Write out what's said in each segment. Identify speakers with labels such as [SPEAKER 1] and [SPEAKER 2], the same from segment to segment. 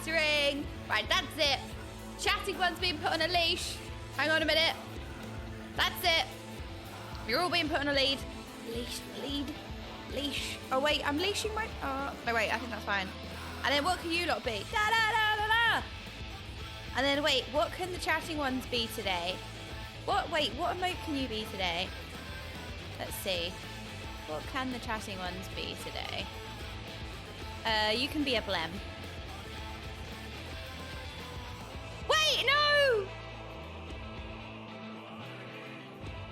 [SPEAKER 1] entering. Right, that's it. Chatting one's being put on a leash. Hang on a minute. That's it. You're all being put on a lead. Leash. Oh, wait, I'm leashing my... Oh, no, wait, I think that's fine. And then what can you lot be? Da, da, da, da, da. And then, wait, what can the chatting ones be today? What emote can you be today? Let's see. What can the chatting ones be today? You can be a blem. Wait, no!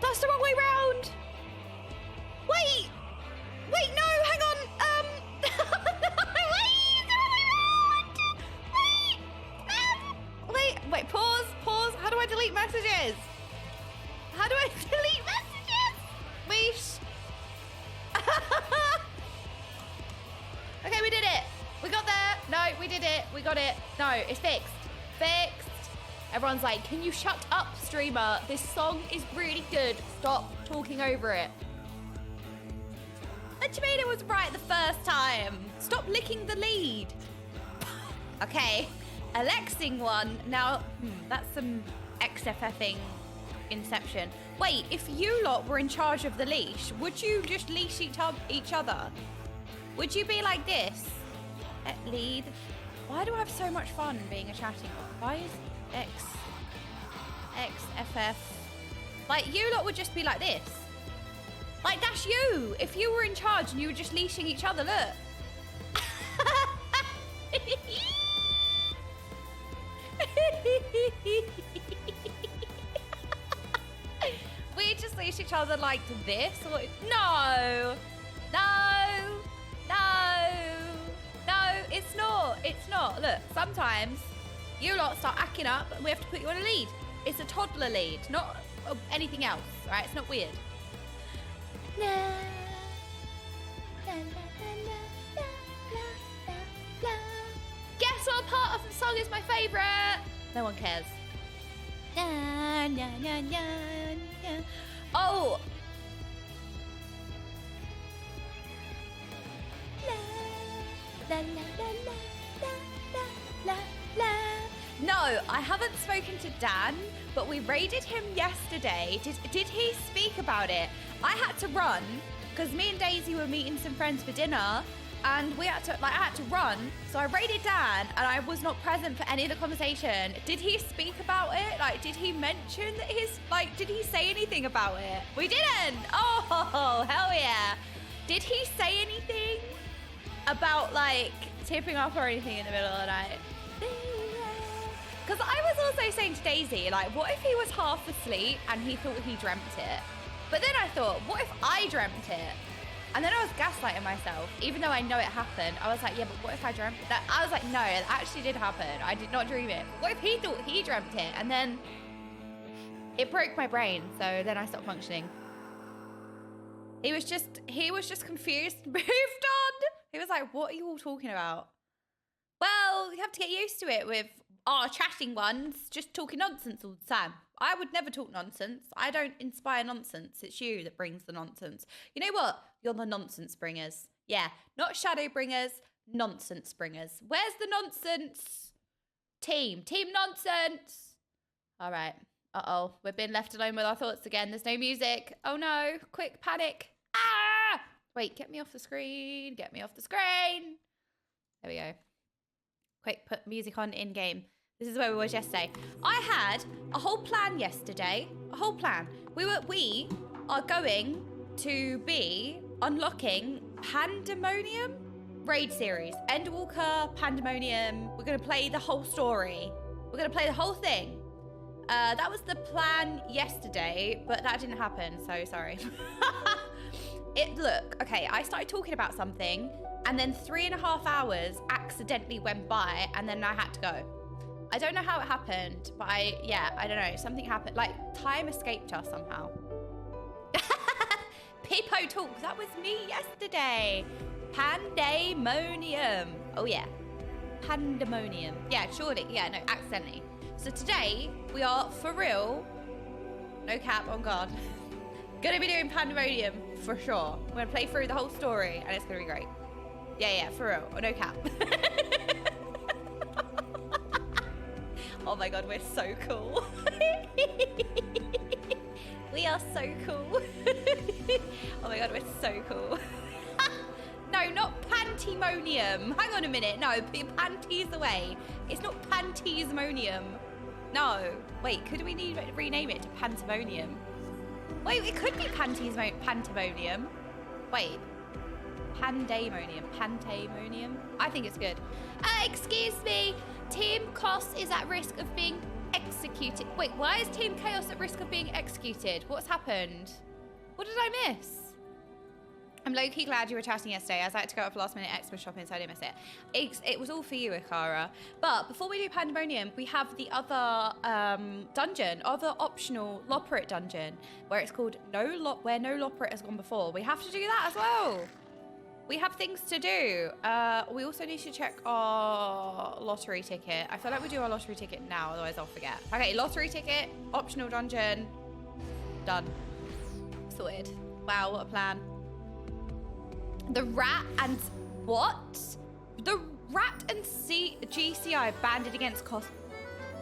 [SPEAKER 1] That's the wrong way round. Wait, no, hang on. Wait, pause. How do I delete messages? Leash. Okay, we did it. We got there. No, we did it. We got it. No, it's fixed. Everyone's like, can you shut up, streamer? This song is really good. Stop talking over it. And you made it was right the first time. Stop licking the lead. Okay, Alexing one. Now, that's some XFFing inception. Wait, if you lot were in charge of the leash, would you just leash each other? Would you be like this? Lead. Why do I have so much fun being a chatting one? Why is XFF? Like, you lot would just be like this. Like, that's you. If you were in charge and you were just leashing each other, look. We just leash each other like this. Or... No, it's not. Look, sometimes you lot start acting up and we have to put you on a lead. It's a toddler lead, not anything else, right? It's not weird. Guess what part of the song is my favorite? No one cares. Oh. No, I haven't spoken to Dan, but we raided him yesterday. Did he speak about it? I had to run because me and Daisy were meeting some friends for dinner, and I had to run. So I raided Dan, and I was not present for any of the conversation. Did he speak about it? Like, did he mention that did he say anything about it? We didn't. Oh, hell yeah. Did he say anything about like tipping off or anything in the middle of the night? Because I was also saying to Daisy, like, what if he was half asleep and he thought he dreamt it? But then I thought, what if I dreamt it? And then I was gaslighting myself, even though I know it happened. I was like, yeah, but what if I dreamt that? I was like, no, it actually did happen. I did not dream it. What if he thought he dreamt it? And then it broke my brain. So then I stopped functioning. He was just confused, moved on. He was like, what are you all talking about? Well, you have to get used to it with our chatting ones just talking nonsense all the time. I would never talk nonsense. I don't inspire nonsense. It's you that brings the nonsense. You know what? You're the nonsense bringers. Yeah, not shadow bringers, nonsense bringers. Where's the nonsense team? Team nonsense. All right. Uh-oh. We're being left alone with our thoughts again. There's no music. Oh, no. Quick, panic. Ah! Wait, get me off the screen. Get me off the screen. There we go. Quick, put music on in-game. This is where we were yesterday. I had a whole plan yesterday. A whole plan. We are going to be unlocking Pandæmonium raid series. Endwalker, Pandæmonium. We're going to play the whole story. We're going to play the whole thing. That was the plan yesterday, but that didn't happen, so sorry. Look, okay, I started talking about something, and then 3.5 hours accidentally went by, and then I had to go. I don't know how it happened, but I don't know. Something happened. Like, time escaped us somehow. Pippo talk. That was me yesterday. Pandæmonium. Oh, yeah. Pandæmonium. Yeah, surely. Yeah, no, accidentally. So today, we are, for real, no cap, on God, gonna be doing Pandæmonium for sure. We're gonna play through the whole story, and it's gonna be great. Yeah, for real, no cap. my God, we're so cool. We are so cool. Oh my God, we're so cool. No, not Pandæmonium. Hang on a minute. No, put your panties away. It's not Pandæmonium. No. Wait, could we rename it to Pandæmonium? Wait, it could be Pandæmonium. Wait. Pandæmonium. I think it's good. Excuse me. Team Chaos is at risk of being executed. Wait, why is Team Chaos at risk of being executed? What's happened? What did I miss? I'm low-key glad you were chatting yesterday. I was like to go out for last-minute Xmas shopping, so I didn't miss it. It was all for you, Ikara. But before we do Pandæmonium, we have the other other optional Loporrit dungeon, where it's called where no Loporrit has gone before. We have to do that as well. We have things to do. We also need to check our lottery ticket. I feel like we do our lottery ticket now, otherwise I'll forget. Okay, lottery ticket, optional dungeon, done. Sorted. Wow, what a plan. The rat and what? The rat and GCI banded against cost.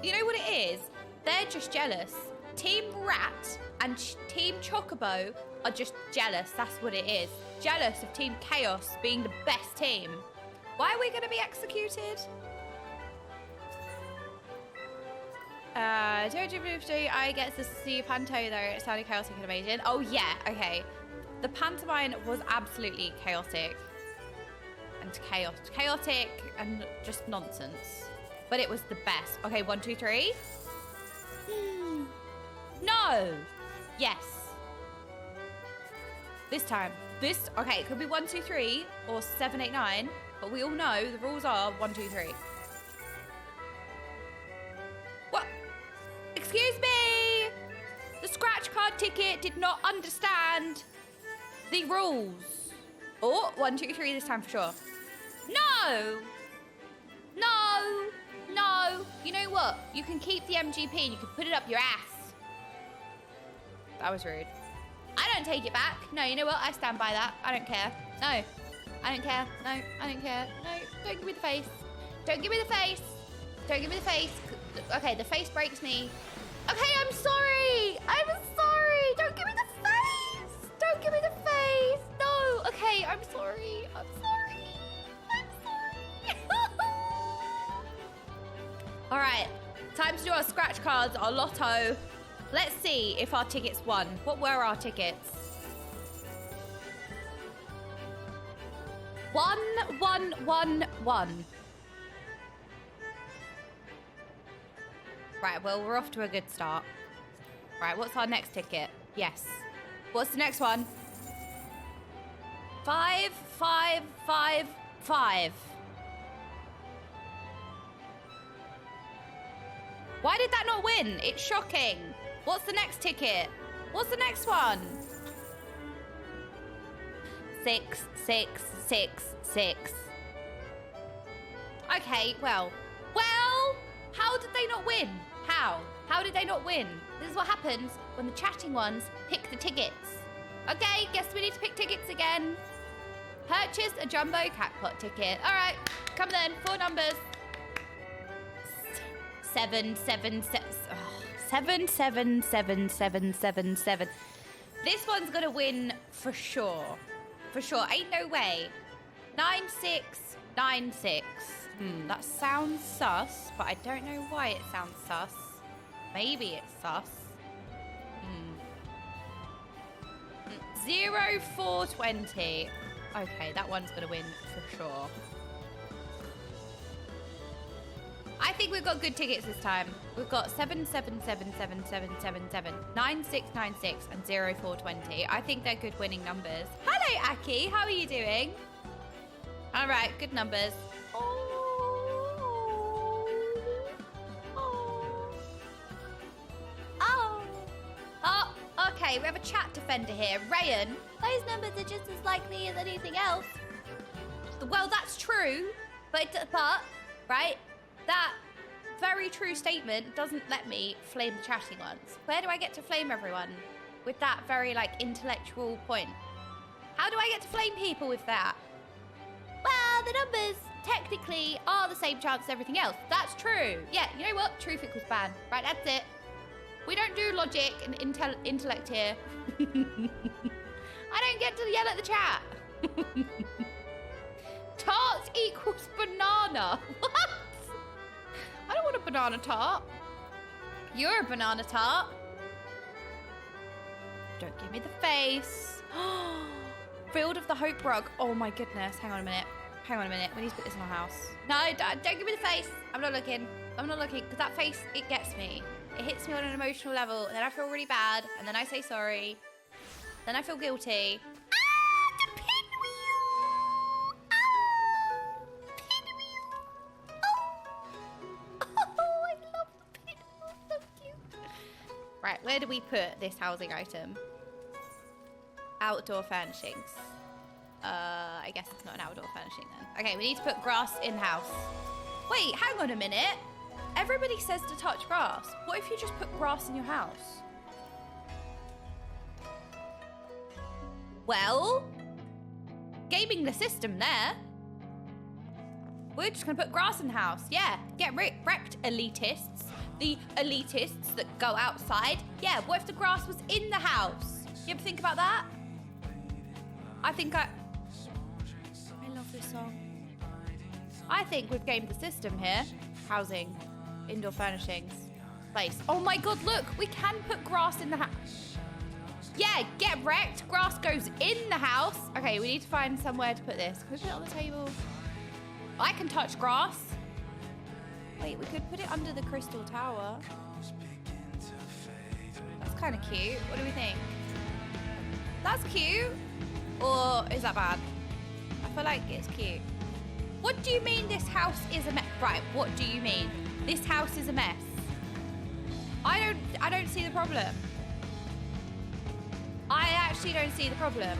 [SPEAKER 1] You know what it is? They're just jealous. Team Rat and Team Chocobo are just jealous. That's what it is. Jealous of Team Chaos being the best team. Why are we going to be executed? I get to see Panto though. It sounded chaotic and amazing. Oh yeah, okay. The pantomime was absolutely chaotic and chaotic and just nonsense. But it was the best. Okay, 1, 2, 3. No. Yes. This time. Okay, it could be 1, 2, 3 or 7, 8, 9. But we all know the rules are 1, 2, 3. What? Excuse me. The scratch card ticket did not understand the rules. Oh, 1, 2, 3 this time for sure. No. No. No. You know what? You can keep the MGP and you can put it up your ass. That was rude. I don't take it back. No, you know what? I stand by that. I don't care. No. I don't care. No, I don't care. No, don't give me the face. Don't give me the face. Don't give me the face. Okay, the face breaks me. Okay, I'm sorry. I'm sorry. Don't give me the face. Don't give me the face. No. Okay, I'm sorry. I'm sorry. I'm sorry. All right. Time to do our scratch cards, our lotto. Let's see if our tickets won. What were our tickets? 1, 1, 1, 1. Right, well, we're off to a good start. Right, what's our next ticket? Yes. What's the next one? 5, 5, 5, 5. Why did that not win? It's shocking. What's the next ticket? What's the next one? 6, 6, 6, 6. Okay, well, how did they not win? How? How did they not win? This is what happens when the chatting ones pick the tickets. Okay, guess we need to pick tickets again. Purchase a jumbo catpot ticket. All right, come then, 4 numbers. 7, 7, 7. 7, 7, 7, 7, 7, 7. This one's gonna win for sure. For sure. Ain't no way. 9, 6, 9, 6. That sounds sus, but I don't know why it sounds sus. Maybe it's sus. 0, 4, 20. Okay, that one's gonna win for sure. I think we've got good tickets this time. We've got 7, 7, 7, 7, 7, 7, 7, 9, 6, 9, 6, and 0, 4, 20. I think they're good winning numbers. Hello, Aki. How are you doing? All right, good numbers. Okay, we have a chat defender here. Rayan, those numbers are just as likely as anything else. Well, that's true, but right? That very true statement doesn't let me flame the chatting ones. Where do I get to flame everyone with that very, intellectual point? How do I get to flame people with that? Well, the numbers technically are the same chance as everything else. That's true. Yeah, you know what? Truth equals ban. Right, that's it. We don't do logic and intellect here. I don't get to yell at the chat. Tart equals banana. What? I don't want a banana tart. You're a banana tart. Don't give me the face. Field of the Hope rug. Oh my goodness. Hang on a minute. Hang on a minute. We need to put this in our house. No, don't give me the face. I'm not looking. I'm not looking. Because that face, it gets me. It hits me on an emotional level. And then I feel really bad. And then I say sorry. Then I feel guilty. Ah, the pinwheel. Ah, pinwheel. Oh, I love the pinwheel. So cute. Right, where do we put this housing item? Outdoor furnishings. I guess it's not an outdoor furnishing then. Okay, we need to put grass in the house. Wait, hang on a minute. Everybody says to touch grass. What if you just put grass in your house? Well, gaming the system there. We're just gonna put grass in the house. Yeah, get wrecked, elitists. The elitists that go outside. Yeah, what if the grass was in the house? You ever think about that? I love this song. I think we've gamed the system here. Housing, indoor furnishings, place. Oh my God, look, we can put grass in the house. Yeah, get wrecked. Grass goes in the house. Okay, we need to find somewhere to put this. Can we put it on the table? I can touch grass. Wait, we could put it under the crystal tower. That's kind of cute. What do we think? That's cute. Or is that bad? I feel like it's cute. What do you mean this house is a mess? Right, what do you mean? This house is a mess. I don't see the problem. I actually don't see the problem.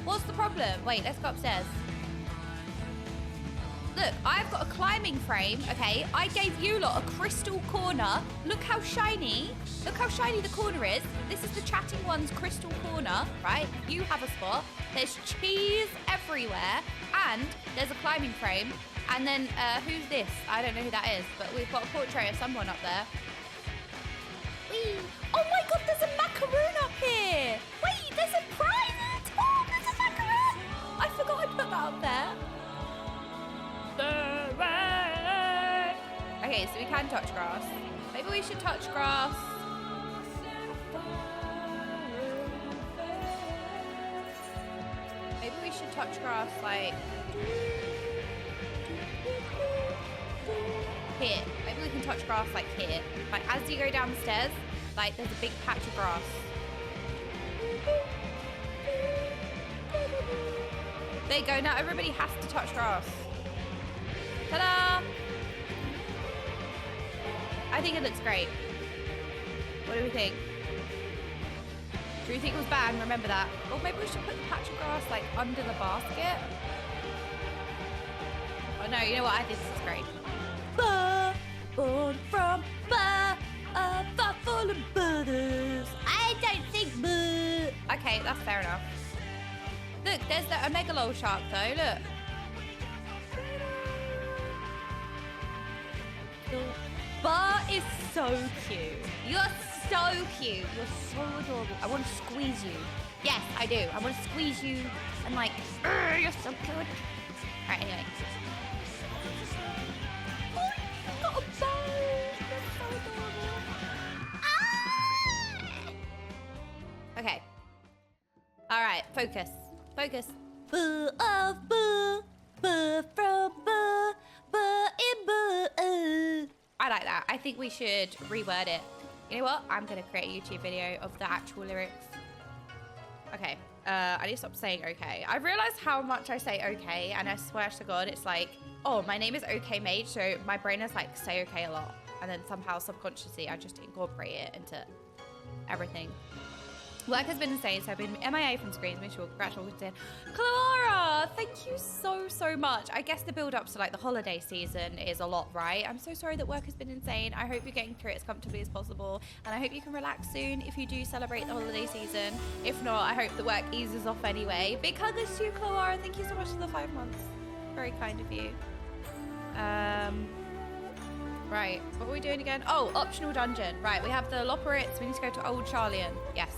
[SPEAKER 1] What's the problem? Wait, let's go upstairs. Look, I've got a climbing frame, okay? I gave you lot a crystal corner. Look how shiny. Look how shiny the corner is. This is the chatting one's crystal corner, right? You have a spot. There's cheese everywhere. And there's a climbing frame. And then, who's this? I don't know who that is, but we've got a portrait of someone up there. Whee! Oh my God, there's a macaroon up here. Wait, there's a prize in the top. There's a macaroon. I forgot I put that up there. Okay, so we can touch grass. Maybe we should touch grass. Maybe we should touch grass like here. Maybe we can touch grass like here. Like as you go down the stairs, like there's a big patch of grass. There you go. Now everybody has to touch grass. Ta-da! I think it looks great. What do we think? Do you think it was banned? Remember that. Or maybe we should put the patch of grass like under the basket. Oh no, you know what? I think this is great. Born from a far full of brothers. I don't think boo. Okay, that's fair enough. Look, there's a megalol shark though. Look. Bar is so cute. You're so cute. You're so adorable. I want to squeeze you. Yes, I do. I want to squeeze you and like, you're so good. All right, anyway. Oh, you've got a bow. You're so adorable. Ah! Okay. All right, focus. Focus. Boo of boo. Boo from boo. Boo in boo. I like that. I think we should reword it. You know what? I'm going to create a YouTube video of the actual lyrics. Okay. I need to stop saying okay. I realized how much I say okay, and I swear to God, it's like, oh, my name is Okaymage, so my brain is like, say okay a lot. And then somehow subconsciously, I just incorporate it into everything. Work has been insane, so I've been MIA from screens. Make sure, congratulations. Clara, thank you so much. I guess the build up to like the holiday season is a lot, right? I'm so sorry that work has been insane. I hope you're getting through it as comfortably as possible. And I hope you can relax soon if you do celebrate the holiday season. If not, I hope the work eases off anyway. Big huggers to you, Clara. Thank you so much for the 5 months. Very kind of you. Right, what are we doing again? Oh, optional dungeon. Right, we have the Loporits. We need to go to Old Charlian. Yes.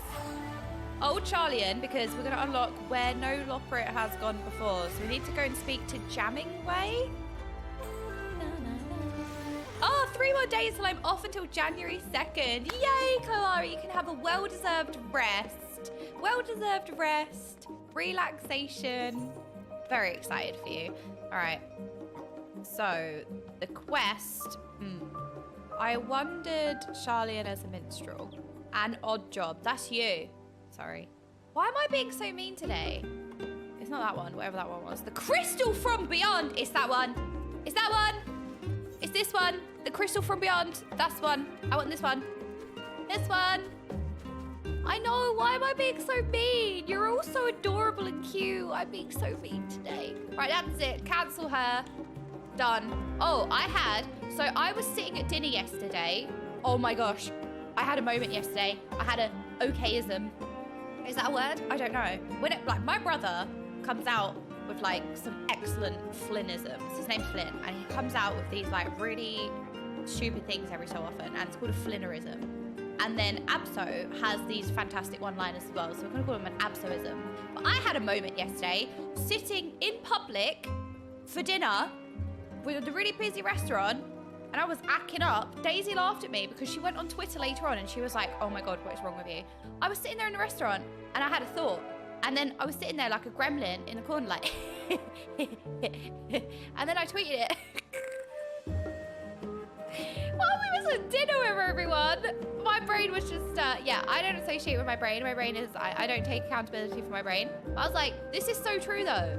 [SPEAKER 1] Old Charlian, because we're going to unlock where no Loporit has gone before. So we need to go and speak to Jamming Way. Oh, 3 more days till I'm off until January 2nd. Yay, Clara, you can have a well-deserved rest. Well-deserved rest. Relaxation. Very excited for you. All right. So, the quest. I wondered Charlian as a minstrel. An odd job. That's you. Sorry. Why am I being so mean today? It's not that one, whatever that one was. The Crystal from Beyond. It's that one. It's that one. It's this one. The Crystal from Beyond. That's one. I want this one. This one. I know. Why am I being so mean? You're all so adorable and cute. I'm being so mean today. Right, that's it. Cancel her. Done. Oh, so I was sitting at dinner yesterday. Oh my gosh. I had a moment yesterday. I had an okayism. Is that a word? I don't know. Like, my brother comes out with like some excellent Flynnisms. His name's Flynn, and he comes out with these like really stupid things every so often, and it's called a Flynnerism. And then Abso has these fantastic one-liners as well, so we're gonna call him an Absoism. But I had a moment yesterday, sitting in public for dinner with a really busy restaurant, and I was acting up. Daisy laughed at me because she went on Twitter later on and she was like, oh my God, what is wrong with you? I was sitting there in the restaurant and I had a thought. And then I was sitting there like a gremlin in the corner like, and then I tweeted it. While we was at dinner with everyone, my brain was just, yeah, I don't associate with my brain. My brain is, I don't take accountability for my brain. But I was like, this is so true though.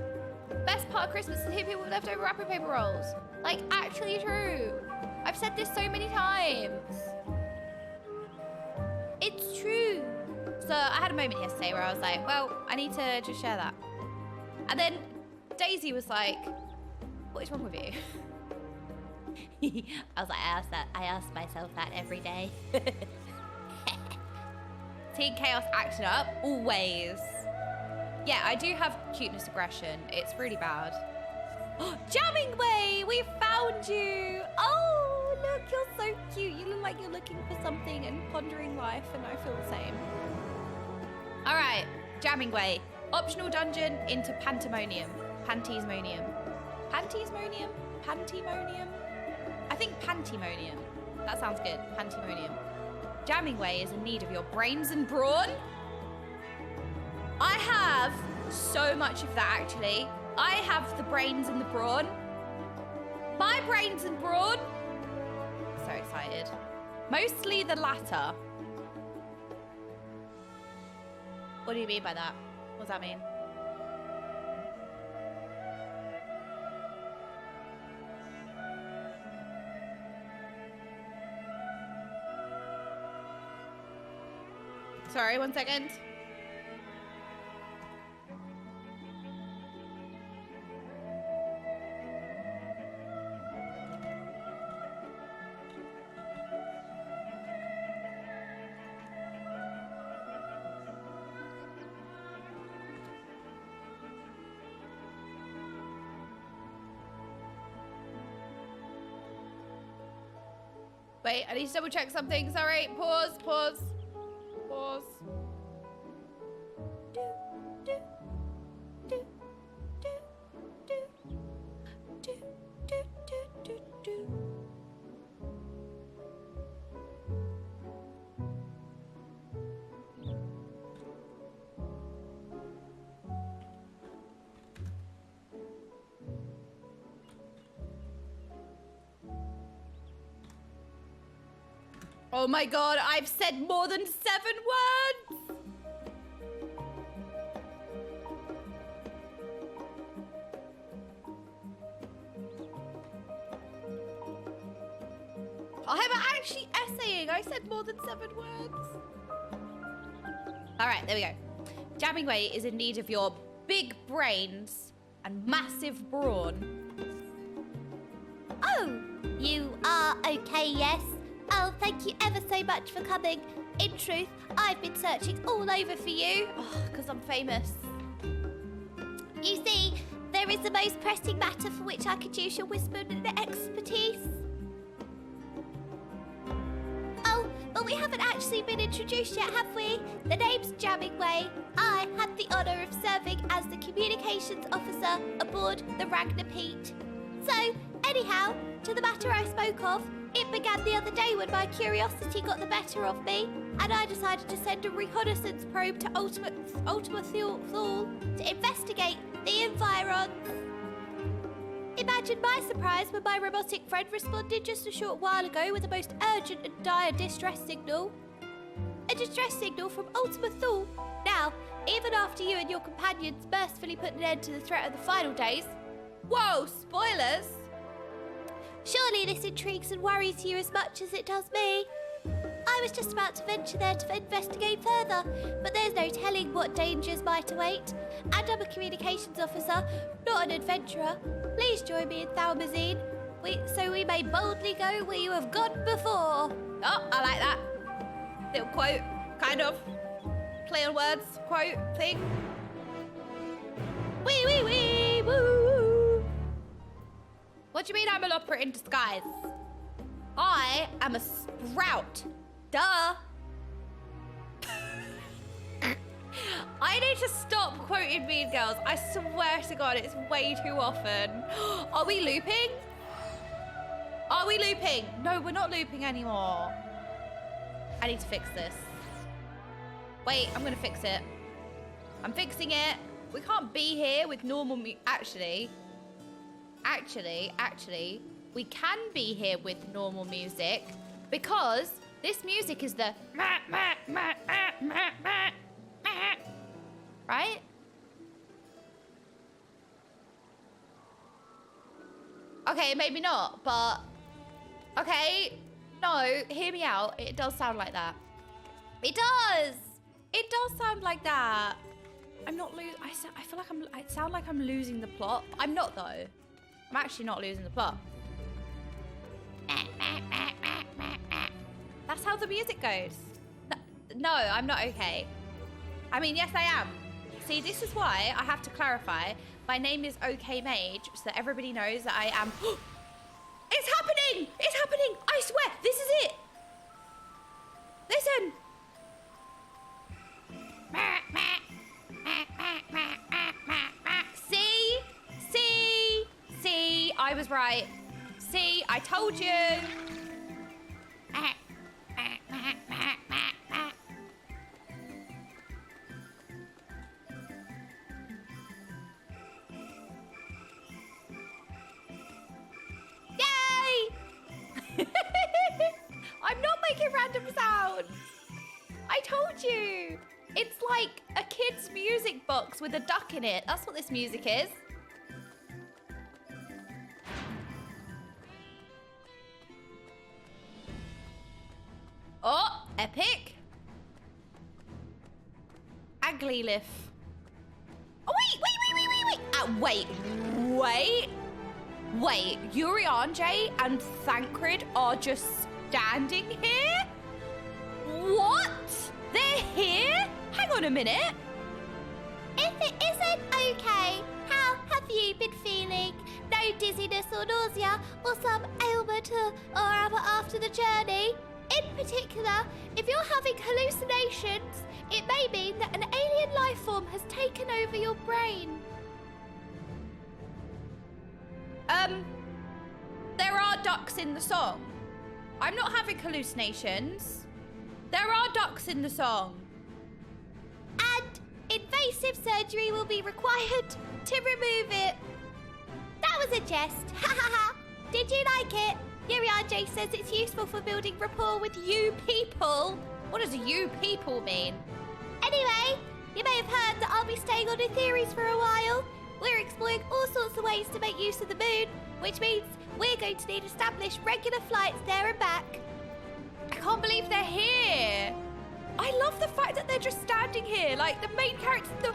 [SPEAKER 1] Best part of Christmas is to hit people with leftover wrapping paper rolls. Like, actually true. I've said this so many times. It's true. So I had a moment yesterday where I was like, well, I need to just share that. And then Daisy was like, what is wrong with you? I was like, I ask myself that every day. Teen Chaos acting up, always. Yeah, I do have cuteness aggression. It's really bad. Jamming Way, we found you. Oh, look, you're so cute. You look like you're looking for something and pondering life, and I feel the same. All right, Jamming Way. Optional dungeon into Pandæmonium. Pantismonium. Pantismonium? Pantimonium? I think Pantimonium. That sounds good. Pantimonium. Jamming Way is in need of your brains and brawn. I have so much of that, actually. I have the brains and the brawn. My brains and brawn. So excited. Mostly the latter. What do you mean by that? What does that mean? Sorry, 1 second. Wait, I need to double check something. Sorry, pause. Oh my God, I've said more than 7 words. I'm actually essaying. I said more than 7 words. All right, there we go. Jamming Way is in need of your big brains and massive brawn.
[SPEAKER 2] Oh, you are okay, yes? Oh, thank you ever so much for coming. In truth, I've been searching all over for you.
[SPEAKER 1] Oh, because I'm famous.
[SPEAKER 2] You see, there There is the most pressing matter for which I could use your wisdom and expertise. Oh, but we haven't actually been introduced yet, have we? The name's Jammingway. I have the honour of serving as the communications officer aboard the Ragnar Pete. So, anyhow, to the matter I spoke of, it began the other day when my curiosity got the better of me, and I decided to send a reconnaissance probe to Ultima Thule to investigate the environs. Imagine my surprise when my robotic friend responded just a short while ago with a most urgent and dire distress signal. A distress signal from Ultima Thule. Now, even after you and your companions mercifully put an end to the threat of the final days... Whoa, spoilers! Surely this intrigues and worries you as much as it does me. I was just about to venture there to investigate further, but there's no telling what dangers might await. And I'm a communications officer, not an adventurer. Please join me in Thalmazine, so we may boldly go where you have gone before. Oh, I like that. Little quote, kind of. Play on words, quote thing. Wee, wee, wee, woo. What do you mean I'm an opera in disguise? I am a sprout. Duh. I need to stop quoting Mean Girls. I swear to God, it's way too often. Are we looping? Are we looping? No, we're not looping anymore. I need to fix this. Wait, I'm gonna fix it. I'm fixing it. We can't be here with normal Actually, we can be here with normal music because this music is the right? Okay, maybe not, but okay. No, hear me out. It does sound like that. It does. It does sound like that. I'm not losing. I feel like I sound like I'm losing the plot. I'm not though. I'm actually not losing the plot. That's how the music goes. No, I'm not okay. I mean, yes, I am. See, this is why I have to clarify. My name is Okaymage, so that everybody knows that I am... It's happening! It's happening! I swear, this is it! Listen! See? See? See? I was right. See? I told you! I'm not making random sounds. I told you. It's like a kid's music box with a duck in it. That's what this music is. Oh, epic. Aglylif. Oh, wait, Urianje and Thancred are just standing here? What? They're here? Hang on a minute. If it isn't okay, how have you been feeling? No dizziness or nausea or some ailment or other after the journey? In particular, if you're having hallucinations, it may mean that an alien life form has taken over your brain.
[SPEAKER 1] There are ducks in the song. I'm not having hallucinations. There are ducks in the song.
[SPEAKER 2] And invasive surgery will be required to remove it. That was a jest. Ha ha ha. Did you like it? Urianje says it's useful for building rapport with you people.
[SPEAKER 1] What does you people mean?
[SPEAKER 2] Anyway, you may have heard that I'll be staying on Etheres for a while. We're exploring all sorts of ways to make use of the moon, which means we're going to need established regular flights there and back.
[SPEAKER 1] I can't believe they're here. I love the fact that they're just standing here, like the main characters.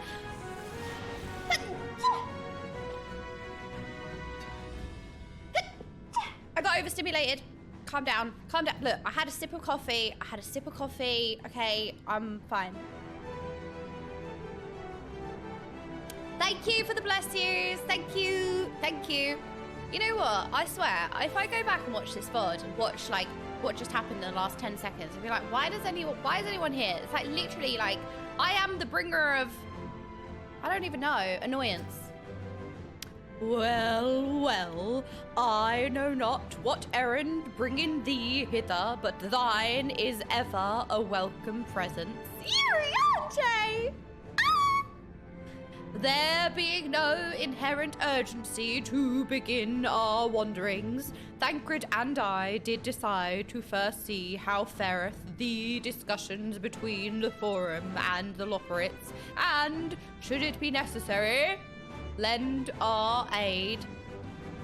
[SPEAKER 1] I got overstimulated. Calm down. Calm down. Look, I had a sip of coffee. Okay, I'm fine. Thank you for the bless yous. Thank you. Thank you. You know what? I swear, if I go back and watch this VOD and watch like what just happened in the last 10 seconds, I'll be like, why is anyone here? It's like literally like I am the bringer of, I don't even know, annoyance. Well, well, I know not what errand bringing thee hither, but thine is ever a welcome presence. Yuriante! There being no inherent urgency to begin our wanderings, Thancred and I did decide to first see how fareth the discussions between the Forum and the Loporits, and, should it be necessary, lend our aid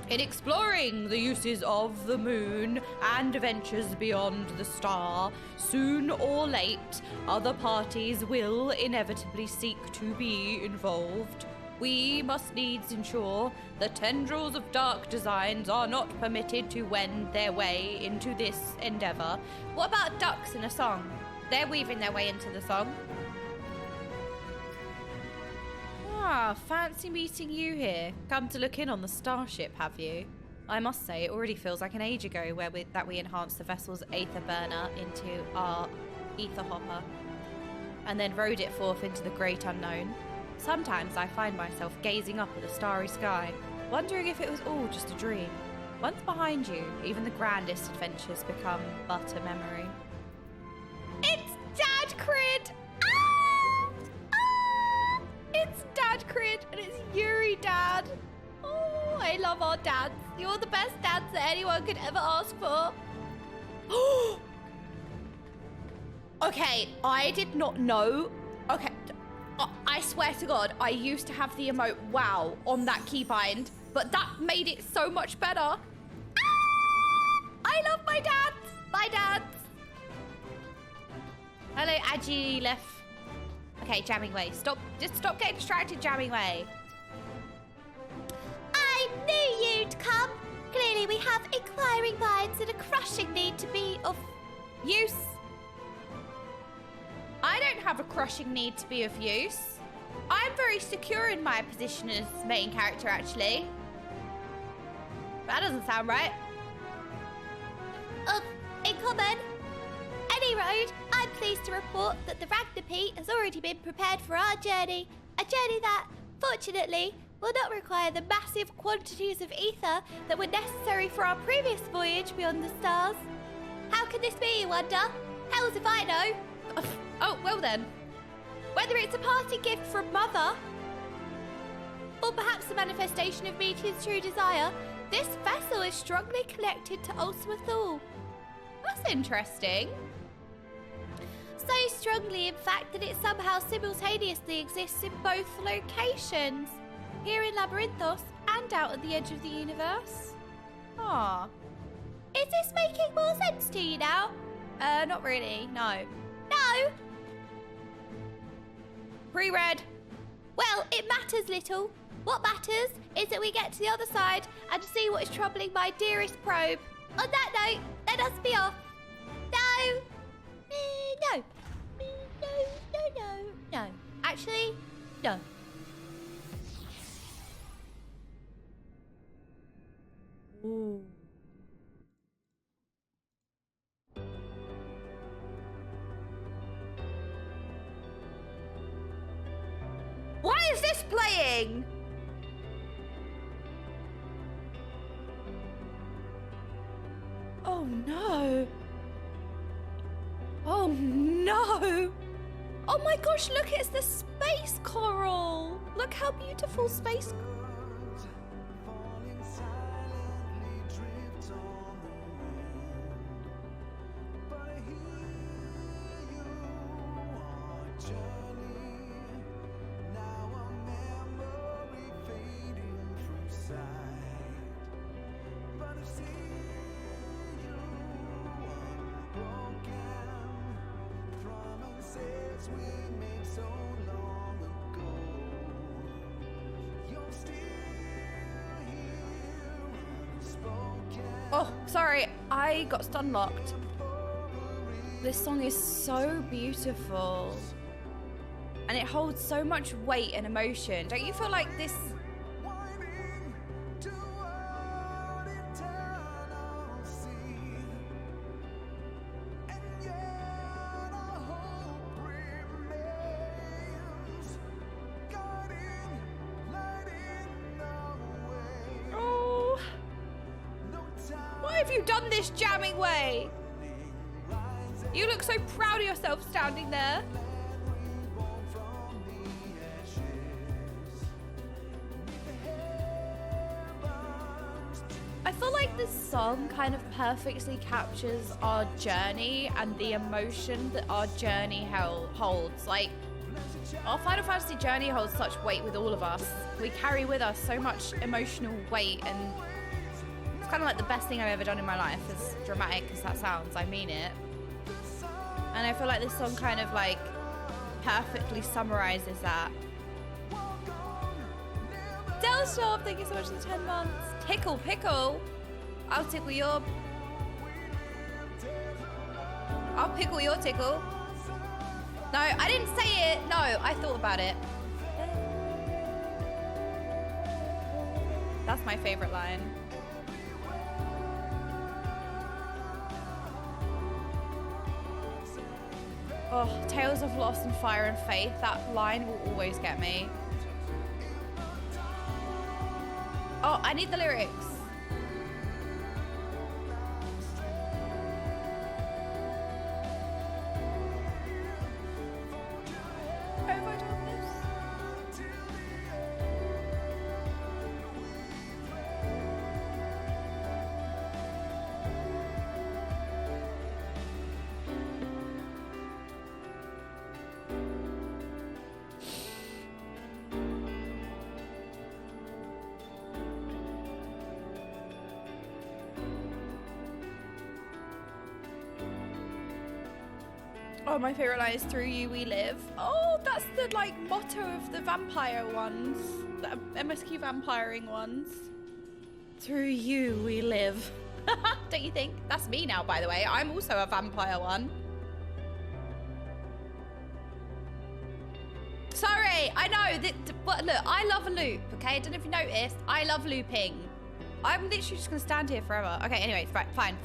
[SPEAKER 1] in exploring the uses of the moon and ventures beyond the star. Soon or late, other parties will inevitably seek to be involved. We must needs ensure the tendrils of dark designs are not permitted to wend their way into this endeavor. What about ducks in a song? They're weaving their way into the song. Ah, fancy meeting you here. Come to look in on the starship, have you? I must say, it already feels like an age ago that we enhanced the vessel's aether burner into our ether hopper, and then rode it forth into the great unknown. Sometimes I find myself gazing up at the starry sky, wondering if it was all just a dream. Once behind you, even the grandest adventures become but a memory. It's Dad Crid! It's Dad Crid, and it's Yuri Dad. Oh, I love our dads. You're the best dads that anyone could ever ask for. Okay, I did not know. Okay, I swear to God, I used to have the emote wow on that keybind, but that made it so much better. I love my dads. Bye, dads. Hello, Agi left. Okay, jamming way. Just stop getting distracted, jamming way.
[SPEAKER 2] I knew you'd come. Clearly we have inquiring minds and a crushing need to be of
[SPEAKER 1] use. I don't have a crushing need to be of use. I'm very secure in my position as main character, actually. That doesn't sound right.
[SPEAKER 2] In common. Any road, I'm pleased to report that the Ragnarpeat has already been prepared for our journey. A journey that, fortunately, will not require the massive quantities of ether that were necessary for our previous voyage beyond the stars. How can this be, you wonder? Hells if I know.
[SPEAKER 1] Oh, well then. Whether it's a party gift from Mother, or perhaps a manifestation of Meteor's true desire, this vessel is strongly connected to Ultima Thule. That's interesting.
[SPEAKER 2] So strongly, in fact, that it somehow simultaneously exists in both locations. Here in Labyrinthos and out at the edge of the universe.
[SPEAKER 1] Ah.
[SPEAKER 2] Is this making more sense to you now?
[SPEAKER 1] Not really, no.
[SPEAKER 2] No?
[SPEAKER 1] Pre-read.
[SPEAKER 2] Well, it matters little. What matters is that we get to the other side and see what is troubling my dearest probe. On that note, let us be off. No. No. No. Actually, no.
[SPEAKER 1] Ooh. Why is this playing? Oh no. Oh no. Oh my gosh, look, it's the space coral. Look how beautiful space coral. Oh, sorry, I got stun locked. This song is so beautiful. And it holds so much weight and emotion. Don't you feel like this? Oh, why have you done this jamming way? You look so proud of yourself standing there. I feel like this song kind of perfectly captures our journey and the emotion that our journey holds. Like, our Final Fantasy journey holds such weight with all of us. We carry with us so much emotional weight, and it's kind of like the best thing I've ever done in my life, as dramatic as that sounds. I mean it. And I feel like this song kind of like perfectly summarizes that. Del Sharp, thank you so much for the 10 months. Tickle Pickle. I'll tickle your... I'll pickle your tickle. No, I didn't say it. No, I thought about it. That's my favorite line. Oh, Tales of Loss and Fire and Faith. That line will always get me. Oh, I need the lyrics. Oh, my favorite line is "Through you we live." Oh, that's the like motto of the vampire ones, the MSQ vampiring ones. Through you we live. Don't you think? That's me now, by the way. I'm also a vampire one. Sorry, I know that. But look, I love a loop. Okay, I don't know if you noticed. I love looping. I'm literally just gonna stand here forever. Okay, anyway, fine.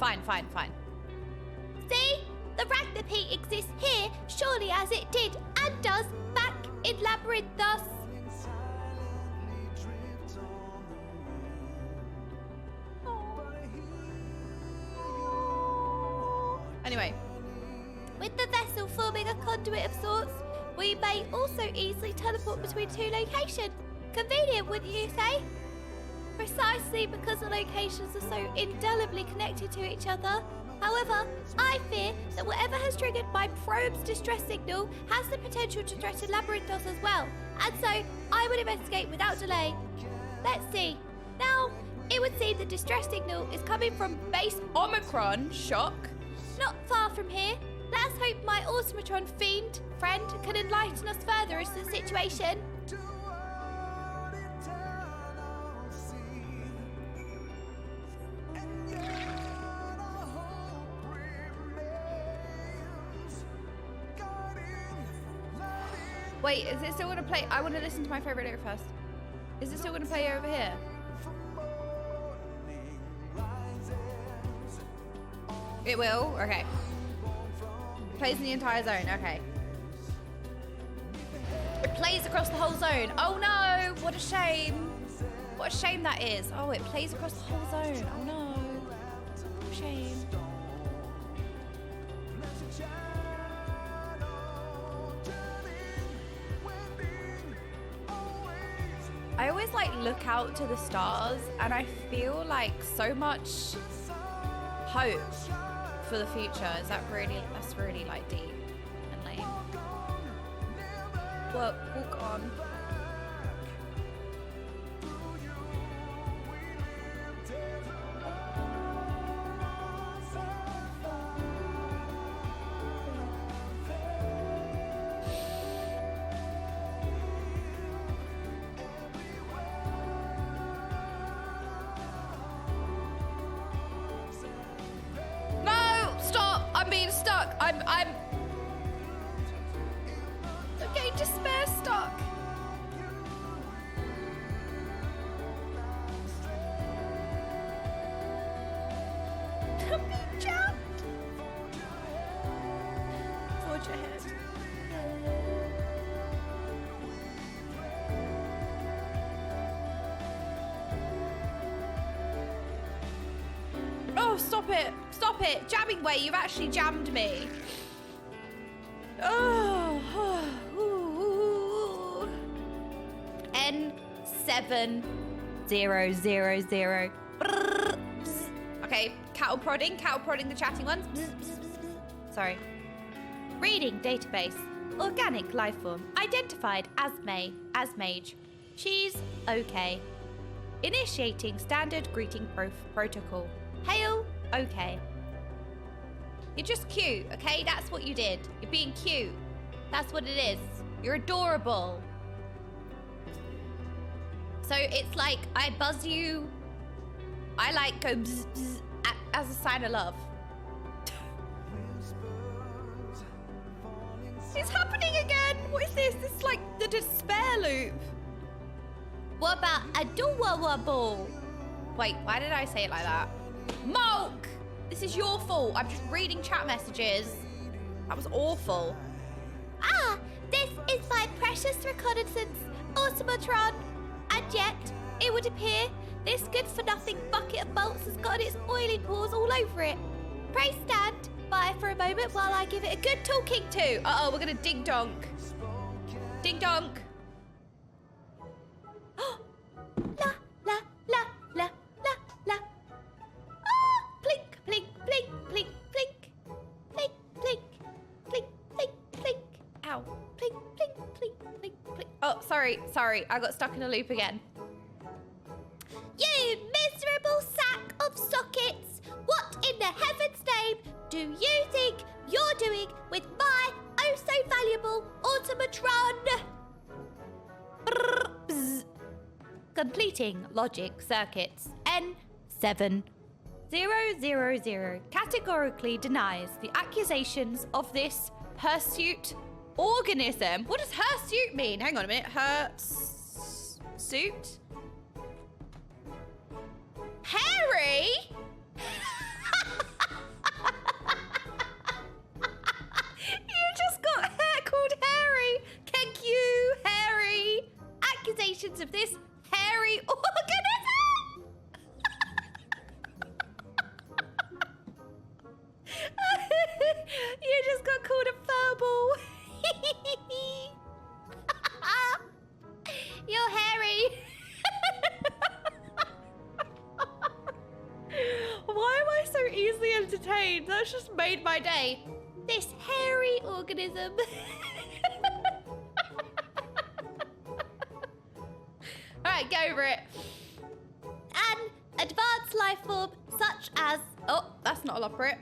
[SPEAKER 2] See? The Ragnarpeak exists here, surely as it did and does back in Labyrinthos.
[SPEAKER 1] Anyway.
[SPEAKER 2] With the vessel forming a conduit of sorts, we may also easily teleport between two locations. Convenient, wouldn't you say? Precisely because the locations are so indelibly connected to each other. However, I fear that whatever has triggered my probe's distress signal has the potential to threaten Labyrinthos as well, and so I would investigate without delay. Let's see. Now, it would seem the distress signal is coming from base
[SPEAKER 1] Omicron. Shock.
[SPEAKER 2] not far from here. Let's hope my Automatron fiend friend can enlighten us further as to the situation.
[SPEAKER 1] Wait, is it still gonna play? I want to listen to my favorite lyric first. Is it still gonna play over here? It will? Okay. It plays in the entire zone, okay. It plays across the whole zone. Oh no, what a shame. What a shame that is. Oh, it plays across the whole zone. Oh no. Shame. I always like look out to the stars and I feel like so much hope for the future. Is that really, that's really like deep and lame. Well, walk on. I'm getting despair. being jammed. Forge ahead. Oh, stop it. Stop it. Jamming way, you've actually jammed me. Oh. N7000. Okay, cattle prodding the chatting ones. Sorry. Reading database. Organic life form. Identified as Mage. She's okay. Initiating standard greeting protocol. Hail, okay. You're just cute, okay? That's what you did. You're being cute. That's what it is. You're adorable. So it's like I buzz you. I like go bzz, bzz, as a sign of love. It's happening again. What is this? This is like the despair loop. What about adorable? Wait, why did I say it like that? Mulk! This is your fault. I'm just reading chat messages. That was awful.
[SPEAKER 2] Ah, this is my precious reconnaissance, Automatron. And yet, it would appear this good-for-nothing bucket of bolts has got its oily paws all over it. Pray stand by for a moment while I give it a good talking to.
[SPEAKER 1] Uh-oh, we're gonna ding-donk. Ding-donk.
[SPEAKER 2] La, la, la, la, la, la. Ah, plink, plink, plink, plink, plink. Plink, plink, plink, plink, plink.
[SPEAKER 1] Ow.
[SPEAKER 2] Plink, plink, plink, plink, plink.
[SPEAKER 1] Oh, sorry. I got stuck in a loop again.
[SPEAKER 2] You miserable sack of sockets! What in the heaven's name do you think you're doing with my oh-so-valuable Automatron?
[SPEAKER 1] Bzz. Completing logic circuits. N7000 categorically denies the accusations of this hirsute organism. What does hirsute mean? Hang on a minute. Hirsute? Harry? You just got called Harry. Thank you, Harry. Accusations of this hairy organism. You just got called a furball.
[SPEAKER 2] You're hairy.
[SPEAKER 1] Why am I so easily entertained? That's just made my day.
[SPEAKER 2] This hairy organism.
[SPEAKER 1] All right, get over it.
[SPEAKER 2] An advanced life form such as...
[SPEAKER 1] Oh, that's not elaborate.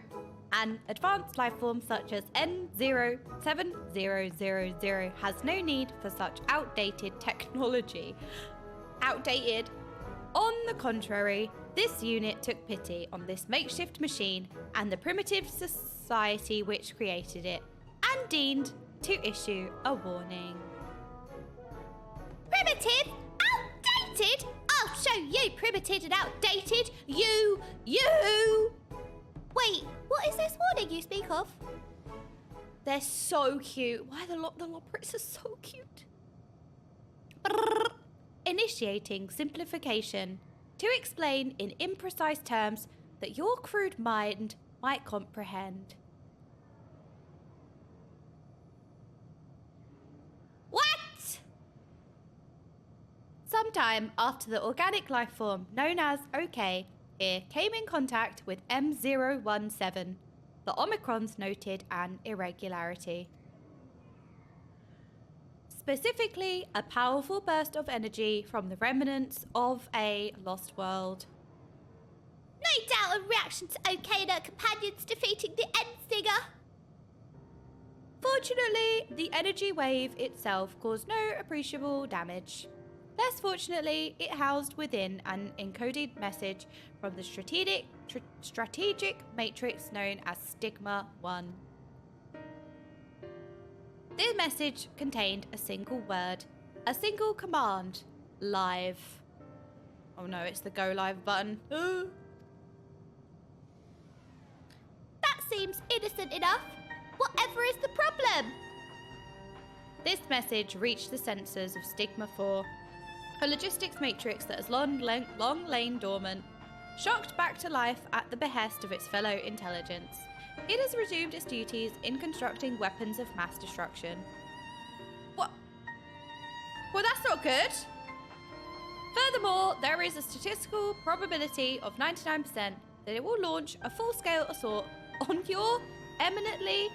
[SPEAKER 1] An advanced life form such as N07000 has no need for such outdated technology. Outdated? On the contrary, this unit took pity on this makeshift machine and the primitive society which created it, and deemed to issue a warning.
[SPEAKER 2] Primitive? Outdated? I'll show you primitive and outdated. You! Wait, what is this warning you speak of?
[SPEAKER 1] They're so cute. Why the Loprits are so cute. Initiating simplification to explain in imprecise terms that your crude mind might comprehend.
[SPEAKER 2] What?
[SPEAKER 1] Sometime after the organic life form known as OK here came in contact with M017, the Omicrons noted an irregularity. Specifically, a powerful burst of energy from the remnants of a lost world.
[SPEAKER 2] No doubt a reaction to OK and her companions defeating the Endsinger.
[SPEAKER 1] Fortunately, the energy wave itself caused no appreciable damage. Less fortunately, it housed within an encoded message from the strategic matrix known as Stigma 1. This message contained a single word, a single command: live. Oh no, it's the go live button.
[SPEAKER 2] seems innocent enough. Whatever is the problem?
[SPEAKER 1] This message reached the sensors of Stigma 4, a logistics matrix that has long lain dormant. Shocked back to life at the behest of its fellow intelligence, it has resumed its duties in constructing weapons of mass destruction. What? Well, that's not good. Furthermore, there is a statistical probability of 99% that it will launch a full-scale assault on your eminently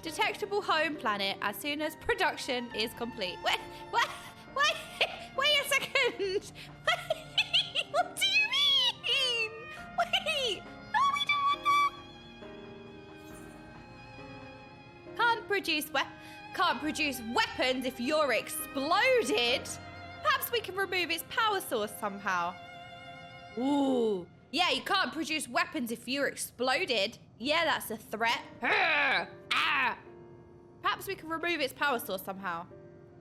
[SPEAKER 1] detectable home planet as soon as production is complete. Wait a second. What do you mean? Wait, are we doing that? Can't produce weapons if you're exploded. Perhaps we can remove its power source somehow. Ooh, yeah, you can't produce weapons if you're exploded. Yeah, that's a threat. Perhaps we can remove its power source somehow.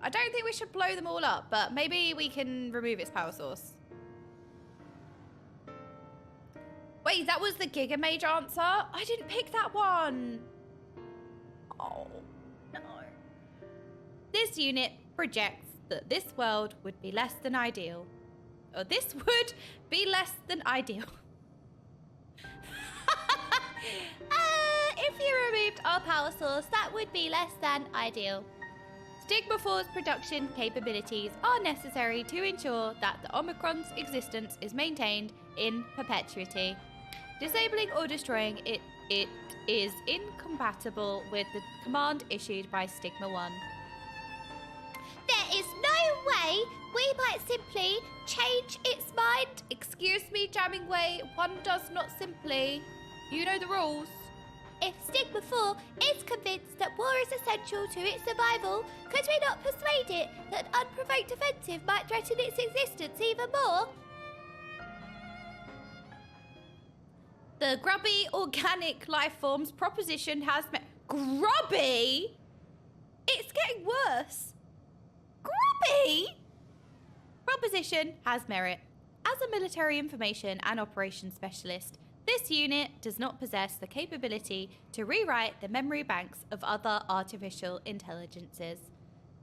[SPEAKER 1] I don't think we should blow them all up, but maybe we can remove its power source. Wait, that was the Gigamage answer? I didn't pick that one. Oh, no. This unit projects that this world would be less than ideal. Or this would be less than ideal.
[SPEAKER 2] If you removed our power source, that would be less than ideal.
[SPEAKER 1] Stigma 4's production capabilities are necessary to ensure that the Omicron's existence is maintained in perpetuity. Disabling or destroying it is incompatible with the command issued by Stigma 1.
[SPEAKER 2] There is no way we might simply change its mind.
[SPEAKER 1] Excuse me, Jammingway, one does not simply. You know the rules.
[SPEAKER 2] If Stigma 4 is convinced that war is essential to its survival, could we not persuade it that an unprovoked offensive might threaten its existence even more?
[SPEAKER 1] The grubby organic life forms proposition has met. Grubby? It's getting worse. Grubby? Proposition has merit. As a military information and operations specialist, this unit does not possess the capability to rewrite the memory banks of other artificial intelligences.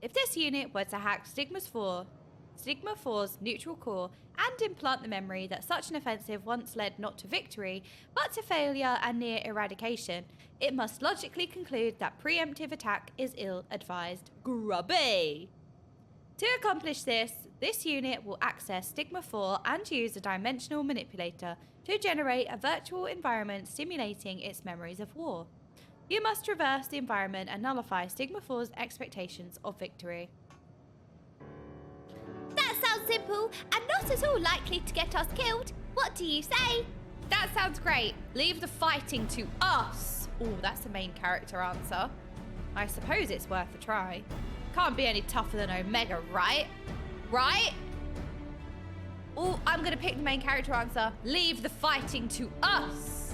[SPEAKER 1] If this unit were to hack Stigma 4's neutral core and implant the memory that such an offensive once led not to victory, but to failure and near eradication, it must logically conclude that preemptive attack is ill-advised. Grubby! To accomplish this unit will access Stigma 4 and use a dimensional manipulator to generate a virtual environment simulating its memories of war. You must traverse the environment and nullify Stigma 4's expectations of victory.
[SPEAKER 2] That sounds simple and not at all likely to get us killed. What do you say?
[SPEAKER 1] That sounds great. Leave the fighting to us. Oh, that's the main character answer. I suppose it's worth a try. Can't be any tougher than Omega, right? Right? Oh, I'm going to pick the main character answer. Leave the fighting to us.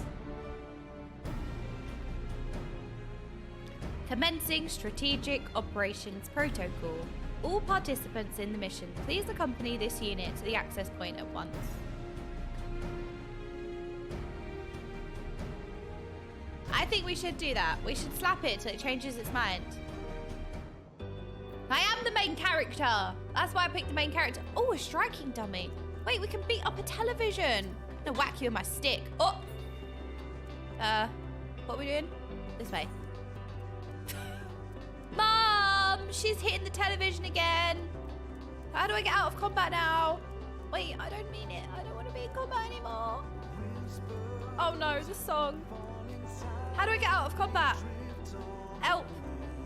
[SPEAKER 1] Commencing Strategic Operations Protocol. All participants in the mission, please accompany this unit to the access point at once. I think we should do that. We should slap it till it changes its mind. I am the main character. That's why I picked the main character. Oh, a striking dummy. Wait, we can beat up a television. I'm gonna whack you with my stick. Oh. What are we doing? This way. Mom, she's hitting the television again. How do I get out of combat now? Wait, I don't mean it. I don't want to be in combat anymore. Oh no, the song. How do I get out of combat? Help.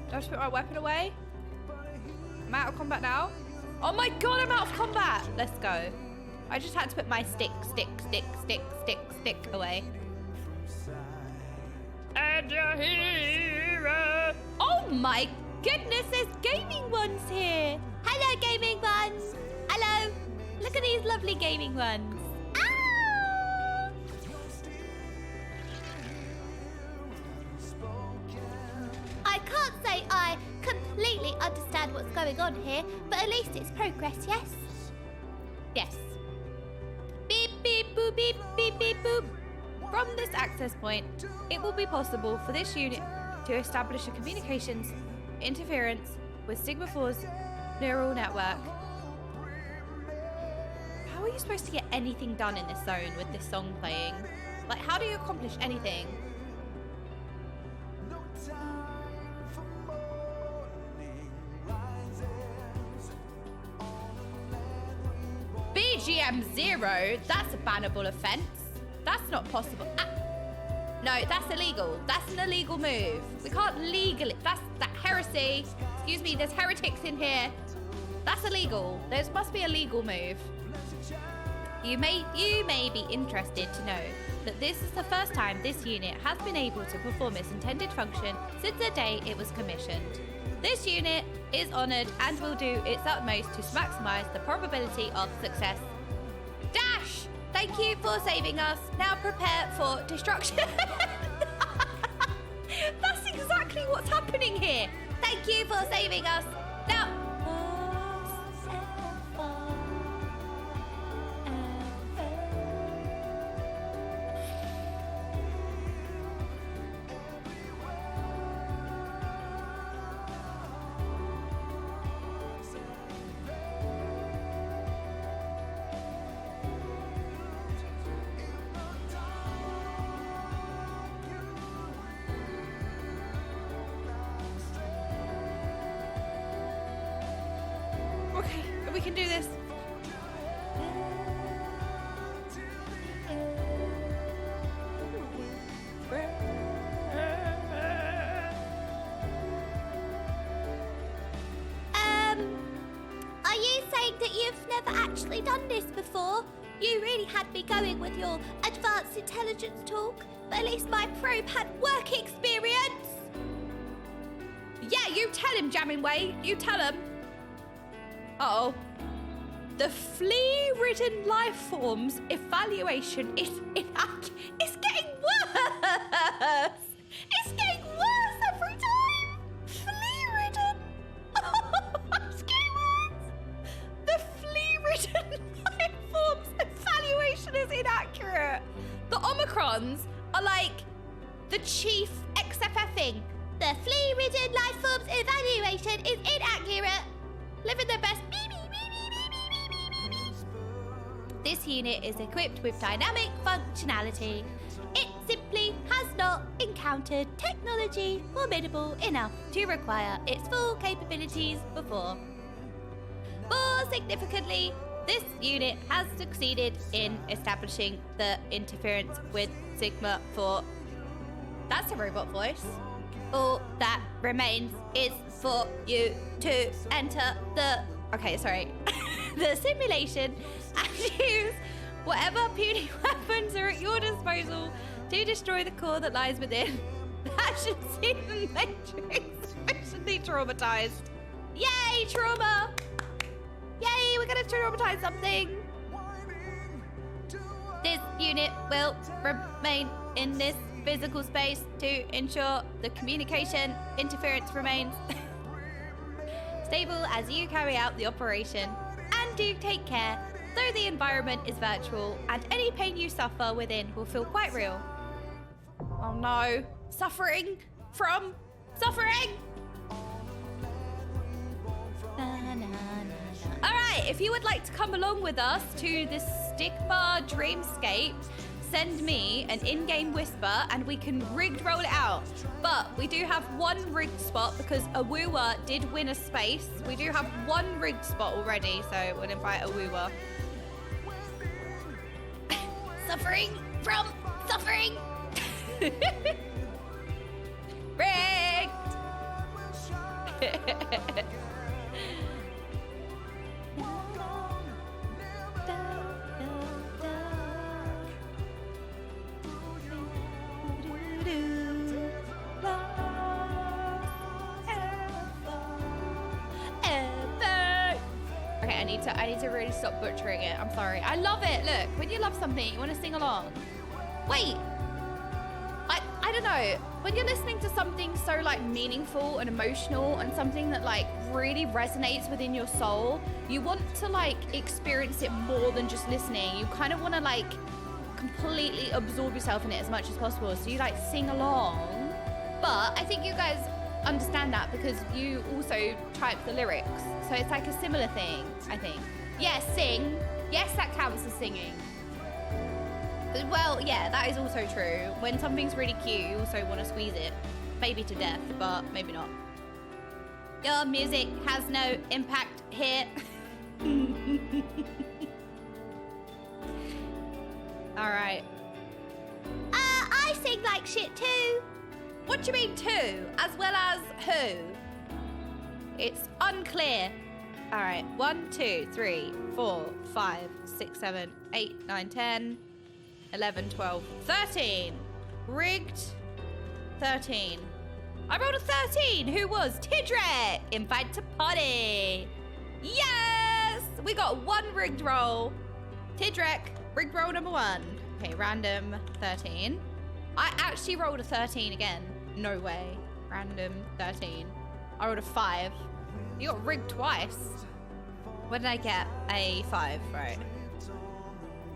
[SPEAKER 1] Do I just put my weapon away? I'm out of combat now. Oh my god, I'm out of combat. Let's go. I just had to put my stick away. And your hero. Oh my goodness, there's gaming ones here.
[SPEAKER 2] Hello, gaming ones. Hello. Look at these lovely gaming ones. Ah! I can't say I completely understand what's going on here, but at least it's progress, yes?
[SPEAKER 1] Yes.
[SPEAKER 2] Beep, beep, boop, beep, beep, beep, boop.
[SPEAKER 1] From this access point, it will be possible for this unit to establish a communications interference with Sigma 4's neural network. How are you supposed to get anything done in this zone with this song playing? Like, how do you accomplish anything? BGM 0? That's a bannable offence. That's not possible. No, that's illegal. That's an illegal move. We can't legally. That's heresy. Excuse me, there's heretics in here. That's illegal. There must be a legal move. You may be interested to know that this is the first time this unit has been able to perform its intended function since the day it was commissioned. This unit is honoured and will do its utmost to maximise the probability of success. Dash! Thank you for saving us. Now prepare for destruction. That's exactly what's happening here. Thank you for saving us. Now... Okay, we can do this.
[SPEAKER 2] Are you saying that you've never actually done this before? You really had me going with your advanced intelligence talk, but at least my probe had work experience.
[SPEAKER 1] Yeah, you tell him, Jamming Way. You tell him. Uh-oh. The flea-ridden life forms evaluation is inaccurate. It's getting worse. It's getting worse every time. Flea-ridden. It's getting worse. The flea-ridden life forms evaluation is inaccurate. The Omicrons are like the chief XFFing.
[SPEAKER 2] The flea-ridden life forms evaluation is inaccurate. Living their best.
[SPEAKER 1] This unit is equipped with dynamic functionality.
[SPEAKER 2] It simply has not encountered technology formidable enough
[SPEAKER 1] To require its full capabilities before.
[SPEAKER 2] More significantly,
[SPEAKER 1] This unit has succeeded in establishing the interference with Sigma 4. That's a robot voice. All that remains is for you to enter the... Okay, sorry. the simulation and use whatever puny weapons are at your disposal to destroy the core that lies within. That should see the Matrix sufficiently traumatized. Yay, trauma! Yay, we're gonna traumatize something. This unit will remain in this physical space to ensure the communication interference remains stable as you carry out the operation. And do take care, though the environment is virtual and any pain you suffer within will feel quite real. Oh no, suffering from suffering! Alright, if you would like to come along with us to this Stigma dreamscape, send me an in-game whisper and we can rigged roll it out. But we do have one rigged spot because a wooer did win a space. We do have one rigged spot already, so we'll invite a wooer. Suffering from suffering. Rigged. Okay, I need to really stop butchering it. I'm sorry. I love it. Look, when you love something, you want to sing along. Wait. I don't know. When you're listening to something so like meaningful and emotional and something that like really resonates within your soul, you want to like experience it more than just listening. You kind of want to like completely absorb yourself in it as much as possible. So you like sing along. But I think you guys understand that because you also type the lyrics. So it's like a similar thing, I think. Yes, sing. Yes, that counts as singing. But, well, yeah, that is also true. When something's really cute, you also want to squeeze it. Maybe to death, but maybe not. Your music has no impact here. All right.
[SPEAKER 2] I sing like shit too.
[SPEAKER 1] What do you mean too? As well as who? It's unclear. All right. 1, 2, 3, 4, 5, 6, 7, 8, 9, 10, 11, 12, 13. Rigged. 13. I rolled a 13. Who was? Tidrek. Invite to party. Yes! We got 1 rigged roll. Tidrek, rigged roll number 1. Okay, random 13. I actually rolled a 13 again. No way. Random 13. I rolled a 5. You got rigged twice. What did I get? A 5, right.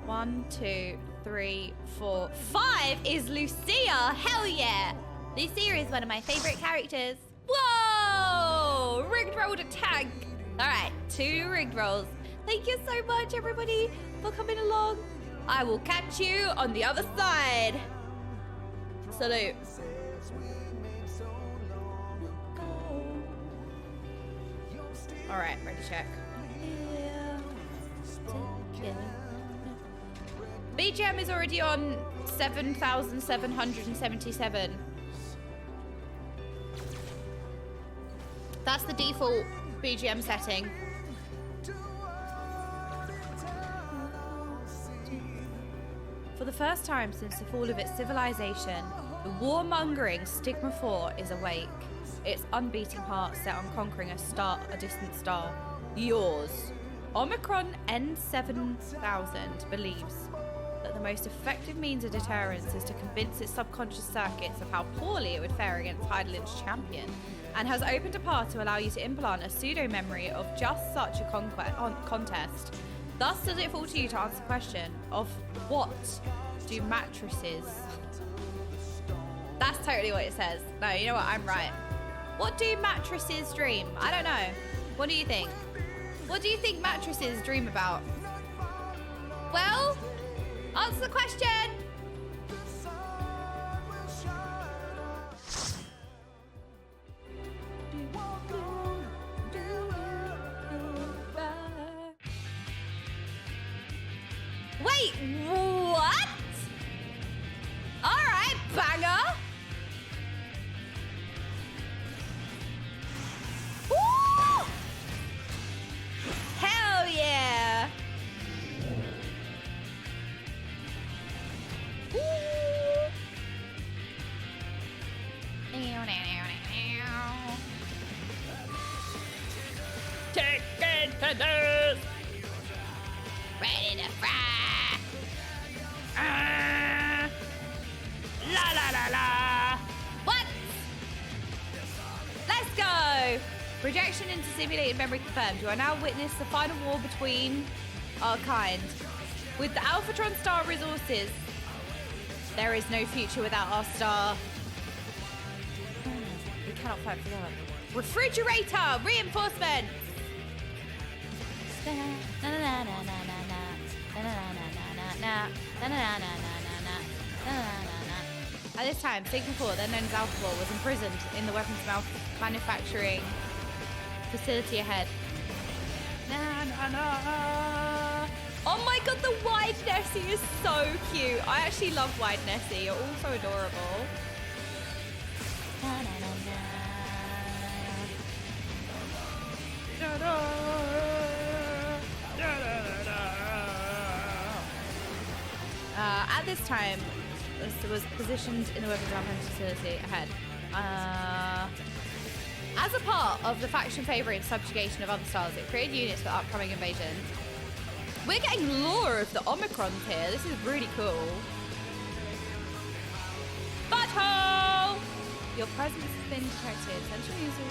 [SPEAKER 1] 1, 2, 3, 4, 5 is Lucia. Hell yeah.
[SPEAKER 2] Lucia is one of my favorite characters.
[SPEAKER 1] Whoa! Rigged rolled a tank. All right, 2 rigged rolls. Thank you so much, everybody, for coming along. I will catch you on the other side. Salute. All right, ready to check. BGM is already on 7,777. That's the default BGM setting. For the first time since the fall of its civilization, the warmongering Stigma 4 is awake. Its unbeating heart set on conquering a distant star. Yours. Omicron N7000 believes that the most effective means of deterrence is to convince its subconscious circuits of how poorly it would fare against Heidelin's champion, and has opened a path to allow you to implant a pseudo-memory of just such a contest. Thus does it fall to you to answer the question of what do mattresses... That's totally what it says. No, you know what? I'm right. What do mattresses dream? I don't know. What do you think? What do you think mattresses dream about? Well, answer the question. Wait, what? All right, banger. Woo! Hell yeah. Woo! Chicken tenders. Ready to fry. La la la la. What? Let's go. Projection into simulated memory confirmed. You are now witness the final war between our kind. With the Alphatron star resources, there is no future without our star. We cannot fight for that. Refrigerator reinforcements. At this time, Sigma 4, then known as Alpha 4, was imprisoned in the weapons manufacturing facility ahead. Oh my god, the wide Nessie is so cute. I actually love wide Nessie. You're all so adorable. At this time, it was positioned in the weapons manufacturing facility ahead. As a part of the faction favouring subjugation of other stars, it created units for the upcoming invasion. We're getting lore of the Omicrons here. This is really cool. Butthole! Your presence has been detected. Central user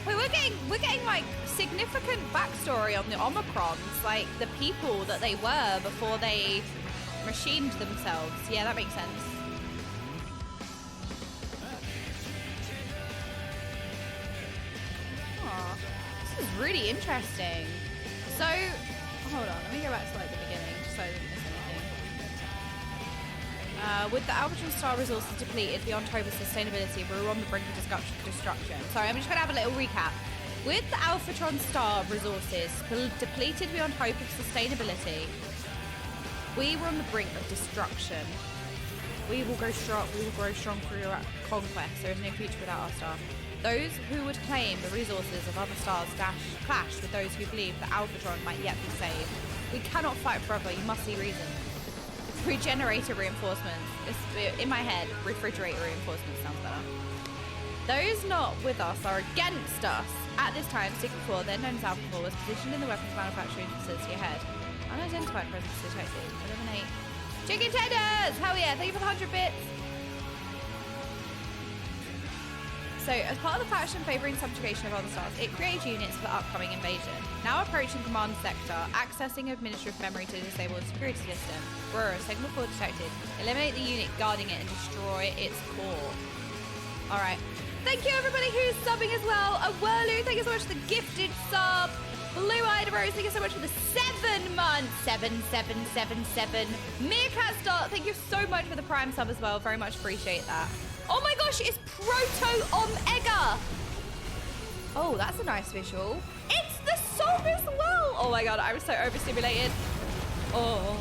[SPEAKER 1] Wait, we're we're getting like significant backstory on the Omicrons, like the people that they were before they machined themselves. Yeah, that makes sense. Oh, this is really interesting. So, hold on, let me go back to like the beginning so I didn't miss anything. With the Albatron Star resources depleted beyond hope of sustainability, we're on the brink of destruction. Sorry, I'm just going to have a little recap. With the Albatron Star resources depleted beyond hope of sustainability, we were on the brink of destruction. We will grow strong through our conquest. There is no future without our star. Those who would claim the resources of other stars clash with those who believe that Albatron might yet be saved. We cannot fight forever. You must see reason. Regenerator reinforcements. In my head, refrigerator reinforcements sounds better. Those not with us are against us. At this time, Sigma 4, then known as Alpha 4, was positioned in the weapons manufacturing facility ahead. Unidentified presence detected. Eliminate. Chicken tenders! Hell yeah, thank you for the 100 bits. So, as part of the faction favouring subjugation of other stars, it creates units for the upcoming invasion. Now approaching command sector, accessing administrative memory to disable the security system. Aurora, Sigma 4 detected. Eliminate the unit guarding it and destroy its core. Alright. Thank you everybody who's subbing as well. Awurlu, thank you so much for the gifted sub. Blue-Eyed Rose, thank you so much for the 7 months. 7777. Meerkat Start, thank you so much for the Prime sub as well. Very much appreciate that. Oh my gosh, it's Proto Omega. Oh, that's a nice visual. It's the song as well. Oh my god, I was so overstimulated. Oh.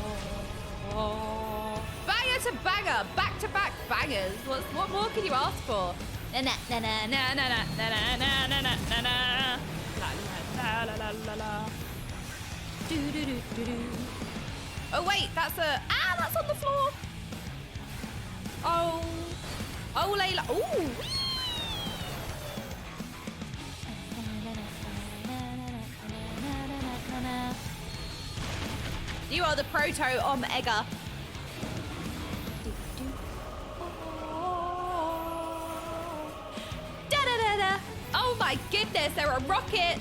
[SPEAKER 1] Banger to banger, back-to-back bangers. What more can you ask for? Na na na na na na na na na na na na na. La la la la la. Do do do do do. Oh wait, that's that's on the floor. Oh. Oh, Layla. Ooh. You are the Proto Omega. Da-da-da-da. Oh my goodness, there are rockets.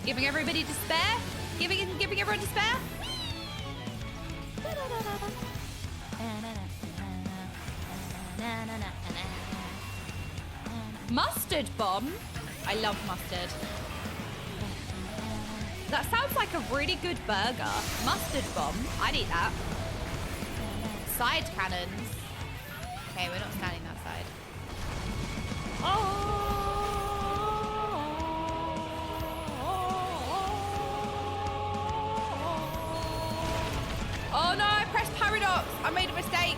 [SPEAKER 1] Giving everybody despair? Giving everyone despair? Mustard bomb? I love mustard. That sounds like a really good burger. Mustard bomb. I'd eat that. Side cannons. Okay, we're not standing that side. Oh! Oh no, I pressed paradox. I made a mistake.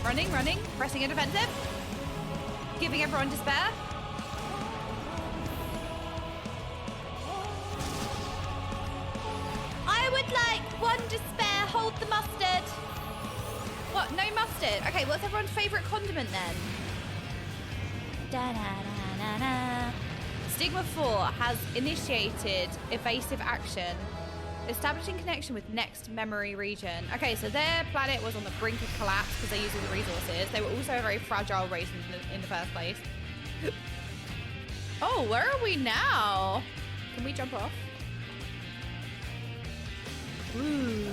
[SPEAKER 1] Running, pressing a defensive. Giving everyone despair. I would like one despair, hold the mustard. What, no mustard? Okay, what's everyone's favourite condiment then? Da-da-da-da-da. Stigma 4 has initiated evasive action, establishing connection with next memory region. Okay, so their planet was on the brink of collapse because they used all the resources. They were also a very fragile race in the first place. Oh, where are we now? Can we jump off? Ooh.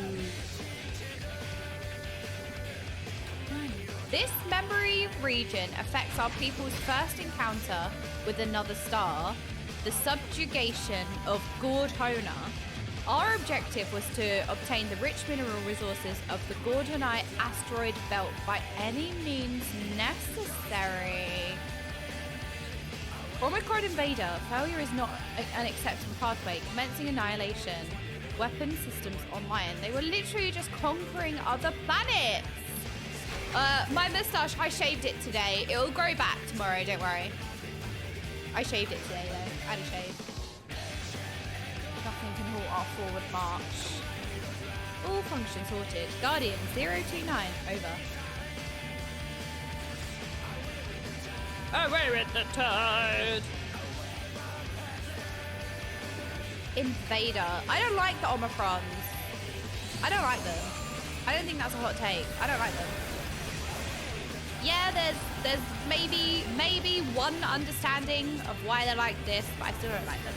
[SPEAKER 1] This memory region affects our people's first encounter with another star, the subjugation of Gordhona. Our objective was to obtain the rich mineral resources of the Gordonite asteroid belt by any means necessary. Omicron Invader, failure is not an acceptable pathway. Commencing annihilation. Weapon systems online. They were literally just conquering other planets. My moustache, I shaved it today. It'll grow back tomorrow, don't worry. I shaved it today though. I had a shave. Nothing can halt our forward march. All functions sorted. Guardian 029, over. Away with the tide. Invader. I don't like the Omicrons. I don't like them. I don't think that's a hot take. I don't like them. Yeah, there's maybe one understanding of why they're like this, but I still don't like them.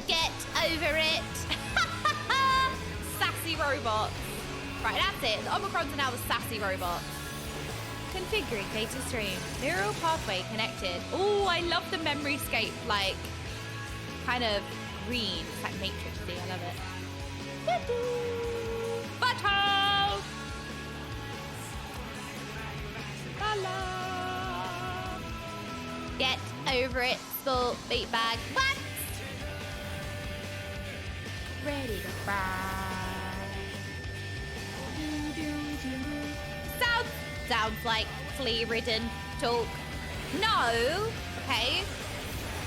[SPEAKER 2] Get over it.
[SPEAKER 1] Sassy robots. Right, that's it. The Omicrons are now the sassy robots. Configuring data stream. Neural pathway connected. Oh, I love the memory scape, like, kind of green. It's like Matrixy. I love it. Butthole! La.
[SPEAKER 2] Get over it, small meat bag. What?
[SPEAKER 1] Ready to fry. Sounds like flea-ridden talk. No, okay.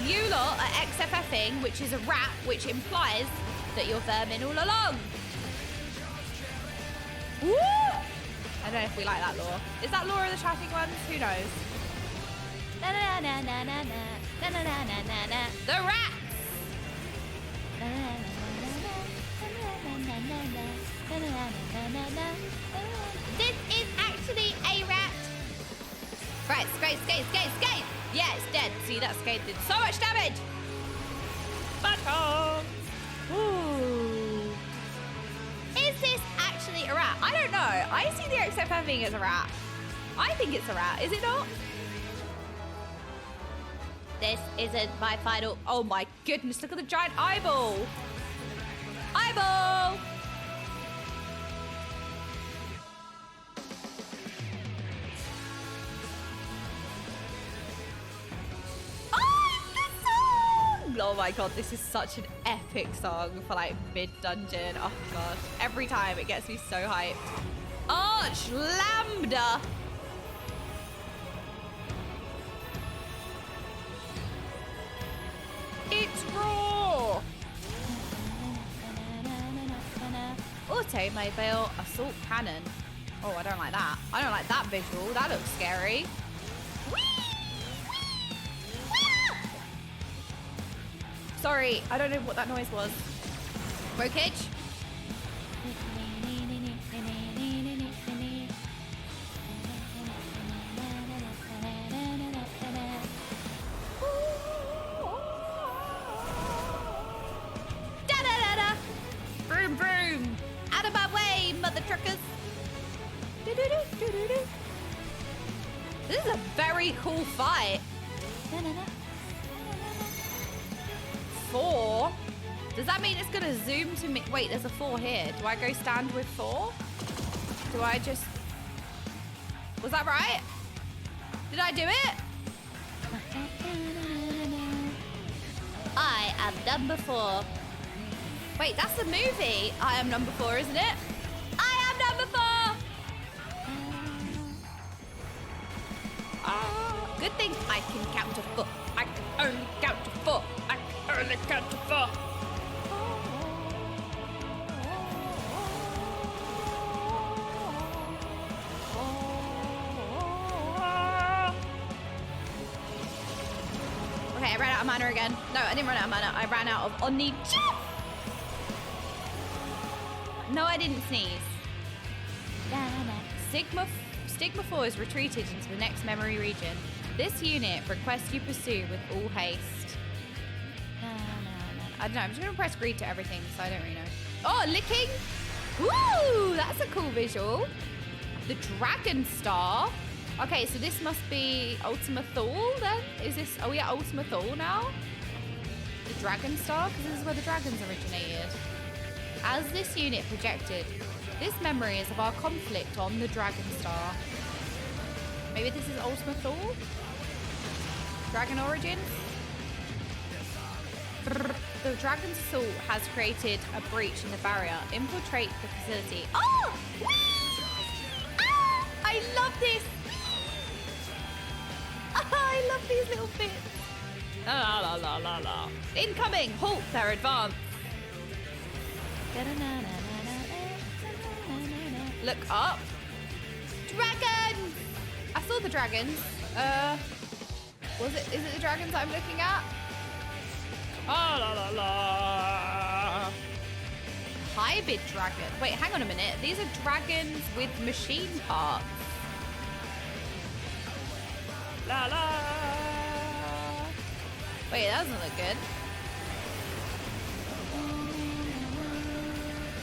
[SPEAKER 1] You lot are XFFing, which is a rap, which implies that you're vermin all along. Woo! I don't know if we like that lore. Is that lore of the traffic ones? Who knows?
[SPEAKER 2] Na na na na na na na na na na na.
[SPEAKER 1] The rats!
[SPEAKER 2] This is actually a rat.
[SPEAKER 1] Right, skate. Yeah, it's dead. See, that skate did so much damage. Butthole. Ooh.
[SPEAKER 2] Is this actually a rat?
[SPEAKER 1] I don't know. I see the XFM thing as a rat. I think it's a rat. Is it not?
[SPEAKER 2] This isn't my final.
[SPEAKER 1] Oh my goodness, look at the giant eyeball. Eyeball. Oh my god, this is such an epic song for like mid-dungeon. Oh gosh, every time it gets me so hyped. Arch Lambda. It's raw. Automobile assault cannon. Oh, I don't like that. I don't like that visual. That looks scary. Sorry, I don't know what that noise was. Brokage? Da-da-da-da! Vroom, vroom! Out of my way, mother truckers! Do-do-do-do-do-do. This is a very cool fight. 4? Does that mean it's gonna zoom to me? Wait, there's a 4 here. Do I go stand with 4? Do I just... Was that right? Did I do it?
[SPEAKER 2] I am number 4.
[SPEAKER 1] Wait, that's the movie. I am number 4, isn't it? I am number 4! Good thing I can count to 4. I can only count to 4. I can only count to 4. Okay, I ran out of mana again. No, I didn't run out of mana. I ran out of Oni. No, I didn't sneeze. Stigma 4 is retreated into the next memory region. This unit requests you pursue with all haste. I don't know. I'm just going to press greed to everything, so I don't really know. Oh, licking. Woo! That's a cool visual. The Dragon Star. Okay, so this must be Ultima Thule then? Is this... Are we at Ultima Thule now? The Dragon Star? Because this is where the dragons originated. As this unit projected, this memory is of our conflict on the Dragon Star. Maybe this is Ultima Thule? Dragon Origins? The Dragon's assault has created a breach in the barrier. Infiltrate the facility. Oh! Ah! I love this! I love these little bits. La la la la la. Incoming! Halt their advance. Look up. Dragons! I saw the dragons. Is it the dragons I'm looking at? Oh, la la la. Hybrid dragon. Wait, hang on a minute. These are dragons with machine parts. La la. Wait, that doesn't look good.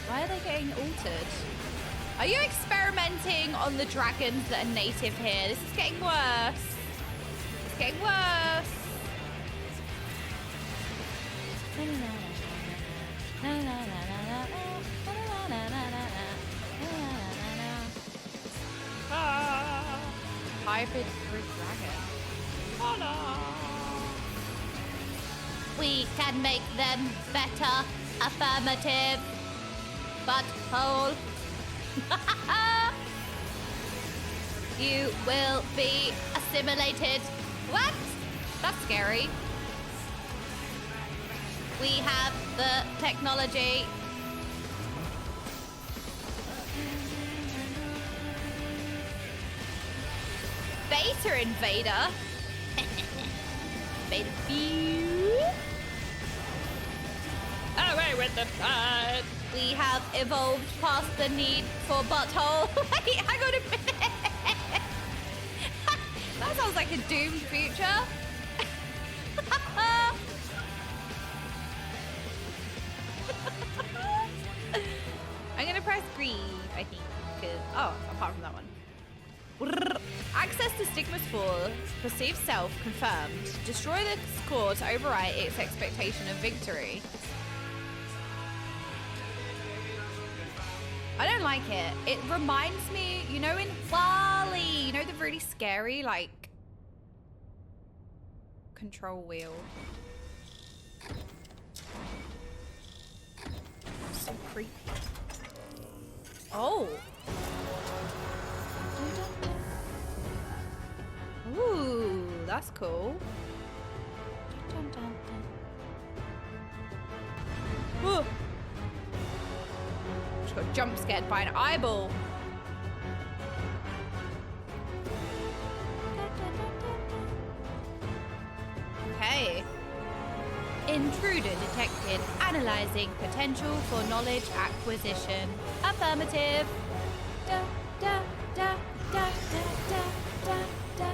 [SPEAKER 1] Why are they getting altered? Are you experimenting on the dragons that are native here? This is getting worse. It's getting worse. Hybrid dragon. Oh no.
[SPEAKER 2] We can make them better. Affirmative. Butthole. You will be assimilated.
[SPEAKER 1] What? That's scary.
[SPEAKER 2] We have the technology.
[SPEAKER 1] Beta invader.
[SPEAKER 2] Beta view.
[SPEAKER 1] Away with the blood.
[SPEAKER 2] We have evolved past the need for butthole.
[SPEAKER 1] Wait, hang on a minute. That sounds like a doomed future. I'm gonna press green, I think. Oh, apart from that one. Access to Stigma's Fall. Perceived self confirmed. Destroy the score to overwrite its expectation of victory. I don't like it. It reminds me, you know, in Wall-E, you know, the really scary, like, control wheel. So creepy. Oh. Ooh, that's cool. Whoa. Just got jump scared by an eyeball. Okay. Intruder detected. Analyzing potential for knowledge acquisition. Affirmative. Da, da, da, da, da, da, da, da.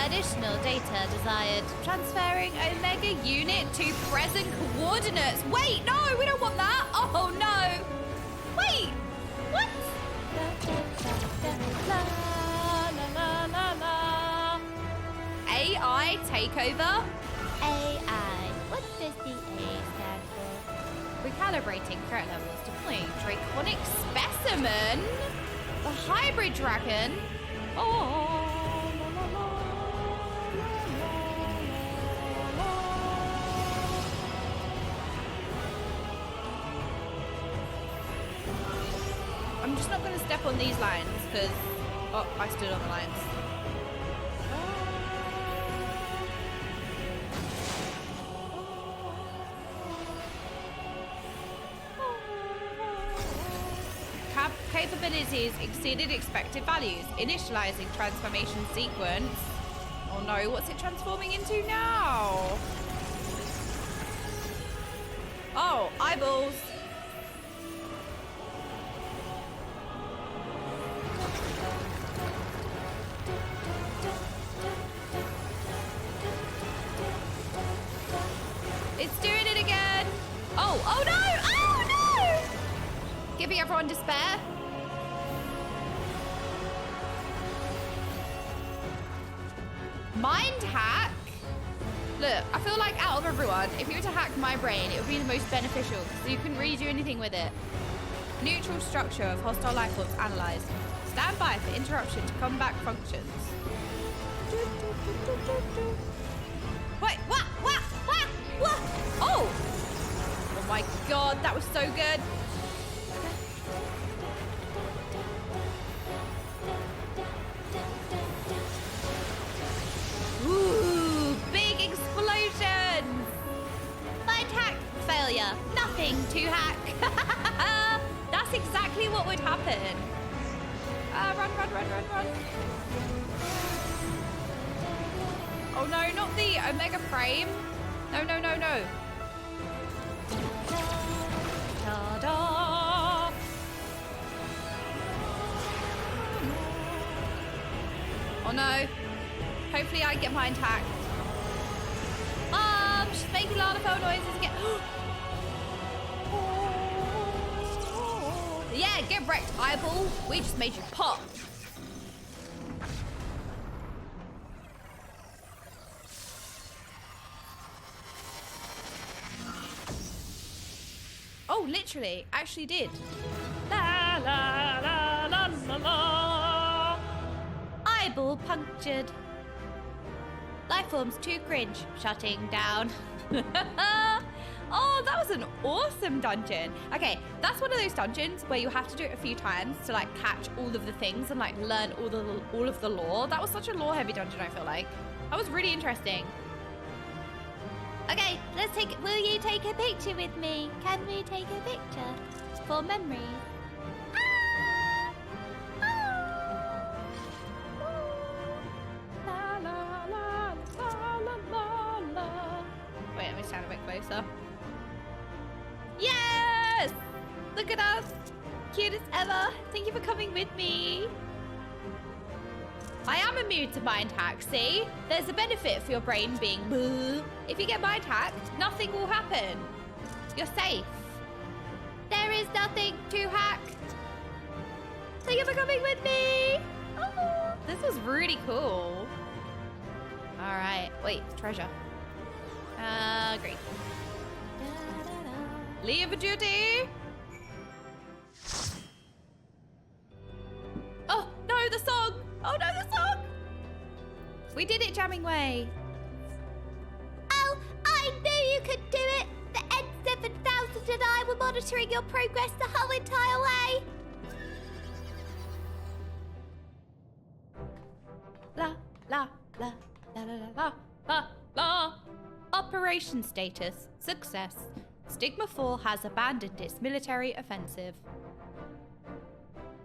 [SPEAKER 1] Additional data desired. Transferring Omega unit to present coordinates. Wait, no, we don't want that. Oh, no. Wait, what? La, la, la, la. AI takeover?
[SPEAKER 2] AI. What does the A stand for?
[SPEAKER 1] Recalibrating threat levels. Deploying Draconic Specimen? The hybrid dragon? Oh. I'm just not going to step on these lines because... Oh, I stood on the lines. Capabilities exceeded expected values. Initializing transformation sequence. Oh no, what's it transforming into now? Oh, eyeballs. It's doing it again. Oh, oh no! Oh no! Giving everyone despair. Mind hack? Look, I feel like out of everyone, if you were to hack my brain, it would be the most beneficial because you couldn't really do anything with it. Neutral structure of hostile life forms analyzed. Stand by for interruption to comeback functions. Wait, what? Oh! Oh my god, that was so good. Ooh, big explosions!
[SPEAKER 2] Mind hack. Failure. Nothing to hack.
[SPEAKER 1] That's exactly what would happen. run. Oh no, not the Omega Frame. No. Ta-da! Oh no. Hopefully I get mine attacked. She's making a lot of phone noises again. Yeah, get wrecked, eyeball. We just made you pop. Oh, literally, actually did. La la la la la la. Eyeball punctured. Lifeform's too cringe. Shutting down. Oh, that was an awesome dungeon. Okay, that's one of those dungeons where you have to do it a few times to like catch all of the things and like learn all of the lore. That was such a lore-heavy dungeon, I feel like. That was really interesting.
[SPEAKER 2] Okay, let's take. Will you take a picture with me? Can we take a picture for memories?
[SPEAKER 1] Wait, let me stand a bit closer. Yes! Look at us! Cutest ever! Thank you for coming with me! I am immune to mind hacks, see? There's a benefit for your brain being boo. If you get mind hacked, nothing will happen. You're safe.
[SPEAKER 2] There is nothing to hack.
[SPEAKER 1] Thank you for coming with me! Oh, this was really cool. Alright, wait, treasure. Great. Leave duty! Oh, no, the song! Oh no, the song! We did it, Jamming Way.
[SPEAKER 2] Oh, I knew you could do it! The N7000 and I were monitoring your progress the whole entire way!
[SPEAKER 1] La, la, la, la, la, la, la, la. Operation status, success. Stigma 4 has abandoned its military offensive.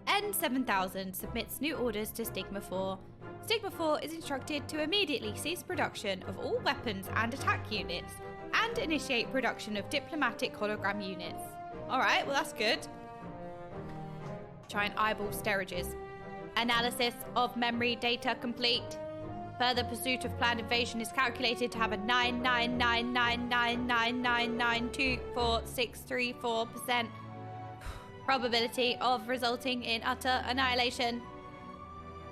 [SPEAKER 1] N7000 submits new orders to Stigma 4. Stigma 4 is instructed to immediately cease production of all weapons and attack units and initiate production of diplomatic hologram units. Alright, well that's good. Try and eyeball steroids. Analysis of memory data complete. Further pursuit of planned invasion is calculated to have a 9999999924634% probability of resulting in utter annihilation.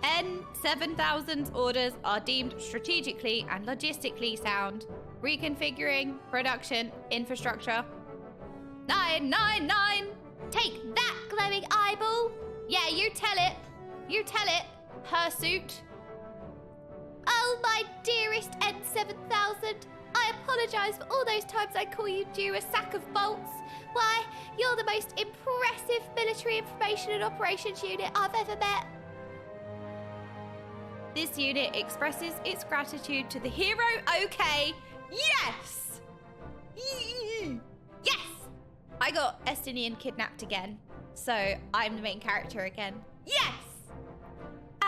[SPEAKER 1] N7000's orders are deemed strategically and logistically sound. Reconfiguring production infrastructure. 999!
[SPEAKER 2] Take that, glowing eyeball!
[SPEAKER 1] Yeah, you tell it. You tell it, Hersuit.
[SPEAKER 2] Oh, my dearest N7000, I apologise for all those times I call you due a sack of bolts. Why, you're the most impressive military information and operations unit I've ever met.
[SPEAKER 1] This unit expresses its gratitude to the hero. Okay, yes! Yes! I got Estinian kidnapped again, so I'm the main character again. Yes!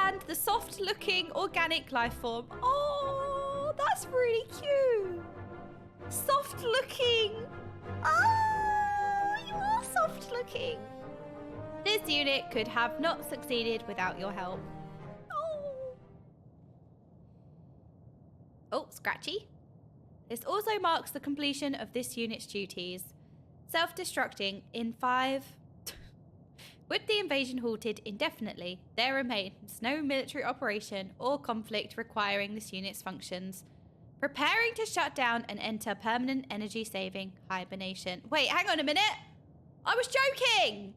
[SPEAKER 1] And the soft-looking organic life form. Oh, that's really cute. Soft-looking. Oh, you are soft-looking. This unit could have not succeeded without your help. Oh, scratchy. This also marks the completion of this unit's duties. Self-destructing in 5... With the invasion halted indefinitely, there remains no military operation or conflict requiring this unit's functions. Preparing to shut down and enter permanent energy-saving hibernation. Wait, hang on a minute. I was joking.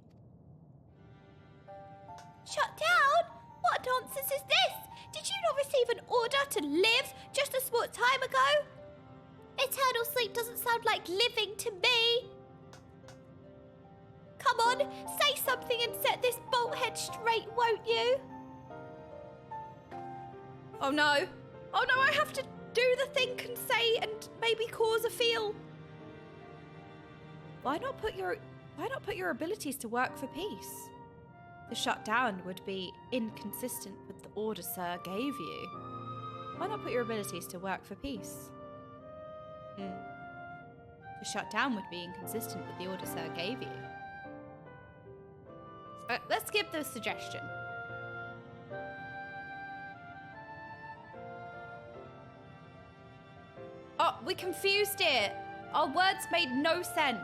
[SPEAKER 2] Shut down? What nonsense is this? Did you not receive an order to live just a short time ago? Eternal sleep doesn't sound like living to me. Come on, say something and set this bolt head straight, won't you?
[SPEAKER 1] Oh no. Oh no, I have to do the think and say and maybe cause a feel. Why not put your abilities to work for peace? The shutdown would be inconsistent with the order Sir gave you. Why not put your abilities to work for peace? The shutdown would be inconsistent with the order Sir gave you. Let's give the suggestion. Oh, we confused it. Our words made no sense.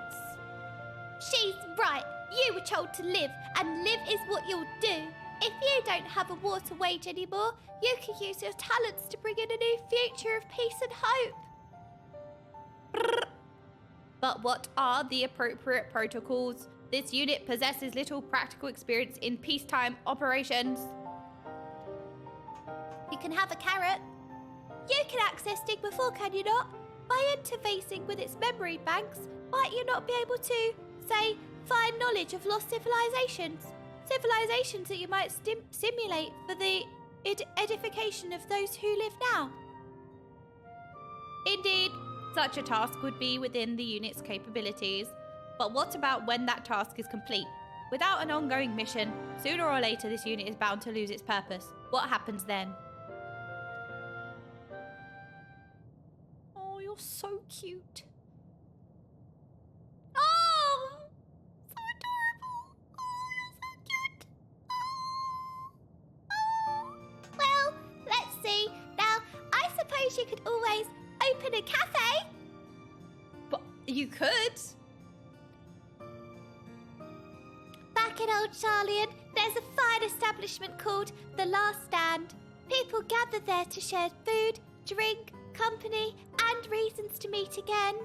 [SPEAKER 2] She's right. You were told to live, and live is what you'll do. If you don't have a water wage anymore, you can use your talents to bring in a new future of peace and hope.
[SPEAKER 1] But what are the appropriate protocols? This unit possesses little practical experience in peacetime operations.
[SPEAKER 2] You can have a carrot. You can access Stigma 4, can you not? By interfacing with its memory banks, might you not be able to, say, find knowledge of lost civilizations? Civilizations that you might simulate for the edification of those who live now.
[SPEAKER 1] Indeed, such a task would be within the unit's capabilities. But what about when that task is complete? Without an ongoing mission, sooner or later this unit is bound to lose its purpose. What happens then? Oh, you're so cute.
[SPEAKER 2] Oh, so adorable. Oh, you're so cute. Oh. Well, let's see. Now, I suppose you could always open a cafe.
[SPEAKER 1] But you could.
[SPEAKER 2] Back in Old Charlian, there's a fine establishment called The Last Stand. People gather there to share food, drink, company, and reasons to meet again.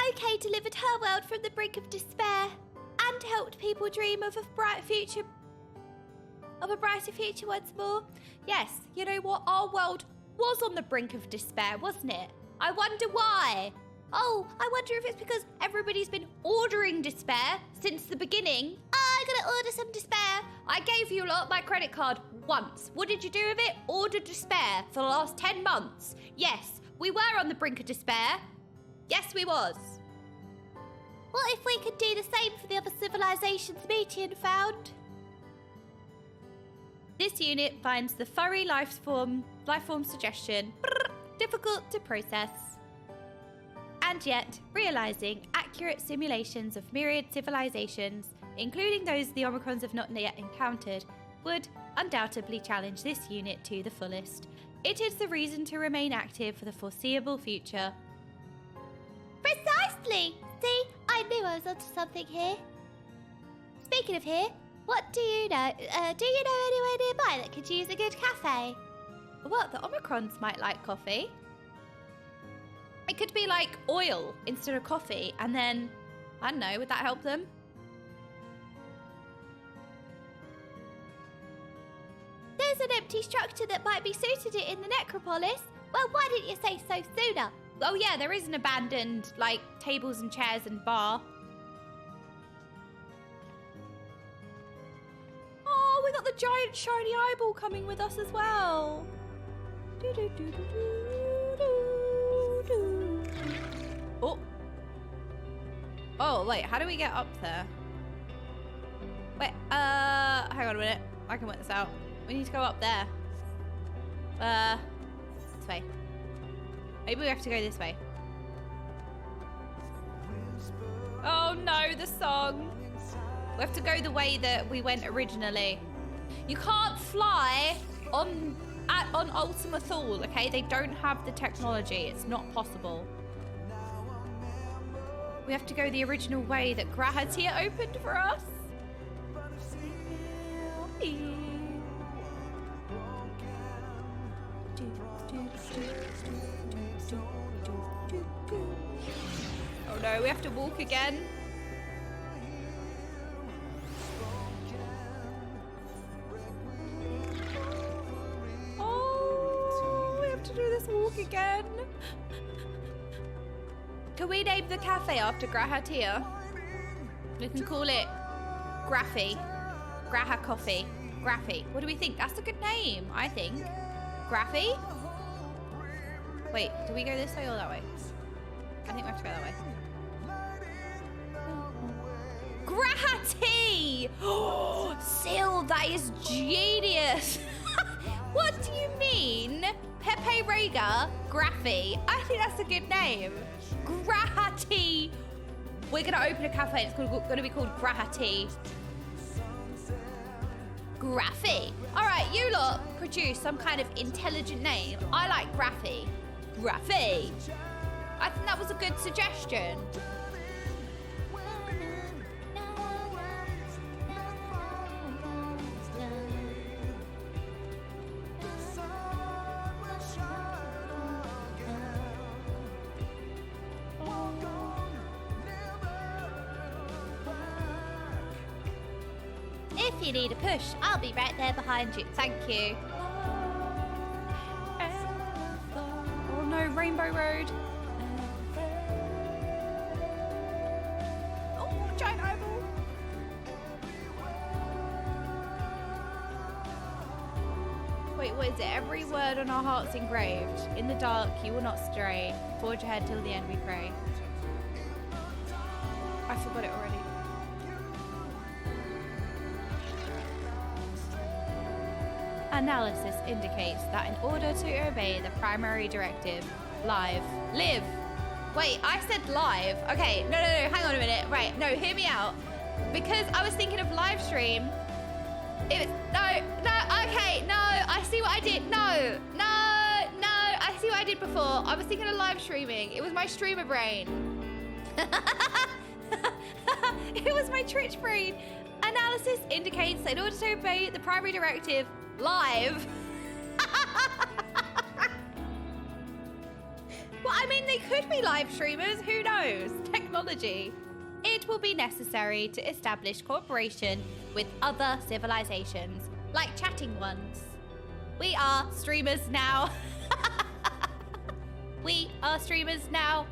[SPEAKER 2] OK delivered her world from the brink of despair and helped people dream of a bright future. Of a brighter future once more.
[SPEAKER 1] Yes, you know what? Our world was on the brink of despair, wasn't it? I wonder why.
[SPEAKER 2] Oh, I wonder if it's because
[SPEAKER 1] Everybody's been ordering despair since the beginning.
[SPEAKER 2] I'm gonna order some despair.
[SPEAKER 1] I gave you lot my credit card once. What did you do with it? Ordered despair for the last 10 months. Yes, we were on the brink of despair. Yes, we was.
[SPEAKER 2] What if we could do the same for the other civilizations Metian found?
[SPEAKER 1] This unit finds the furry life form suggestion difficult to process. And yet, realizing accurate simulations of myriad civilizations, including those the Omicrons have not yet encountered, would undoubtedly challenge this unit to the fullest. It is the reason to remain active for the foreseeable future.
[SPEAKER 2] Precisely! See, I knew I was onto something here. Speaking of here, what do you know? Do you know anywhere nearby that could use a good cafe?
[SPEAKER 1] What, the Omicrons might like coffee? It could be like oil instead of coffee, and then, I don't know, would that help them?
[SPEAKER 2] There's an empty structure that might be suited it in the necropolis. Well, why didn't you say so sooner?
[SPEAKER 1] Oh yeah, there is an abandoned, like, tables and chairs and bar. Oh, we got the giant shiny eyeball coming with us as well. Oh. Oh, wait, how do we get up there? Wait, hang on a minute. I can work this out. We need to go up there. This way. Maybe we have to go this way. Oh no, the song. We have to go the way that we went originally. You can't fly on Ultima Thule, okay? They don't have the technology. It's not possible. We have to go the original way that Grahatia opened for us. Oh no, we have to walk again. Oh, we have to do this walk again. Can we name the cafe after Grahatia? We can call it Graffy. Graha Coffee. Graffy. What do we think? That's a good name, I think. Graffy? Wait, do we go this way or that way? I think we have to go that way. Grahati! Oh, Sil, that is genius. What do you mean? Pepe Rega, Graphy. I think that's a good name. Grahati. We're gonna open a cafe. It's gonna be called Grahati. Graphy. All right, you lot produce some kind of intelligent name. I like Graphy. Graphy. I think that was a good suggestion.
[SPEAKER 2] If you need a push, I'll be right there behind you.
[SPEAKER 1] Thank you. Oh no, Rainbow Road. Oh, giant oval. Wait, what is it? Every word on our hearts engraved. In the dark, you will not stray. Forge ahead till the end we pray. I forgot it already. Analysis indicates that in order to obey the primary directive, live. Wait, I said live. Okay, no, hang on a minute. Right, no, hear me out. Because I was thinking of live stream. It was, okay, no, I see what I did. No, I see what I did before. I was thinking of live streaming. It was my streamer brain. It was my Twitch brain. Analysis indicates that in order to obey the primary directive, live. Well, I mean, they could be live streamers. Who knows? Technology. It will be necessary to establish cooperation with other civilizations, like chatting ones. We are streamers now. We are streamers now.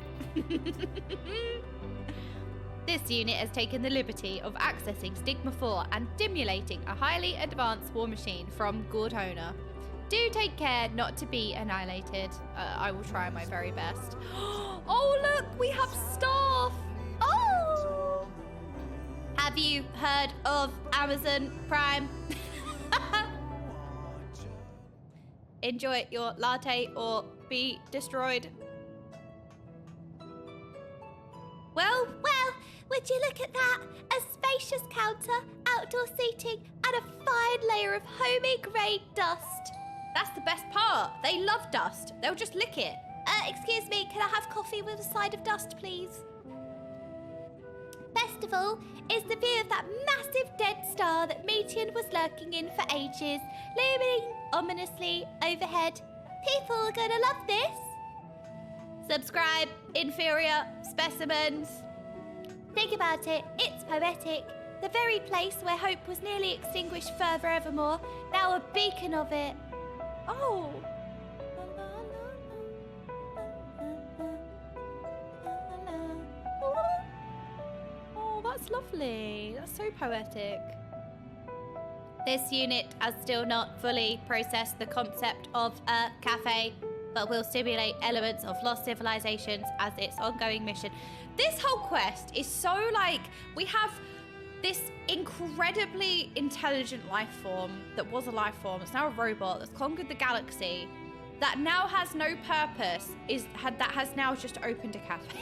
[SPEAKER 1] This unit has taken the liberty of accessing Stigma 4 and stimulating a highly advanced war machine from good owner. Do take care not to be annihilated. I will try my very best. Oh, look, we have staff. Oh! Have you heard of Amazon Prime? Enjoy your latte or be destroyed.
[SPEAKER 2] Well, would you look at that? A spacious counter, outdoor seating, and a fine layer of homey grey dust.
[SPEAKER 1] That's the best part. They love dust. They'll just lick it.
[SPEAKER 2] Excuse me, can I have coffee with a side of dust, please? Best of all is the view of that massive dead star that Meteor was lurking in for ages, looming ominously overhead. People are gonna love this.
[SPEAKER 1] Subscribe, inferior specimens.
[SPEAKER 2] Think about it, it's poetic. The very place where hope was nearly extinguished forevermore, now a beacon of it.
[SPEAKER 1] Oh. Oh, that's lovely. That's so poetic. This unit has still not fully processed the concept of a cafe, but will stimulate elements of lost civilizations as its ongoing mission. This whole quest is so like, we have this incredibly intelligent life form that was a life form. It's now a robot that's conquered the galaxy, that now has no purpose, that has now just opened a cafe.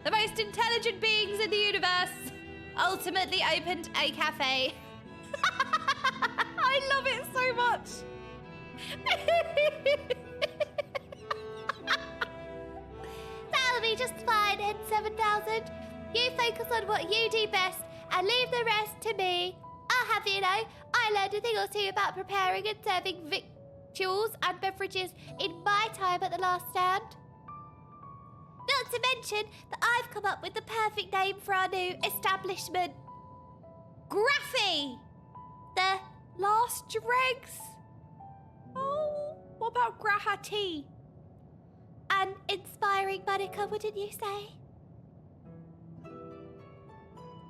[SPEAKER 1] The most intelligent beings in the universe ultimately opened a cafe. I love it so much.
[SPEAKER 2] That'll be just fine, N7000. You focus on what you do best and leave the rest to me. I'll have you know, I learned a thing or two about preparing and serving victuals and beverages in my time at the last stand. Not to mention that I've come up with the perfect name for our new establishment.
[SPEAKER 1] Graphy!
[SPEAKER 2] The
[SPEAKER 1] Last dregs. Oh, what about Grahati?
[SPEAKER 2] An inspiring moniker, wouldn't you say?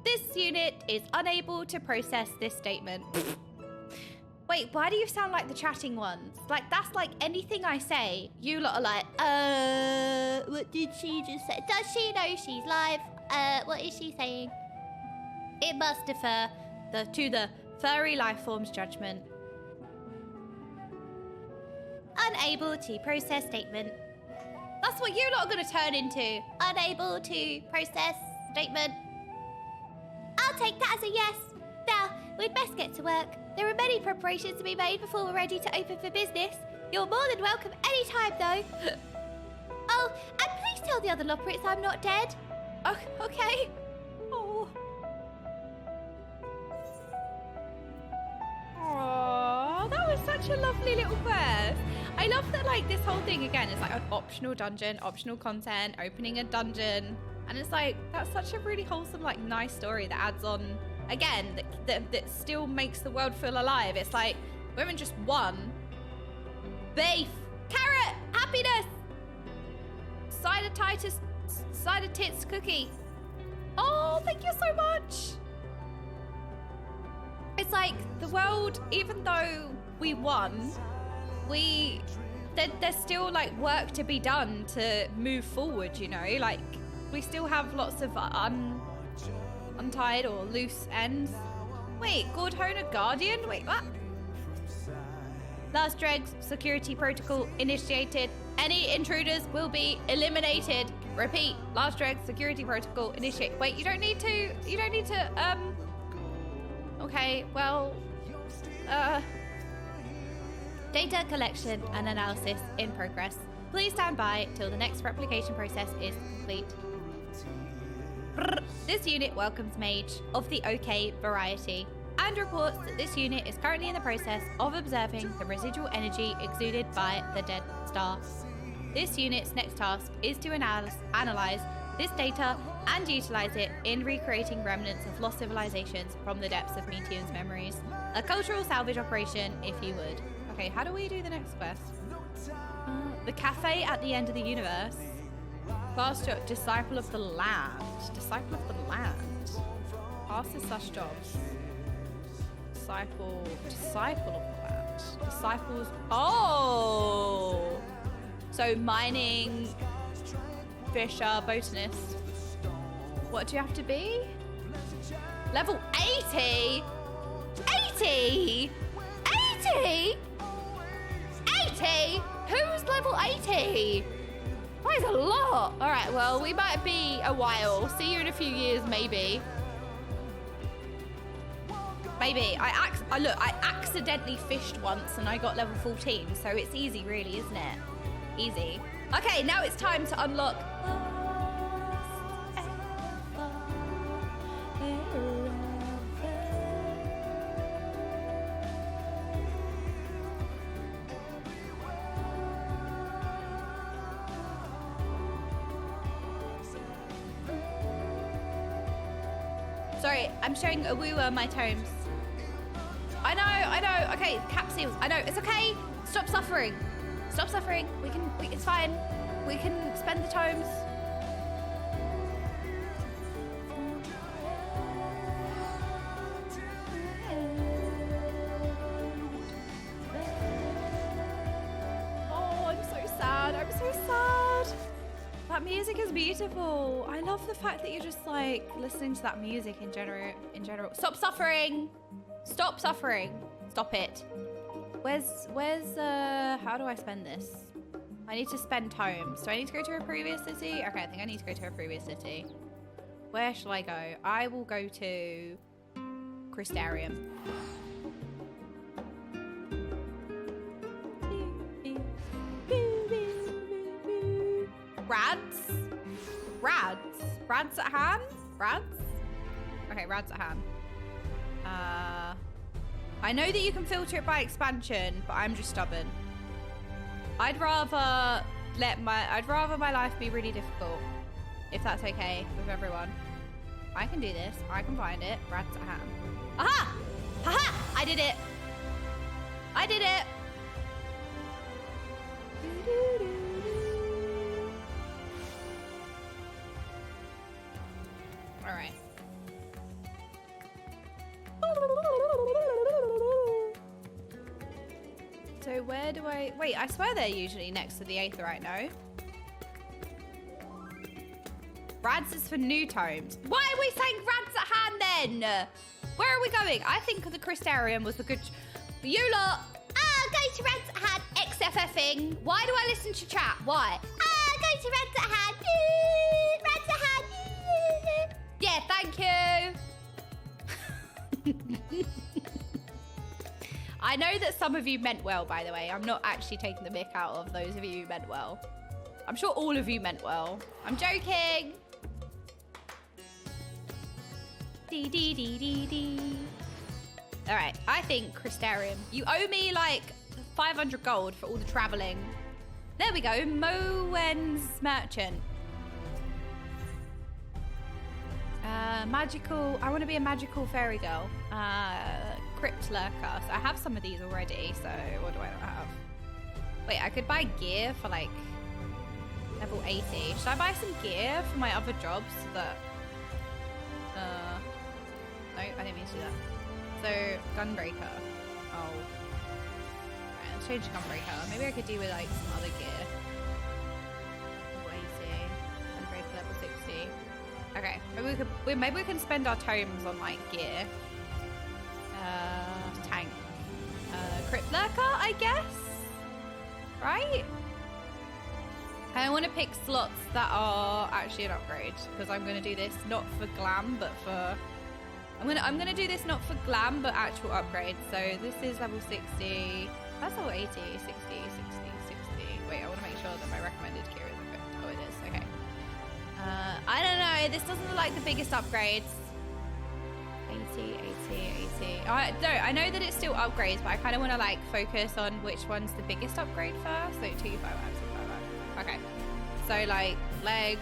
[SPEAKER 1] This unit is unable to process this statement. Wait, why do you sound like the chatting ones? Like, that's like anything I say, you lot are like,
[SPEAKER 2] What did she just say? Does she know she's live? What is she saying?
[SPEAKER 1] It must defer to the furry life form's judgment.
[SPEAKER 2] Unable to process statement.
[SPEAKER 1] That's what you lot are going to turn into.
[SPEAKER 2] Unable to process statement. I'll take that as a yes. Now, we'd best get to work. There are many preparations to be made before we're ready to open for business. You're more than welcome any time, though. Oh, and please tell the other Lopperates I'm not dead.
[SPEAKER 1] Oh, okay. Oh. Aww, that was such a lovely little quest. I love that, like, this whole thing, again, is like an optional dungeon, optional content, opening a dungeon. And it's like, that's such a really wholesome, like, nice story that adds on, again, that still makes the world feel alive. It's like, women just won. Beef. Carrot. Happiness. Cider tits cookie. Oh, thank you so much. It's like the world, even though we won, there's still like work to be done to move forward, you know? Like we still have lots of untied or loose ends. Wait, Gordhona Guardian? Wait, what? Last dregs, security protocol initiated. Any intruders will be eliminated. Repeat, last dregs, security protocol initiate. Wait, you don't need to, okay, well, data collection and analysis in progress. Please stand by till the next replication process is complete. This unit welcomes Mage of the OK variety and reports that this unit is currently in the process of observing the residual energy exuded by the dead star. This unit's next task is to analyze this data and utilize it in recreating remnants of lost civilizations from the depths of Meteor's memories. A cultural salvage operation, if you would. Okay, how do we do the next quest? The cafe at the end of the universe. Fast job, disciple of the land. Disciple of the land. Passes / jobs. Disciple of the land. Disciples. Oh! So mining, fisher, botanist. What do you have to be? Level 80? 80? 80? 80? Who's level 80? That is a lot. All right, well, we might be a while. See you in a few years, maybe. Maybe. Look, I accidentally fished once and I got level 14, so it's easy really, isn't it? Easy. Okay, now it's time to unlock. Sorry, I'm showing Awuwa my tomes. I know. Okay, capsules. I know. It's okay. Stop suffering. Stop suffering. It's fine. We can spend the tomes. Oh, I'm so sad. I'm so sad. That music is beautiful. I love the fact that you're just like listening to that music in general. Stop suffering. Stop suffering. Stop it. Where's how do I spend this? I need to spend tomes. Do I need to go to a previous city? Okay, I think I need to go to a previous city. Where shall I go? I will go to Crystarium. Rads at hand? Rads? Okay, Rads at hand. I know that you can filter it by expansion, but I'm just stubborn. I'd rather my life be really difficult, if that's okay with everyone. I can do this. I can find it. Rads at hand. Aha! Haha! I did it. I did it. All right. So where do I... Wait, I swear they're usually next to the Aetheryte, no? Rads is for new tomes. Why are we saying Rads at hand then? Where are we going? I think the Crystarium was the good... You lot.
[SPEAKER 2] Go to Rads at hand.
[SPEAKER 1] XFFing. Why do I listen to chat? Why?
[SPEAKER 2] Go to Rads at hand. Rads at hand.
[SPEAKER 1] Yeah, thank you. I know that some of you meant well, by the way. I'm not actually taking the mick out of those of you who meant well. I'm sure all of you meant well. I'm joking. Dee dee dee dee dee. All right, I think Crystarium. You owe me like 500 gold for all the traveling. There we go, Moen's Merchant. Magical, I want to be a magical fairy girl. Crypt Lurker. So I have some of these already, so what do I not have? Wait, I could buy gear for like level 80. Should I buy some gear for my other jobs so that... no, I didn't mean to do that. So, Gunbreaker. Oh. Right, let's change to Gunbreaker. Maybe I could do with like some other gear. Level 80. Gunbreaker level 60. Okay, maybe we can spend our tomes on like gear. Tank. Crypt Lurker, I guess? Right? I want to pick slots that are actually an upgrade because I'm going to do this not for glam but for... I'm gonna do this not for glam but actual upgrade. So this is level 60. That's level 80, 60, 60, 60. Wait, I want to make sure that my recommended gear is equipped. Oh, it is. Okay. I don't know. This doesn't look like the biggest upgrades. 80, 80, 80. I know that it's still upgrades, but I kind of want to like focus on which one's the biggest upgrade first. So 255, 255. Okay. So like legs,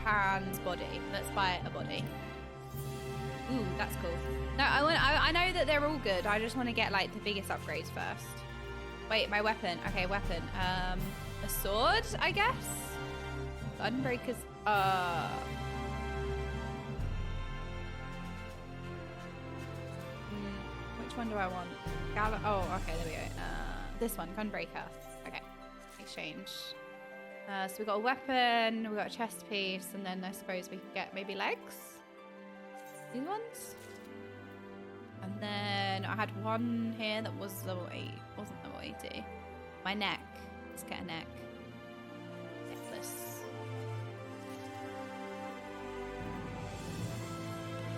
[SPEAKER 1] hands, body. Let's buy a body. Ooh, that's cool. No, I know that they're all good. I just want to get like the biggest upgrades first. Wait, my weapon. Okay, weapon. A sword, I guess. Gunbreakers. Which one do I want? Oh, okay, there we go. This one, Gunbreaker. Okay, exchange. So we got a weapon, we got a chest piece, and then I suppose we can get maybe legs. These ones. And then I had one here that was level 8. Wasn't level 80. My neck. Let's get a neck. Necklace.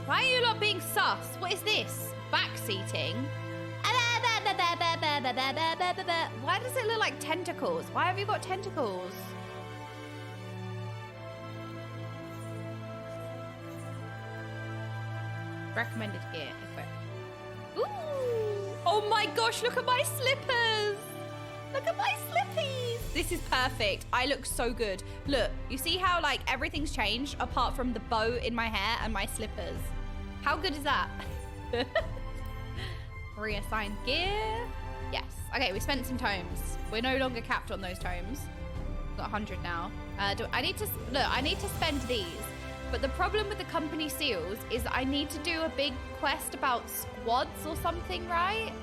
[SPEAKER 1] Why are you not being sus? What is this? Backseating? Why does it look like tentacles? Why have you got tentacles? Recommended gear equip. Ooh! Oh my gosh, look at my slippers! Look at my slippies! This is perfect. I look so good. Look, you see how like everything's changed apart from the bow in my hair and my slippers. How good is that? Reassign gear. Yes. Okay, we spent some tomes. We're no longer capped on those tomes. We've got 100 now. I need to spend these. But the problem with the company seals is I need to do a big quest about squads or something, right?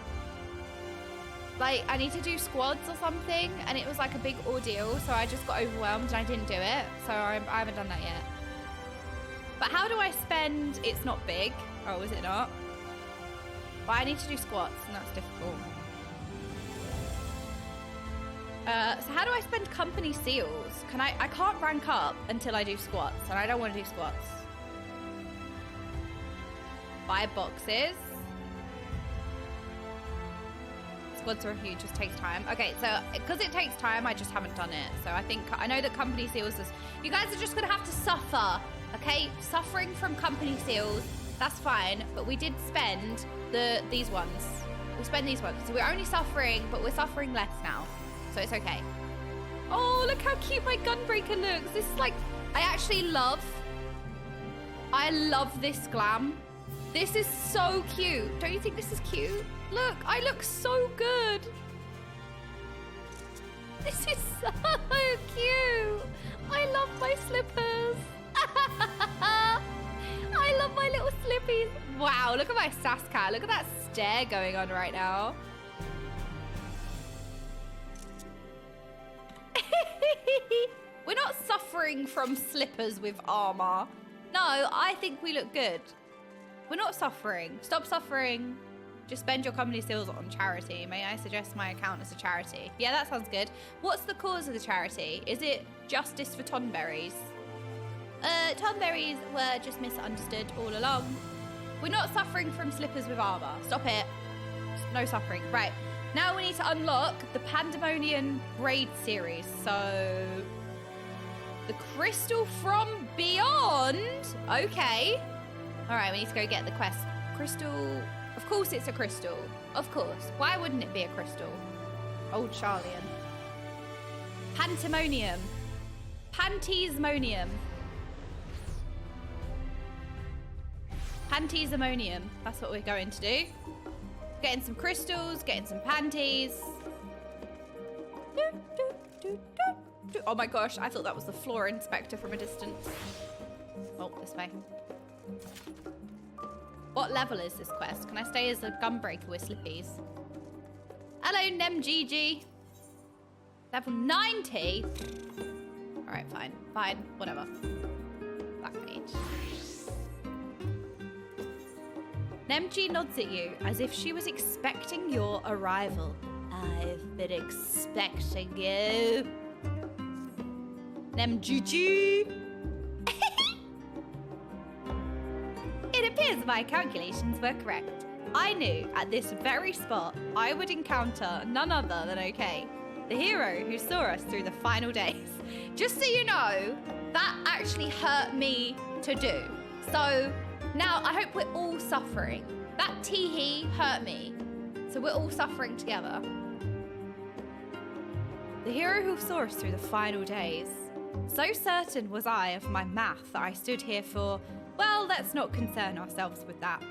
[SPEAKER 1] Like, I need to do squads or something, and it was like a big ordeal, so I just got overwhelmed and I didn't do it. So I haven't done that yet. But how do I spend... It's not big. Oh, is it not? But I need to do squats, and that's difficult. So how do I spend company seals? I can't rank up until I do squats, and I don't want to do squats. Buy boxes. Squads are huge, just takes time. Okay, so because it takes time, I just haven't done it. So I know that company seals is... You guys are just going to have to suffer, okay? Suffering from company seals, that's fine. But we did spend these ones. We spend these ones. So we're only suffering, but we're suffering less now. So it's okay. Oh, look how cute my Gunbreaker looks. This is like, I love this glam. This is so cute. Don't you think this is cute? Look, I look so good. This is so cute. I love my slippers. I love my little slippies. Wow, look at my sass cat. Look at that stare going on right now. We're not suffering from slippers with armor. No, I think we look good. We're not suffering. Stop suffering. Just spend your company skills on charity. May I suggest my account as a charity? Yeah, that sounds good. What's the cause of the charity? Is it justice for tonberries? Tonberries were just misunderstood all along. We're not suffering from slippers with armor. Stop it. No suffering. Right. Now we need to unlock the Pandæmonium Braid series. So, the crystal from beyond. Okay. All right, we need to go get the quest. Crystal. Of course it's a crystal. Of course. Why wouldn't it be a crystal? Old Charlian. Pandæmonium. Pandæmonium. Pandæmonium. That's what we're going to do. Getting some crystals, getting some panties. Oh my gosh, I thought that was the floor inspector from a distance. Oh, this way. What level is this quest? Can I stay as a gunbreaker with Slippies? Hello, NemGG. Level 90? Alright, fine. Fine, whatever. Black mage. NemG nods at you as if she was expecting your arrival. I've been expecting you. NemGG. It appears my calculations were correct. I knew at this very spot I would encounter none other than Okay, the hero who saw us through the final days. Just so you know, that actually hurt me to do. So now I hope we're all suffering. That tee-hee hurt me. So we're all suffering together. The hero who saw us through the final days. So certain was I of my math that I stood here for, well, let's not concern ourselves with that.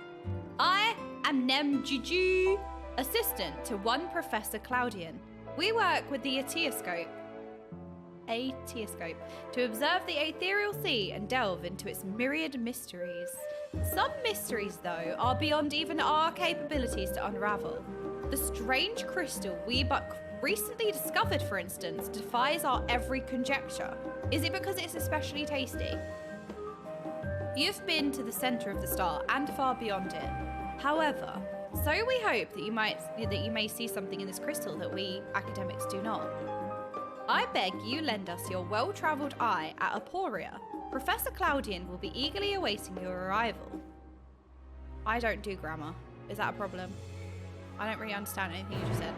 [SPEAKER 1] I am NemGG, assistant to one Professor Claudian. We work with the Ateoscope to observe the ethereal sea and delve into its myriad mysteries. Some mysteries, though, are beyond even our capabilities to unravel. The strange crystal we but recently discovered, for instance, defies our every conjecture. Is it because it's especially tasty? You've been to the center of the star and far beyond it. However, so we hope that you may see something in this crystal that we academics do not. I beg you lend us your well-traveled eye at Aporia. Professor Claudian will be eagerly awaiting your arrival. I don't do grammar. Is that a problem? I don't really understand anything you just said.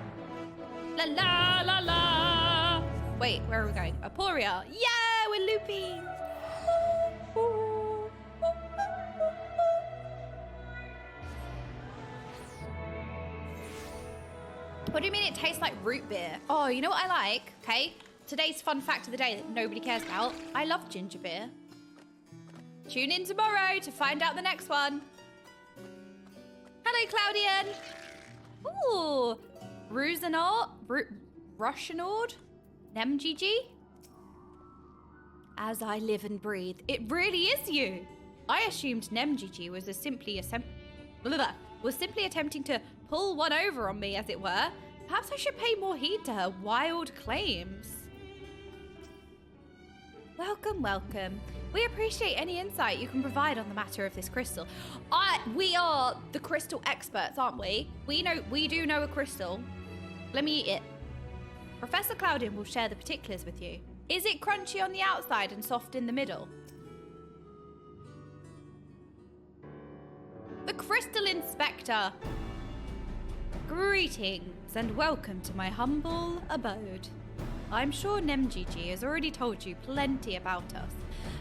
[SPEAKER 1] La la la la! Wait, where are we going? Aporia! Yeah, we're looping! What do you mean it tastes like root beer? Oh, you know what I like? Okay, today's fun fact of the day that nobody cares about. I love ginger beer. Tune in tomorrow to find out the next one. Hello, Claudian. Ooh, Russianord, NemGG. As I live and breathe, it really is you. I assumed NemGG was simply attempting to pull one over on me, as it were. Perhaps I should pay more heed to her wild claims. Welcome, welcome. We appreciate any insight you can provide on the matter of this crystal. We are the crystal experts, aren't we? We do know a crystal. Let me eat it. Professor Claudian will share the particulars with you. Is it crunchy on the outside and soft in the middle? The Crystal Inspector. Greetings and welcome to my humble abode. I'm sure NemGG has already told you plenty about us,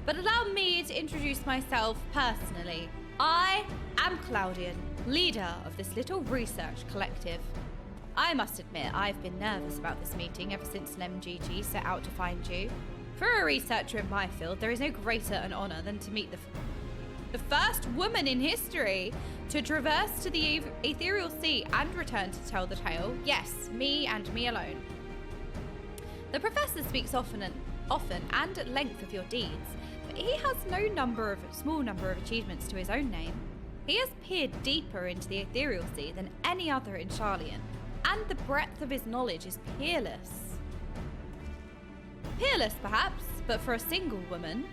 [SPEAKER 1] but allow me to introduce myself personally. I am Claudian, leader of this little research collective. I must admit, I've been nervous about this meeting ever since NemGG set out to find you. For a researcher in my field, there is no greater an honor than to meet the first woman in history to traverse to the ethereal sea and return to tell the tale. Yes, me and me alone. The professor speaks often and at length of your deeds, but he has no small number of achievements to his own name. He has peered deeper into the ethereal sea than any other in Charlian, and the breadth of his knowledge is peerless. Peerless, perhaps, But for a single woman,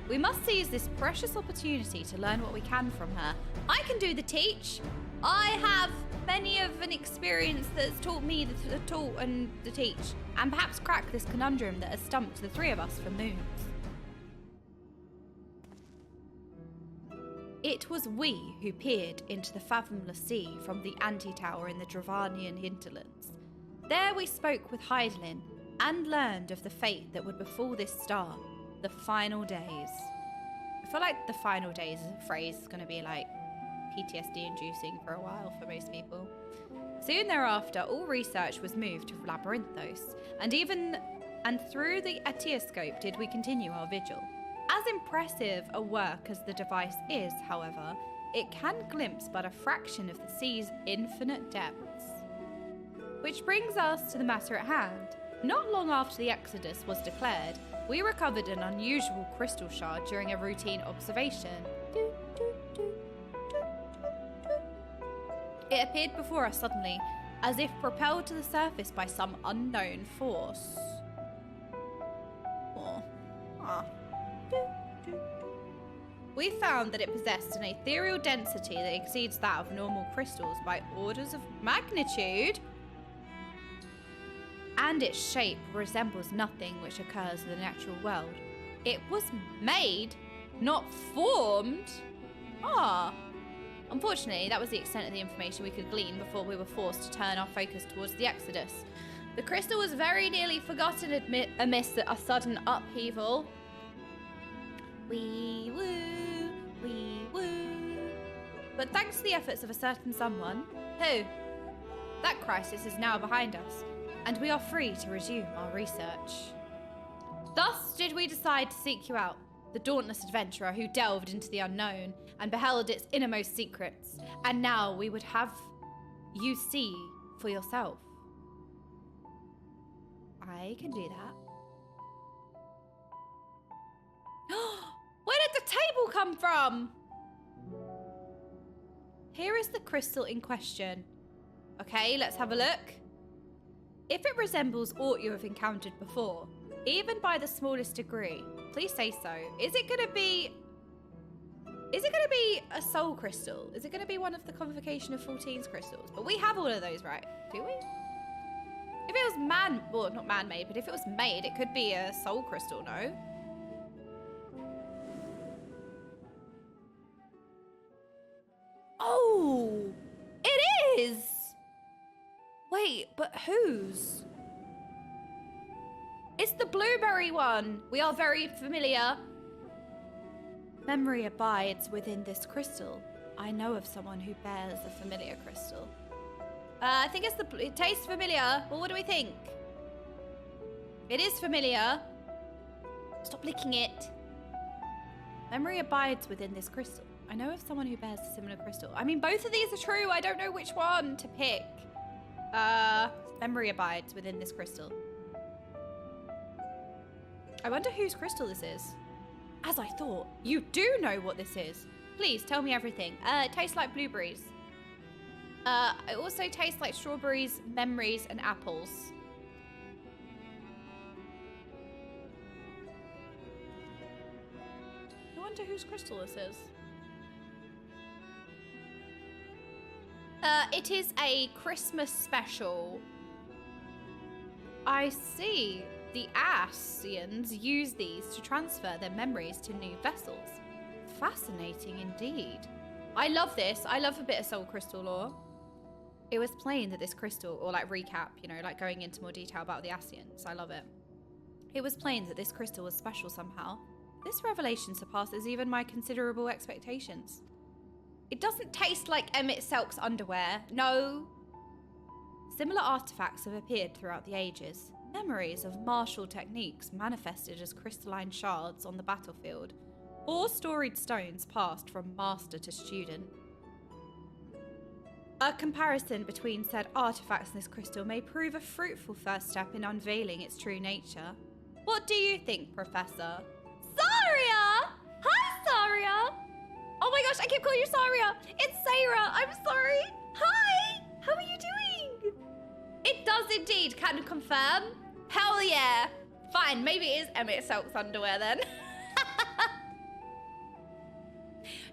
[SPEAKER 1] we must seize this precious opportunity to learn what we can from her. I can do the teach. I have many of an experience that's taught me the taught and the teach, and perhaps crack this conundrum that has stumped the three of us for moons. It was we who peered into the fathomless sea from the antitower in the Dravanian hinterlands. There we spoke with Heidelin and learned of the fate that would befall this star, the final days. I feel like the final days as a phrase is going to be like PTSD inducing for a while for most people. Soon thereafter, all research was moved to Labyrinthos, and through the Etioscope did we continue our vigil. As impressive a work as the device is, however, it can glimpse but a fraction of the sea's infinite depths. Which brings us to the matter at hand. Not long after the Exodus was declared, we recovered an unusual crystal shard during a routine observation. It appeared before us suddenly, as if propelled to the surface by some unknown force. We found that it possessed an ethereal density that exceeds that of normal crystals by orders of magnitude, and its shape resembles nothing which occurs in the natural world. It was made, not formed. Unfortunately, that was the extent of the information we could glean before we were forced to turn our focus towards the Exodus. The crystal was very nearly forgotten amidst a sudden upheaval. Wee woo, wee woo. But thanks to the efforts of a certain someone, that crisis is now behind us, and we are free to resume our research. Thus did we decide to seek you out, the dauntless adventurer who delved into the unknown and beheld its innermost secrets, and now we would have you see for yourself. I can do that. Where did the table come from? Here is the crystal in question. Okay, let's have a look. If it resembles aught you have encountered before, even by the smallest degree, please say so. Is it going to be a soul crystal? Is it going to be one of the Convocation of 14's crystals? But we have all of those, right? Do we? If it was not man-made, but if it was made, it could be a soul crystal, no? Oh, it is. Wait, but whose? It's the blueberry one. We are very familiar. Memory abides within this crystal. I know of someone who bears a familiar crystal. I think it tastes familiar. Well, what do we think? It is familiar. Stop licking it. Memory abides within this crystal. I know of someone who bears a similar crystal. I mean, both of these are true. I don't know which one to pick. Memory abides within this crystal. I wonder whose crystal this is. As I thought, you do know what this is. Please tell me everything. It tastes like blueberries. It also tastes like strawberries, memories, and apples. I wonder whose crystal this is. It is a Christmas special. I see. The Asians use these to transfer their memories to new vessels. Fascinating indeed. I love this. I love a bit of soul crystal lore. It was plain that this crystal, or like recap, you know, like going into more detail about the Asians. I love it. It was plain that this crystal was special somehow. This revelation surpasses even my considerable expectations. It doesn't taste like Emmett Selk's underwear. No. Similar artifacts have appeared throughout the ages. Memories of martial techniques manifested as crystalline shards on the battlefield, or storied stones passed from master to student. A comparison between said artifacts and this crystal may prove a fruitful first step in unveiling its true nature. What do you think, Professor? Saria! Hi, Saria! Oh my gosh, I keep calling you Saria! It's Sarah! I'm sorry! Hi! How are you doing? It does indeed, can you confirm? Hell yeah! Fine, maybe it is MSQ underwear then.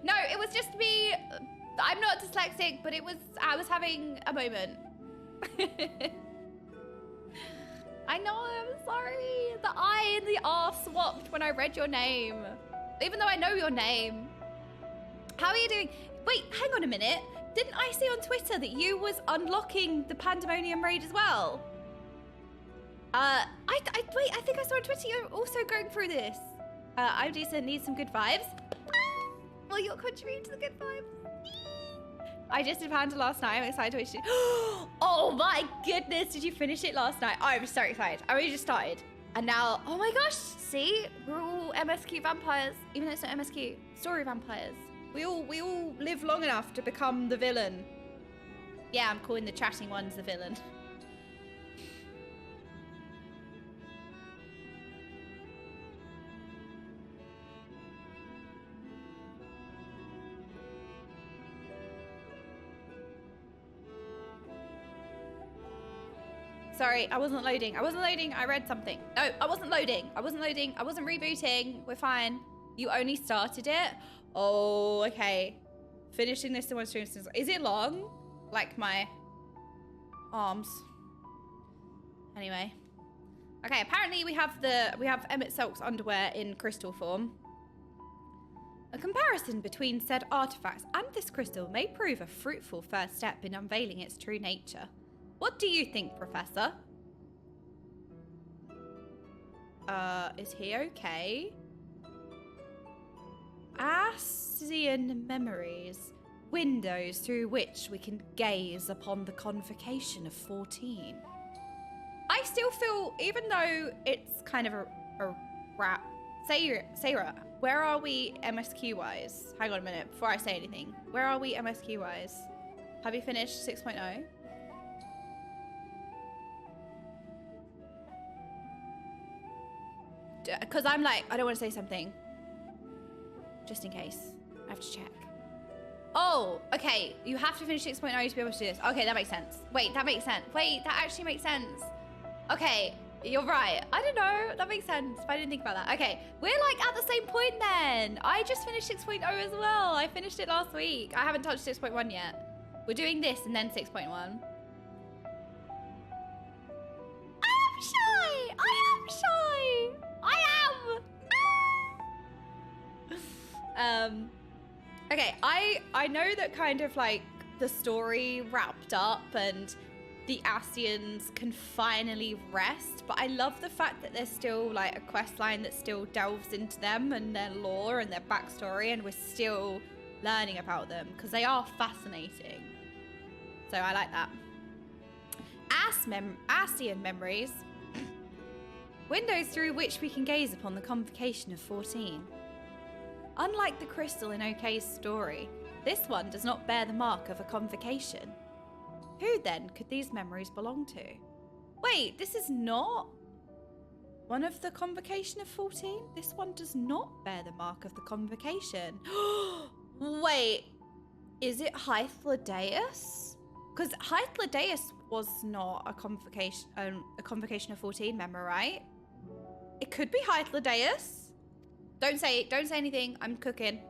[SPEAKER 1] No, it was just me. I'm not dyslexic, but I was having a moment. I know, I'm sorry. The I and the R swapped when I read your name. Even though I know your name. How are you doing? Wait, hang on a minute. Didn't I see on Twitter that you was unlocking the Pandæmonium raid as well? Wait, I think I saw on Twitter you're also going through this. I'm decent, need some good vibes. Well, you'll contribute to the good vibes. I just did Panda last night. I'm excited to watch it. Oh my goodness, did you finish it last night? I'm so excited. I already just started. And now, oh my gosh, see? We're all MSQ vampires. Even though it's not MSQ, story vampires. We all live long enough to become the villain. Yeah, I'm calling the chatting ones the villain. Sorry, I wasn't loading. I read something. No, I wasn't loading. I wasn't rebooting. We're fine. You only started it? Oh, okay. Finishing this in one stream. Is it long? Like my arms. Anyway. Okay, apparently we have MSQ's underwear in crystal form. A comparison between said artifacts and this crystal may prove a fruitful first step in unveiling its true nature. What do you think, Professor? Is he okay? Ascian memories. Windows through which we can gaze upon the convocation of 14. I still feel, even though it's kind of a wrap. Sarah, where are we MSQ-wise? Hang on a minute, before I say anything. Where are we MSQ-wise? Have you finished 6.0? Because I'm like, I don't want to say something. Just in case. I have to check. Oh, okay. You have to finish 6.0 to be able to do this. Okay, that makes sense. Wait, that makes sense. Wait, that actually makes sense. Okay, you're right. I don't know. That makes sense. But I didn't think about that. Okay, we're like at the same point then. I just finished 6.0 as well. I finished it last week. I haven't touched 6.1 yet. We're doing this and then 6.1. I am shy. Okay, I know that kind of like the story wrapped up and the Ascians can finally rest, but I love the fact that there's still like a quest line that still delves into them and their lore and their backstory, and we're still learning about them because they are fascinating. So I like that. Ascian memories. Windows through which we can gaze upon the convocation of 14. Unlike the crystal in Okay's story, this one does not bear the mark of a convocation. Who then could these memories belong to? Wait, this is not one of the convocation of 14? This one does not bear the mark of the convocation. Wait, is it Hythlodaeus? Because Hythlodaeus was not a convocation of 14 member, right? It could be Hythlodaeus. Don't say anything. I'm cooking.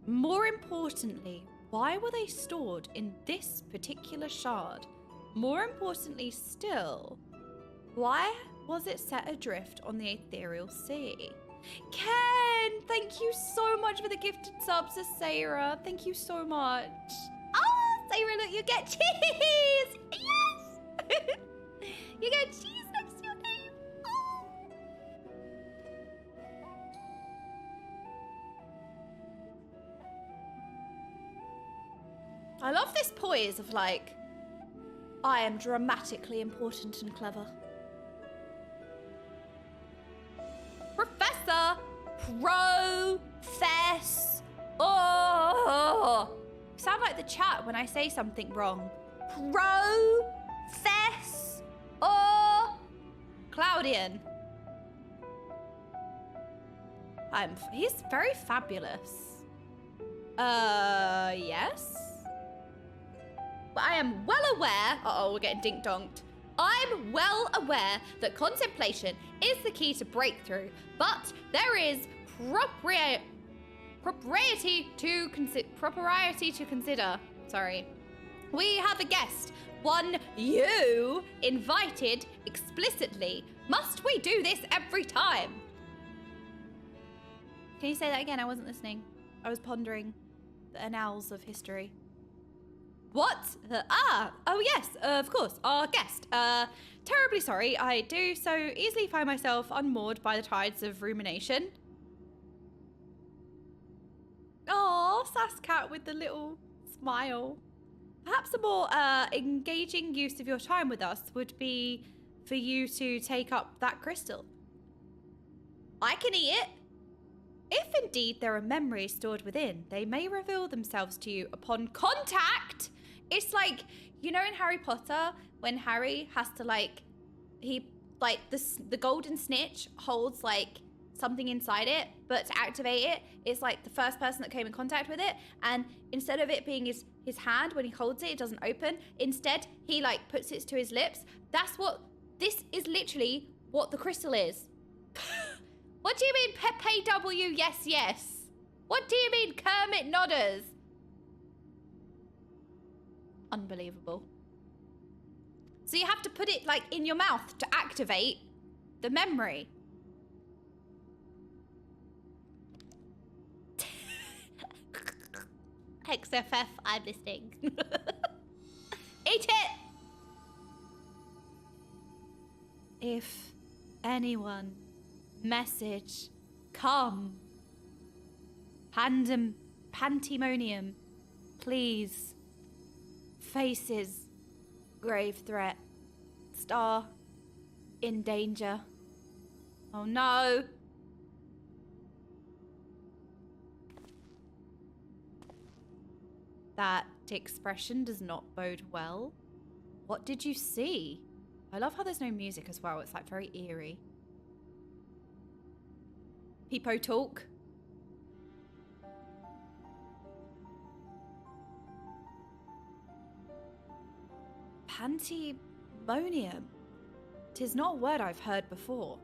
[SPEAKER 1] More importantly, why were they stored in this particular shard? More importantly still, why was it set adrift on the ethereal sea? Ken, thank you so much for the gifted subs to Sarah. Thank you so much. Oh, Sarah, look, you get cheese. Yes. You get cheese next to your name. Oh. I love this poise of like, I am dramatically important and clever. Professor, profess. Oh, sound like the chat when I say something wrong. Profess. Oh, Claudian. He's very fabulous. Yes. But I am well aware, we're getting dink-donked. I'm well aware that contemplation is the key to breakthrough, but there is propriety to consider. Sorry. We have a guest, one you invited explicitly. Must we do this every time? Can you say that again? I wasn't listening. I was pondering the annals of history. What? Oh yes, of course, our guest. Terribly sorry, I do so easily find myself unmoored by the tides of rumination. Oh, Sasscat with the little smile. Perhaps a more engaging use of your time with us would be for you to take up that crystal. I can eat it. If indeed there are memories stored within, they may reveal themselves to you upon contact. It's like, you know, in Harry Potter, when Harry has to the golden snitch holds like something inside it, but to activate it, it's like the first person that came in contact with it, and instead of it being his hand when he holds it, it doesn't open. Instead, he like puts it to his lips. This is literally what the crystal is. What do you mean Pepe W yes? What do you mean Kermit Nodders? Unbelievable. So you have to put it like in your mouth to activate the memory. XFF, I'm listening. Eat it! If anyone message come Pandæmonium, please. Faces, grave threat, star in danger. Oh no. That expression does not bode well. What did you see? I love how there's no music as well. It's like very eerie. People talk. Pandæmonium. 'Tis not a word I've heard before.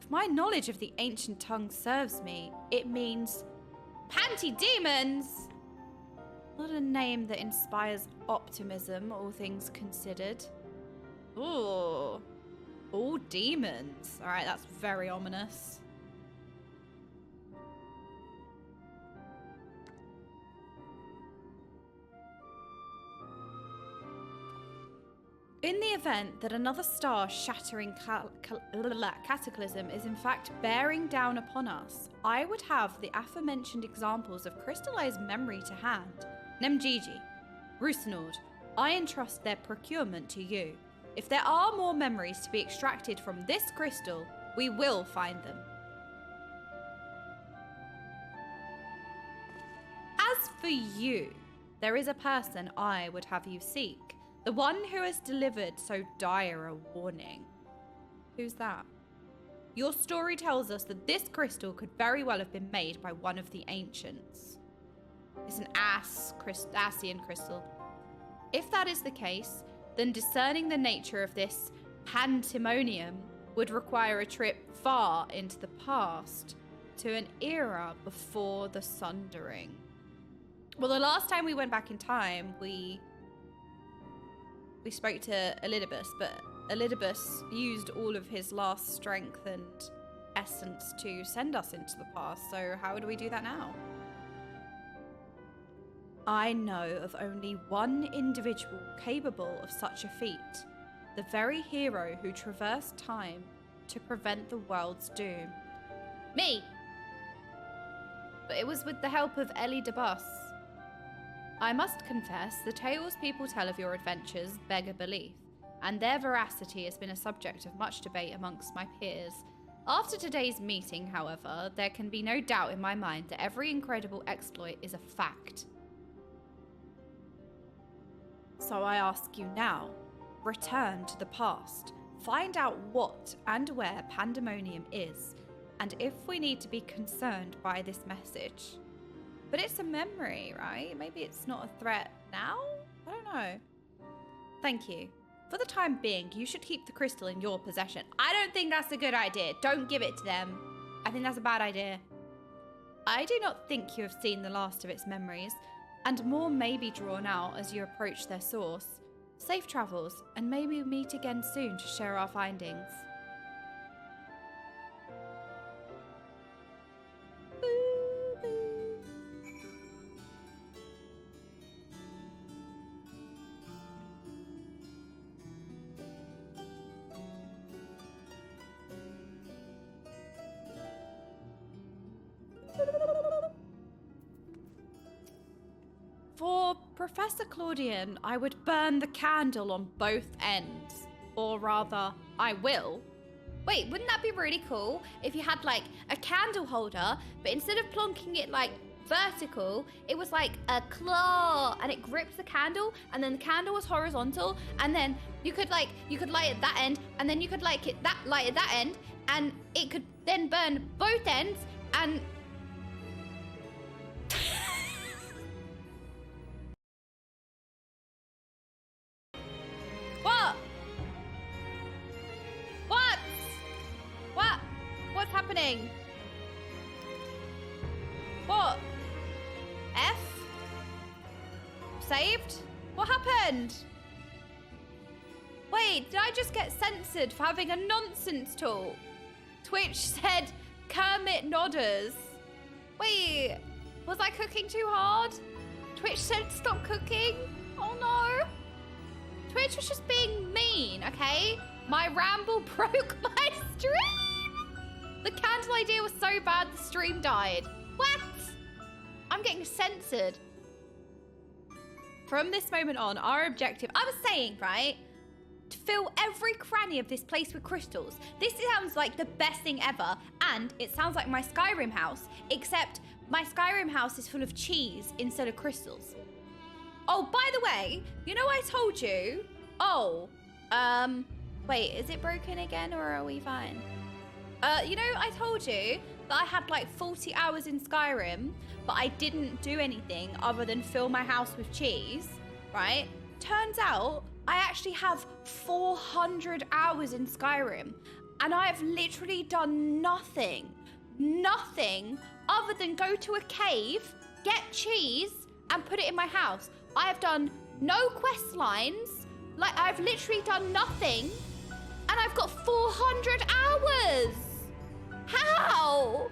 [SPEAKER 1] If my knowledge of the ancient tongue serves me, it means panty-demons. Not a name that inspires optimism, all things considered. Ooh. All demons. Alright, that's very ominous. In the event that another star-shattering cataclysm is in fact bearing down upon us, I would have the aforementioned examples of crystallized memory to hand. Nemgigi, Rusinord, I entrust their procurement to you. If there are more memories to be extracted from this crystal, we will find them. As for you, there is a person I would have you seek. The one who has delivered so dire a warning. Who's that? Your story tells us that this crystal could very well have been made by one of the ancients. It's an Asian crystal. If that is the case, then discerning the nature of this Pandæmonium would require a trip far into the past, to an era before the Sundering. Well, the last time we went back in time, we spoke to Elidibus, but Elidibus used all of his last strength and essence to send us into the past, so how do we do that now? I know of only one individual capable of such a feat, the very hero who traversed time to prevent the world's doom. Me! But it was with the help of Elidibus. I must confess, the tales people tell of your adventures beg a belief, and their veracity has been a subject of much debate amongst my peers. After today's meeting, however, there can be no doubt in my mind that every incredible exploit is a fact. So I ask you now, return to the past, find out what and where Pandæmonium is, and if we need to be concerned by this message. But it's a memory, right? Maybe it's not a threat now? I don't know. Thank you. for the time being, you should keep the crystal in your possession. I don't think that's a good idea. Don't give it to them. I think that's a bad idea. I do not think you have seen the last of its memories, and more may be drawn out as you approach their source. Safe travels, and may we meet again soon to share our findings. For Professor Claudian, I would burn the candle on both ends. Or rather, I will.
[SPEAKER 2] Wait, wouldn't that be really cool if you had like a candle holder, but instead of plonking it like vertical, it was like a claw and it grips the candle, and then the candle was horizontal, and then you could light at that end, and then you could light at that end, and it could then burn both ends, and What's happening? What? F? Saved? What happened? Wait, did I just get censored for having a nonsense talk? Twitch said Kermit Nodders. Wait, was I cooking too hard? Twitch said stop cooking? Oh no. Twitch was just being mean, okay? My ramble broke my stream. The candle idea was so bad the stream died. What? I'm getting censored. From this moment on, our objective, I was saying, right? To fill every cranny of this place with crystals. This sounds like the best thing ever. And it sounds like my Skyrim house, except my Skyrim house is full of cheese instead of crystals. Oh, by the way, you know I told you? Oh, wait, is it broken again or are we fine? You know, I told you that I had like 40 hours in Skyrim, but I didn't do anything other than fill my house with cheese, right? Turns out I actually have 400 hours in Skyrim, and I have literally done nothing other than go to a cave, get cheese, and put it in my house. I have done no quest lines, like I've literally done nothing, and I've got 400 hours. How?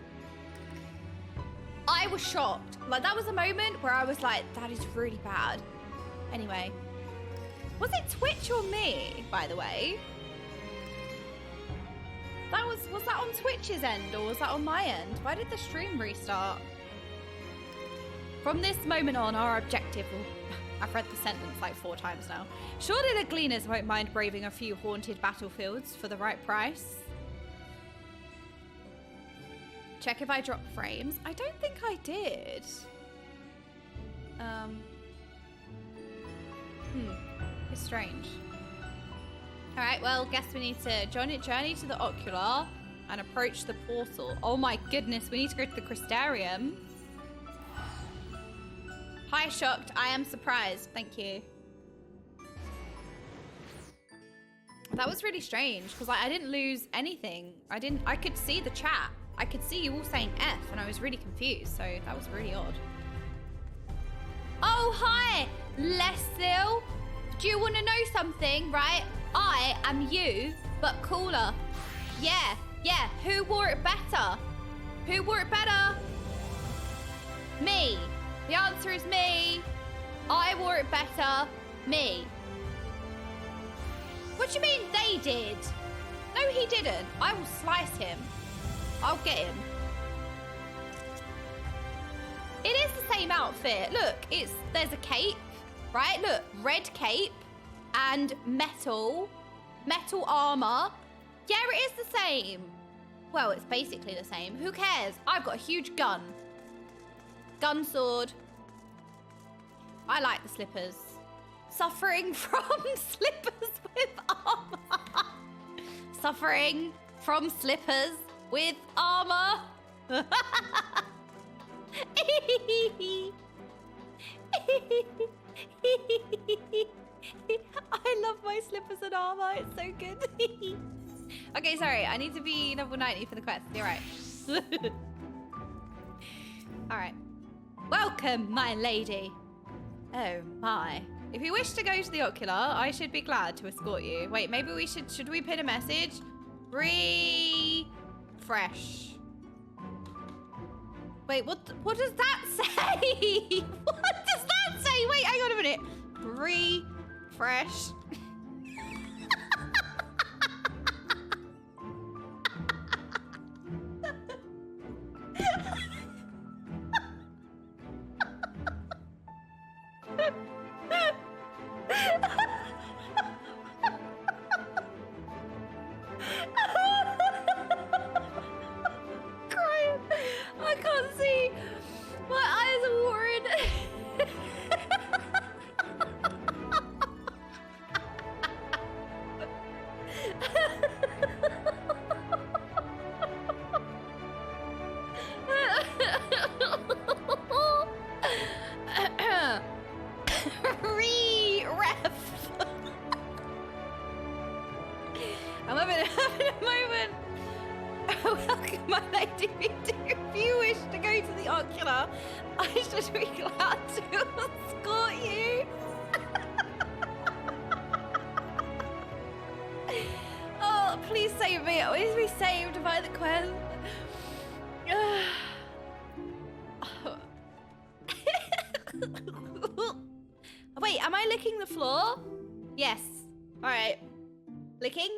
[SPEAKER 2] I was shocked. Like, that was a moment where I was like, that is really bad. Anyway. Was it Twitch or me, by the way? Was that on Twitch's end or was that on my end? Why did the stream restart? From this moment on, our objective will... I've read the sentence like 4 times now. Surely the gleaners won't mind braving a few haunted battlefields for the right price. Check if I dropped frames. I don't think I did. It's strange. All right, well, guess we need to journey to the ocular and approach the portal. Oh my goodness, we need to go to the crystarium. Hi, shocked. I am surprised. Thank you. That was really strange because I didn't lose anything. I could see the chat. I could see you all saying F and I was really confused. So that was really odd. Oh, hi, Leslie. Do you want to know something, right? I am you, but cooler. Yeah. Who wore it better? Who wore it better? Me. The answer is me. I wore it better. Me. What do you mean they did? No, he didn't. I will slice him. I'll get him. It is the same outfit. Look, there's a cape, right? Look, red cape and metal armor. Yeah, it is the same. Well, it's basically the same. Who cares? I've got a huge gun. Gun sword. I like the slippers. Suffering from slippers with armor. Suffering from slippers with armor. I love my slippers.
[SPEAKER 1] 99% armor. It's so good. Okay, sorry. I need to be level 90 for the quest. You're right. All right. Welcome, my lady. Oh, my. If you wish to go to the ocular, I should be glad to escort you. Wait, maybe we should we pin a message? Refresh. Wait, what does that say? What does that say? Wait, hang on a minute. Refresh. Crying. I can't see. My eyes are watering. I'm having a moment. Welcome, my lady. If you wish to go to the ocular, I should be glad to escort you. Oh, please save me. Always be saved by the quest. Wait, am I licking the floor? Yes. All right. Licking?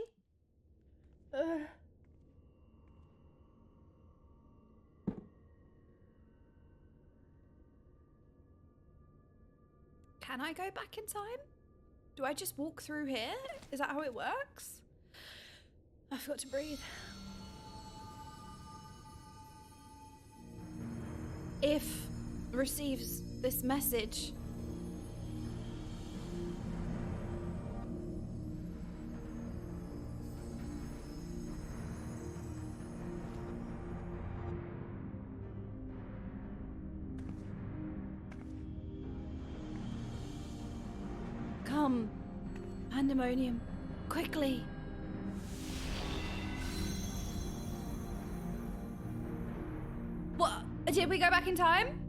[SPEAKER 1] Can I go back in time? Do I just walk through here? Is that how it works? I forgot to breathe. If receives this message. Come, Pandæmonium, quickly. What? Did we go back in time?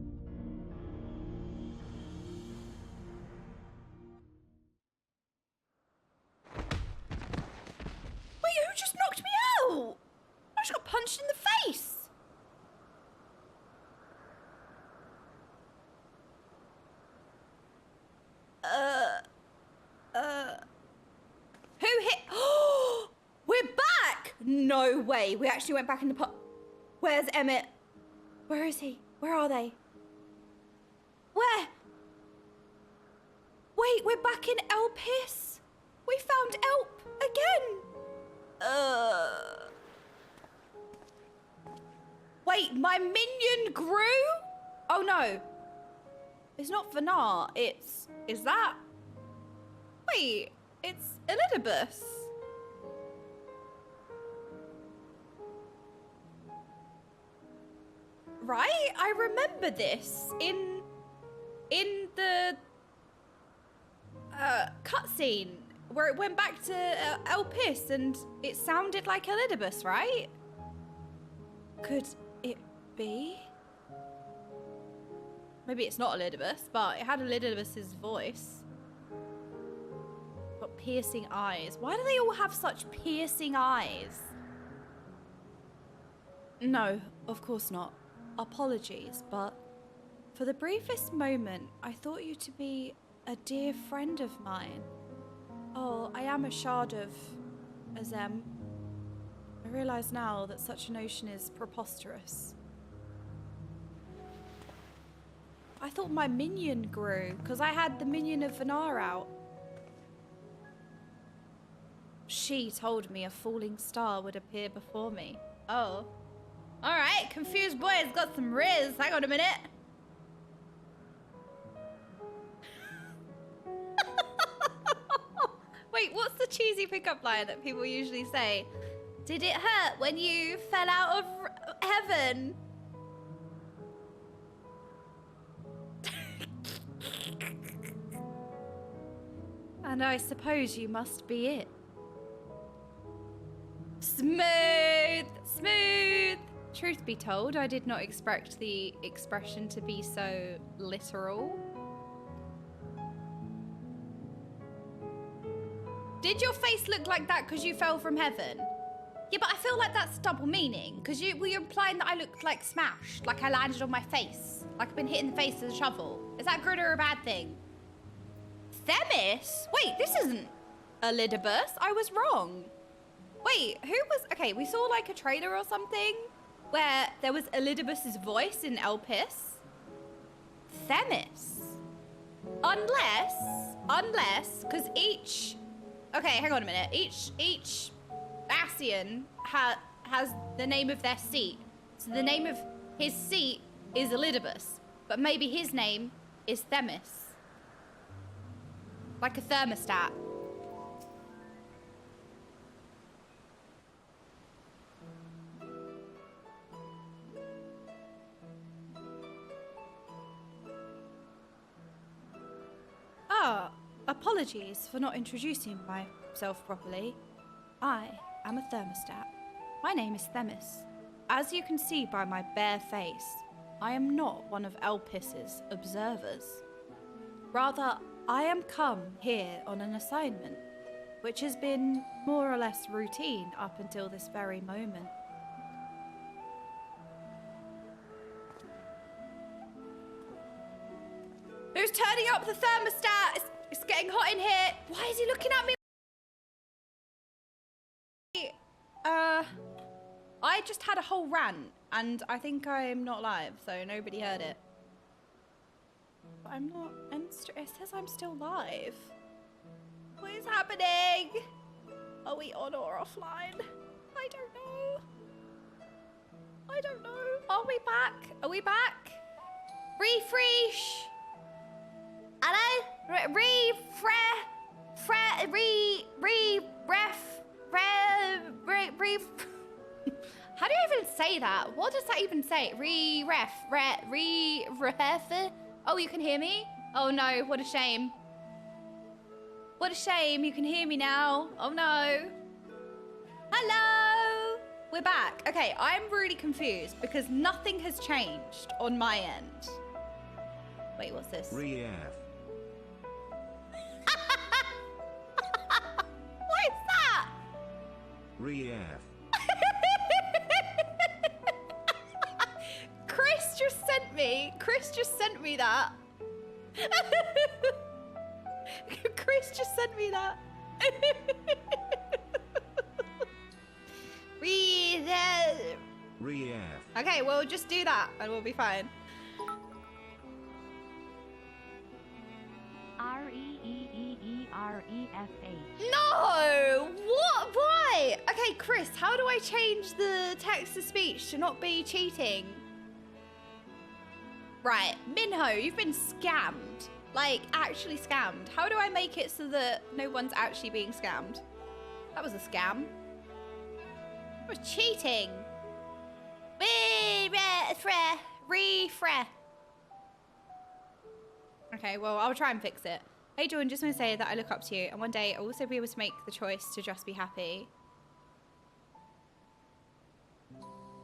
[SPEAKER 1] Wait, who just knocked me out? I just got punched in the face. Who hit? Oh, we're back! No way. We actually went back in the pot. Where's Emmett? Where is he? Where are they? Where? Wait, we're back in Elpis. We found Elp again. Wait, my minion grew? Oh no. It's not Vanar. Is that? Wait, it's Elidibus. Right? I remember this in the cutscene where it went back to Elpis and it sounded like Elidibus, right? Could it be? Maybe it's not Elidibus, but it had Elidibus's voice. Got piercing eyes. Why do they all have such piercing eyes? No, of course not. Apologies, but for the briefest moment, I thought you to be a dear friend of mine. Oh, I am a shard of Azem. I realise now that such a notion is preposterous. I thought my minion grew, because I had the minion of Vanar out. She told me a falling star would appear before me. Oh. Alright, confused boy's got some riz. Hang on a minute. Wait, what's the cheesy pickup line that people usually say? Did it hurt when you fell out of heaven? And I suppose you must be it. Smooth! Smooth! Truth be told, I did not expect the expression to be so literal. Did your face look like that because you fell from heaven? Yeah, but I feel like that's double meaning, because were you implying that I looked like smashed, like I landed on my face, like I've been hit in the face with a shovel? Is that good or a bad thing? Themis? Wait, this isn't Elidibus. I was wrong. Wait, who was... Okay, we saw like a trailer or something where there was Elidibus's voice in Elpis. Themis. Unless, because each... Okay, hang on a minute. Each Ascian has the name of their seat. So the name of his seat is Elidibus, but maybe his name is Themis. Like a thermostat. Ah, apologies for not introducing myself properly. I am a thermostat. My name is Themis. As you can see by my bare face, I am not one of Elpis's observers. Rather, I am come here on an assignment, which has been more or less routine up until this very moment. Who's turning up the thermostat? It's getting hot in here. Why is he looking at me? I just had a whole rant, and I think I'm not live, so nobody heard it. But I'm not, and it says I'm still live. What is happening? Are we on or offline? I don't know. I don't know. Are we back? Are we back? Refresh. Hello? How do you even say that? What does that even say? Ref. Oh, you can hear me? Oh no, what a shame. What a shame, you can hear me now. Oh no. Hello! We're back. Okay, I'm really confused because nothing has changed on my end. Wait, what's this?
[SPEAKER 3] Ref.
[SPEAKER 1] What is that?
[SPEAKER 3] Ref.
[SPEAKER 1] Chris just sent me that. Chris just sent me that.
[SPEAKER 3] Ref.
[SPEAKER 1] Okay, well, just do that and we'll be fine.
[SPEAKER 2] REEEEREFH.
[SPEAKER 1] No! What? Why? Okay, Chris, how do I change the text to speech to not be cheating? Right, Minho, you've been scammed. Like, actually scammed. How do I make it so that no one's actually being scammed? That was a scam. That was cheating. Refresh. Okay, well, I'll try and fix it. Hey, Jordan, just want to say that I look up to you, and one day I'll also be able to make the choice to just be happy.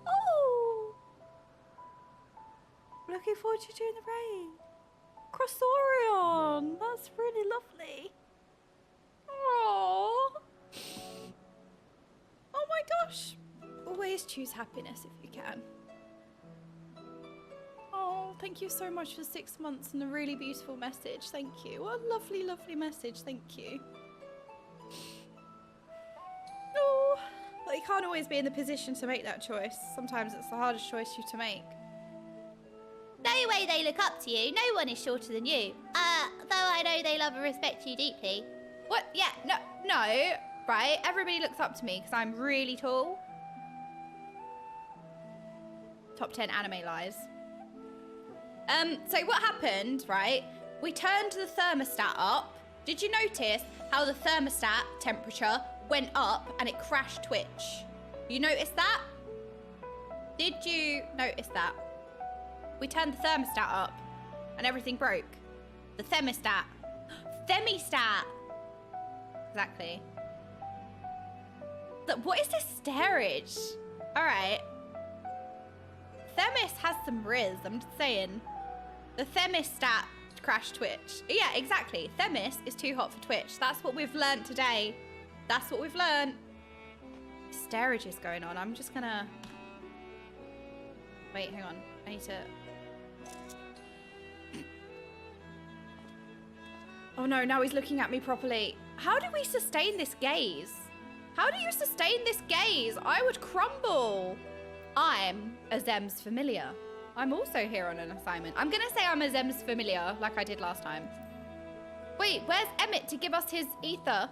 [SPEAKER 1] Oh! Looking forward to doing the rain. Crossorion! That's really lovely. Oh! Oh my gosh! Always choose happiness if you can. Oh, thank you so much for 6 months and a really beautiful message. Thank you. What a lovely, lovely message. Thank you. Oh, but you can't always be in the position to make that choice. Sometimes it's the hardest choice you to make.
[SPEAKER 2] No way they look up to you. No one is shorter than you. Though I know they love and respect you deeply.
[SPEAKER 1] What? Yeah, no, right? Everybody looks up to me because I'm really tall. Top 10 anime lies. So what happened, right? We turned the thermostat up. Did you notice how the thermostat temperature went up and it crashed Twitch? You noticed that? Did you notice that? We turned the thermostat up and everything broke. The thermostat. Themistat. Exactly. What is this stairage? All right. Themis has some riz, I'm just saying. The thermostat crashed Twitch. Yeah, exactly. Themis is too hot for Twitch. That's what we've learned today. That's what we've learned. Stairage is going on. I'm just gonna... Wait, hang on. I need to... Oh no, now he's looking at me properly. How do we sustain this gaze? How do you sustain this gaze? I would crumble. I'm a Zem's familiar. I'm also here on an assignment. I'm gonna say I'm a Zem's familiar like I did last time. Wait, where's Emmett to give us his ether?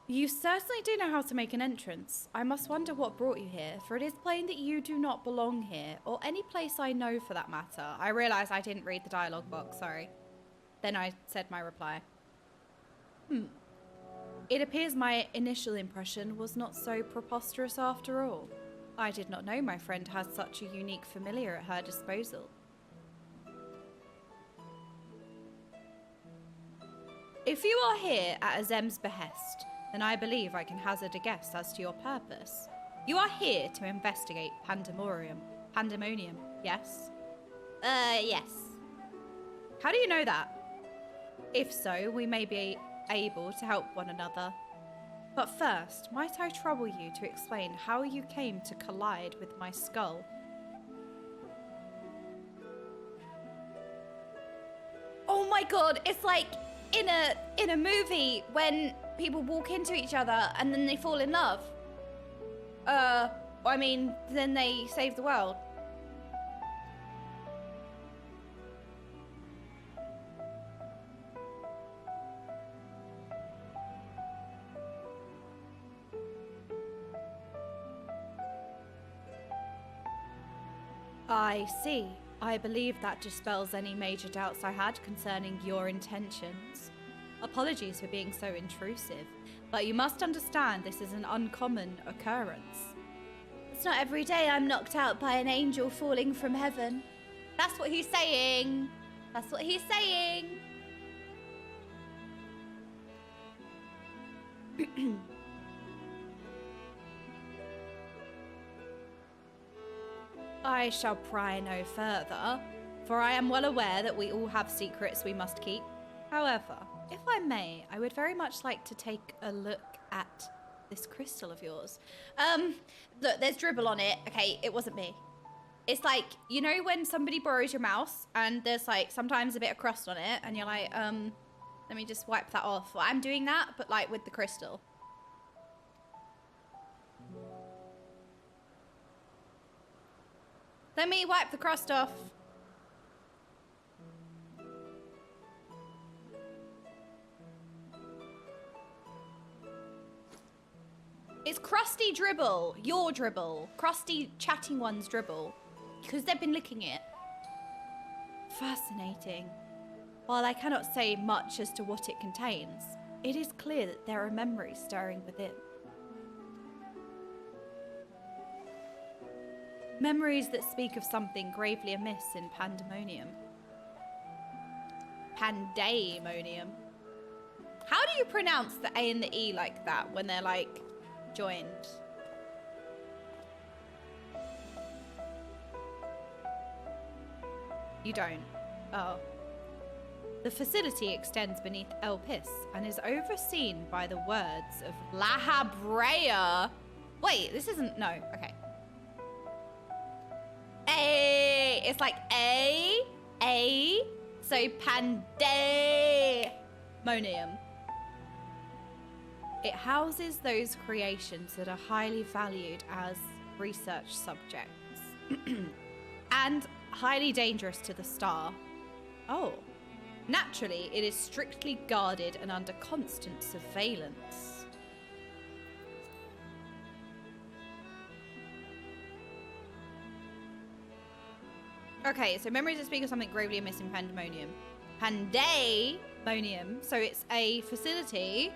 [SPEAKER 1] You certainly do know how to make an entrance. I must wonder what brought you here, for it is plain that you do not belong here, or any place I know for that matter. I realise I didn't read the dialogue box, sorry. Then I said my reply. It appears my initial impression was not so preposterous after all. I did not know my friend had such a unique familiar at her disposal. If you are here at Azem's behest, then I believe I can hazard a guess as to your purpose. You are here to investigate Pandæmonium, yes?
[SPEAKER 2] Yes.
[SPEAKER 1] How do you know that? If so, we may be able to help one another. But first, might I trouble you to explain how you came to collide with my skull? Oh my god, it's like in a movie when people walk into each other and then they fall in love. I mean, then they save the world. I see. I believe that dispels any major doubts I had concerning your intentions. Apologies for being so intrusive, but you must understand this is an uncommon occurrence.
[SPEAKER 2] It's not every day I'm knocked out by an angel falling from heaven.
[SPEAKER 1] That's what he's saying. That's what he's saying. I shall pry no further, for I am well aware that we all have secrets we must keep. However, if I may, I would very much like to take a look at this crystal of yours. Look, there's dribble on it. Okay, it wasn't me. It's like, you know when somebody borrows your mouse and there's like sometimes a bit of crust on it and you're like, let me just wipe that off. Well, I'm doing that, but like with the crystal. Let me wipe the crust off. It's crusty dribble. Your dribble. Crusty chatting one's dribble. Because they've been licking it. Fascinating. While I cannot say much as to what it contains, it is clear that there are memories stirring within. Memories that speak of something gravely amiss in Pandæmonium. Pandæmonium. How do you pronounce the A and the E like that when they're like joined? You don't. Oh. The facility extends beneath El Pis and is overseen by the words of La Habrea. Wait, this isn't... No, okay. A. It's like A. So Pandæmonium. It houses those creations that are highly valued as research subjects. And highly dangerous to the star. Oh. Naturally, it is strictly guarded and under constant surveillance. Okay, so memories that speak of something gravely amiss in Pandæmonium. Pandæmonium, so it's a facility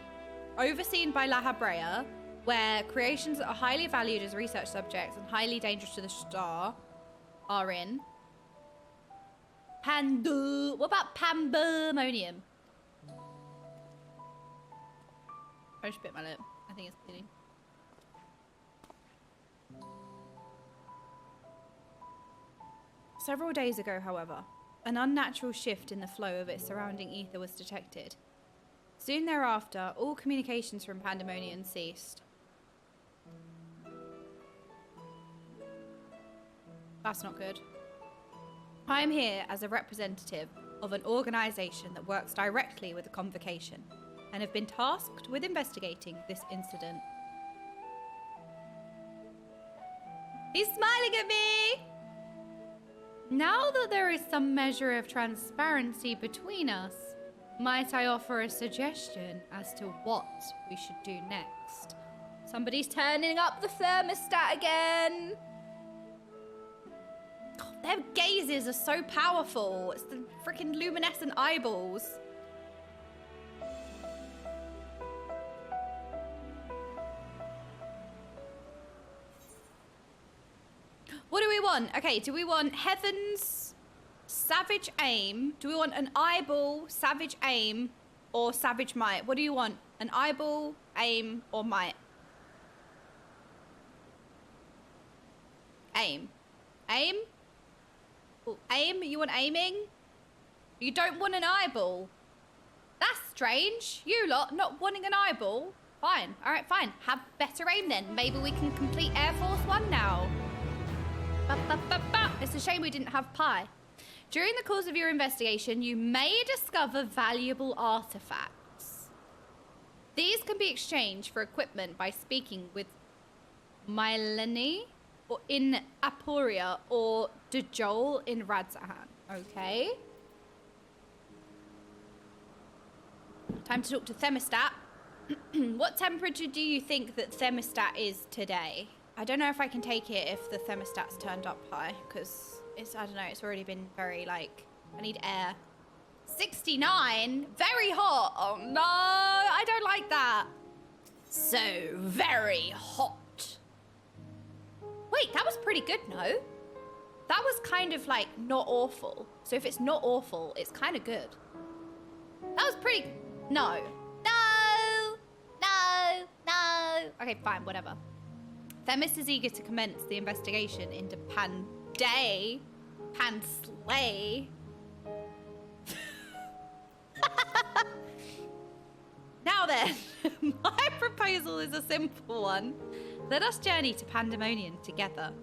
[SPEAKER 1] overseen by La Habrea, where creations that are highly valued as research subjects and highly dangerous to the star are in. What about Pandæmonium? I just bit my lip. I think it's bleeding. Several days ago, however, an unnatural shift in the flow of its surrounding ether was detected. Soon thereafter, all communications from Pandæmonium ceased. That's not good. I am here as a representative of an organization that works directly with the convocation and have been tasked with investigating this incident. He's smiling at me! Now that there is some measure of transparency between us, might I offer a suggestion as to what we should do next? Somebody's turning up the thermostat again. God, their gazes are so powerful. It's the freaking luminescent eyeballs. What do we want? Okay, do we want Heaven's Savage Aim? Do we want an eyeball, Savage Aim, or Savage Might? What do you want? An eyeball, aim, or might? Aim. Aim? Ooh, aim? You want aiming? You don't want an eyeball? That's strange. You lot not wanting an eyeball? Fine. All right, fine. Have better aim then. Maybe we can complete Air Force One now. It's a shame we didn't have pie. During the course of your investigation, you may discover valuable artifacts. These can be exchanged for equipment by speaking with Mylene or in Aporia or Dejol in Radzahan. Okay. Time to talk to Thermostat. What temperature do you think that Thermostat is today? I don't know if I can take it if the thermostat's turned up high, because it's, I don't know, it's already been very, like, I need air. 69? Very hot. Oh, no, I don't like that. So very hot. Wait, that was pretty good, no? That was kind of, like, not awful. So if it's not awful, it's kind of good. That was pretty... No. No! No! No! Okay, fine, whatever. Themis is eager to commence the investigation into Panslay. Now then, my proposal is a simple one. Let us journey to Pandæmonium together.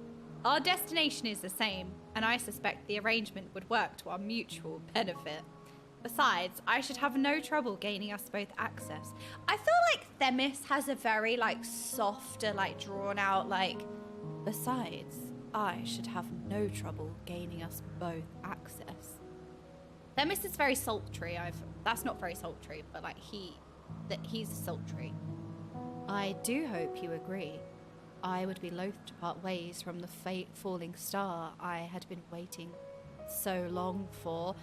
[SPEAKER 1] Our destination is the same, and I suspect the arrangement would work to our mutual benefit. Besides, I should have no trouble gaining us both access. I feel like Themis has a very, like, softer, like, drawn out, like, besides, I should have no trouble gaining us both access. Themis is very sultry. That's not very sultry, but, like, he's sultry. I do hope you agree. I would be loath to part ways from the falling star I had been waiting so long for.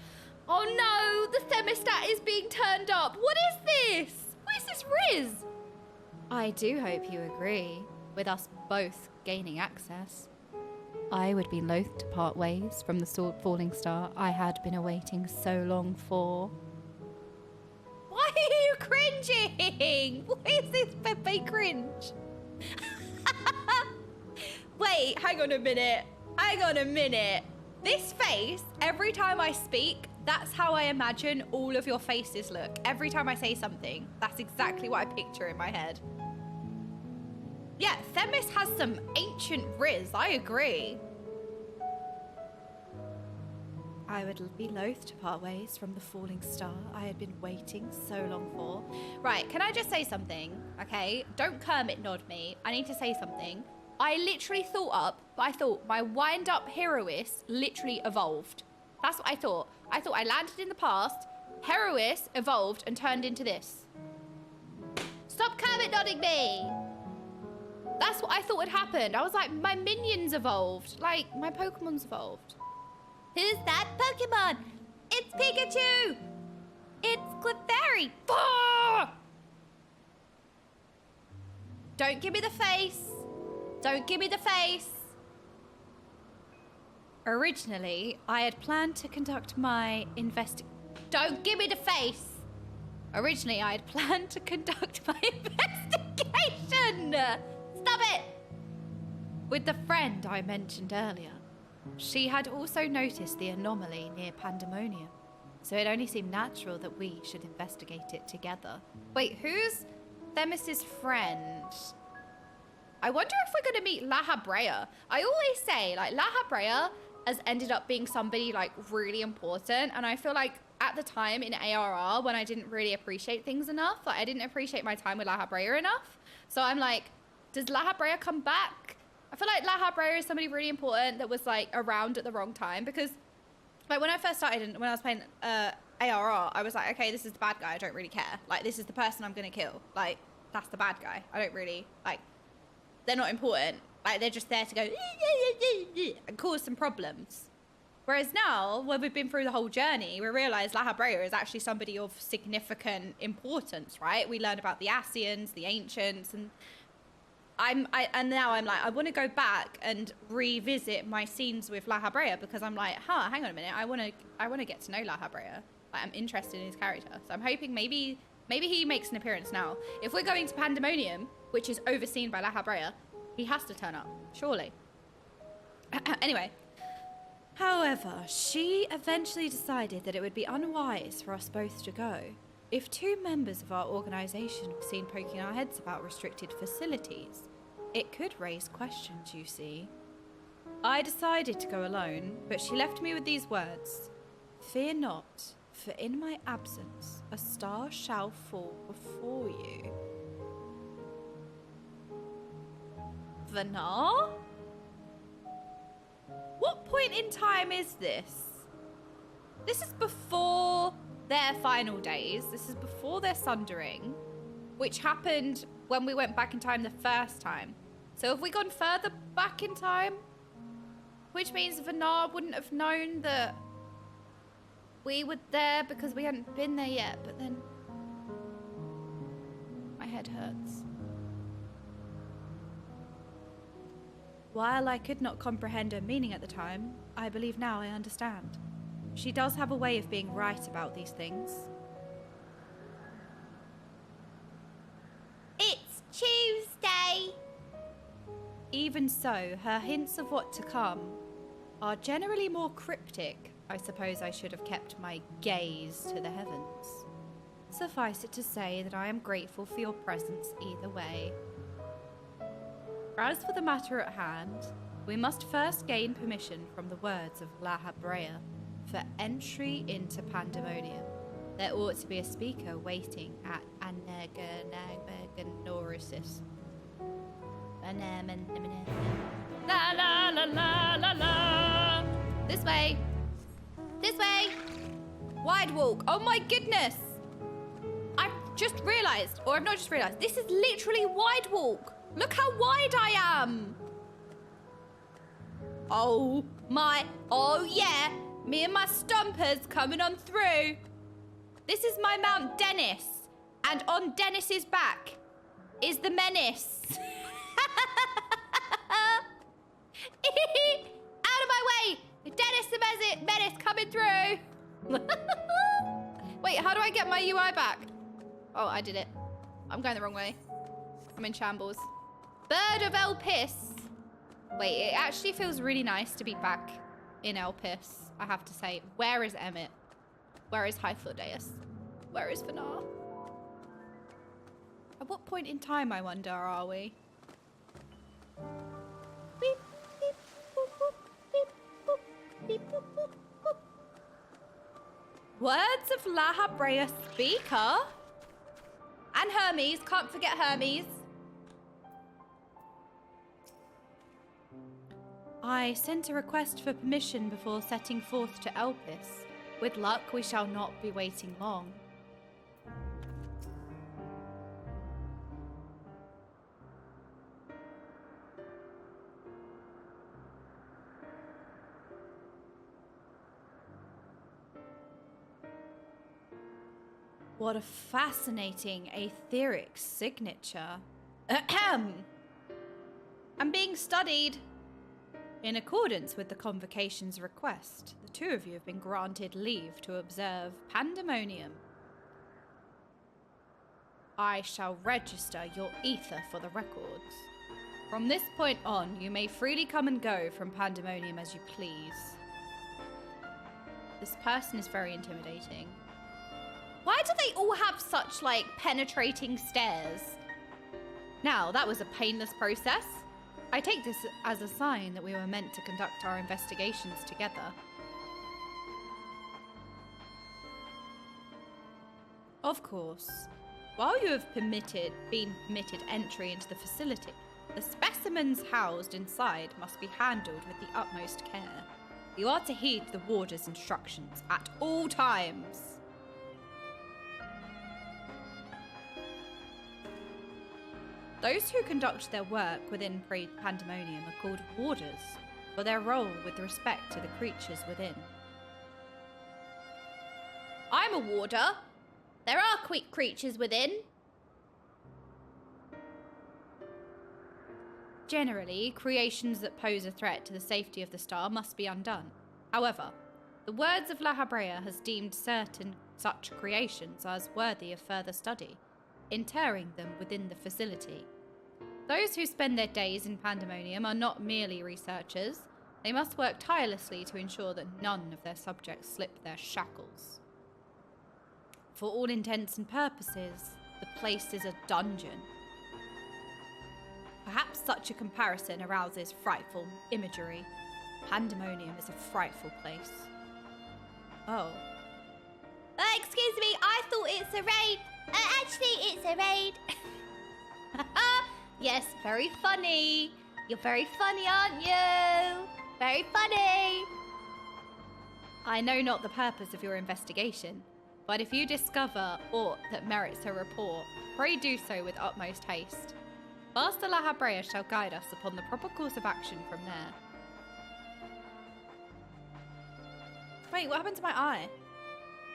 [SPEAKER 1] Oh no, the thermostat is being turned up. What is this? What is this Riz? I do hope you agree, with us both gaining access. I would be loath to part ways from the falling star I had been awaiting so long for. Why are you cringing? What is this Pepe cringe? Wait, hang on a minute. Hang on a minute. This face, every time I speak, that's how I imagine all of your faces look. Every time I say something, that's exactly what I picture in my head. Yeah, Themis has some ancient riz, I agree. I would be loath to part ways from the falling star I had been waiting so long for. Right, can I just say something, okay? Don't Kermit nod me. I need to say something. I literally thought my wind-up heroess literally evolved. That's what I thought. I thought I landed in the past, heroess evolved and turned into this. Stop Kermit nodding me! That's what I thought had happened. I was like, my minions evolved. Like, my Pokemon's evolved. Who's that Pokemon? It's Pikachu! It's Clefairy! Ah! Don't give me the face. Don't give me the face. Originally, I had planned to conduct my Don't give me the face. Originally, I had planned to conduct my investigation. Stop it. With the friend I mentioned earlier. She had also noticed the anomaly near Pandæmonium, so it only seemed natural that we should investigate it together. Wait, who's Themis's friend? I wonder if we're going to meet La Habrea. I always say, like, La Habrea has ended up being somebody, like, really important, and I feel like at the time in ARR, when I didn't really appreciate things enough, like, I didn't appreciate my time with La Habrea enough, so I'm like, does La Habrea come back? I feel like La Habrea is somebody really important that was, like, around at the wrong time, because, like, when I first started and when I was playing ARR, I was like, okay, this is the bad guy, I don't really care. Like, this is the person I'm gonna kill. Like, that's the bad guy. I don't really, like, they're not important. Like, they're just there to go and cause some problems. Whereas now, when we've been through the whole journey, we realize La Habrea is actually somebody of significant importance, right? We learn about the Ascians, the Ancients, and now I'm like, I want to go back and revisit my scenes with La Habrea, because I'm like, hang on a minute, I want to get to know La Habrea. Like, I'm interested in his character, so I'm hoping maybe he makes an appearance now. If we're going to Pandæmonium, which is overseen by La Habrea, he has to turn up, surely. Anyway. However, she eventually decided that it would be unwise for us both to go. If two members of our organisation were seen poking our heads about restricted facilities, it could raise questions, you see. I decided to go alone, but she left me with these words. Fear not, for in my absence, a star shall fall before you. Vanar? What point in time is this? This is before their final days. This is before their sundering, which happened when we went back in time the first time. So have we gone further back in time? Which means Vanar wouldn't have known that we were there because we hadn't been there yet, but then my head hurts. While I could not comprehend her meaning at the time, I believe now I understand. She does have a way of being right about these things.
[SPEAKER 2] It's Tuesday!
[SPEAKER 1] Even so, her hints of what to come are generally more cryptic. I suppose I should have kept my gaze to the heavens. Suffice it to say that I am grateful for your presence either way. As for the matter at hand, we must first gain permission from the words of La Habrea for entry into Pandæmonium. There ought to be a speaker waiting at Anaganorisis. La la la la la la. This way. This way. Wide walk. Oh my goodness. I've just realised, or I've not just realised, this is literally wide walk. Look how wide I am. Oh yeah. Me and my stompers coming on through. This is my Mount Dennis. And on Dennis's back is the menace. Out of my way. Dennis the menace coming through. Wait, how do I get my UI back? Oh, I did it. I'm going the wrong way. I'm in shambles. Bird of Elpis. Wait, it actually feels really nice to be back in Elpis, I have to say. Where is Emmett? Where is Hythlodeus? Where is Vanar? At what point in time, I wonder, are we? Beep, beep, boop, boop, beep, boop, beep, boop, boop, boop. Words of La Habrea speaker. And Hermes, can't forget Hermes. I sent a request for permission before setting forth to Elpis. With luck, we shall not be waiting long. What a fascinating etheric signature. Ahem. I'm being studied. In accordance with the Convocation's request, the two of you have been granted leave to observe Pandæmonium. I shall register your ether for the records. From this point on, you may freely come and go from Pandæmonium as you please. This person is very intimidating. Why do they all have such, like, penetrating stares? Now, that was a painless process. I take this as a sign that we were meant to conduct our investigations together. Of course, while you have been permitted entry into the facility, the specimens housed inside must be handled with the utmost care. You are to heed the warder's instructions at all times. Those who conduct their work within Pandæmonium are called warders for their role with respect to the creatures within.
[SPEAKER 2] I'm a warder. There are creatures within.
[SPEAKER 1] Generally, creations that pose a threat to the safety of the star must be undone. However, the words of La Habrea has deemed certain such creations as worthy of further study, interring them within the facility. Those who spend their days in Pandæmonium are not merely researchers. They must work tirelessly to ensure that none of their subjects slip their shackles. For all intents and purposes, the place is a dungeon. Perhaps such a comparison arouses frightful imagery. Pandæmonium is a frightful place. Oh.
[SPEAKER 2] Excuse me, I thought it's a raid. Actually, it's a raid. Yes, very funny. You're very funny, aren't you? Very funny.
[SPEAKER 1] I know not the purpose of your investigation, but if you discover aught that merits a report, pray do so with utmost haste. Master La Habrea shall guide us upon the proper course of action from there. Wait, what happened to my eye?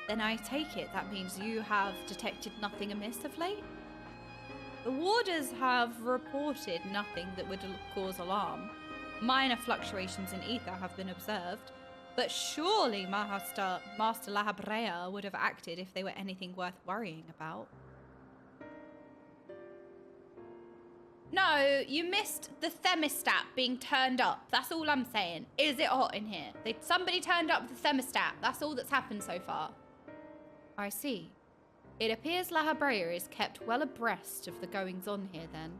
[SPEAKER 1] Then I take it that means you have detected nothing amiss of late? The warders have reported nothing that would cause alarm. Minor fluctuations in ether have been observed, but surely Master La Habrea would have acted if they were anything worth worrying about. No, you missed the thermostat being turned up. That's all I'm saying. Is it hot in here? Somebody turned up the thermostat. That's all that's happened so far. I see. It appears La Habrea is kept well abreast of the goings-on here, then.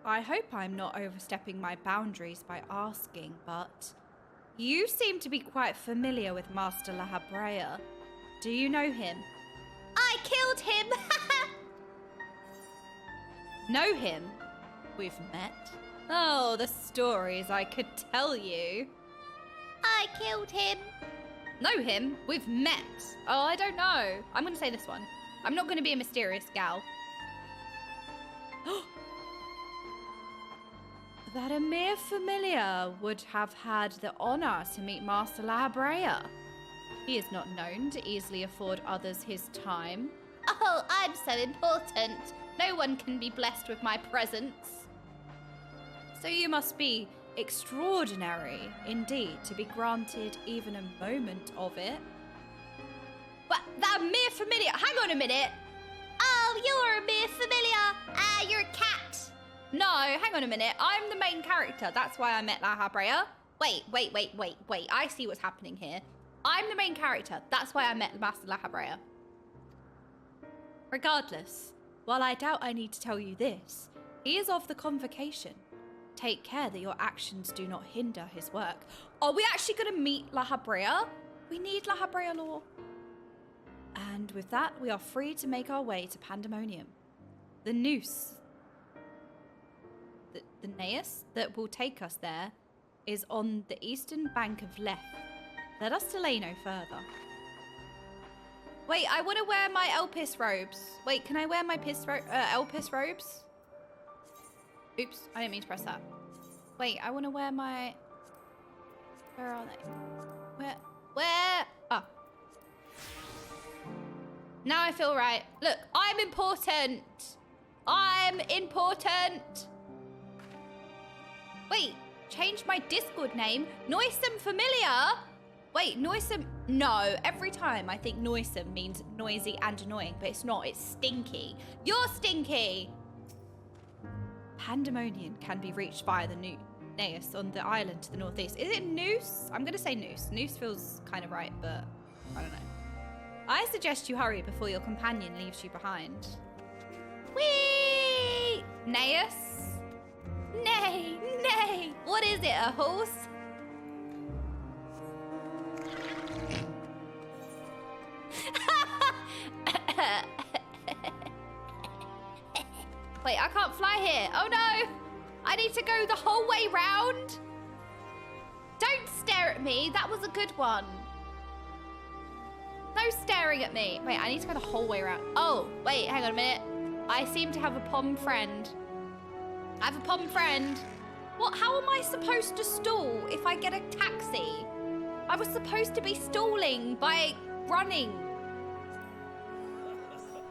[SPEAKER 1] I hope I'm not overstepping my boundaries by asking, but you seem to be quite familiar with Master La Habrea. Do you know him?
[SPEAKER 2] I killed him.
[SPEAKER 1] Know him? We've met? Oh, the stories I could tell you.
[SPEAKER 2] I killed him.
[SPEAKER 1] Know him? We've met. Oh, I don't know. I'm going to say this one. I'm not going to be a mysterious gal. That a mere familiar would have had the honor to meet Master La Habrea. He is not known to easily afford others his time.
[SPEAKER 2] Oh, I'm so important. No one can be blessed with my presence.
[SPEAKER 1] So you must be extraordinary indeed to be granted even a moment of it.
[SPEAKER 2] What? That mere familiar? Hang on a minute. Oh, you're a mere familiar. You're a cat.
[SPEAKER 1] No, hang on a minute. I'm the main character. That's why I met La Habrea. Wait. I see what's happening here. I'm the main character. That's why I met Master La Habrea. Regardless, while I doubt I need to tell you this, he is of the Convocation. Take care that your actions do not hinder his work. Are we actually going to meet La Habrea? We need La Habrea lore. And with that, we are free to make our way to Pandæmonium. The noose, the naos that will take us there, is on the eastern bank of Leth. Let us delay no further. Wait, I want to wear my Elpis robes. Wait, can I wear my Elpis robes? Oops, I didn't mean to press that. Wait, I want to wear my... Where are they? Where? Ah. Now I feel right. Look, I'm important. I'm important. Wait, change my Discord name. Noisome familiar. Wait, noisome. No, every time I think noisome means noisy and annoying, but it's not. It's stinky. You're stinky. Pandæmonium can be reached via the Naeus on the island to the northeast. Is it Noose? I'm going to say Noose. Noose feels kind of right, but I don't know. I suggest you hurry before your companion leaves you behind. Whee! Naeus? Nay, nay. What is it, a horse? Wait, I can't fly here. Oh no! I need to go the whole way round. Don't stare at me. That was a good one. No staring at me. Wait, I need to go the whole way around. Oh, wait, hang on a minute. I seem to have a pom friend. I have a pom friend. What? How am I supposed to stall if I get a taxi? I was supposed to be stalling by running.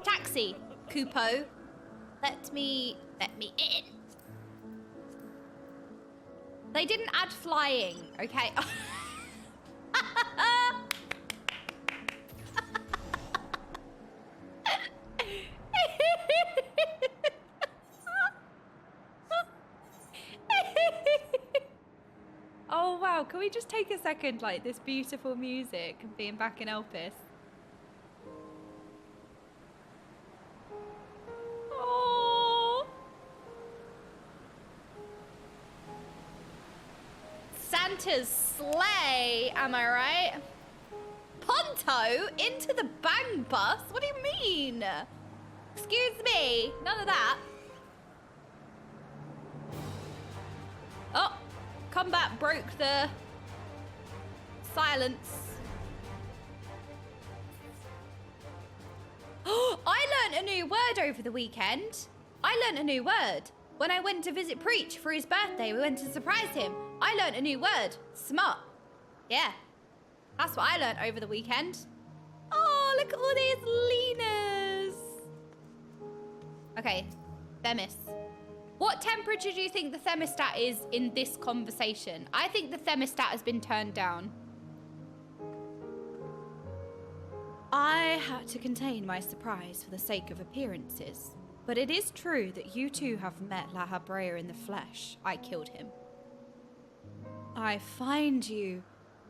[SPEAKER 1] Taxi, Kupo. Let me in. They didn't add flying, okay? Oh wow, can we just take a second, like this beautiful music and being back in Elpis? Oh. Santa's sleigh, am I right? Ponto into the bang bus? What do you mean? Excuse me, none of that. Oh, combat broke the silence. I learnt a new word over the weekend. I learnt a new word. When I went to visit Preach for his birthday, we went to surprise him. I learnt a new word. Smut. Yeah. That's what I learnt over the weekend. Oh, look at all these Lenas. Okay, Themis. What temperature do you think the thermostat is in this conversation? I think the thermostat has been turned down. I had to contain my surprise for the sake of appearances. But it is true that you two have met La Habrea in the flesh. I killed him. I find you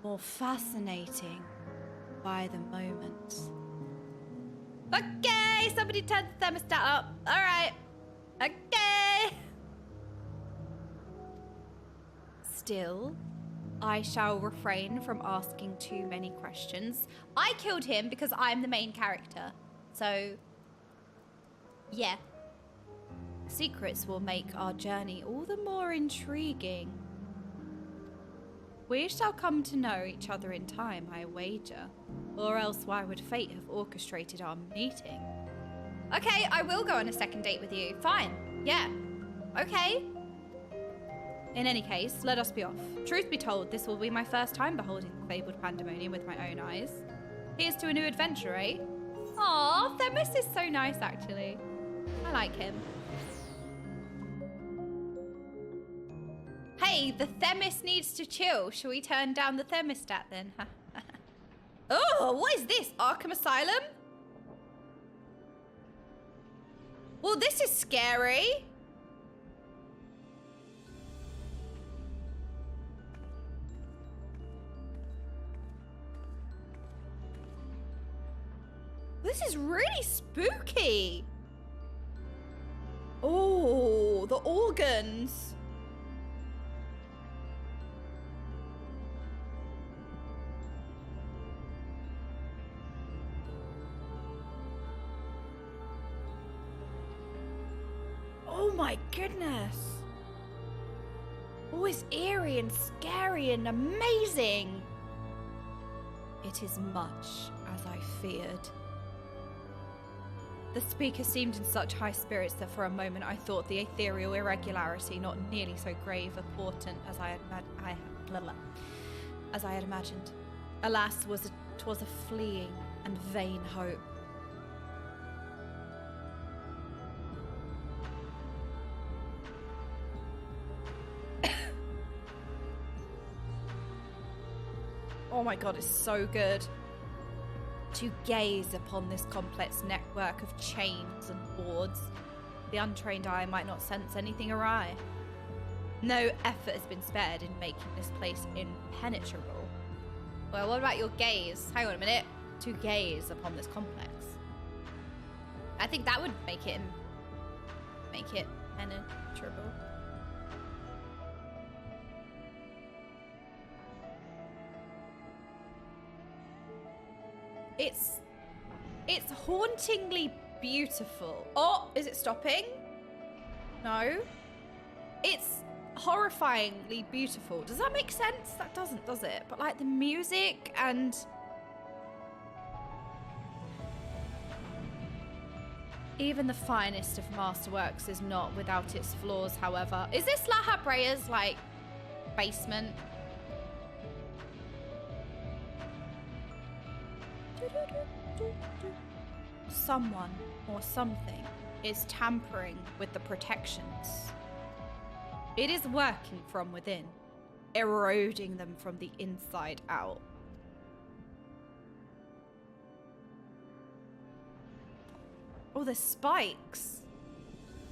[SPEAKER 1] more fascinating by the moment. Okay, somebody turn the thermostat up. All right. Okay. Still, I shall refrain from asking too many questions. I killed him because I'm the main character. So, yeah. Secrets will make our journey all the more intriguing. We shall come to know each other in time, I wager. Or else why would fate have orchestrated our meeting? Okay, I will go on a second date with you. Fine. Yeah. Okay. In any case, let us be off. Truth be told, this will be my first time beholding the fabled Pandæmonium with my own eyes. Here's to a new adventure, eh? Aw, Themis is so nice, actually. I like him. Hey, the Themis needs to chill. Shall we turn down the thermostat then? Oh, what is this? Arkham Asylum? Well, this is scary. This is really spooky. Oh, the organs. Oh my goodness. Oh, it's eerie and scary and amazing. It is much as I feared. The speaker seemed in such high spirits that for a moment I thought the ethereal irregularity not nearly so grave or portent as I had imagined. Alas, 'twas a fleeting and vain hope. Oh my god, it's so good. To gaze upon this complex network of chains and boards, the untrained eye might not sense anything awry. No effort has been spared in making this place impenetrable. Well, what about your gaze? Hang on a minute. To gaze upon this complex. I think that would make it penetrable. It's hauntingly beautiful. Oh, is it stopping? No. It's horrifyingly beautiful. Does that make sense? That doesn't, does it? But like the music and even the finest of masterworks is not without its flaws, however. Is this La Habrea's like basement? Someone or something is tampering with the protections. It is working from within, eroding them from the inside out. Oh, the spikes.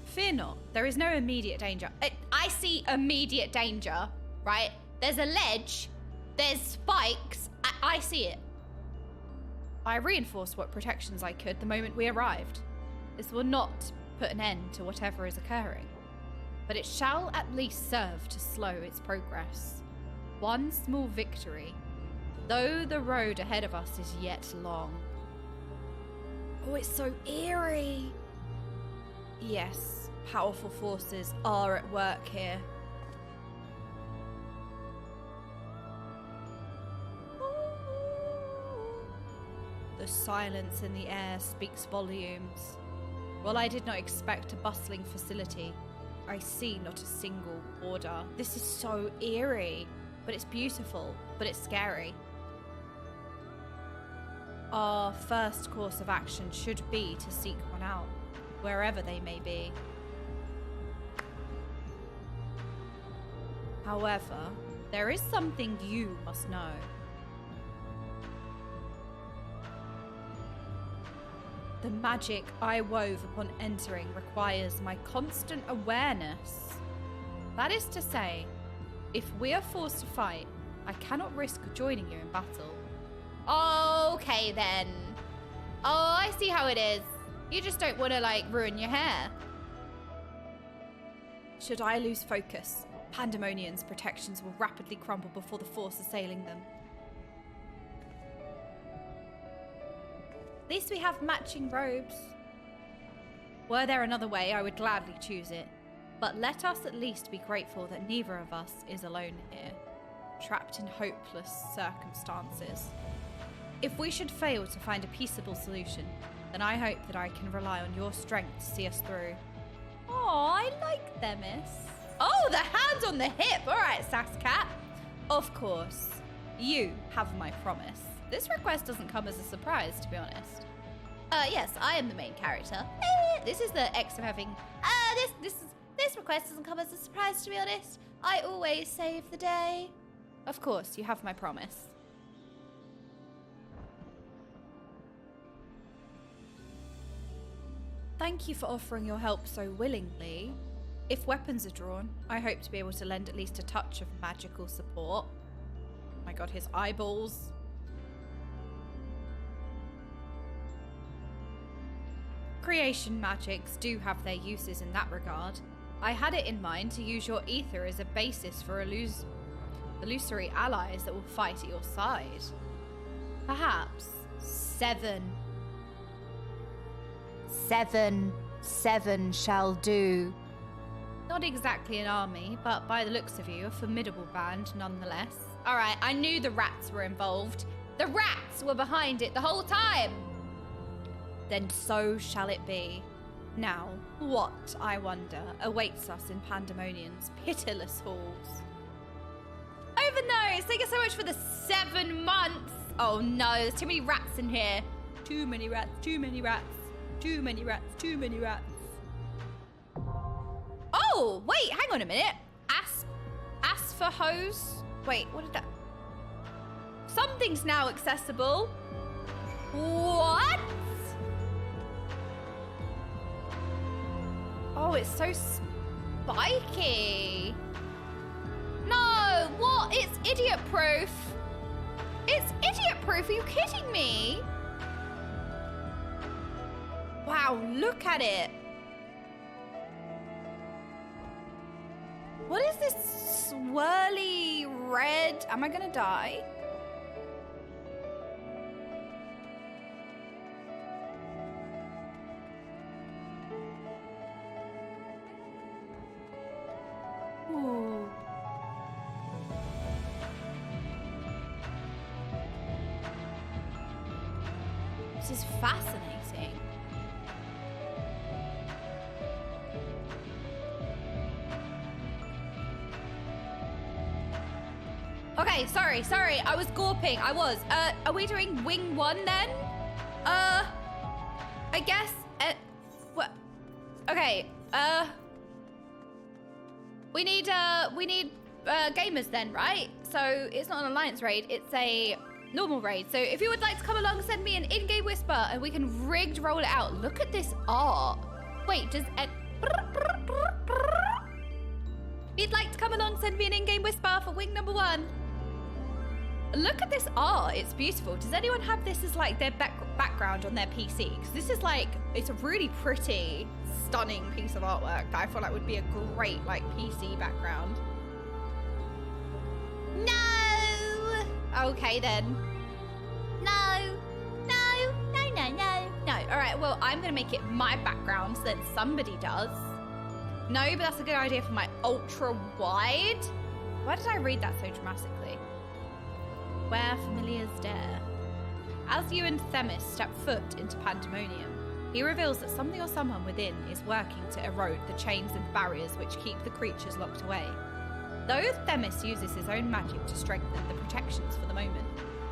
[SPEAKER 1] Fear not, there is no immediate danger. I see immediate danger, right? There's a ledge, there's spikes, I see it. I reinforced what protections I could the moment we arrived. This will not put an end to whatever is occurring, but it shall at least serve to slow its progress. One small victory, though the road ahead of us is yet long. Oh, it's so eerie. Yes, powerful forces are at work here. The silence in the air speaks volumes. While I did not expect a bustling facility, I see not a single order. This is so eerie, but it's beautiful, but it's scary. Our first course of action should be to seek one out, wherever they may be. However, there is something you must know. The magic I wove upon entering requires my constant awareness. That is to say, if we are forced to fight, I cannot risk joining you in battle. Okay then. Oh, I see how it is. You just don't want to like ruin your hair. Should I lose focus, Pandæmonion's protections will rapidly crumble before the force assailing them. At least we have matching robes. Were there another way, I would gladly choose it. But let us at least be grateful that neither of us is alone here, trapped in hopeless circumstances. If we should fail to find a peaceable solution, then I hope that I can rely on your strength to see us through. Oh, I like them, miss. Oh, the hand on the hip. All right, Sasscat. Of course, you have my promise. This request doesn't come as a surprise, to be honest. Yes, I am the main character. This is the X of having. This request doesn't come as a surprise, to be honest. I always save the day. Of course, you have my promise. Thank you for offering your help so willingly. If weapons are drawn, I hope to be able to lend at least a touch of magical support. Oh my god, his eyeballs. Creation magics do have their uses in that regard. I had it in mind to use your ether as a basis for illusory allies that will fight at your side. Perhaps 7 shall do. Not exactly an army, but by the looks of you, a formidable band nonetheless. All right, I knew the rats were involved. The rats were behind it the whole time. Then so shall it be. Now, what, I wonder, awaits us in Pandæmonion's pitiless halls? Over nose! Thank you so much for the 7 months! Oh no, there's too many rats in here. Too many rats, too many rats. Too many rats, too many rats. Oh, wait, hang on a minute. As for hose? Wait, what did that? Something's now accessible. What? Oh, it's so spiky. No, what? It's idiot-proof. It's idiot-proof. Are you kidding me? Wow, look at it. What is this swirly red? Am I gonna die? Ooh. This is fascinating. Okay, sorry. I was gawping. I was. Are we doing wing 1 then? I guess. What? Okay. We need gamers then, right? So it's not an alliance raid. It's a normal raid. So if you would like to come along, send me an in-game whisper, and we can rigged roll it out. Look at this art. Wait, does it? If you'd like to come along, send me an in-game whisper for wing number 1. Look at this art. It's beautiful. Does anyone have this as like their background on their PC? Because this is like, it's a really pretty, stunning piece of artwork that I feel like would be a great like PC background.
[SPEAKER 2] No!
[SPEAKER 1] Okay then.
[SPEAKER 2] No.
[SPEAKER 1] All right, well, I'm going to make it my background so that somebody does. No, but that's a good idea for my ultra wide. Why did I read that so dramatically? Where familiars dare. As you and Themis step foot into Pandæmonium, he reveals that something or someone within is working to erode the chains and barriers which keep the creatures locked away. Though Themis uses his own magic to strengthen the protections for the moment,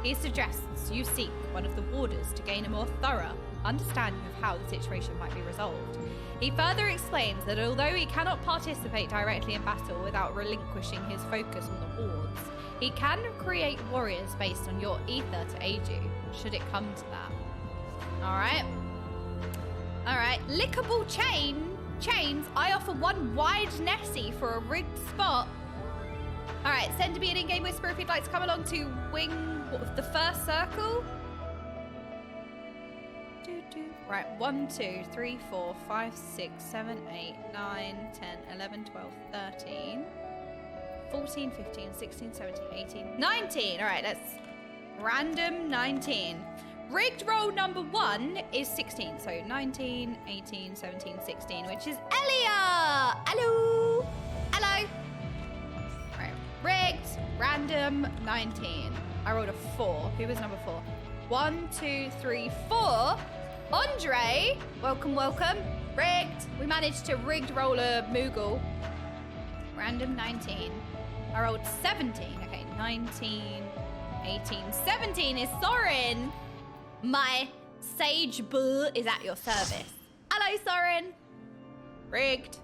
[SPEAKER 1] he suggests you seek one of the warders to gain a more thorough understanding of how the situation might be resolved. He further explains that although he cannot participate directly in battle without relinquishing his focus on the wards, he can create warriors based on your ether to aid you, should it come to that. Alright, lickable chains, I offer 1 wide Nessie for a rigged spot. Alright, send me an in-game whisper if you'd like to come along to wing the first circle. Right, 1, 2, 3, 4, 5, 6, 7, 8, 9, 10, 11, 12, 13, 14, 15, 16, 17, 18, 19. All right, that's random 19. Rigged roll number 1 is 16. So 19, 18, 17, 16, which is Elia. Hello. Hello. All right, rigged, random 19. I rolled a 4. Who was number 4? 1, 2, 3, 4. Andre, welcome. Rigged. We managed to rigged roll a Moogle. Random 19. I rolled 17. Okay, 19, 18, 17 is Soren. My sage bull is at your service. Hello, Soren. Rigged.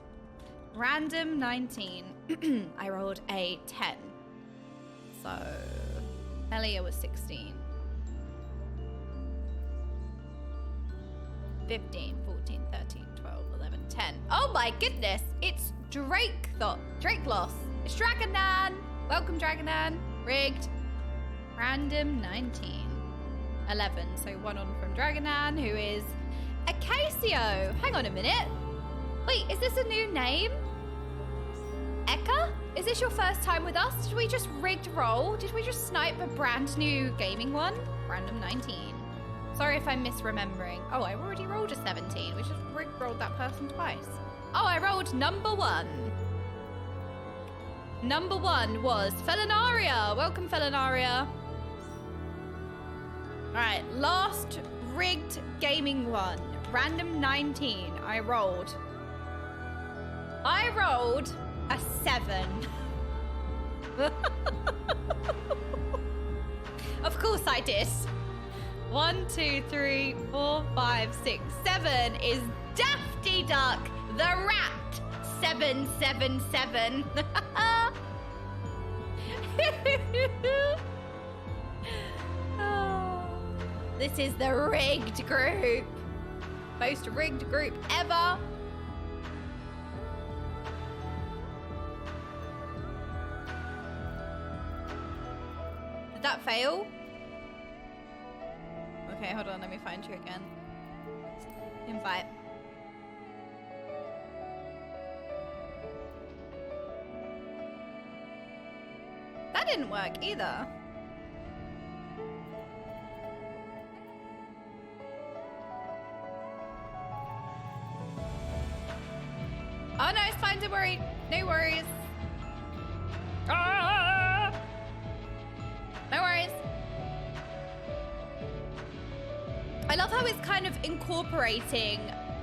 [SPEAKER 1] Random 19. I rolled a 10. So, Elia was 16. 15, 14, 13, 12, 11, 10. Oh my goodness, it's Drakeloss. It's Dragonan. Welcome, Dragonan. Rigged. Random 19. 11, so 1 on from Dragonan, who is Acacio. Hang on a minute. Wait, is this a new name? Eka? Is this your first time with us? Did we just rigged roll? Did we just snipe a brand new gaming one? Random 19. Sorry if I'm misremembering. Oh, I already rolled a 17. We just rigged rolled that person twice. Oh, I rolled number 1. Number 1 was Felinaria. Welcome, Felinaria. All right, last rigged gaming one. Random 19. I rolled a 7. Of course I did. 1, 2, 3, 4, 5, 6, 7 is Daffy Duck, the rat. 777. This is the rigged group. Most rigged group ever. Did that fail? Okay, hold on, let me find you again. Invite. That didn't work either. Oh no, it's fine, don't worry. No worries. Ah! No worries. I love how it's kind of incorporating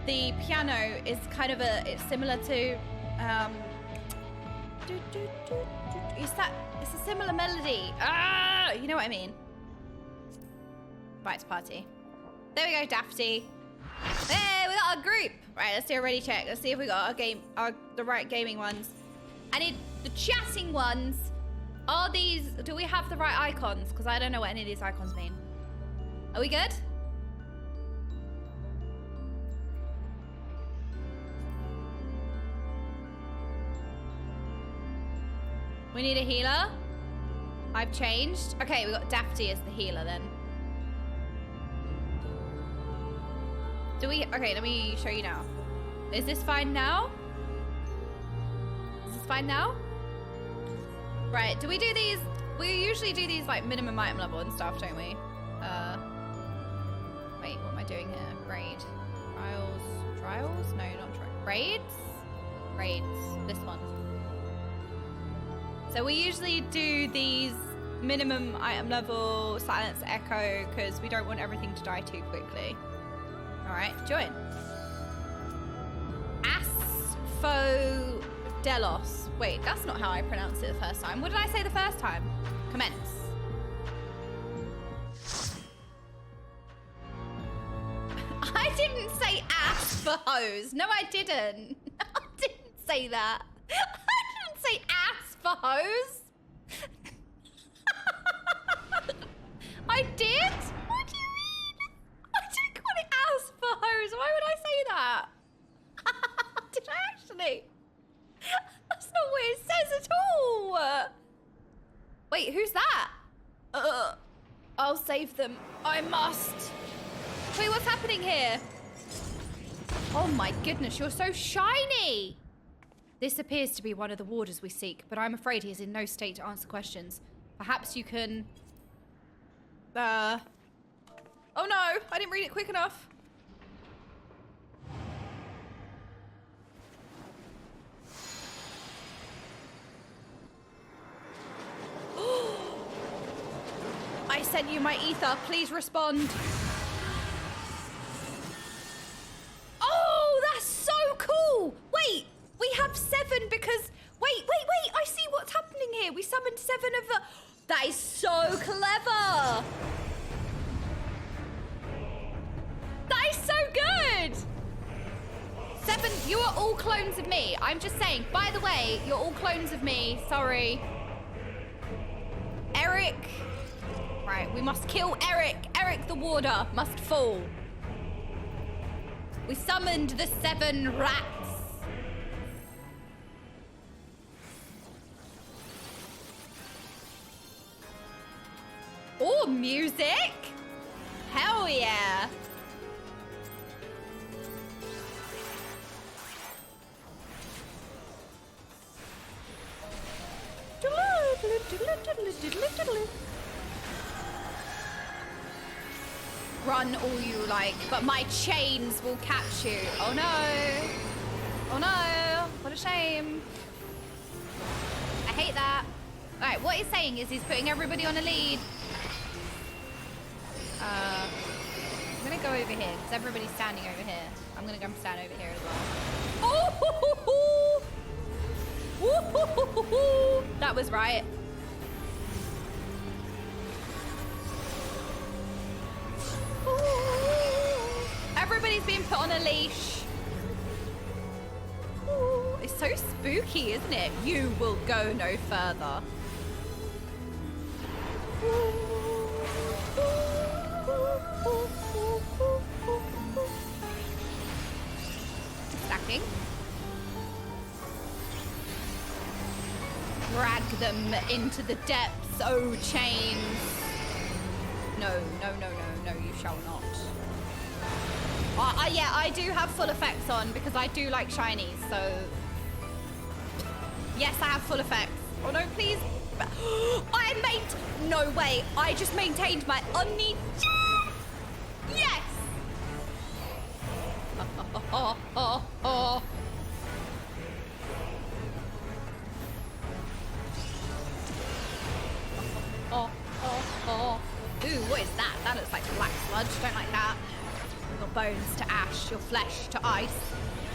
[SPEAKER 1] the piano is kind of it's similar to it's a similar melody. Ah, you know what I mean. Right to party. There we go, Dafty. Hey, we got a group. Right, let's do a ready check. Let's see if we got the right gaming ones. I need the chatting ones. Are these, do we have the right icons? Because I don't know what any of these icons mean. Are we good? We need a healer. I've changed. Okay, we got Dafty as the healer then. Do we, okay, let me show you now. Is this fine now? Is this fine now? Right, do we do these? We usually do these like minimum item level and stuff, don't we? Wait, what am I doing here? Raid. Trials? No, not trials. Raids? Raids, this one. So we usually do these minimum item level silence echo because we don't want everything to die too quickly. All right, join. Asphodelos. Wait, that's not how I pronounced it the first time. What did I say the first time? Commence. I didn't say ass for hose. No, I didn't. I didn't say that. I didn't say ass for hose. I did? What do you mean? I didn't call it ass for hose. Why would I say that? Did I actually? That's not what it says at all. Wait, who's that? I'll save them. I must. Wait, what's happening here? Oh my goodness, you're so shiny. This appears to be one of the warders we seek, but I'm afraid he is in no state to answer questions. Perhaps you can... Oh no, I didn't read it quick enough. I sent you my ether, please respond. Oh, that's so cool. Wait, we have 7 because, wait, I see what's happening here. We summoned 7 of the, that is so clever. That is so good. 7, you are all clones of me. I'm just saying, by the way, you're all clones of me. Sorry. Eric. Right, we must kill Eric. Eric the warder must fall. We summoned the 7 rats. Oh, music. Hell yeah. Run all you like, but my chains will catch you. Oh no. Oh no. What a shame. I hate that. All right, what he's saying is he's putting everybody on a lead. I'm gonna go over here because everybody's standing over here. I'm gonna come stand over here as well. Oh! That was right. Everybody's being put on a leash. Ooh, it's so spooky, isn't it? You will go no further. Stacking. Drag them into the depths, oh chains. No, no, no, no, no, you shall not. Yeah, I do have full effects on because I do like shinies, so... Yes, I have full effects. Oh no, please. No way, I just maintained my unneed... Yes! Ooh, what is that? That looks like black sludge. Don't like that. Your bones to ash, your flesh to ice.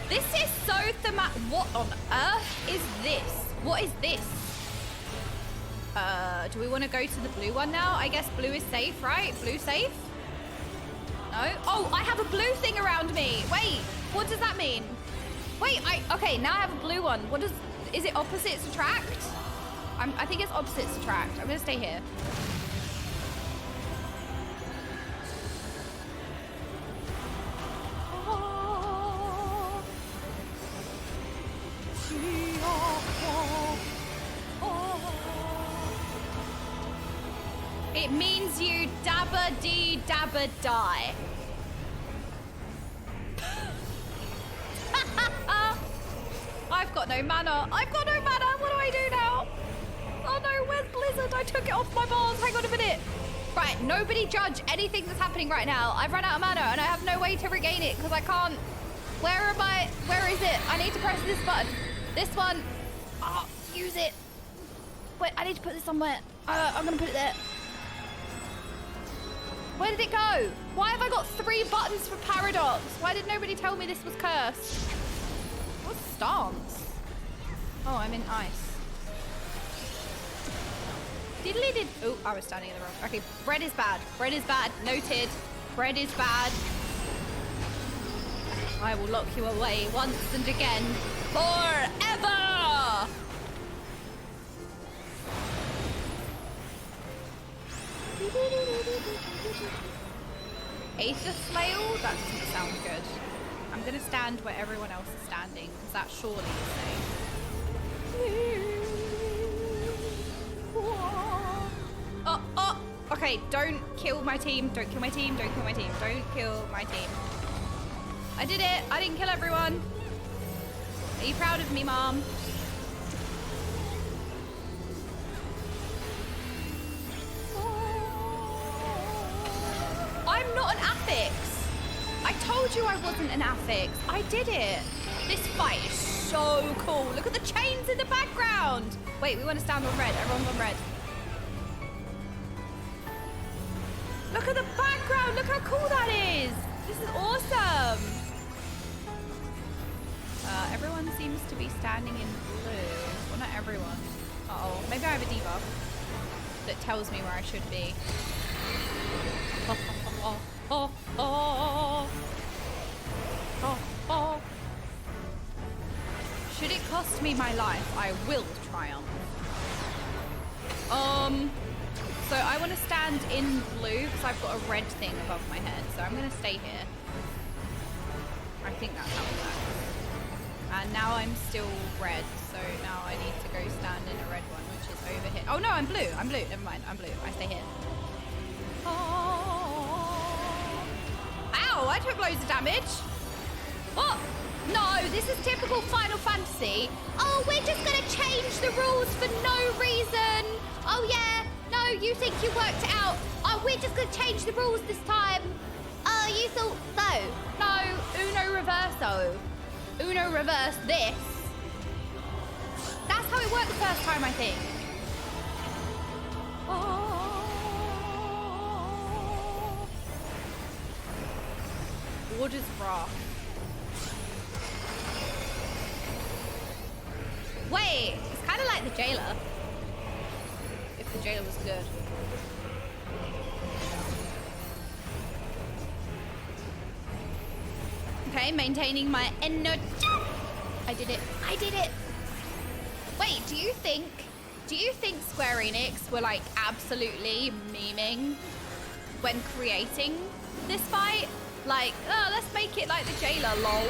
[SPEAKER 1] This is so thematic. What on earth is this? What is this? Do we want to go to the blue one now? I guess blue is safe, right? Blue safe? No? Oh, I have a blue thing around me. Wait, what does that mean? Wait, okay, now I have a blue one. Is it opposites attract? I think it's opposites attract. I'm gonna stay here. It means you dabba die. I've got no mana. I've got no mana. What do I do now? Oh no, where's Blizzard? I took it off my bars. Hang on a minute. Right, nobody judge anything that's happening right now. I've run out of mana and I have no way to regain it because I can't. Where am I? Where is it? I need to press this button. This one. Oh, use it. Wait, I need to put this somewhere. I'm gonna put it there. Where did it go? Why have I got 3 buttons for Paradox? Why did nobody tell me this was cursed? What's stance? Oh, I'm in ice. Diddly did. Oh, I was standing in the wrong. Okay, bread is bad. Bread is bad. Noted. Bread is bad. I will lock you away once and again. Forever! Aether Flail? That doesn't sound good. I'm gonna stand where everyone else is standing, because that surely is safe. Oh! Okay, don't kill my team. Don't kill my team. Don't kill my team. Don't kill my team. I did it. I didn't kill everyone. Are you proud of me, Mom? I'm not an affix. I told you I wasn't an affix. I did it. This fight is so cool. Look at the chains in the background. Wait, we want to stand on red. Everyone's on red. Look at the background. Look how cool that is. This is awesome. Everyone seems to be standing in blue. Well, not everyone. Uh-oh. Maybe I have a debuff that tells me where I should be. Should it cost me my life, I will triumph. So I want to stand in blue because I've got a red thing above my head. So I'm going to stay here. I think that's how it works. And now I'm still red. So now I need to go stand in a red one, which is over here. Oh no, I'm blue. I'm blue. Never mind. I'm blue. I stay here. Ow, I took loads of damage. Oh, no, this is typical Final Fantasy. Oh, we're just going to change the rules for no reason. Oh, yeah. No, you think you worked it out. Oh, we're just going to change the rules this time. Oh, you thought... No, Uno Reverso. Uno reverse this. That's how it worked the first time, I think. Warder's Wrath. Wait, it's kind of like the Jailer. If the Jailer was good. Okay, maintaining my energy. I did it. I did it. Wait, do you think Square Enix were like absolutely memeing when creating this fight. Like, oh, let's make it like the jailer, lol.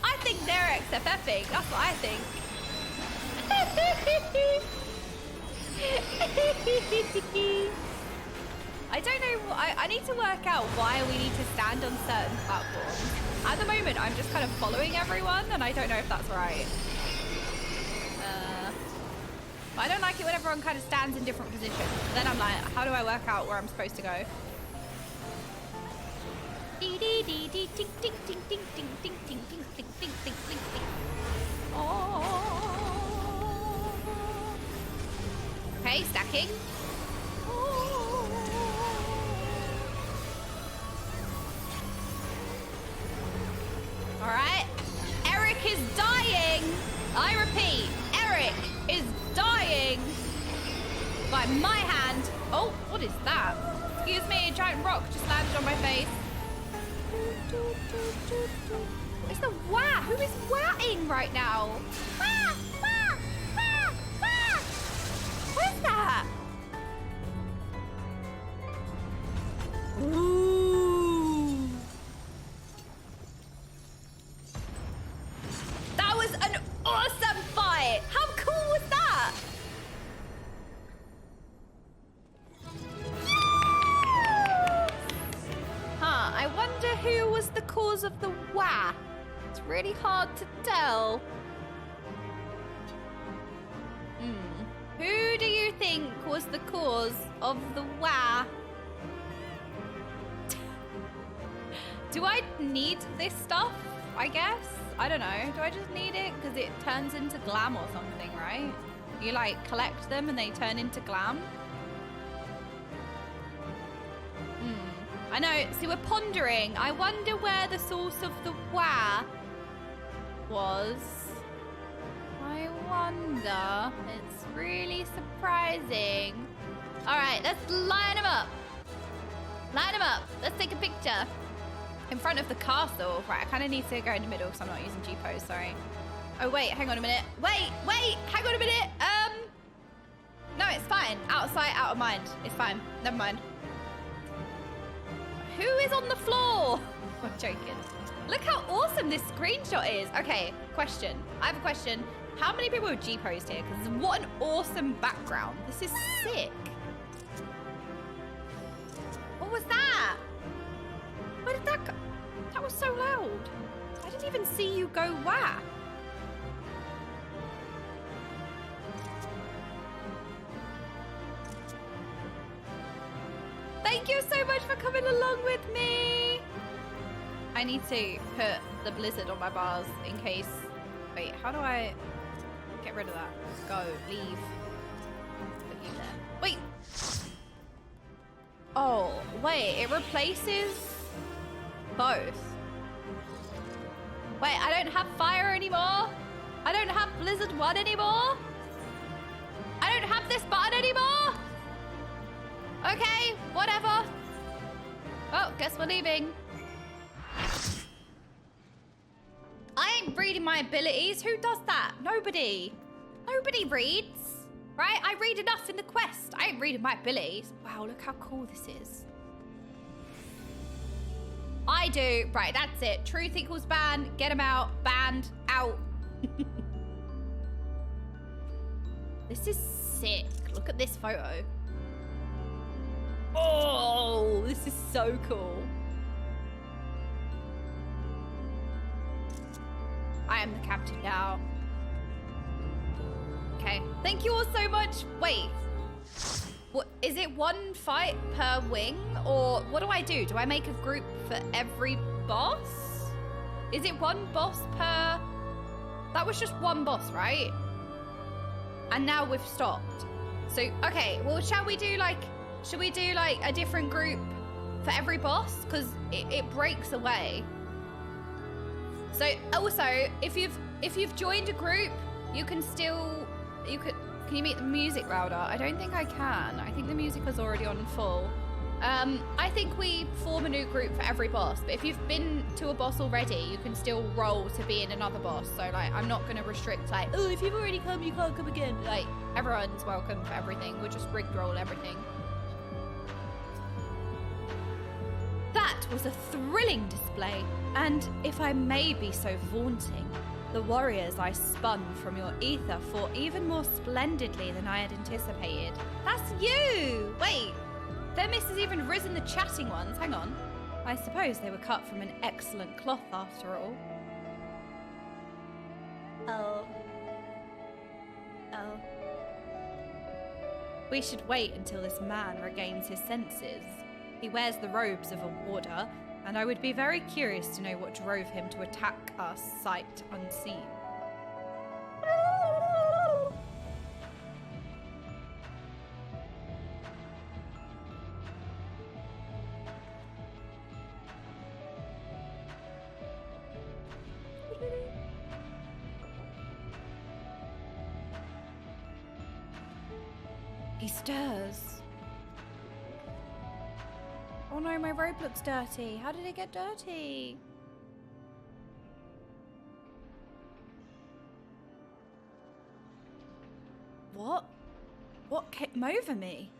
[SPEAKER 1] I think they're XFFing. That's what I think. I don't know. I need to work out why we need to stand on certain platforms. At the moment, I'm just kind of following everyone, and I don't know if that's right. I don't like it when everyone kind of stands in different positions. Then I'm like, how do I work out where I'm supposed to go? Okay, stacking. All right. Eric is dying. I repeat, Eric is dying by my hand. Oh, what is that? Excuse me, a giant rock just landed on my face. It's the wah. Who is wahing right now? Wah, wah, wah, wah. What is that? Ooh. That was an awesome fight. How cool was that? I wonder who was the cause of the wah. It's really hard to tell. Who do you think was the cause of the wah? Do I need this stuff? I guess. I don't know. Do I just need it? Because it turns into glam or something, right? You like collect them and they turn into glam? I know. See, we're pondering. I wonder where the source of the wah was. I wonder. It's really surprising. All right, let's line them up. Line them up. Let's take a picture. In front of the castle. Right, I kind of need to go in the middle because I'm not using G-pose, sorry. Oh, wait, hang on a minute. Wait, hang on a minute. No, it's fine. Outside, out of mind. It's fine. Never mind. Who is on the floor? I'm joking. Look how awesome this screenshot is. Okay, question. I have a question. How many people have G-posed here? Because what an awesome background. This is sick. What was that? Where did that go? That was so loud. I didn't even see you go wah. Thank you so much for coming along with me. I need to put the blizzard on my bars in case. Wait, how do I get rid of that? Go, leave. Put you there. Wait. Oh, wait, it replaces both. Wait, I don't have fire anymore. I don't have Blizzard 1 anymore. I don't have this button anymore. Okay, whatever. Oh, guess we're leaving. I ain't reading my abilities. Who does that? Nobody. Nobody reads. Right? I read enough in the quest. I ain't reading my abilities. Wow, look how cool this is. I do. Right, that's it. Truth equals ban. Get them out. Banned. Out. This is sick. Look at this photo. Oh, this is so cool. I am the captain now. Okay. Thank you all so much. Wait. What, is it one fight per wing? Or what do I do? Do I make a group for every boss? Is it one boss per... That was just one boss, right? And now we've stopped. So, okay. Well, shall we do like... Should we do like a different group for every boss? Because it breaks away. So also, if you've joined a group, you can still... Can you make the music louder? I don't think I can. I think the music is already on full. I think we form a new group for every boss. But if you've been to a boss already, you can still roll to be in another boss. So like, I'm not going to restrict like, oh, if you've already come, you can't come again. Like, everyone's welcome for everything. We'll just rigged roll everything. was a thrilling display, and if I may be so vaunting, the warriors I spun from your ether fought even more splendidly than I had anticipated. That's you! Wait, Themis has even risen the chatting ones. Hang on. I suppose they were cut from an excellent cloth after all.
[SPEAKER 2] Oh.
[SPEAKER 1] We should wait until this man regains his senses. He wears the robes of a warder, and I would be very curious to know what drove him to attack us sight unseen. He stirs. Oh no, my robe looks dirty. How did it get dirty? What? What came over me?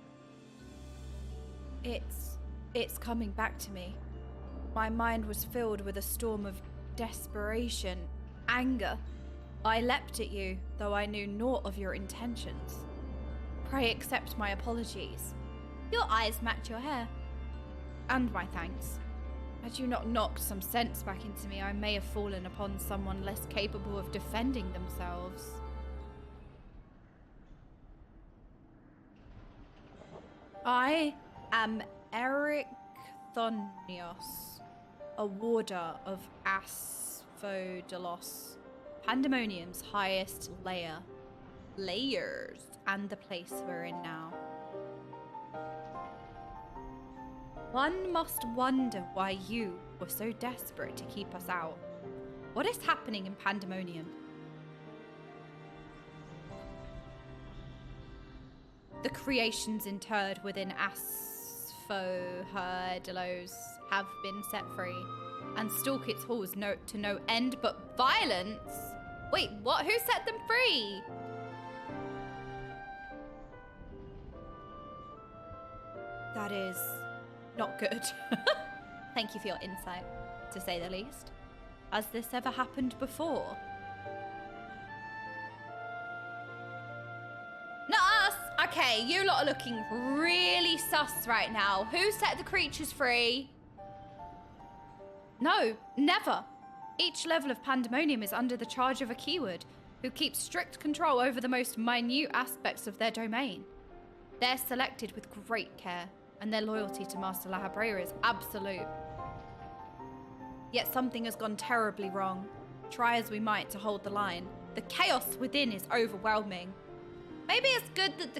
[SPEAKER 1] It's coming back to me. My mind was filled with a storm of desperation, anger. I leapt at you, though I knew naught of your intentions. Pray accept my apologies.
[SPEAKER 2] Your eyes match your hair.
[SPEAKER 1] And my thanks. Had you not knocked some sense back into me, I may have fallen upon someone less capable of defending themselves. I am Eric Thonios, a warder of Asphodelos, Pandæmonium's highest layers, and the place we're in now. One must wonder why you were so desperate to keep us out. What is happening in Pandæmonium? The creations interred within Asphodelos have been set free, and stalk its halls to no end but violence. Wait, what? Who set them free? That is not good.
[SPEAKER 2] Thank you for your insight, to say the least.
[SPEAKER 1] Has this ever happened before? Not us! Okay, you lot are looking really sus right now. Who set the creatures free? No, never. Each level of Pandæmonium is under the charge of a keyword, who keeps strict control over the most minute aspects of their domain. They're selected with great care, and their loyalty to Master La Habrea is absolute. Yet something has gone terribly wrong. Try as we might to hold the line, the chaos within is overwhelming. Maybe it's good that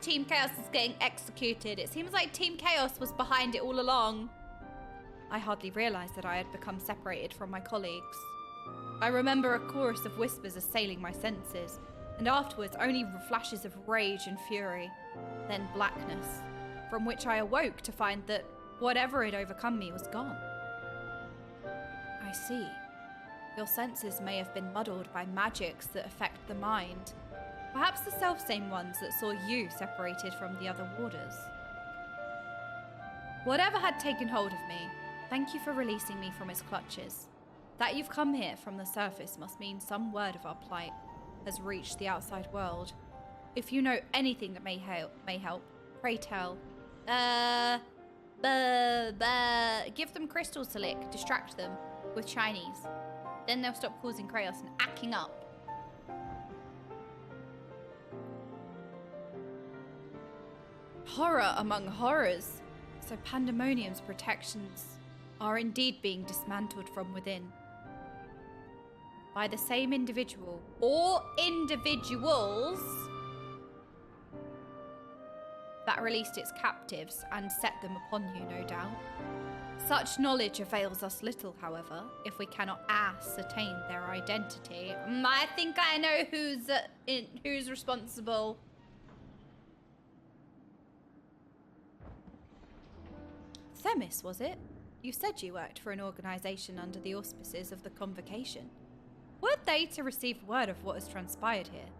[SPEAKER 1] Team Chaos is getting executed. It seems like Team Chaos was behind it all along. I hardly realized that I had become separated from my colleagues. I remember a chorus of whispers assailing my senses, and afterwards only flashes of rage and fury, then blackness, from which I awoke to find that whatever had overcome me was gone. I see. Your senses may have been muddled by magics that affect the mind. Perhaps the self-same ones that saw you separated from the other warders. Whatever had taken hold of me, thank you for releasing me from its clutches. That you've come here from the surface must mean some word of our plight has reached the outside world. If you know anything that may help, pray tell. Give them crystals to lick, distract them with shinies. Then they'll stop causing chaos and acting up. Horror among horrors. So Pandæmonium's protections are indeed being dismantled from within. By the same individual, or individuals, that released its captives and set them upon you, no doubt. Such knowledge avails us little, however, if we cannot ascertain their identity. I think I know who's responsible. Themis, was it? You said you worked for an organization under the auspices of the Convocation. Were they to receive word of what has transpired here?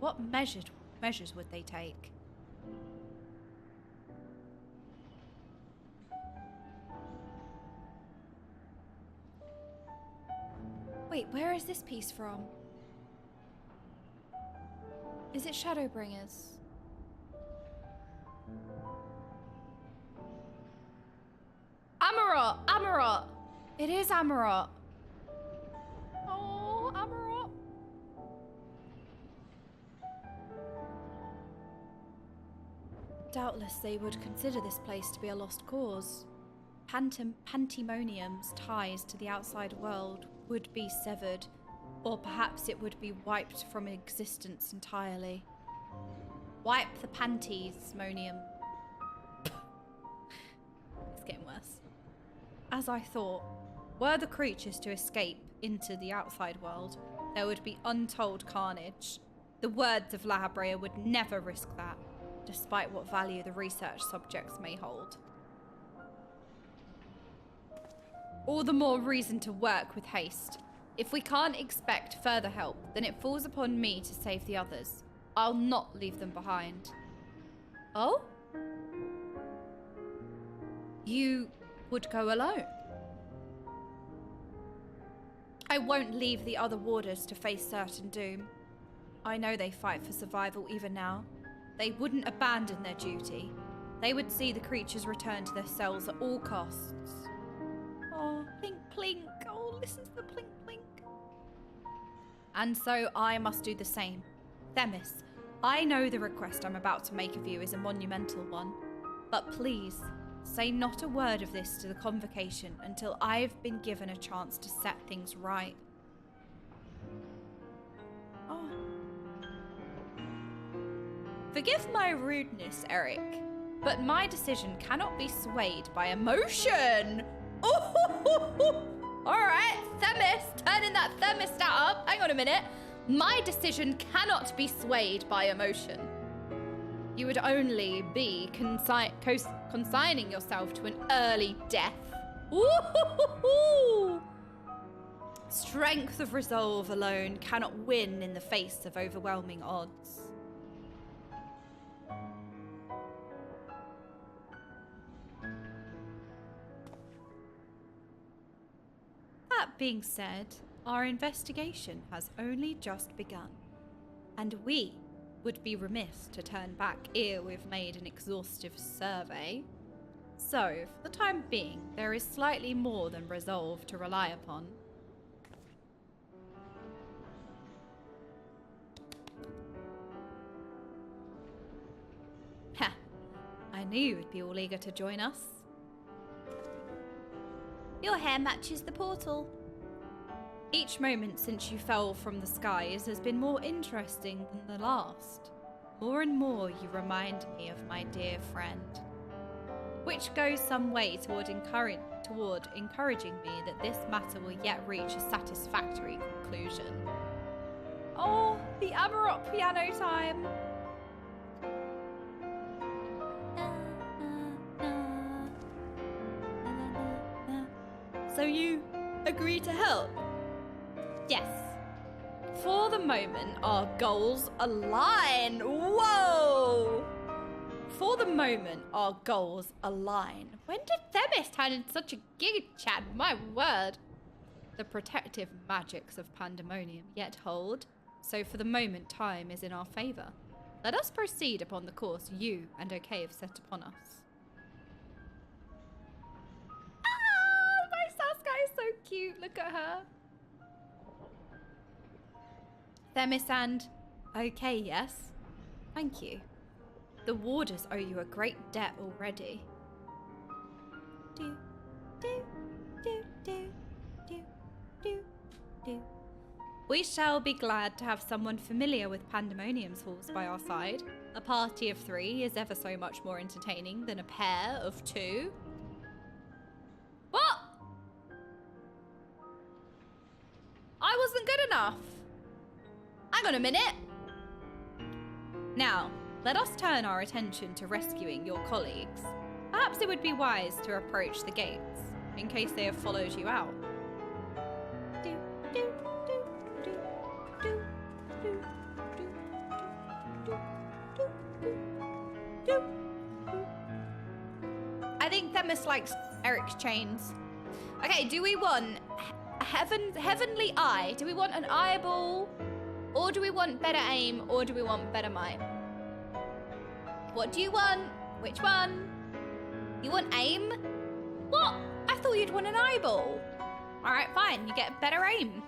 [SPEAKER 1] What measures would they take? Wait, where is this piece from? Is it Shadowbringers? Amarot! Amarot! It is Amarot. Oh, Amarot. Doubtless they would consider this place to be a lost cause. Pandæmonium's ties to the outside world would be severed, or perhaps it would be wiped from existence entirely. Wipe the Pandæmonium. It's getting worse. As I thought, were the creatures to escape into the outside world, there would be untold carnage. The words of La Habrea would never risk that, despite what value the research subjects may hold. All the more reason to work with haste. If we can't expect further help, then it falls upon me to save the others. I'll not leave them behind. Oh? You would go alone? I won't leave the other warders to face certain doom. I know they fight for survival even now. They wouldn't abandon their duty. They would see the creatures return to their cells at all costs. Oh, plink plink. Oh, listen to the plink plink. And so I must do the same. Themis, I know the request I'm about to make of you is a monumental one, but please, say not a word of this to the convocation until I've been given a chance to set things right. Oh. Forgive my rudeness, Eric, but my decision cannot be swayed by emotion. Oh, all right, Themis, turning that thermostat up. Hang on a minute. My decision cannot be swayed by emotion. You would only be consigning yourself to an early death. Ooh! Strength of resolve alone cannot win in the face of overwhelming odds. That being said, our investigation has only just begun, and we would be remiss to turn back ere we've made an exhaustive survey. So, for the time being, there is slightly more than resolve to rely upon. Ha! I knew you would be all eager to join us.
[SPEAKER 2] Your hair matches the portal.
[SPEAKER 1] Each moment since you fell from the skies has been more interesting than the last. More and more you remind me of my dear friend. Which goes some way toward encouraging me that this matter will yet reach a satisfactory conclusion. Oh, the Amarot piano time! So you agree to help? Yes. For the moment, our goals align. Whoa! For the moment, our goals align. When did Themis turn into such a giga-chat? My word. The protective magics of Pandæmonium yet hold, so for the moment, time is in our favor. Let us proceed upon the course you and Okaymage have set upon us. Ah, my Sasuke is so cute. Look at her. Themis and Okaymage, yes? Thank you. The warders owe you a great debt already. Do, do, do, do, do, do, do. We shall be glad to have someone familiar with Pandæmonium's halls by our side. A party of 3 is ever so much more entertaining than a pair of 2. What? I wasn't good enough. Hang on a minute. Now, let us turn our attention to rescuing your colleagues. Perhaps it would be wise to approach the gates, in case they have followed you out. Do, do, do, do, do, do, do, do, do, do. I think Themis likes Eric's chains. Okay, do we want heavenly eye. Do we want an eyeball? Or do we want better aim? Or do we want better might? What do you want? Which one? You want aim? What? I thought you'd want an eyeball. All right, fine. You get better aim.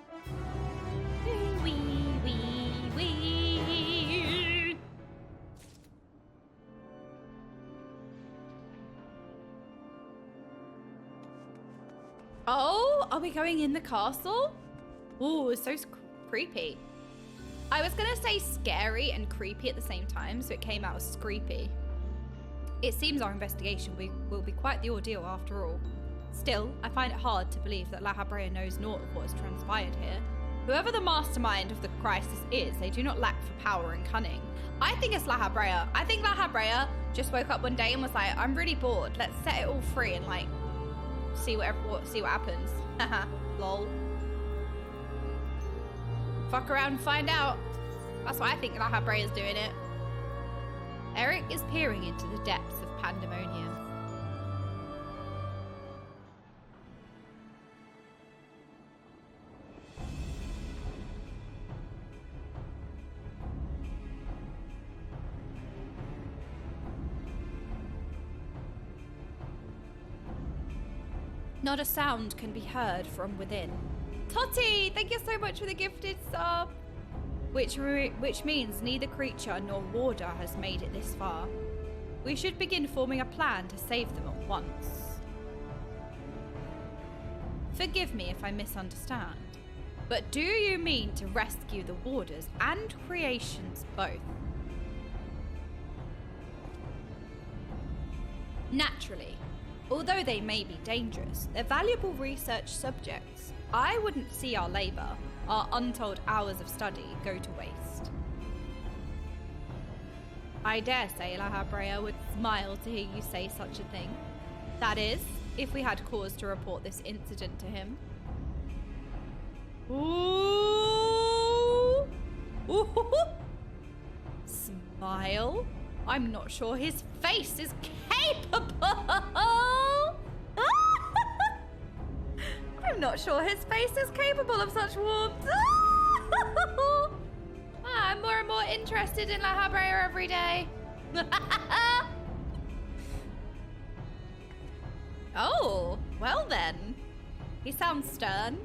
[SPEAKER 1] Oh, are we going in the castle? Oh, it's so creepy. I was gonna say scary and creepy at the same time, so it came out as creepy. It seems our investigation will be quite the ordeal after all. Still, I find it hard to believe that La Habrea knows naught of what has transpired here. Whoever the mastermind of the crisis is, they do not lack for power and cunning. I think it's La Habrea. I think La Habrea just woke up one day and was like, I'm really bored. Let's set it all free and like see what happens. Haha, lol. Fuck around and find out. That's why I think La Habrea is doing it. Eric is peering into the depths of Pandæmonium. Not a sound can be heard from within. Totty, thank you so much for the gifted sub. Which means neither creature nor warder has made it this far. We should begin forming a plan to save them at once. Forgive me if I misunderstand, but do you mean to rescue the warders and creations both? Naturally. Although they may be dangerous, they're valuable research subjects. I wouldn't see our labour, our untold hours of study, go to waste. I dare say La Habrea would smile to hear you say such a thing. That is, if we had cause to report this incident to him. Ooh! Ooh! Smile? I'm not sure his face is capable. I'm not sure his face is capable of such warmth. I'm more and more interested in La Habrea every day. Oh, well then. He sounds stern.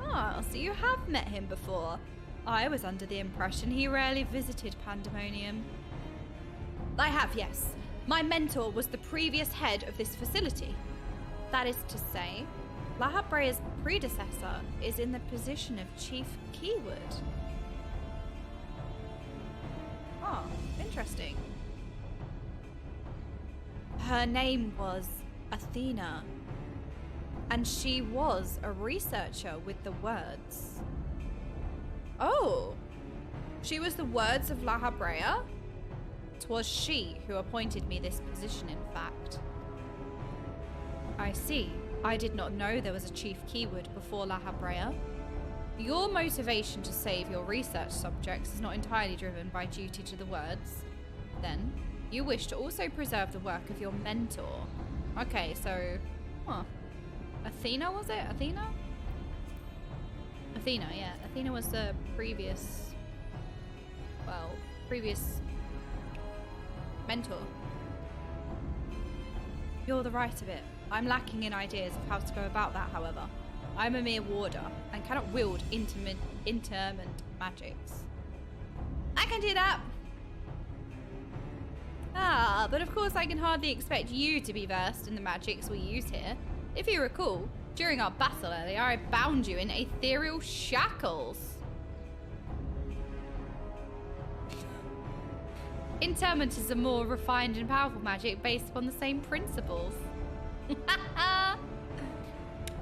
[SPEAKER 1] Oh, so you have met him before. I was under the impression he rarely visited Pandæmonium. I have, yes. My mentor was the previous head of this facility. That is to say, La Habrea's predecessor is in the position of Chief Keyword. Oh, interesting. Her name was Athena, and she was a researcher with the words. Oh, she was the words of La Habrea? 'Twas she who appointed me this position, in fact. I see. I did not know there was a Chief Keyword before La Habrea. Your motivation to save your research subjects is not entirely driven by duty to the words. Then, you wish to also preserve the work of your mentor. Okay, so... Huh. Athena, was it? Athena? Athena, yeah. Athena was the previous... Well, previous... mentor. You're the right of it. I'm lacking in ideas of how to go about that, however. I'm a mere warder and cannot wield interment magics. I can do that! Ah, but of course I can hardly expect you to be versed in the magics we use here. If you recall, during our battle earlier, I bound you in ethereal shackles. Interment is a more refined and powerful magic based upon the same principles.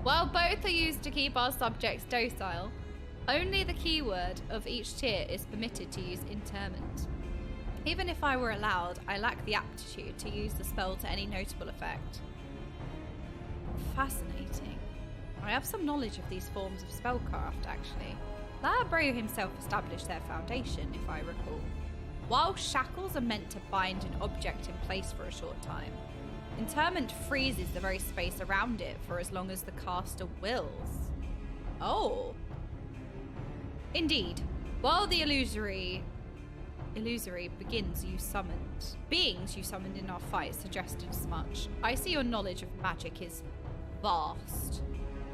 [SPEAKER 1] While both are used to keep our subjects docile, only the keyword of each tier is permitted to use interment. Even if I were allowed, I lack the aptitude to use the spell to any notable effect. Fascinating. I have some knowledge of these forms of spellcraft, actually. La Habrea himself established their foundation, if I recall. While shackles are meant to bind an object in place for a short time, interment freezes the very space around it for as long as the caster wills. Oh. Indeed. While the illusory begins, beings you summoned in our fight suggested as much. I see your knowledge of magic is vast.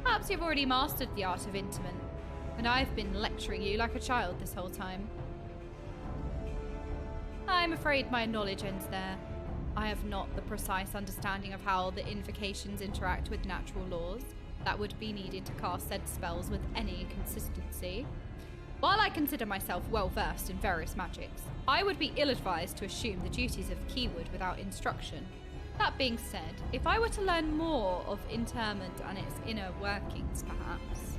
[SPEAKER 1] Perhaps you've already mastered the art of intimate, and I've been lecturing you like a child this whole time. I'm afraid my knowledge ends there. I have not the precise understanding of how the invocations interact with natural laws that would be needed to cast said spells with any consistency. While I consider myself well versed in various magics, I would be ill-advised to assume the duties of Keywood without instruction. That being said, if I were to learn more of interment and its inner workings, perhaps.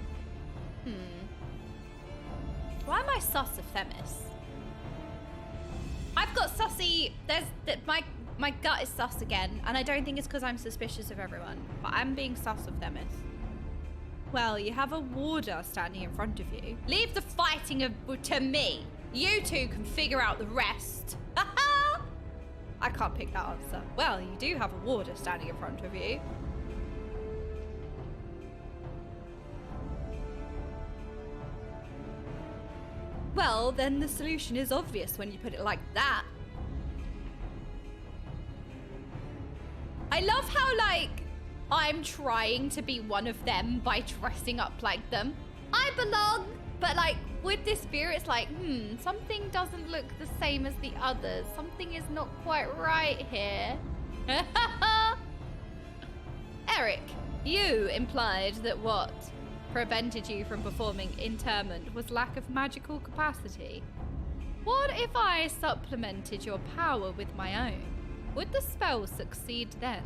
[SPEAKER 1] Why am I sus of Themis? I've got sussy. My gut is sus again, and I don't think it's because I'm suspicious of everyone, but I'm being sus of Themis. Well, you have a warder standing in front of you. Leave the fighting to me. You two can figure out the rest. I can't pick that answer. Well, you do have a warder standing in front of you. Well, then the solution is obvious when you put it like that. I love how, like, I'm trying to be one of them by dressing up like them. I belong, but like with this beer, it's like, something doesn't look the same as the others. Something is not quite right here. Eric, you implied that what prevented you from performing interment was lack of magical capacity. What if I supplemented your power with my own? Would the spell succeed then?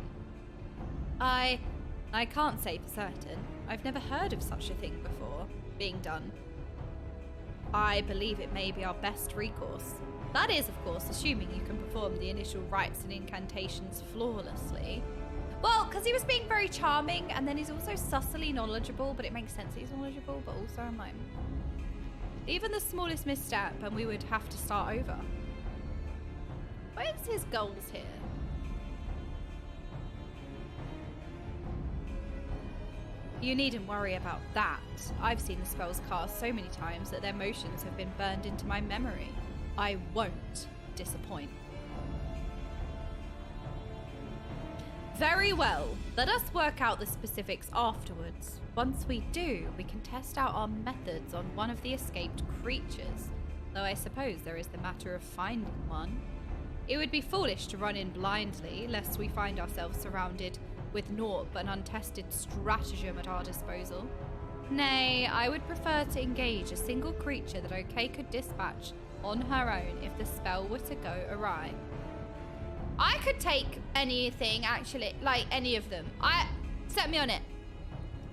[SPEAKER 1] I can't say for certain. I've never heard of such a thing before being done. I believe it may be our best recourse. That is, of course, assuming you can perform the initial rites and incantations flawlessly. Well, because he was being very charming, and then he's also sussily knowledgeable, but it makes sense that he's knowledgeable, but also I'm like, even the smallest misstep and we would have to start over. Where's his goals here? You needn't worry about that. I've seen the spells cast so many times that their motions have been burned into my memory. I won't disappoint. Very well. Let us work out the specifics afterwards. Once we do, we can test out our methods on one of the escaped creatures. Though I suppose there is the matter of finding one. It would be foolish to run in blindly, lest we find ourselves surrounded with naught but an untested stratagem at our disposal. Nay, I would prefer to engage a single creature that OK could dispatch on her own if the spell were to go awry. I could take anything, actually, like any of them. Set me on it.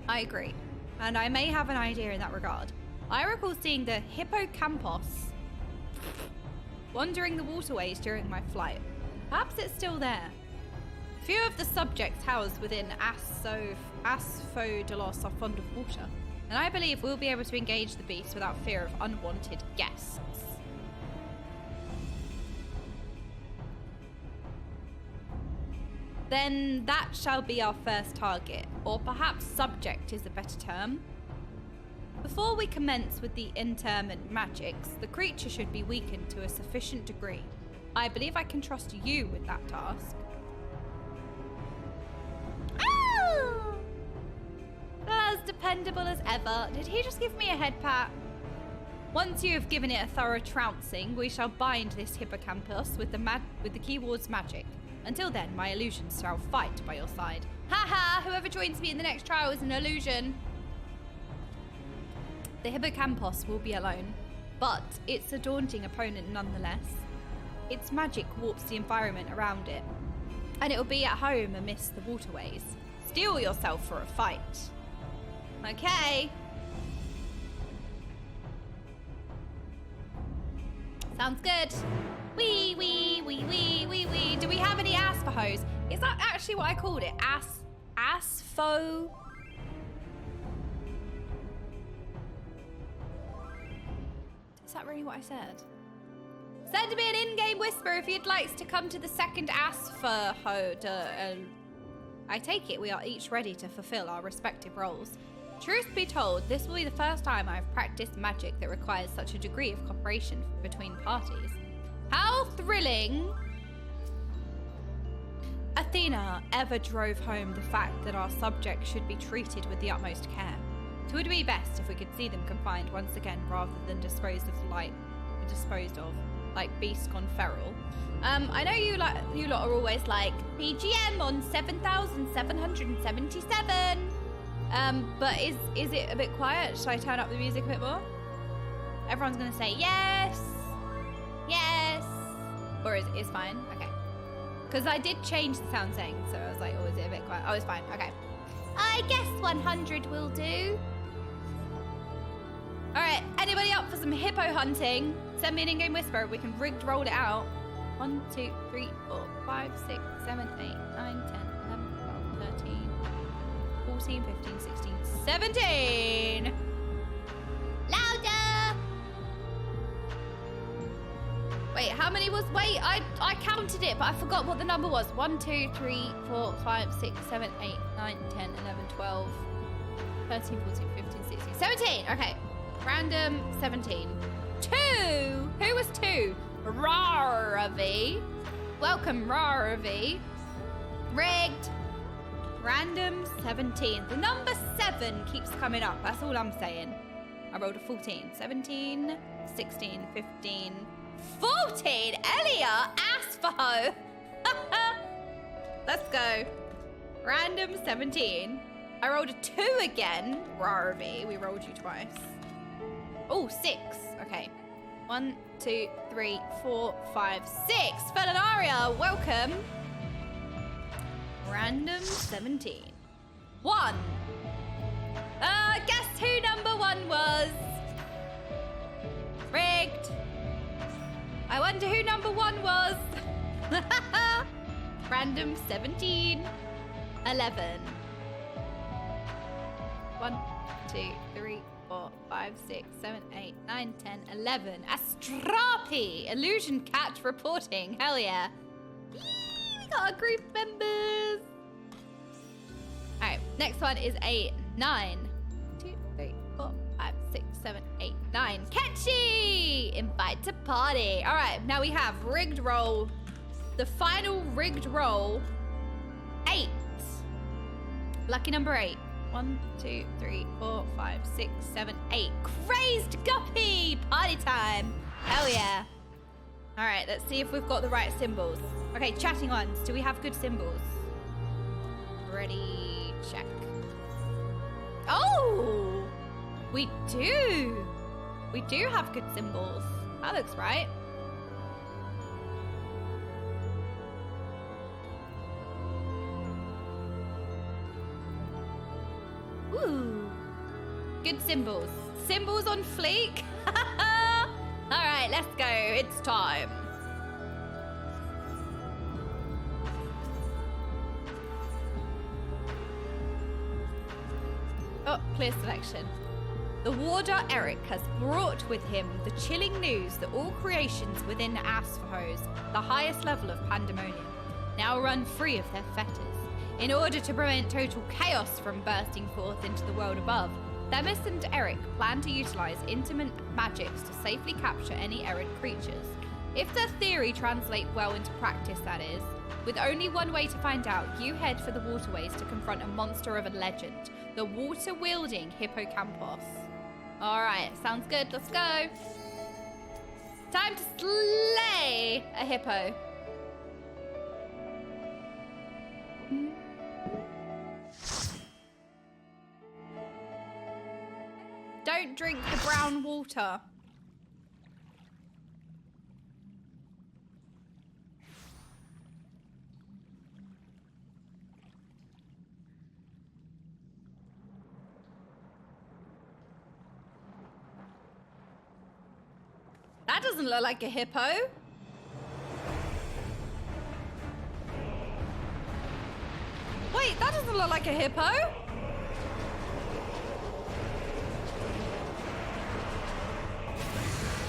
[SPEAKER 1] I agree. And I may have an idea in that regard. I recall seeing the hippocampus wandering the waterways during my flight. Perhaps it's still there. Few of the subjects housed within Asphodelos are fond of water, and I believe we'll be able to engage the beast without fear of unwanted guests. Then that shall be our first target, or perhaps subject is a better term. Before we commence with the interment magics, the creature should be weakened to a sufficient degree. I believe I can trust you with that task. Oh! As dependable as ever. Did he just give me a head pat? Once you have given it a thorough trouncing, we shall bind this hippocampus with the keyword's magic. Until then, my illusions shall fight by your side. Haha! Whoever joins me in the next trial is an illusion. The hippocampus will be alone, but it's a daunting opponent nonetheless. Its magic warps the environment around it, and it will be at home amidst the waterways. Steel yourself for a fight. Okay. Sounds good. Wee, wee, wee, wee, wee, wee. Do we have any aspahos? Is that actually what I called it? Aspho? Is that really what I said? Send me an in-game whisper if you'd like to come to the second Aspho. I take it we are each ready to fulfill our respective roles. Truth be told, this will be the first time I've practiced magic that requires such a degree of cooperation between parties. How thrilling! Athena ever drove home the fact that our subjects should be treated with the utmost care. It would be best if we could see them confined once again rather than disposed of like beasts gone feral. I know you lot are always like BGM on 7,777. But is it a bit quiet? Should I turn up the music a bit more? Everyone's gonna say yes, yes, or is fine? Okay. Because I did change the sound setting, so I was like, oh, is it a bit quiet? Oh, it's fine. Okay.
[SPEAKER 2] I guess 100 will do.
[SPEAKER 1] All right. Anybody up for some hippo hunting? Send me an in-game whisper. We can rigged roll it out. 1, 2, 3, 4, 5, 6, 7, 8, 9, 10, 11, 12, 13, 14, 15, 16, 17.
[SPEAKER 2] Louder!
[SPEAKER 1] Wait, how many was... Wait, I counted it, but I forgot what the number was. 1, 2, 3, 4, 5, 6, 7, 8, 9, 10, 11, 12, 13, 14, 15, 16, 17. Okay. Random 17. 2. Who was 2? Raravi. Welcome, Raravi. Rigged. Random 17. The number 7 keeps coming up. That's all I'm saying. I rolled a 14. 17, 16, 15, 14. Elia Asfaho. Let's go. Random 17. I rolled a 2 again. Raravi. We rolled you twice. Oh, 6. Okay. 1, 2, 3, 4, 5, 6. Felinaria, welcome. Random 17. 1. Guess who number 1 was? Rigged. I wonder who number 1 was. Random 17. 11. 1, 2, 3, 4, 5, 6, 7, 8, 9, 10, 11. Astrapi! Illusion Cat reporting. Hell yeah. Yee, we got our group members. Alright, next one is a 9. 2, 3, 4, 5, 6, 7, 8, 9. Catchy! Invite to party. Alright, now we have rigged roll. The final rigged roll. 8. Lucky number 8. 1, 2, 3, 4, 5, 6, 7, 8. Crazed Guppy! Party time! Hell yeah. Alright, let's see if we've got the right symbols. Okay, chatting ones. Do we have good symbols? Ready, check. Oh! We do! We do have good symbols. That looks right. Ooh. Good symbols. Symbols on fleek. All right, let's go. It's time. Oh, clear selection. The warder Eric has brought with him the chilling news that all creations within Asfahos, the highest level of Pandæmonium, now run free of their fetters. In order to prevent total chaos from bursting forth into the world above, Themis and Eric plan to utilize intimate magics to safely capture any errant creatures. If their theory translates well into practice, that is. With only one way to find out, you head for the waterways to confront a monster of a legend, the water-wielding Hippocampus. Alright, sounds good, let's go. Time to slay a hippo. Don't drink the brown water. That doesn't look like a hippo. Wait, that doesn't look like a hippo.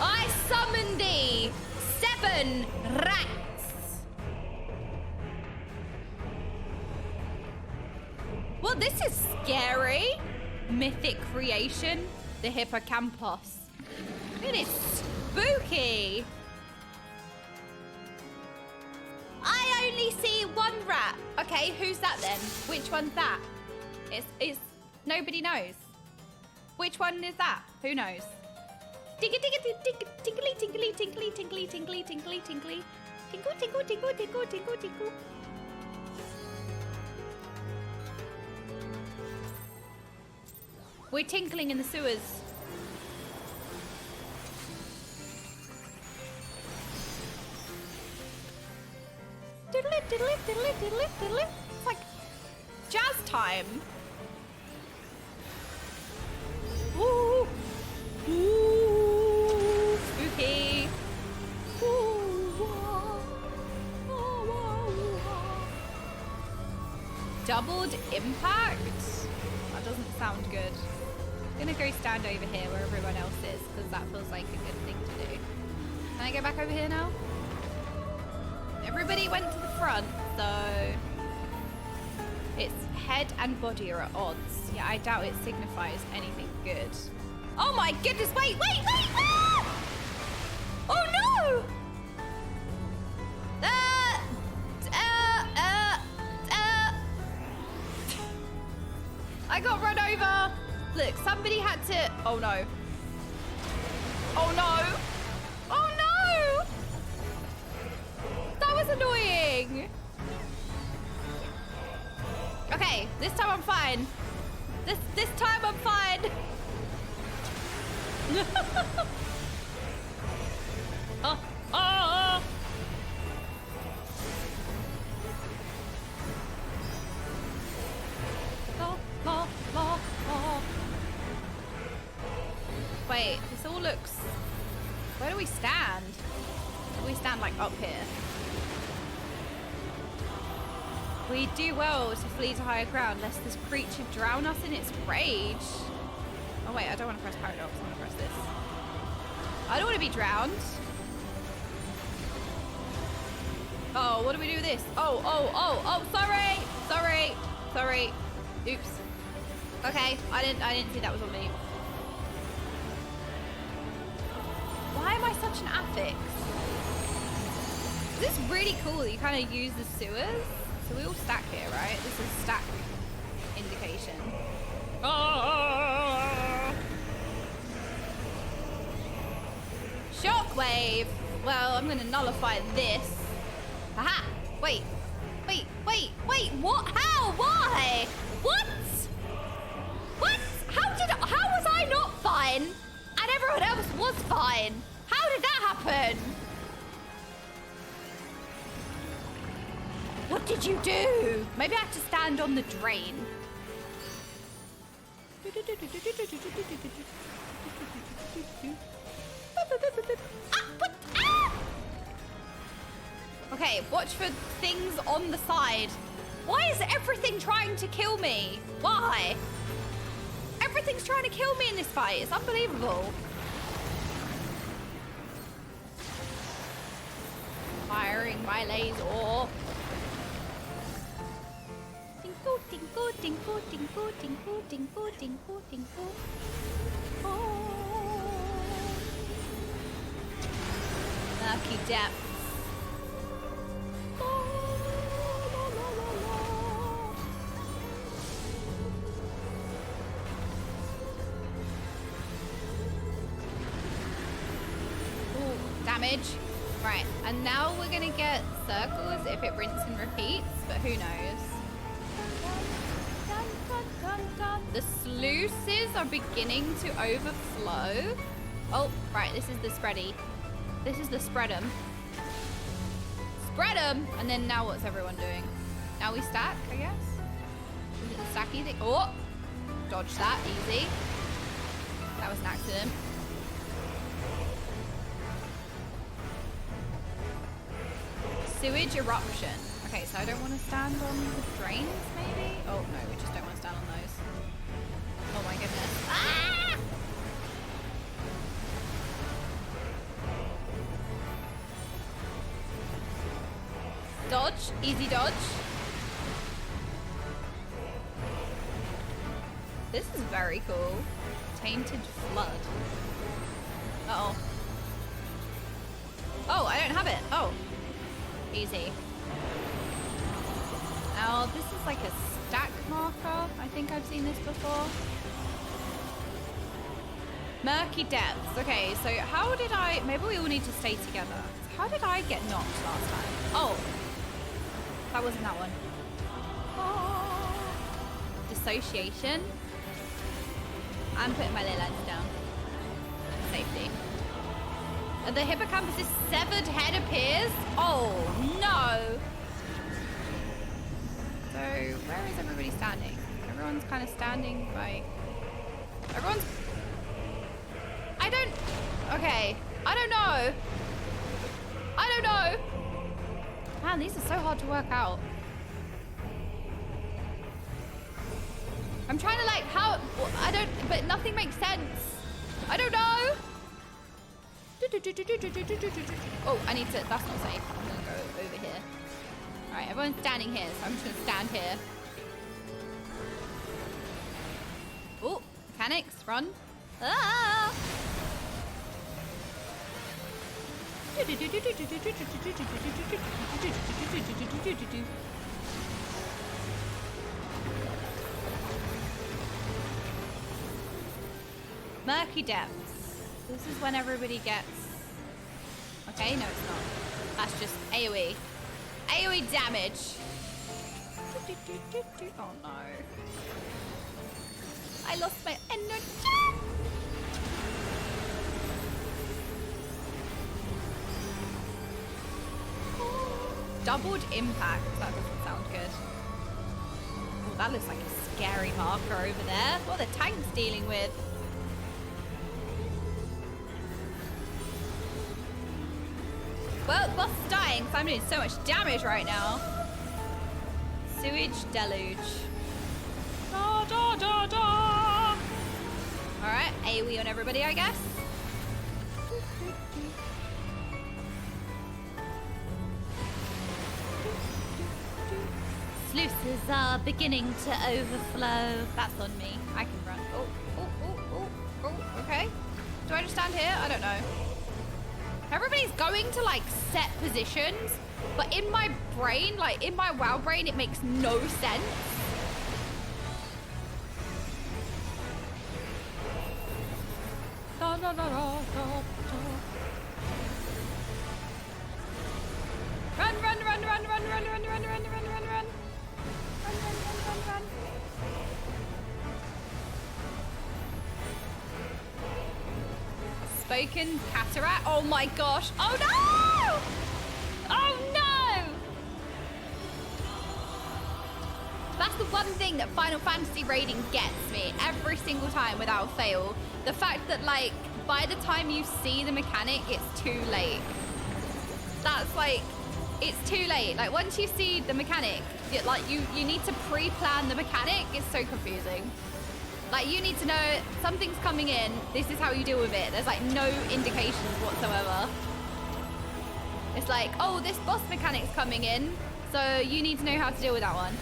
[SPEAKER 1] I summon thee, 7 rats. Well, this is scary. mythic creation, the hippocampus. It is spooky. I only see one rat. Okay, who's that then? Which one's that? It's nobody knows. Which one is that? Who knows? Tinkly, tinkly, tinkly, tinkly, tinkly, tinkly, tinkly, tinkly. Tinkle, tinkle, tinkle, tinkle, tinkle, tinkle. We're tinkling in the sewers. Diddle-it, diddle-it, diddle-it, diddle-it, diddle-it. It's like jazz time. Ooh. Ooh. Spooky. Ooh. Doubled impact? That doesn't sound good. I'm gonna go stand over here where everyone else is because that feels like a good thing to do. Can I go back over here now? Everybody went to the front, so its head and body are at odds. Yeah, I doubt it signifies anything good. Oh my goodness, wait! Ah! Oh no! I got run over. Look, somebody had to, oh no. Oh no! Oh no! That was annoying. Okay, this time I'm fine. This time I'm fine. Oh. Wait, this all looks... Where do we stand? Do we stand like up here? We do well to flee to higher ground lest this creature drown us in its rage. Oh wait, I don't want to press paradox, I want to press this. I don't want to be drowned. Oh, what do we do with this? Oh, sorry. Oops. Okay, I didn't see that was on me. Why am I such an affix? This is really cool. You kind of use the sewers. So we all stack here, right? This is stack indication. Oh! Shockwave! Well, I'm gonna nullify this. Aha! Wait! What? How? Why? What? How was I not fine? And everyone else was fine. How did that happen? What did you do? Maybe I have to stand on the drain. Okay, watch for things on the side. Why is everything trying to kill me? Why? Everything's trying to kill me in this fight. It's unbelievable. Firing my laser. Tinkle, tinkle, tinkle, tinkle, tinkle, tinkle, tinkle, tinkle. Oh. Murky depths. Damage. Right, and now we're gonna get circles if it rinse and repeats, but who knows? The sluices are beginning to overflow. Oh, right, this is the spready. This is the spread'em. Spread'em! And then now what's everyone doing? Now we stack, I guess? Is it the stacky thing? Oh! Dodge that, easy. That was an accident. Sewage eruption. Okay, so I don't want to stand on the drains, maybe? Oh, no, we just don't want to stand on those. Oh my goodness. Ah! Dodge. Easy dodge. This is very cool. Tainted Flood. Uh-oh. Oh, I don't have it. Oh. Easy. Now, this is like a stack marker. I think I've seen this before. Murky Depths. Okay, so how did I... Maybe we all need to stay together. How did I get knocked last time? Oh. That wasn't that one. Oh. Dissociation. I'm putting my little lens down. Safety. And the hippocampus' severed head appears? Oh, no. So, where is everybody standing? Everyone's kind of standing by... Everyone's... I don't... Okay. I don't know. I don't know. Man, these are so hard to work out. I'm trying to like, how... I don't... But nothing makes sense. I don't know. Oh, I need to... That's not safe. I'm going to go over here. All right, everyone's standing here, so I'm just going to stand here. Oh, mechanics, run. Ah! Murky Depths. This is when everybody gets... Okay, no it's not. That's just AoE. AoE damage. Oh no. I lost my energy. Doubled impact. That doesn't sound good. Oh, that looks like a scary marker over there. What are the tanks dealing with? Well, boss is dying, so I'm doing so much damage right now. Sewage deluge. Da, da, da, da. Alright, AoE on everybody, I guess. Sluices are beginning to overflow. That's on me. I can run. Oh, oh, oh, oh, oh, okay. Do I just stand here? I don't know. Everybody's going to like set positions, but in my brain, like in my WoW brain, it makes no sense. Da, da, da, da, da, da. Run, run, run, run, run, run, run, run, run, run, run, run, run. Run, run, run, run, run. Spoken cataract. Oh my gosh. Oh no! Oh no! That's the one thing that Final Fantasy raiding gets me every single time without fail. The fact that like by the time you see the mechanic, it's too late. That's like, it's too late. Like once you see the mechanic, you need to pre-plan the mechanic. It's so confusing. Like you need to know something's coming in. This is how you deal with it. There's like no indications whatsoever. It's like, oh, this boss mechanic's coming in, so you need to know how to deal with that one.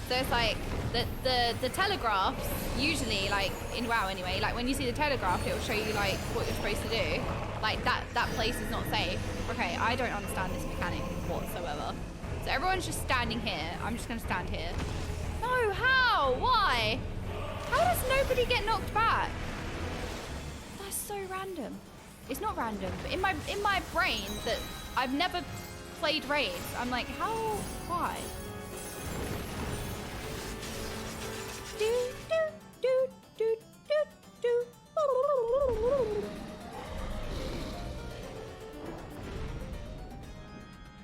[SPEAKER 1] So it's like the telegraphs usually, like in WoW anyway, like when you see the telegraph, it will show you like what you're supposed to do. Like that place is not safe. Okay, I don't understand this mechanic whatsoever. So everyone's just standing here. I'm just gonna stand here. No, how? Why? How does nobody get knocked back? That's so random. It's not random, but in my brain that I've never played raids, I'm like, how? Why? Do do do do do do.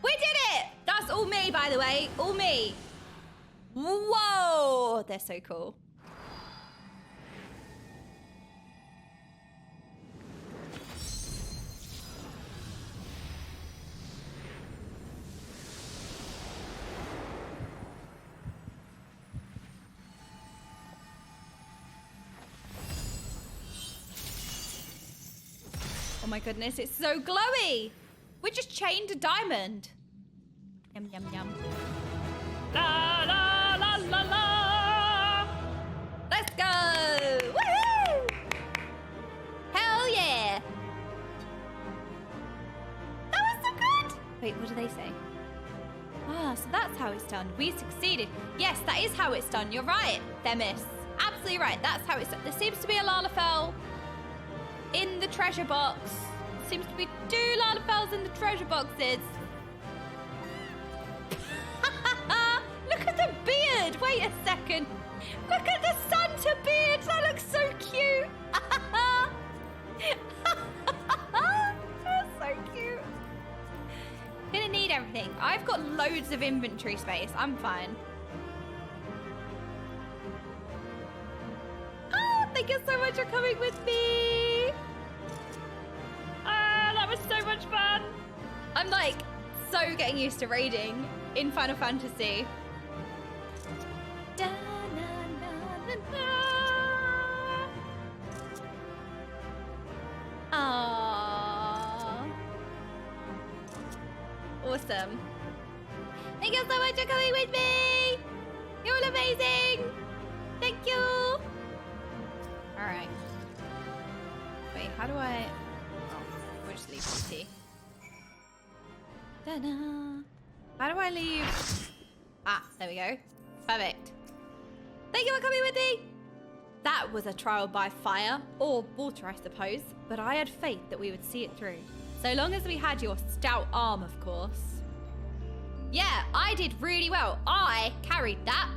[SPEAKER 1] We did it! That's all me, by the way. All me. Whoa! They're so cool. Oh my goodness, it's so glowy! We just chained a diamond. Yum, yum, yum. La, la, la, la, la! Let's go! Wait, what do they say? Ah, so that's how it's done. We succeeded. Yes, that is how it's done. You're right, Themis. Absolutely right. That's how it's done. There seems to be a Lalafell in the treasure box. Seems to be 2 Lalafells in the treasure boxes. Look at the beard. Wait a second. Look at the Santa beard. That looks so cute. That's so cute. Gonna need everything. I've got loads of inventory space. I'm fine. Oh, thank you so much for coming with me. Ah, that was so much fun. I'm like so getting used to raiding in Final Fantasy. Da, na, na, na, na. Aww. Awesome. Thank you so much for coming with me. You're all amazing. Thank you. All right. Wait, how do I... Oh, we'll just leave PT. Ta-da. How do I leave? Ah, there we go. Perfect. Thank you for coming with me. That was a trial by fire, or water, I suppose, but I had faith that we would see it through. So long as we had your stout arm, of course. Yeah, I did really well. I carried that.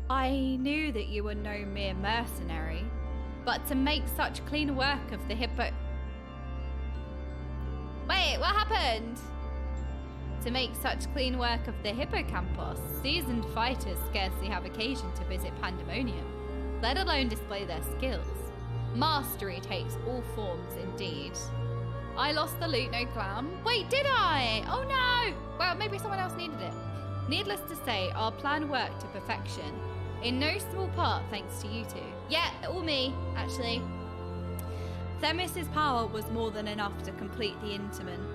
[SPEAKER 1] I knew that you were no mere mercenary, but to make such clean work of the hippo... Wait, what happened? To make such clean work of the hippocampus, seasoned fighters scarcely have occasion to visit Pandæmonium, let alone display their skills. Mastery takes all forms indeed. I lost the loot, no clown. Wait, did I? Oh no! Well, maybe someone else needed it. Needless to say, our plan worked to perfection. In no small part thanks to you two. Yeah, all me, actually. Themis's power was more than enough to complete the Intamin.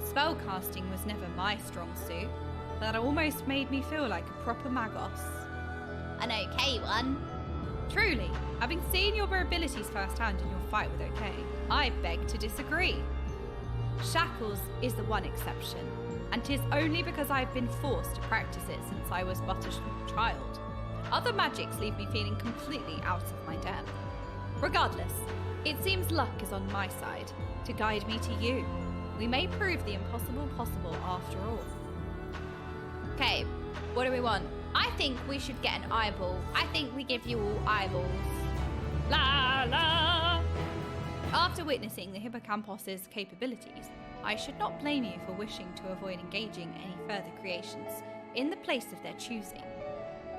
[SPEAKER 1] Spellcasting was never my strong suit, but that almost made me feel like a proper Magos. An okay one. Truly, having seen your abilities firsthand in your fight with Okay, I beg to disagree. Shackles is the one exception, and 'tis only because I've been forced to practice it since I was but a small child. Other magics leave me feeling completely out of my depth. Regardless, it seems luck is on my side, to guide me to you. We may prove the impossible possible after all. Okay, what do we want? I think we should get an eyeball. I think we give you all eyeballs. La la! After witnessing the hippocampus's capabilities, I should not blame you for wishing to avoid engaging any further creations in the place of their choosing.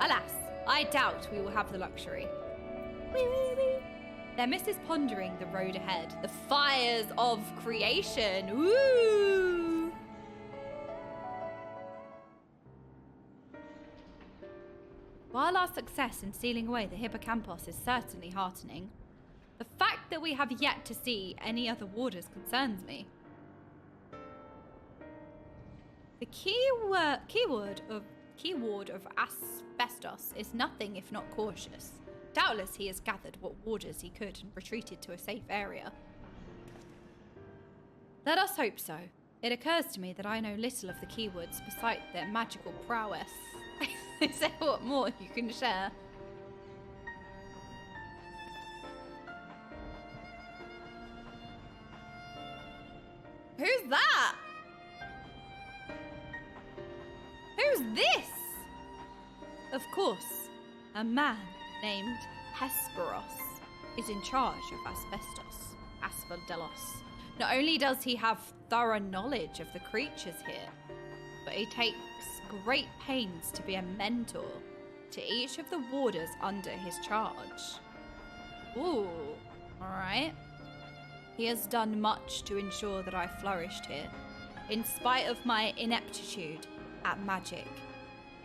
[SPEAKER 1] Alas, I doubt we will have the luxury. Wee, wee, wee. Themis is pondering the road ahead, the fires of creation. Woo! While our success in sealing away the hippocampus is certainly heartening, the fact that we have yet to see any other warders concerns me. The keyword of asbestos is nothing if not cautious. Doubtless he has gathered what warders he could and retreated to a safe area. Let us hope so. It occurs to me that I know little of the keywords beside their magical prowess. Is there what more you can share? Who's that? Who's this? Of course, a man named Hesperos is in charge of asbestos, Asphodelos. Not only does he have thorough knowledge of the creatures here, but he takes great pains to be a mentor to each of the warders under his charge. Ooh, alright. He has done much to ensure that I flourished here, in spite of my ineptitude at magic.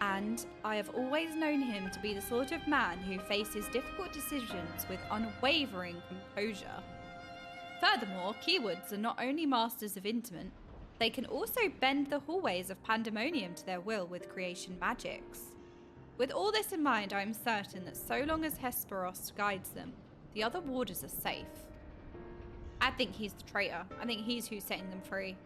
[SPEAKER 1] And I have always known him to be the sort of man who faces difficult decisions with unwavering composure. Furthermore, keywords are not only masters of Intamin, they can also bend the hallways of Pandæmonium to their will with creation magics. With all this in mind, I am certain that so long as Hesperos guides them, the other warders are safe. I think he's the traitor. I think he's who's setting them free.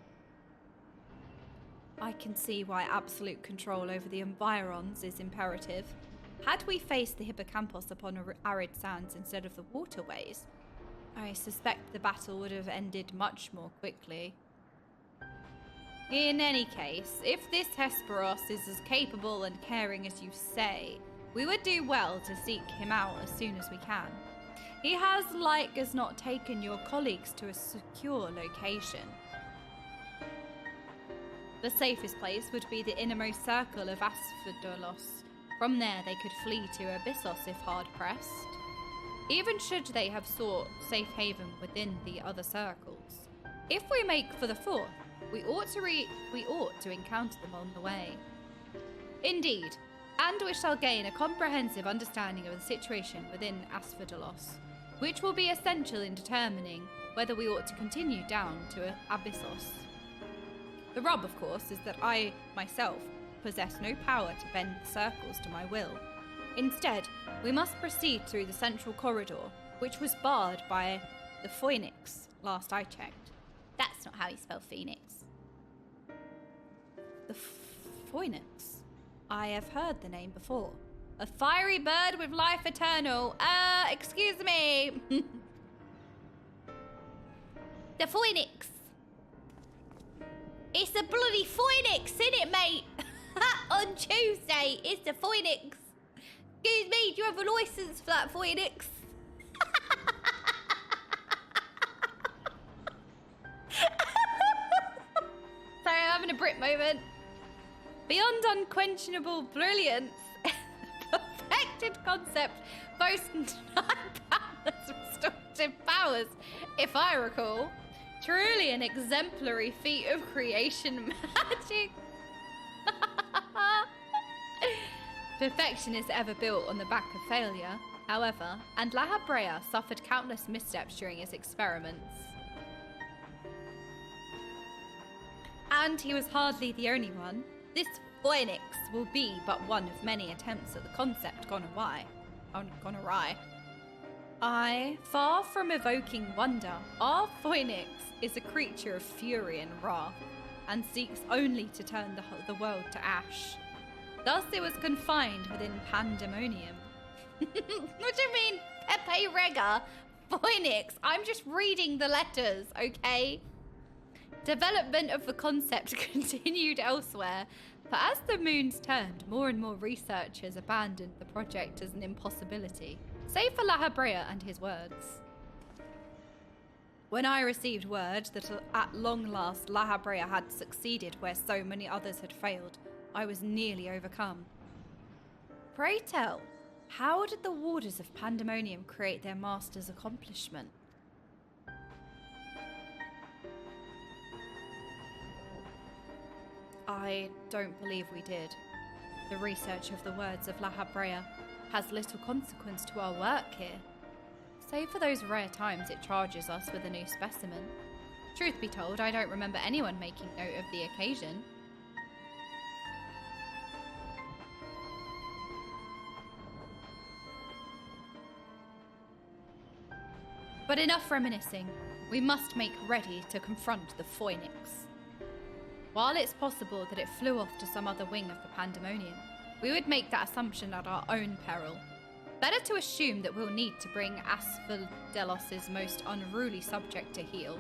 [SPEAKER 1] I can see why absolute control over the environs is imperative. Had we faced the hippocampus upon arid sands instead of the waterways, I suspect the battle would have ended much more quickly. In any case, if this Hesperos is as capable and caring as you say, we would do well to seek him out as soon as we can. He has like as not taken your colleagues to a secure location. The safest place would be the innermost circle of Asphodolos. From there they could flee to Abyssos if hard pressed. Even should they have sought safe haven within the other circles. If we make for the fourth, we ought to encounter them on the way. Indeed, and we shall gain a comprehensive understanding of the situation within Asphodolos, which will be essential in determining whether we ought to continue down to Abyssos. The rub, of course, is that I, myself, possess no power to bend the circles to my will. Instead, we must proceed through the central corridor, which was barred by the Phoenix, last I checked.
[SPEAKER 2] That's not how you spell Phoenix.
[SPEAKER 1] The Phoenix? I have heard the name before. A fiery bird with life eternal. Excuse me.
[SPEAKER 2] The Phoenix. It's the bloody Phoenix, innit, mate? On Tuesday, it's the Phoenix. Excuse me, do you have a license for that Phoenix?
[SPEAKER 1] Sorry, I'm having a Brit moment. Beyond unquenchable brilliance, perfected concept boasts 9 boundless restorative powers, if I recall. Truly an exemplary feat of creation magic. Perfection is ever built on the back of failure, however, and La Habrea suffered countless missteps during his experiments. And he was hardly the only one. This Phoenix will be but one of many attempts at the concept gone awry. Far from evoking wonder, our Phoenix is a creature of fury and wrath, and seeks only to turn the world to ash. Thus it was confined within Pandæmonium. What do you mean, Pepe Rega? Phoenix? I'm just reading the letters, okay? Development of the concept continued elsewhere, but as the moons turned, more and more researchers abandoned the project as an impossibility, save for La Habrea and his words. When I received word that at long last La Habrea had succeeded where so many others had failed, I was nearly overcome. Pray tell, how did the warders of Pandæmonium create their master's accomplishment? I don't believe we did. The research of the words of La Habrea has little consequence to our work here, save for those rare times it charges us with a new specimen. Truth be told, I don't remember anyone making note of the occasion. But enough reminiscing. We must make ready to confront the Phoenix. While it's possible that it flew off to some other wing of the Pandæmonium, we would make that assumption at our own peril. Better to assume that we'll need to bring Asphodelos' most unruly subject to heel.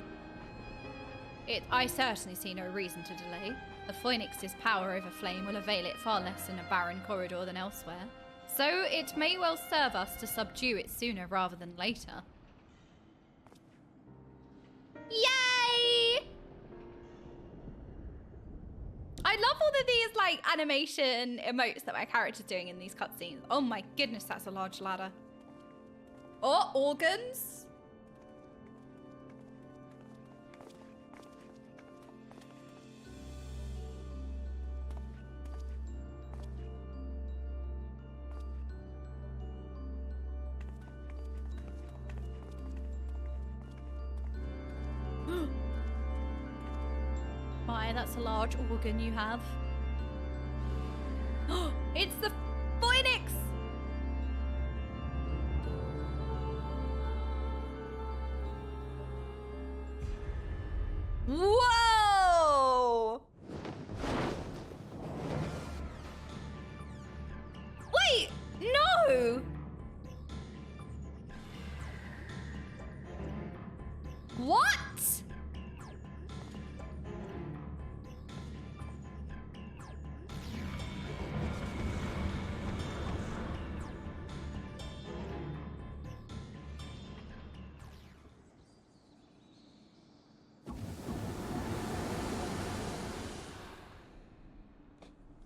[SPEAKER 1] I certainly see no reason to delay. The Phoenix's power over flame will avail it far less in a barren corridor than elsewhere, so it may well serve us to subdue it sooner rather than later.
[SPEAKER 2] Yay!
[SPEAKER 1] I love all of these like animation emotes that my character's doing in these cutscenes. Oh my goodness, that's a large ladder. Oh, organs. My, that's a large organ you have. It's the Phoenix! Whoa! Wait, no! What?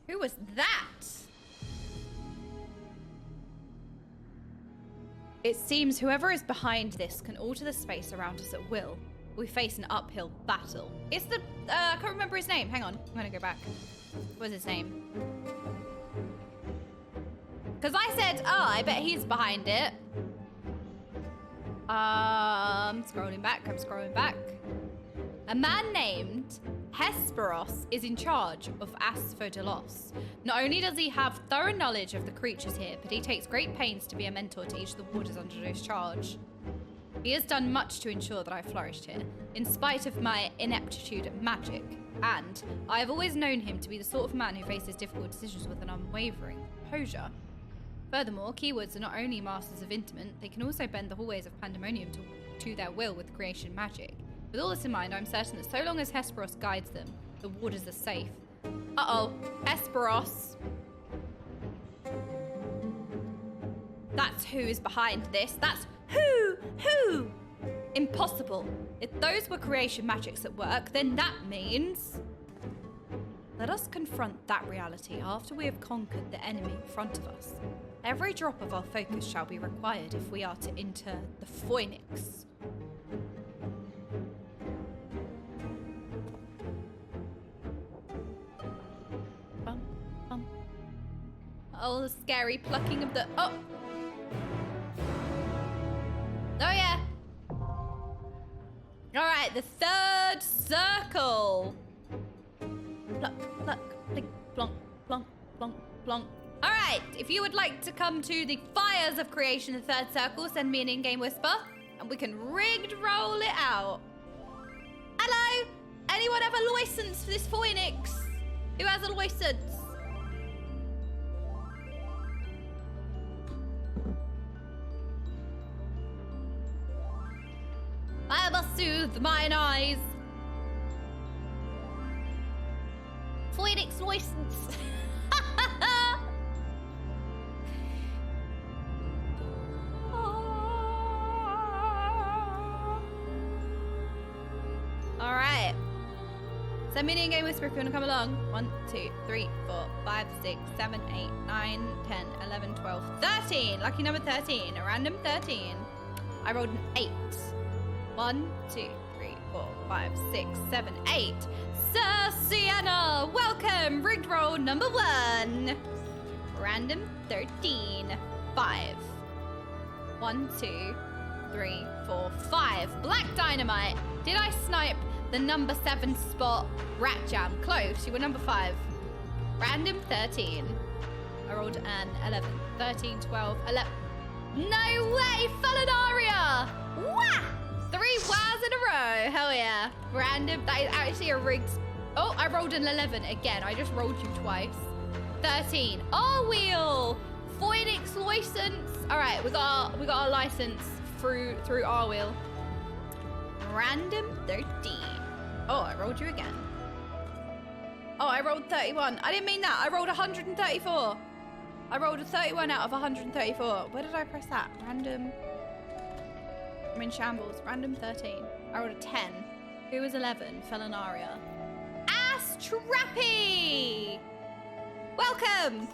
[SPEAKER 1] Who was that? It seems whoever is behind this can alter the space around us at will. We face an uphill battle. It's the, I can't remember his name. Hang on, I'm gonna go back. What's his name? Because I said, oh, I bet he's behind it. I'm scrolling back. A man named Hesperos is in charge of Asphodelos. Not only does he have thorough knowledge of the creatures here, but he takes great pains to be a mentor to each of the warders under his charge. He has done much to ensure that I flourished here, in spite of my ineptitude at magic, and I have always known him to be the sort of man who faces difficult decisions with an unwavering composure. Furthermore, keywords are not only masters of intimate, they can also bend the hallways of Pandæmonium to their will with creation magic. With all this in mind, I'm certain that so long as Hesperos guides them, the warders are safe. Uh-oh, Hesperos. That's who is behind this. That's who? Impossible. If those were creation magics at work, then that means... Let us confront that reality after we have conquered the enemy in front of us. Every drop of our focus shall be required if we are to enter the Phoenix. Oh, the scary plucking of the... Oh! Oh, yeah. All right, the third circle. Pluck, pluck, blink, plonk, plonk, plonk, plonk. All right, if you would like to come to the fires of creation, the third circle, send me an in-game whisper, and we can rigged roll it out. Hello? Anyone have a license for this Phoenix? Who has a license? I must soothe mine eyes. Phoenix license. All right. Send me an in-game whisper if you want to come along. 1, 2, 3, 4, 5, 6, 7, 8, 9, 10, 11, 12, 13. Lucky number 13. A random 13. I rolled an 8. 1, 2, 3, 4, 5, 6, 7, 8. Sir Sienna, welcome. Rigged roll number 1. Random 13. 5. 1, 2, 3, 4, 5. Black dynamite. Did I snipe the number 7 spot? Rat jam. Close. You were number 5. Random 13. I rolled an 11. 13, 12, 11. No way! Felinaria! Wah! 3 wows in a row. Hell yeah. Random. That is actually a rigged... Oh, I rolled an 11 again. I just rolled you twice. 13. Oh, wheel. Phoenix license. All right, we got our license through our wheel. Random 13. Oh, I rolled you again. Oh, I rolled 31. I didn't mean that. I rolled 134. I rolled a 31 out of 134. Where did I press that? Random... I'm in shambles. Random 13. I rolled a 10. Who was 11? Felinaria. Ass Trappy! Welcome!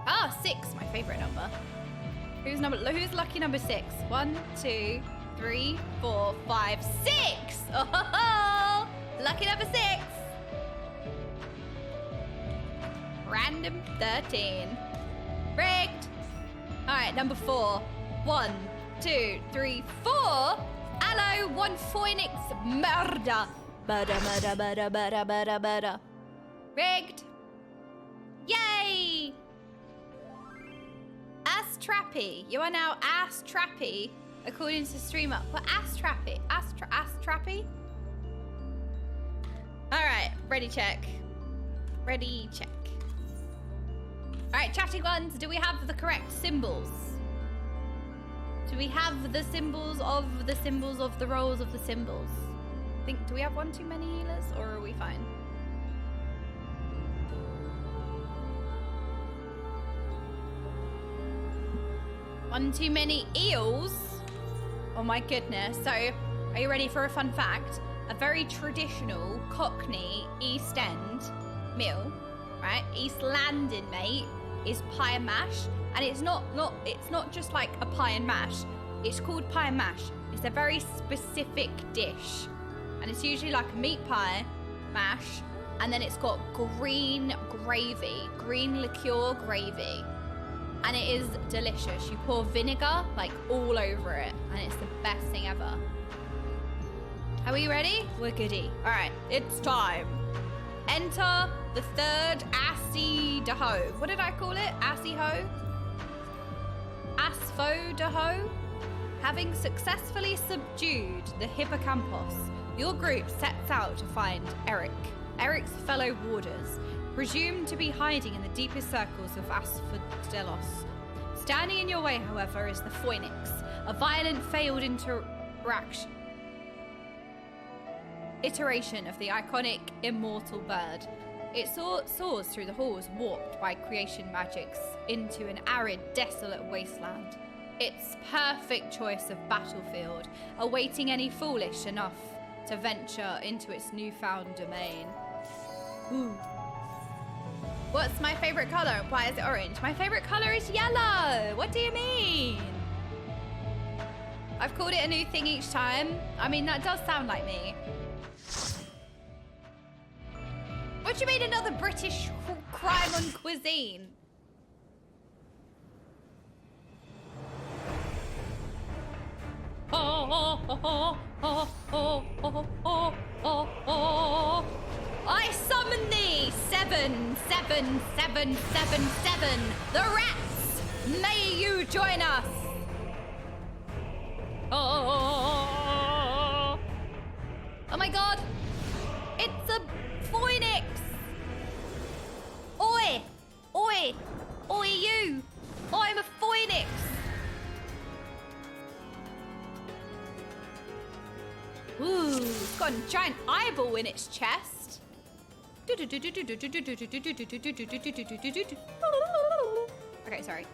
[SPEAKER 1] Ah, 6. My favorite number. Who's lucky number 6? 1, 2, 3, 4, 5, 6! Oh, lucky number 6! Random 13. Rigged! Alright, number 4. 1, 2, 3, 4. Hello, 1 Phoenix murder. Murder. Rigged. Yay! Ass Trappy. You are now Ass Trappy. according to streamer. Well, ass trappy. Ass trappy? All right, ready check. Ready check. All right, chatting ones, do we have the correct symbols? Do we have the symbols of the roles of the symbols? Do we have one too many healers, or are we fine? One too many eels? Oh my goodness. So, are you ready for a fun fact? A very traditional Cockney East End meal, right? East London, mate, is pie and mash. And it's not just like a pie and mash. It's called pie and mash. It's a very specific dish. And it's usually like a meat pie, mash, and then it's got green gravy, green liqueur gravy. And it is delicious. You pour vinegar like all over it, and it's the best thing ever. Are we ready? We're goody. All right, it's time. Enter the third Assy de Ho. What did I call it? Assy Ho? Aspho de Ho? Having successfully subdued the hippocampus, your group sets out to find Eric, Eric's fellow warders, presumed to be hiding in the deepest circles of Asphodelos. Standing in your way, however, is the Phoenix, a violent failed iteration of the iconic immortal bird. It soars through the halls warped by creation magics into an arid, desolate wasteland. Its perfect choice of battlefield, awaiting any foolish enough to venture into its newfound domain. Ooh. What's my favorite color and why is it orange? My favorite color is yellow. What do you mean? I've called it a new thing each time. I mean, that does sound like me. What do you mean another British crime on cuisine? I summon thee, 77777, the rats! May you join us! Oh my god! It's a phoenix! Oi! Oi! Oi you! I'm a phoenix! Ooh, it's got a giant eyeball in its chest. Okay, sorry.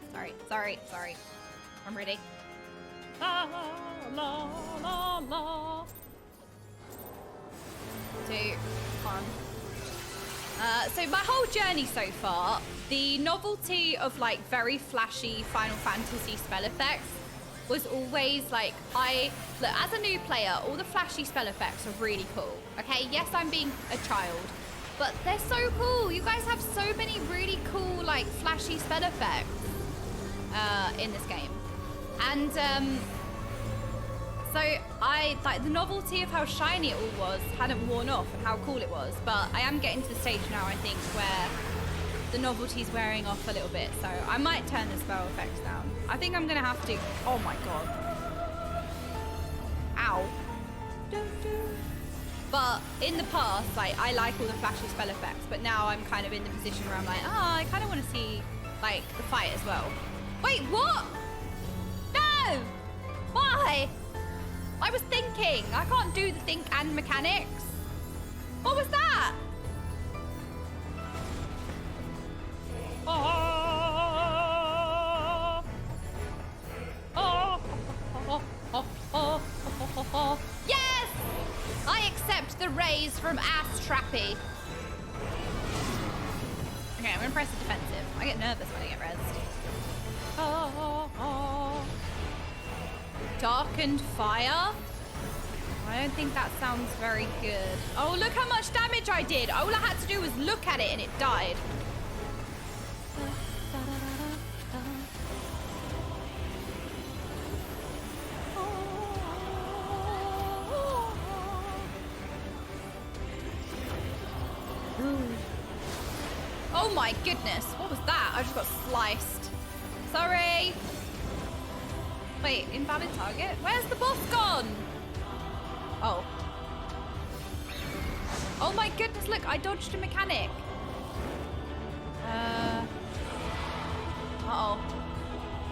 [SPEAKER 1] I'm ready. La la la la. 2, 1. So my whole journey so far, the novelty of like very flashy Final Fantasy spell effects was always like, look, as a new player, all the flashy spell effects are really cool. Okay, yes, I'm being a child, but they're so cool. You guys have so many really cool like flashy spell effects in this game. And so I like the novelty of how shiny it all was hadn't worn off and how cool it was, but I am getting to the stage now, I think, where the novelty's wearing off a little bit, so I might turn the spell effects down. I think I'm gonna have to. Oh my god. Ow. But in the past, like, I like all the flashy spell effects, but now I'm kind of in the position where I'm like, I kind of want to see like the fight as well. Wait, what? No! Why? I was thinking. I can't do the think and mechanics. What was that? Yes! I accept the raise from Ass Trappy. Okay, I'm gonna press the defensive. I get nervous when I get rezzed. Darkened fire? I don't think that sounds very good. Oh, look how much damage I did. All I had to do was look at it and it died. Oh my goodness, what was that? I just got sliced. Sorry. Wait, invalid target? Where's the boss gone? Oh. Oh my goodness, look, I dodged a mechanic. Uh-oh.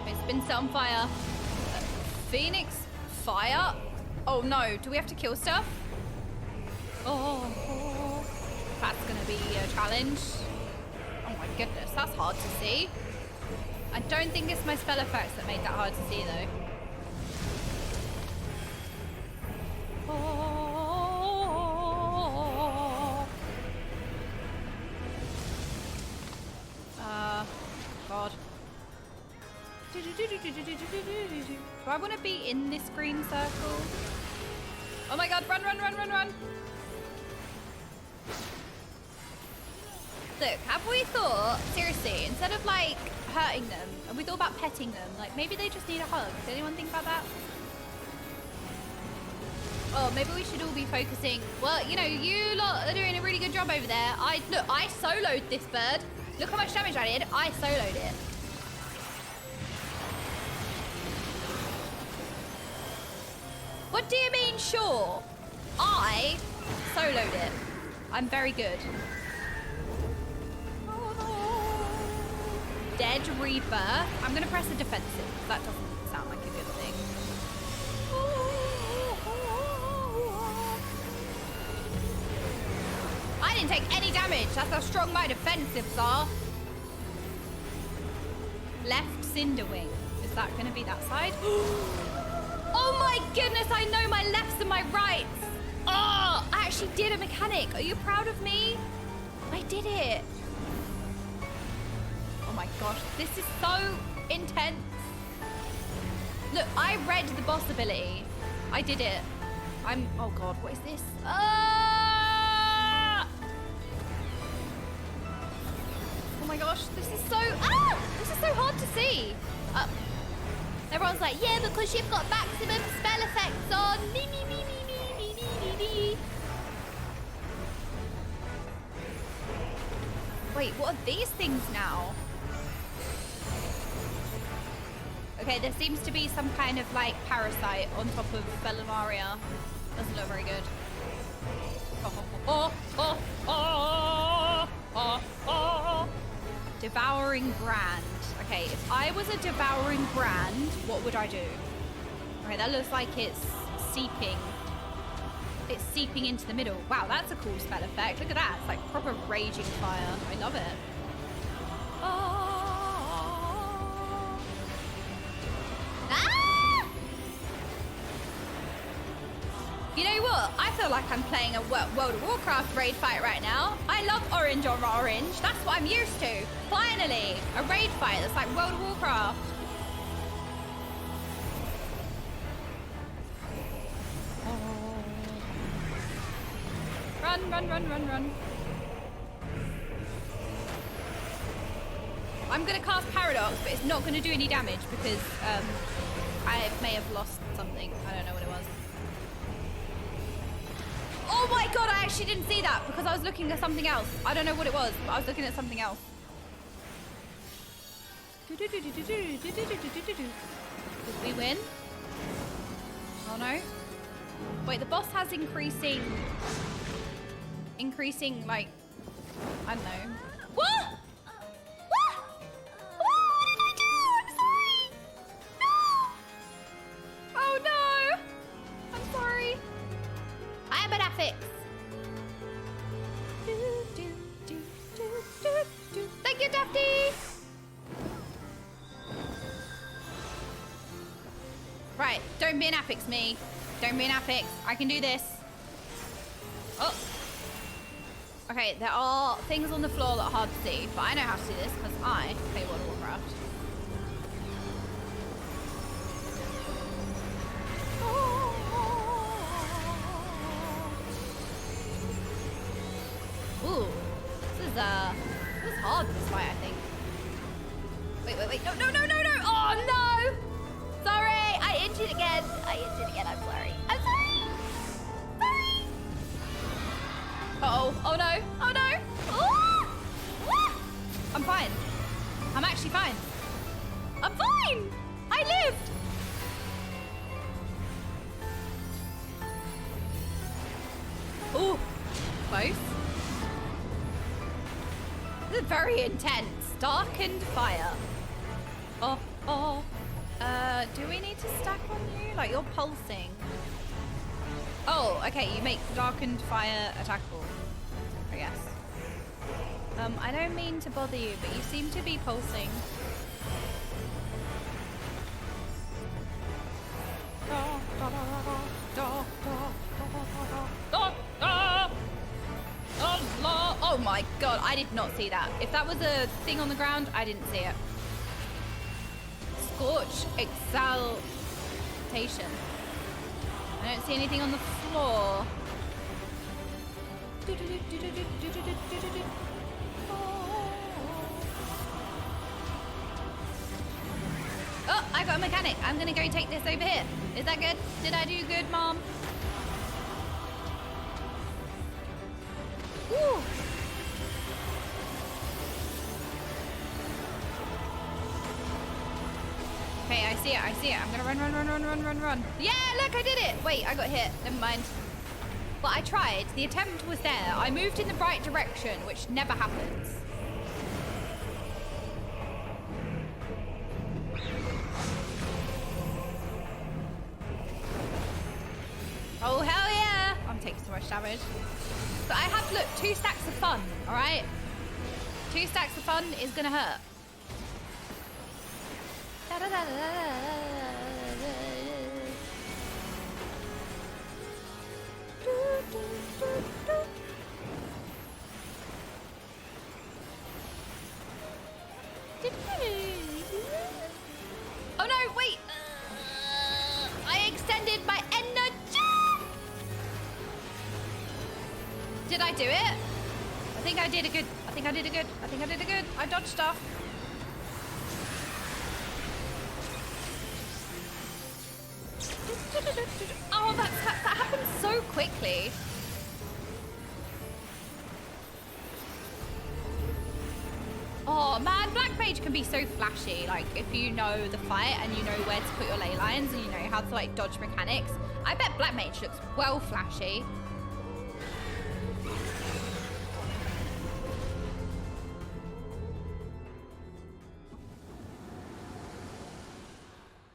[SPEAKER 1] It's been set on fire. Phoenix fire? Oh no, do we have to kill stuff? Oh, that's gonna be a challenge. Oh my goodness, that's hard to see. I don't think it's my spell effects that made that hard to see though. God. Do I want to be in this green circle? Oh my God, run, run, run, run, run. Look, have we thought, seriously, instead of like hurting them, have we thought about petting them? Like maybe they just need a hug. Did anyone think about that? Oh, maybe we should all be focusing. Well, you know, you lot are doing a really good job over there. Look, I soloed this bird. Look how much damage I did. I soloed it. What do you mean, sure? I soloed it. I'm very good. Dead rebirth. I'm gonna press a defensive. That doesn't sound like a good thing. I didn't take any damage. That's how strong my defensives are. Left Cinderwing. Is that gonna be that side? Oh my goodness, I know my lefts and my rights. Oh, I actually did a mechanic. Are you proud of me? I did it. Oh my gosh, this is so intense. Look, I read the boss ability. I did it. Oh God, what is this? Ah! Oh my gosh, this is so hard to see. Everyone's like, yeah, because you've got maximum spell effects on. Me. Wait, what are these things now? Okay, there seems to be some kind of like parasite on top of Bellaria. Doesn't look very good. Devouring brand. Okay, if I was a devouring brand, what would I do? Okay, that looks like it's seeping. It's seeping into the middle. Wow, that's a cool spell effect. Look at that. It's like proper raging fire. I love it. Ah! You know what? I feel like I'm playing a World of Warcraft raid fight right now. I love orange on orange. That's what I'm used to. Finally, a raid fight that's like World of Warcraft. Run. I'm gonna cast Paradox, but it's not gonna do any damage because I may have lost something. I don't know what it was. Oh my God, I actually didn't see that because I was looking at something else. I don't know what it was, but I was looking at something else. Did we win? Oh no. Wait, the boss has increasing like, I don't know. What? What? What did I do? I'm sorry. No. Oh no. I'm sorry. I am an affix. Thank you, Daphne. Right, don't be an affix, me. Don't be an affix. I can do this. Oh. Okay, there are things on the floor that are hard to see, but I know how to do this because I play World of Warcraft. Ooh, this is hard, this fight, I think. Wait. No. Oh, no! Sorry, I injured again. I'm sorry. Uh-oh. Oh, no. Oh! I'm fine. I'm actually fine. I'm fine! I lived! Ooh, close. This is very intense. Darkened fire. Oh. Do we need to stack on you? Like, you're pulsing. Oh, okay, you make darkened fire attackable, I guess. I don't mean to bother you, but you seem to be pulsing. Oh my god, I did not see that. If that was a thing on the ground, I didn't see it. Scorch exaltation. I don't see anything on the floor. Oh, I got a mechanic. I'm gonna go take this over here. Is that good? Did I do good, Mom? Woo! Okay, I see it. I'm gonna run. Yeah, look, I did it. Wait, I got hit. Never mind. Well, I tried. The attempt was there. I moved in the right direction, which never happens. Oh, hell yeah. I'm taking so much damage. But I have, look, 2 stacks of fun, all right? 2 stacks of fun is gonna hurt. Oh no, wait! I extended my energy! Did I do it? I think I did good. I dodged stuff. Oh, that happened so quickly. Oh man, Black Mage can be so flashy. Like, if you know the fight and you know where to put your ley lines and you know how to like dodge mechanics, I bet Black Mage looks well flashy.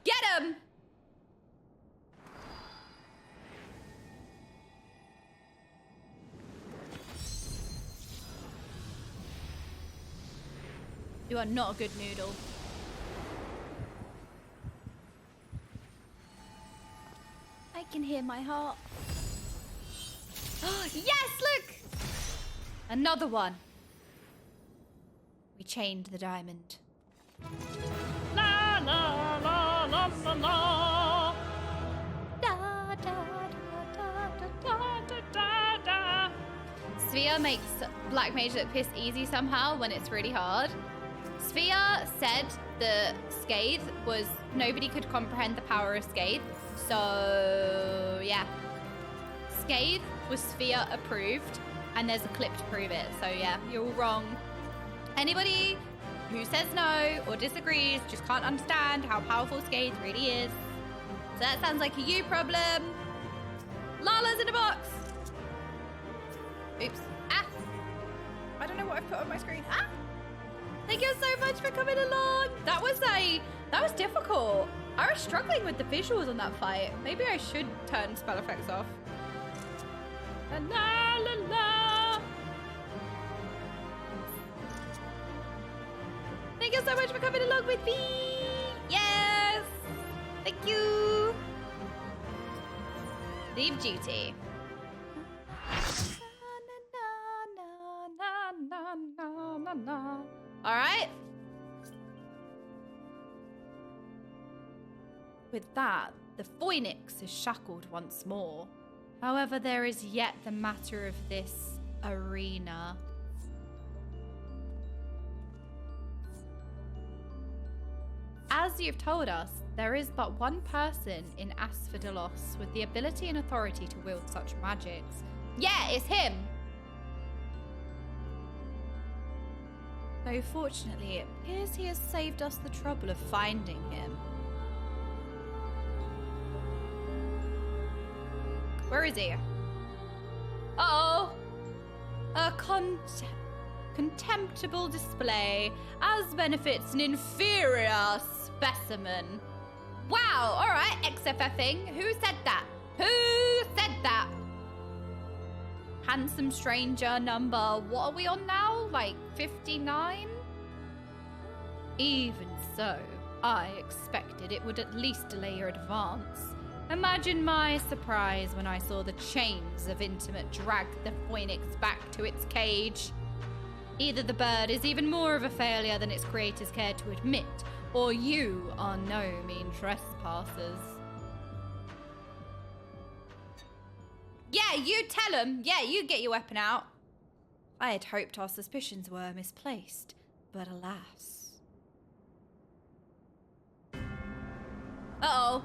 [SPEAKER 1] Get him! You are not a good noodle. I can hear my heart. Yes, look! Another one. We chained the diamond. La la la la la la. Da da da da da da da da. Sphere makes Black Mage look piss easy somehow when it's really hard. Sphere said the Scathe was nobody could comprehend the power of Scathe. So yeah. Scathe was Sphere approved and there's a clip to prove it. So yeah, you're all wrong. Anybody who says no or disagrees just can't understand how powerful Scathe really is. So that sounds like a you problem. Lala's in a box. Oops. Ah. I don't know what I've put on my screen. Ah. Thank you so much for coming along. That was difficult. I was struggling with the visuals on that fight. Maybe I should turn spell effects off. La la la. Thank you so much for coming along with me. Yes. Thank you. Leave duty. All right. With that, the Phoenix is shackled once more. However, there is yet the matter of this arena. As you've told us, there is but one person in Asphodelos with the ability and authority to wield such magics. Yeah, it's him! Though fortunately, it appears he has saved us the trouble of finding him. Where is he? Uh-oh. A contemptible display as benefits an inferior specimen. Wow, all right, XFFing. Who said that? Who said that? Handsome stranger number, what are we on now? Like 59? Even so, I expected it would at least delay your advance. Imagine my surprise when I saw the chains of intimate drag the phoenix back to its cage. Either the bird is even more of a failure than its creators care to admit, or you are no mean trespassers. Yeah, you tell them. Yeah, you get your weapon out. I had hoped our suspicions were misplaced, but alas. Uh-oh.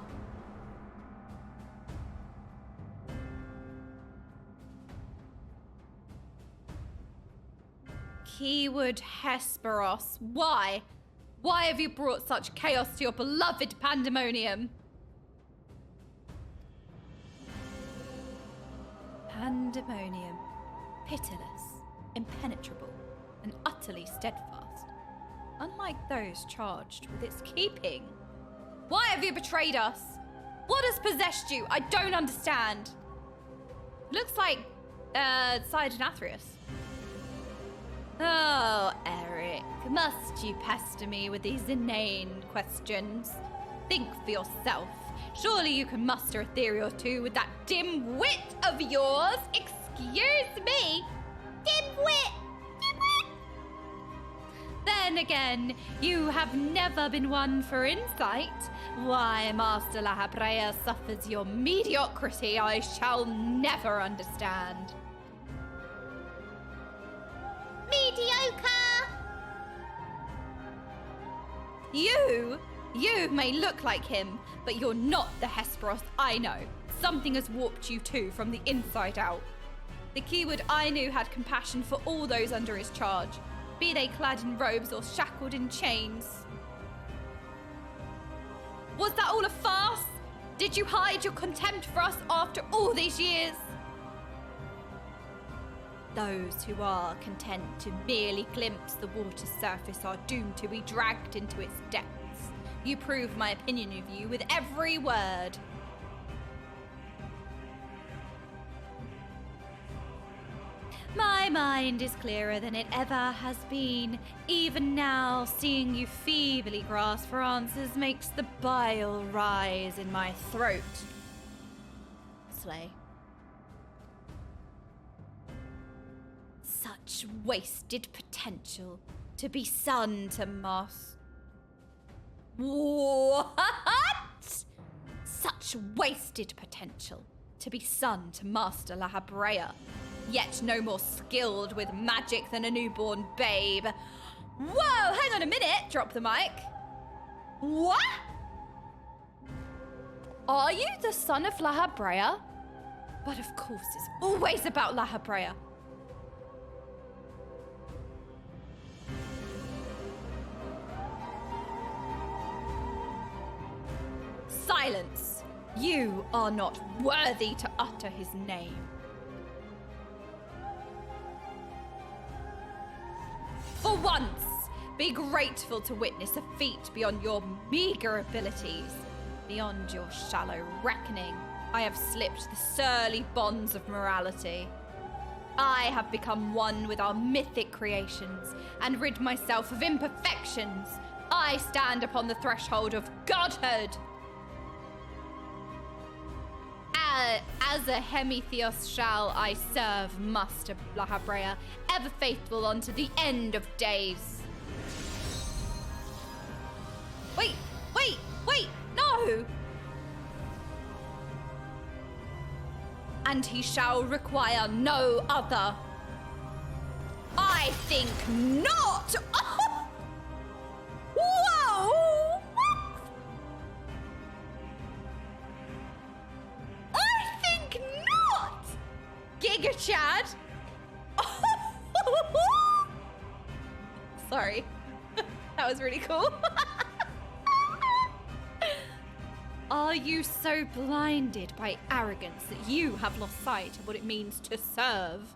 [SPEAKER 1] Keyword Hesperos. Why? Why have you brought such chaos to your beloved Pandæmonium? Pandæmonium. Pitiless, impenetrable, and utterly steadfast. Unlike those charged with its keeping. Why have you betrayed us? What has possessed you? I don't understand. Looks like, Cydonathrius. Oh, Eric, must you pester me with these inane questions? Think for yourself. Surely you can muster a theory or two with that dim wit of yours. Excuse me? Dim-wit! Dim-wit! Then again, you have never been one for insight. Why Master La Habrea suffers your mediocrity, I shall never understand.
[SPEAKER 2] Mediocre!
[SPEAKER 1] You may look like him, but you're not the Hesperos I know. Something has warped you too from the inside out. The keyword I knew had compassion for all those under his charge, be they clad in robes or shackled in chains. Was that all a farce? Did you hide your contempt for us after all these years? Those who are content to merely glimpse the water's surface are doomed to be dragged into its depths. You prove my opinion of you with every word. My mind is clearer than it ever has been. Even now, seeing you feebly grasp for answers makes the bile rise in my throat. Slay. Such wasted potential to be son to Moss. What? Such wasted potential to be son to Master La Habrea, yet no more skilled with magic than a newborn babe. Whoa, hang on a minute, drop the mic. What? Are you the son of La Habrea? But of course it's always about La Habrea. Silence! You are not worthy to utter his name. For once, be grateful to witness a feat beyond your meager abilities. Beyond your shallow reckoning, I have slipped the surly bonds of morality. I have become one with our mythic creations and rid myself of imperfections. I stand upon the threshold of godhood. As a Hemitheos shall I serve Master La Habrea, ever faithful unto the end of days. Wait, no! And he shall require no other. I think not! Whoa! Giga Chad! Sorry. That was really cool. Are you so blinded by arrogance that you have lost sight of what it means to serve?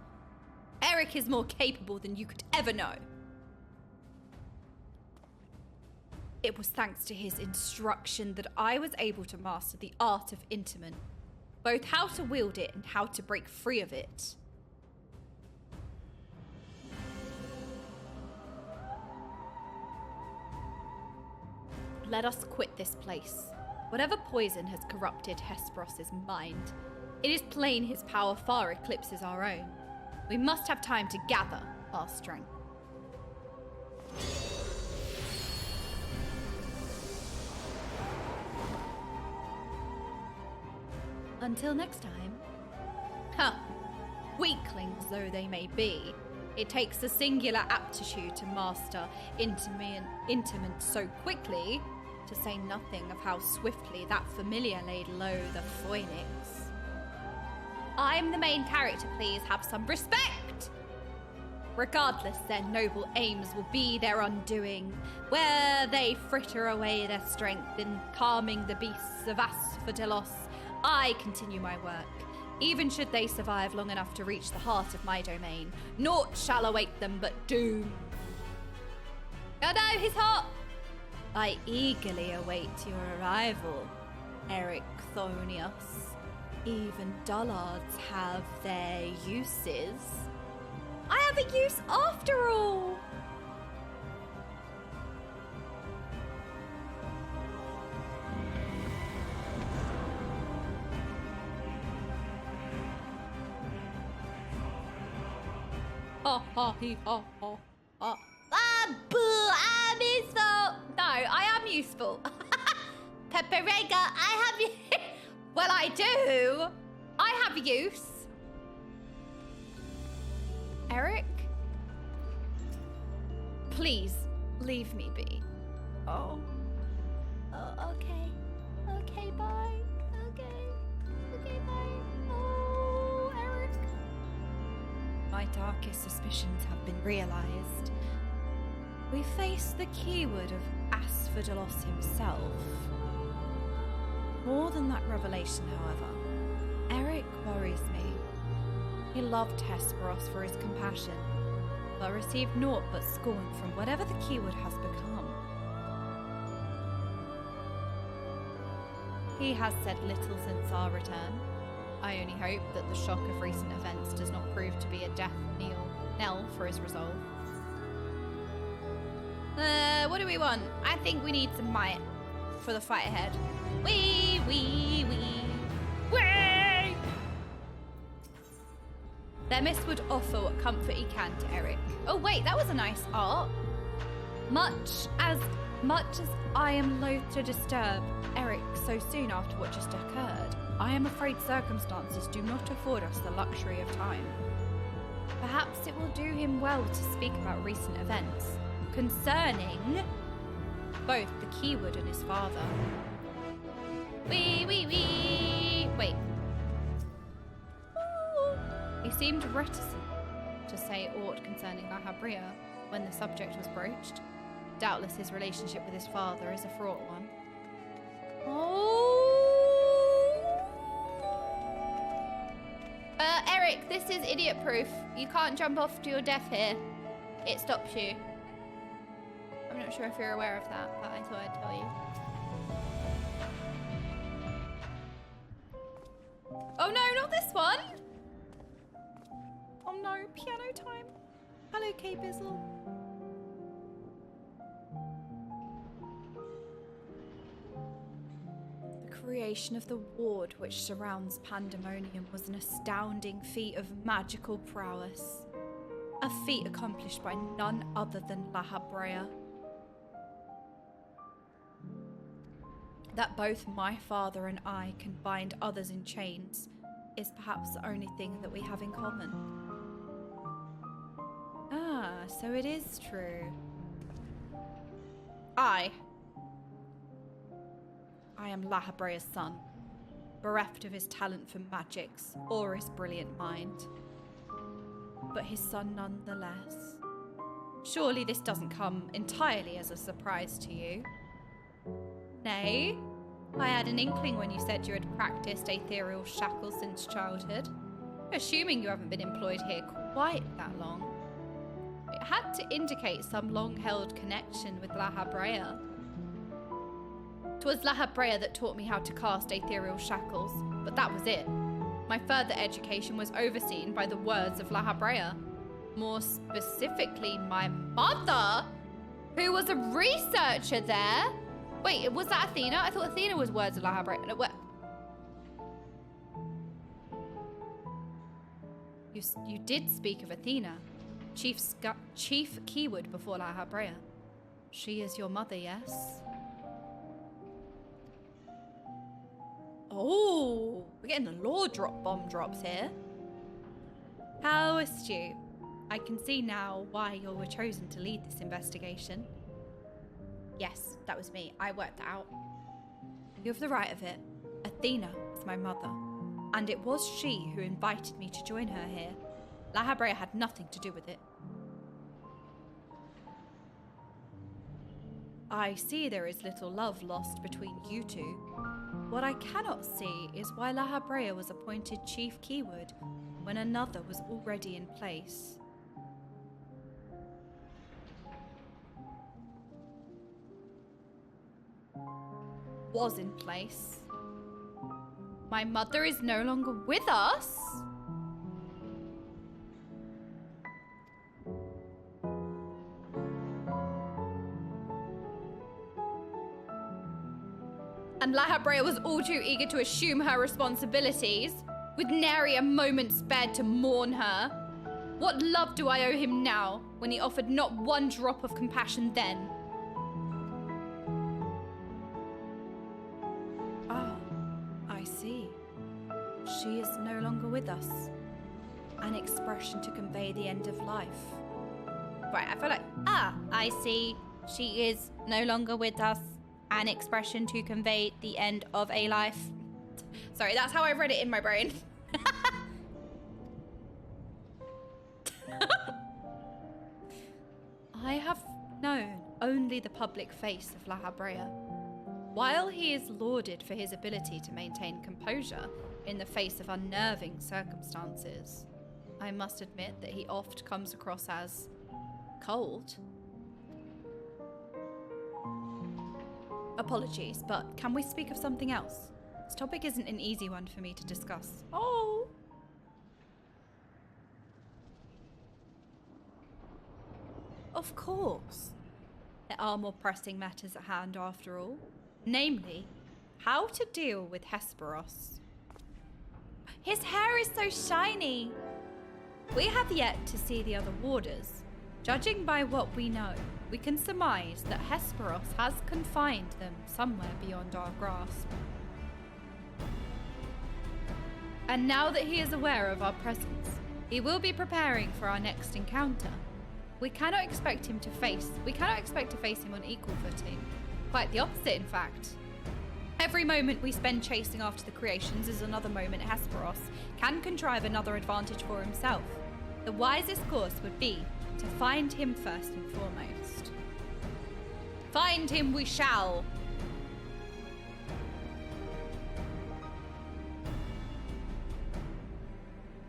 [SPEAKER 1] Eric is more capable than you could ever know. It was thanks to his instruction that I was able to master the art of Interment, both how to wield it and how to break free of it. Let us quit this place. Whatever poison has corrupted Hesperos's mind, it is plain his power far eclipses our own. We must have time to gather our strength. Until next time. Huh. Weaklings though they may be, it takes a singular aptitude to master Interment so quickly, to say nothing of how swiftly that familiar laid low the Phoenix. I'm the main character, please have some respect! Regardless, their noble aims will be their undoing, where they fritter away their strength in calming the beasts of Asphodelos. I continue my work. Even should they survive long enough to reach the heart of my domain, naught shall await them but doom. Oh no, he's hot! I eagerly await your arrival, Eric Thonius. Even dullards have their uses. I have a use after all! Ha ha he ha ha ha. Boo! I'm useful! No, I am useful. Pepperega, I have you. Well, I do. I have use. Eric? Please, leave me be. Oh.
[SPEAKER 2] Oh, okay. Okay, bye. Okay, bye. Oh, Eric.
[SPEAKER 1] My darkest suspicions have been realized. We face the keyword of Asphodelos himself. More than that revelation, however, Eric worries me. He loved Hesperos for his compassion, but received naught but scorn from whatever the keyword has become. He has said little since our return. I only hope that the shock of recent events does not prove to be a death knell for his resolve. What do we want? I think we need some might for the fight ahead. Wee! Themis would offer what comfort he can to Eric. Oh wait, that was a nice art. Much as I am loath to disturb Eric so soon after what just occurred, I am afraid circumstances do not afford us the luxury of time. Perhaps it will do him well to speak about recent events concerning both the keyword and his father. Wait. He seemed reticent to say aught concerning Lahabria when the subject was broached. Doubtless his relationship with his father is a fraught one. Eric, this is idiot-proof. You can't jump off to your death here. It stops you. I'm not sure if you're aware of that, but I thought I'd tell you. Oh no, not this one! Oh no, piano time. Hello, K Bizzle. The creation of the ward which surrounds Pandæmonium was an astounding feat of magical prowess. A feat accomplished by none other than Lahabrea. That both my father and I can bind others in chains is perhaps the only thing that we have in common. Ah, so it is true. I am Lahabrea's son, bereft of his talent for magics or his brilliant mind. But his son nonetheless. Surely this doesn't come entirely as a surprise to you. Nay, I had an inkling when you said you had practiced ethereal shackles since childhood. Assuming you haven't been employed here quite that long. It had to indicate some long-held connection with La Habrea. 'Twas La Habrea that taught me how to cast ethereal shackles, but that was it. My further education was overseen by the words of La Habrea. More specifically, my mother, who was a researcher there. Wait, was that Athena? I thought Athena was words of La Habrea. No, what? You did speak of Athena, chief keyword before La Habrea. She is your mother, yes? Oh, we're getting the lore bomb drops here. How astute. I can see now why you were chosen to lead this investigation. Yes, that was me. I worked it out. You have the right of it. Athena is my mother, and it was she who invited me to join her here. La Habrea had nothing to do with it. I see there is little love lost between you two. What I cannot see is why La Habrea was appointed chief keyword when another was already in place. Was in place. My mother is no longer with us? And La Habrea was all too eager to assume her responsibilities, with nary a moment spared to mourn her. What love do I owe him now, when he offered not one drop of compassion then? Ah, I see. She is no longer with us. An expression to convey the end of life. Right, I feel like, I see. She is no longer with us. An expression to convey the end of a life. Sorry, that's how I read it in my brain. I have known only the public face of La Habrea. While he is lauded for his ability to maintain composure in the face of unnerving circumstances, I must admit that he oft comes across as cold. Apologies, but can we speak of something else? This topic isn't an easy one for me to discuss. Oh! Of course. There are more pressing matters at hand after all. Namely, how to deal with Hesperos. His hair is so shiny! We have yet to see the other warders. Judging by what we know, we can surmise that Hesperos has confined them somewhere beyond our grasp. And now that he is aware of our presence, he will be preparing for our next encounter. We cannot expect to face him on equal footing. Quite the opposite, in fact. Every moment we spend chasing after the creations is another moment Hesperos can contrive another advantage for himself. The wisest course would be to find him first and foremost. Find him we shall.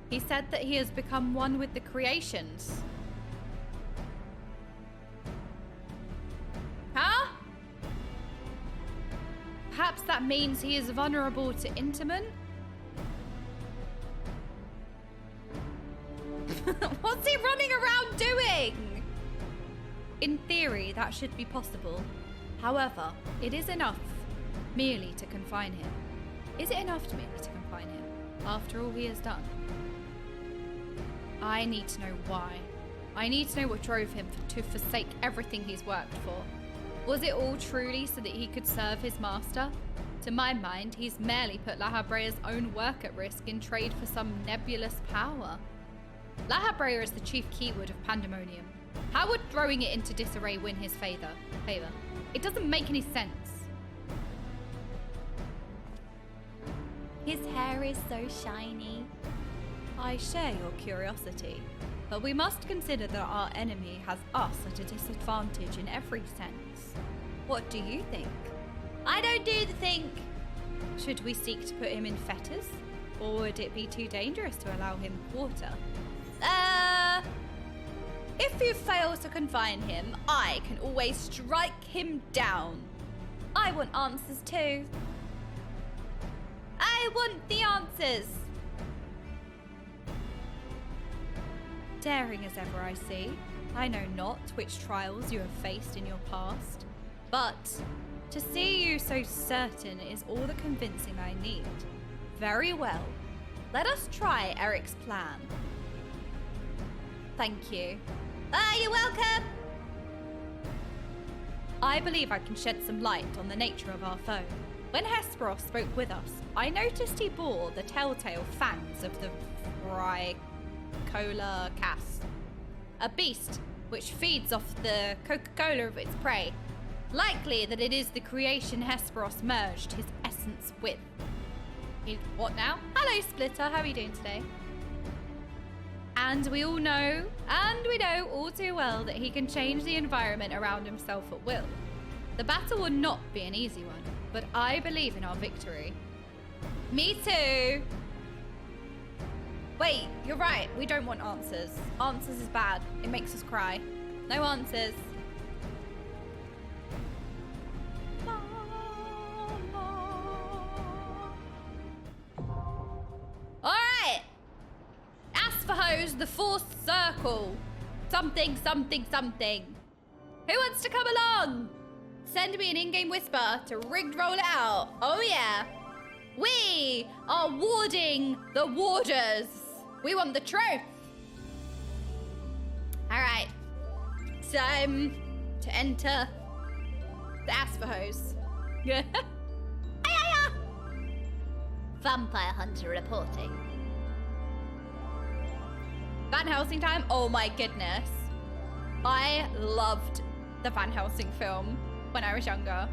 [SPEAKER 1] He said that he has become one with the creations. Huh? Perhaps that means he is vulnerable to Intamin? What's he running around doing? In theory, that should be possible. However, it is enough merely to confine him. Is it enough to merely to confine him, after all he has done? I need to know why. I need to know what drove him to forsake everything he's worked for. Was it all truly so that he could serve his master? To my mind, he's merely put La Habrea's own work at risk in trade for some nebulous power. La Habrea is the chief keyword of Pandæmonium. How would throwing it into disarray win his favor? It doesn't make any sense.
[SPEAKER 2] His hair is so shiny.
[SPEAKER 1] I share your curiosity, but we must consider that our enemy has us at a disadvantage in every sense. What do you think?
[SPEAKER 2] I don't do the think.
[SPEAKER 1] Should we seek to put him in fetters? Or would it be too dangerous to allow him quarter? If you fail to confine him, I can always strike him down. I want answers too. I want the answers. Daring as ever I see, I know not which trials you have faced in your past, but to see you so certain is all the convincing I need. Very well. Let us try Eric's plan. Thank you.
[SPEAKER 2] You're welcome.
[SPEAKER 1] I believe I can shed some light on the nature of our foe. When Hesperos spoke with us, I noticed he bore the telltale fangs of the Cola Cass, a beast which feeds off the Coca-Cola of its prey. Likely that it is the creation Hesperos merged his essence with. What now? Hello, Splitter. How are you doing today? And we know all too well that he can change the environment around himself at will. The battle will not be an easy one, but I believe in our victory. Me too. Wait, you're right. We don't want answers. Answers is bad. It makes us cry. No answers. All right. Aspharos, the fourth circle. Something, something, something. Who wants to come along? Send me an in-game whisper to rigged roll it out. Oh yeah. We are warding the warders. We want the truth. All right. Time to enter the Aspharos.
[SPEAKER 2] Vampire hunter reporting.
[SPEAKER 1] Van Helsing time? Oh my goodness. I loved the Van Helsing film when I was younger.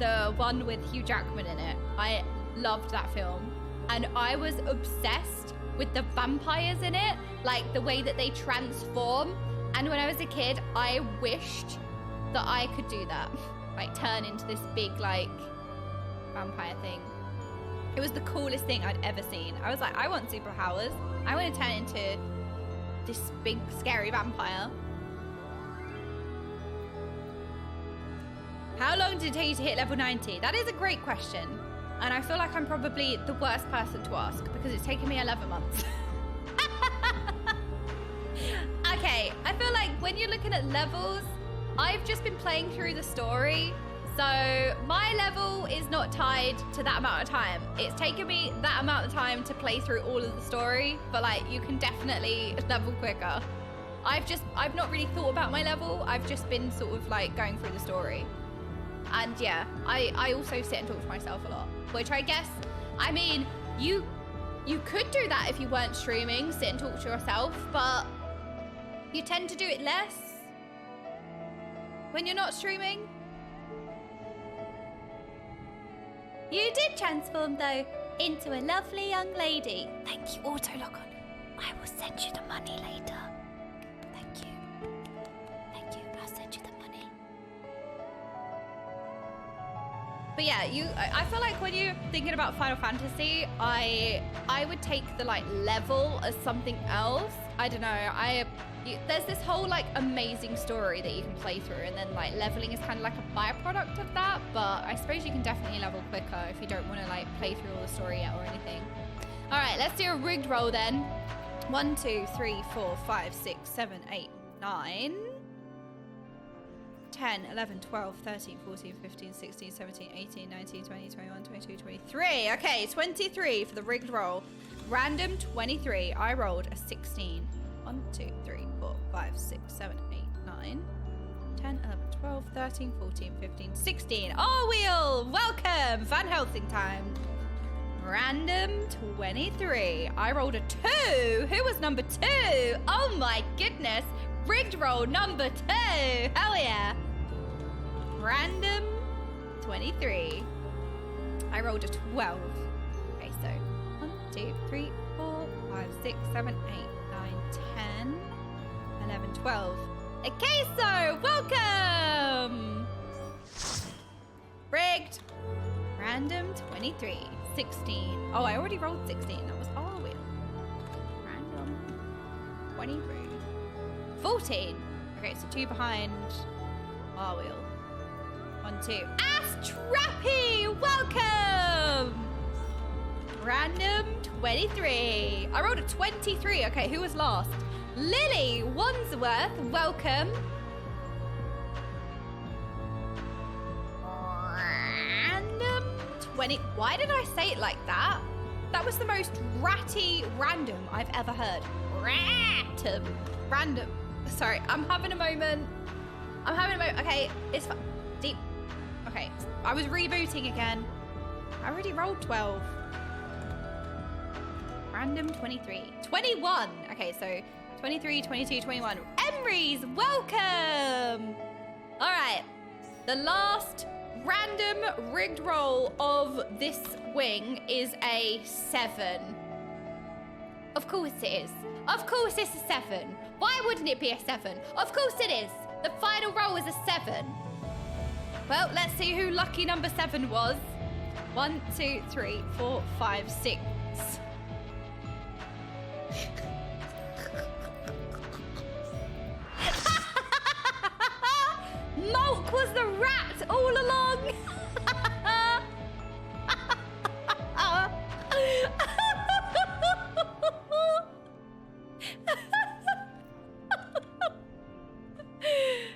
[SPEAKER 1] The one with Hugh Jackman in it. I loved that film. And I was obsessed with the vampires in it. Like the way that they transform. And when I was a kid, I wished that I could do that. Like turn into this big like vampire thing. It was the coolest thing I'd ever seen. I was like, I want superpowers. I want to turn into this big scary vampire. How long did it take you to hit level 90? That is a great question. And I feel like I'm probably the worst person to ask because it's taken me 11 months. Okay, I feel like when you're looking at levels, I've just been playing through the story. So my level is not tied to that amount of time. It's taken me that amount of time to play through all of the story, but like you can definitely level quicker. I've not really thought about my level. I've just been sort of like going through the story. And yeah, I also sit and talk to myself a lot, which I guess, I mean, you could do that if you weren't streaming, sit and talk to yourself, but you tend to do it less when you're not streaming.
[SPEAKER 2] You did transform, though, into a lovely young lady. Thank you, Autologon. I will send you the money later. Thank you. Thank you. I'll send you the money.
[SPEAKER 1] But yeah, I feel like when you're thinking about Final Fantasy, I would take the like level as something else. I don't know. There's this whole like amazing story that you can play through, and then like leveling is kind of like a byproduct of that. But I suppose you can definitely level quicker if you don't want to like play through all the story yet or anything. All right, let's do a rigged roll then. 1, 2, 3, 4, 5, 6, 7, 8, 9, 10, 11, 12, 13, 14, 15, 16, 17, 18, 19, 20, 21, 22, 23. Okay, 23 for the rigged roll. Random 23. I rolled a 16. 1, 2, 3, 4, 5, 6, 7, 8, 9, 10, 11, 12, 13, 14, 15, 16. Oh, wheel! Welcome! Van Helsing time. Random 23. I rolled a 2. Who was number 2? Oh my goodness. Rigged roll number 2. Hell yeah. Random 23. I rolled a 12. Okay, so 1, 2, 3, 4, 5, 6, 7, 8, 9, 10, 11, 12. Okay, so welcome. Rigged. Random 23. 16. Oh, I already rolled 16. That was our wheel. Random 23. 14. Okay, so 2 behind our wheel. 1, 2. Ass Trappy! Welcome! Random 23. I rolled a 23. Okay, who was last? Lily Wandsworth, welcome. Random 20. Why did I say it like that? That was the most ratty random I've ever heard. Random. Sorry, I'm having a moment. Okay, it's fine. Deep. Okay, I was rebooting again. I already rolled 12. Random 23. 21. Okay, so 23, 22, 21. Emery's, welcome! All right, the last random rigged roll of this wing is a 7. Of course it is. Of course it's a 7. Why wouldn't it be a 7? Of course it is. The final roll is a 7. Well, let's see who lucky number 7 was. 1, 2, 3, 4, 5, 6. Mulk was the rat all along.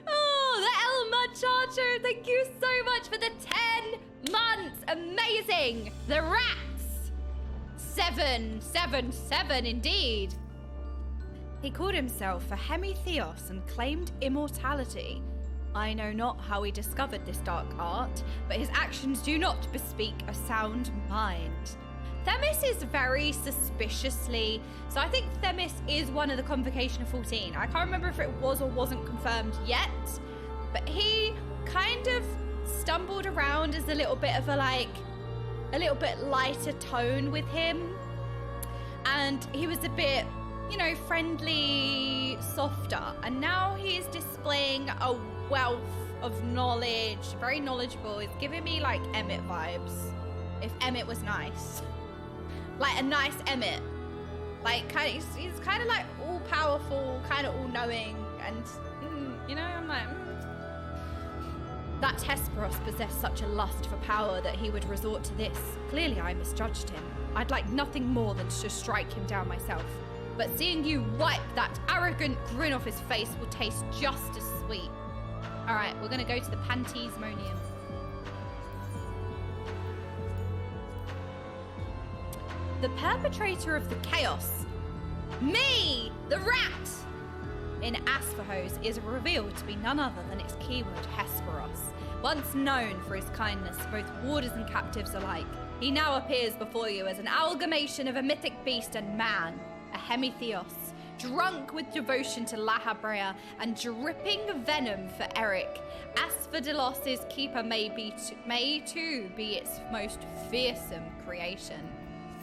[SPEAKER 1] Oh, the Elma Charger, thank you so much for the 10 months. Amazing. The rats. 7, 7, 7 indeed. He called himself a Hemitheos and claimed immortality. I know not how he discovered this dark art, but his actions do not bespeak a sound mind. Themis is very suspiciously... So I think Themis is one of the Convocation of 14. I can't remember if it was or wasn't confirmed yet, but he kind of stumbled around as a little bit of a little bit lighter tone with him. And he was a bit, you know, friendly, softer. And now he is displaying a wealth of knowledge, very knowledgeable. It's giving me like Emmett vibes. If Emmett was nice. Like a nice Emmett. Like he's kind of like all powerful, kind of all knowing. And, you know, I'm like, That Hesperos possessed such a lust for power that he would resort to this. Clearly I misjudged him. I'd like nothing more than to strike him down myself. But seeing you wipe that arrogant grin off his face will taste just as sweet. All right, we're gonna go to the Pandæmonium. The perpetrator of the chaos, me, the rat, in Asphahos is revealed to be none other than its keyword Hesperos. Once known for his kindness to both warders and captives alike, he now appears before you as an amalgamation of a mythic beast and man, a Hemitheos, drunk with devotion to Lahabrea and dripping venom for Eric. Asphodilos's keeper may too be its most fearsome creation.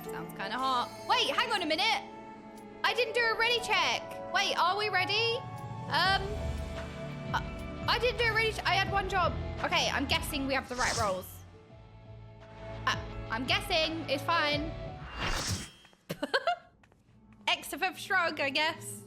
[SPEAKER 1] Sounds kind of hot. Wait, hang on a minute. I didn't do a ready check. Wait, are we ready? I didn't do a ready check. I had one job. Okay, I'm guessing we have the right rolls. I'm guessing it's fine. XFF shrug, I guess.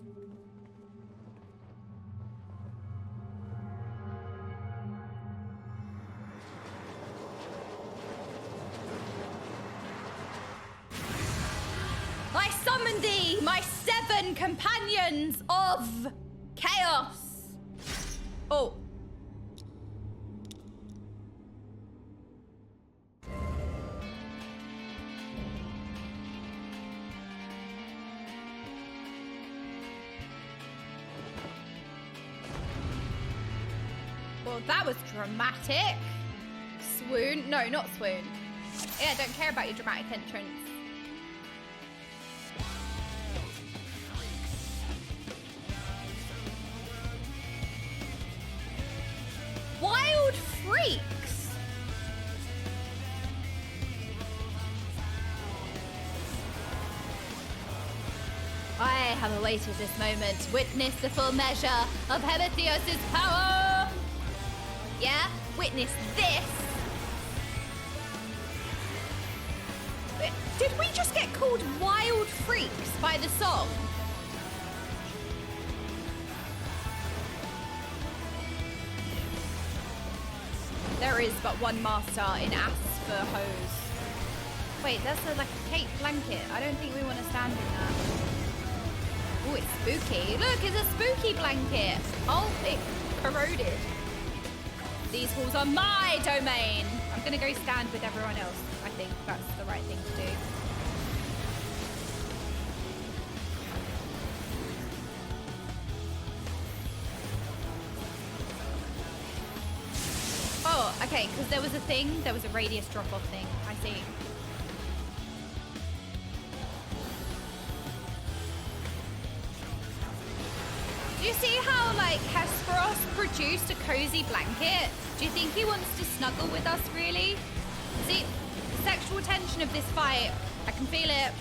[SPEAKER 1] I summon thee, my 7 companions of chaos. Oh. Well, that was dramatic. Swoon. No, not swoon. Yeah, I don't care about your dramatic entrance. Wild freaks. I have awaited this moment. Witness the full measure of Hemitheos' power. Yeah, witness this. called Wild Freaks by the song? There is but one master in ass for hose. Wait, that's like a cape blanket. I don't think we want to stand in that. Oh, it's spooky. Look, it's a spooky blanket. Oh, it corroded. These walls are my domain. I'm going to go stand with everyone else. I think that's the right thing to do. Oh, okay, because there was a thing. There was a radius drop-off thing. I see. Do you see how, like, Hesperos produced a cozy blanket? Do you think he wants to snuggle with us, really? See, the sexual tension of this fight, I can feel it.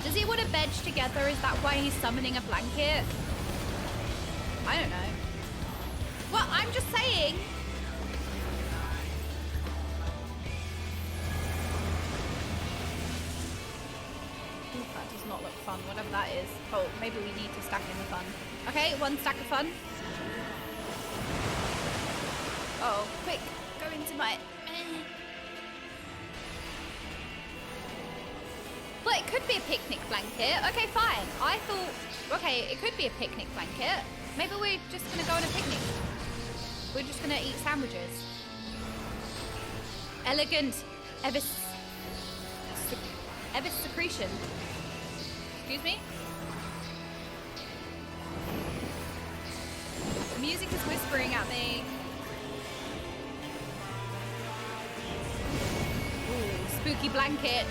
[SPEAKER 1] Does he want to bed together? Is that why he's summoning a blanket? I don't know. Well, I'm just saying. That does not look fun, whatever that is. Oh, maybe we need to stack in the fun. Okay, one stack of fun. Oh, quick, go into my... Well, it could be a picnic blanket. Okay, fine. I thought, okay, it could be a picnic blanket. Maybe we're just gonna go on a picnic. We're just gonna eat sandwiches. Elegant Evis secretion. Excuse me? The music is whispering at me. Ooh, spooky blankets.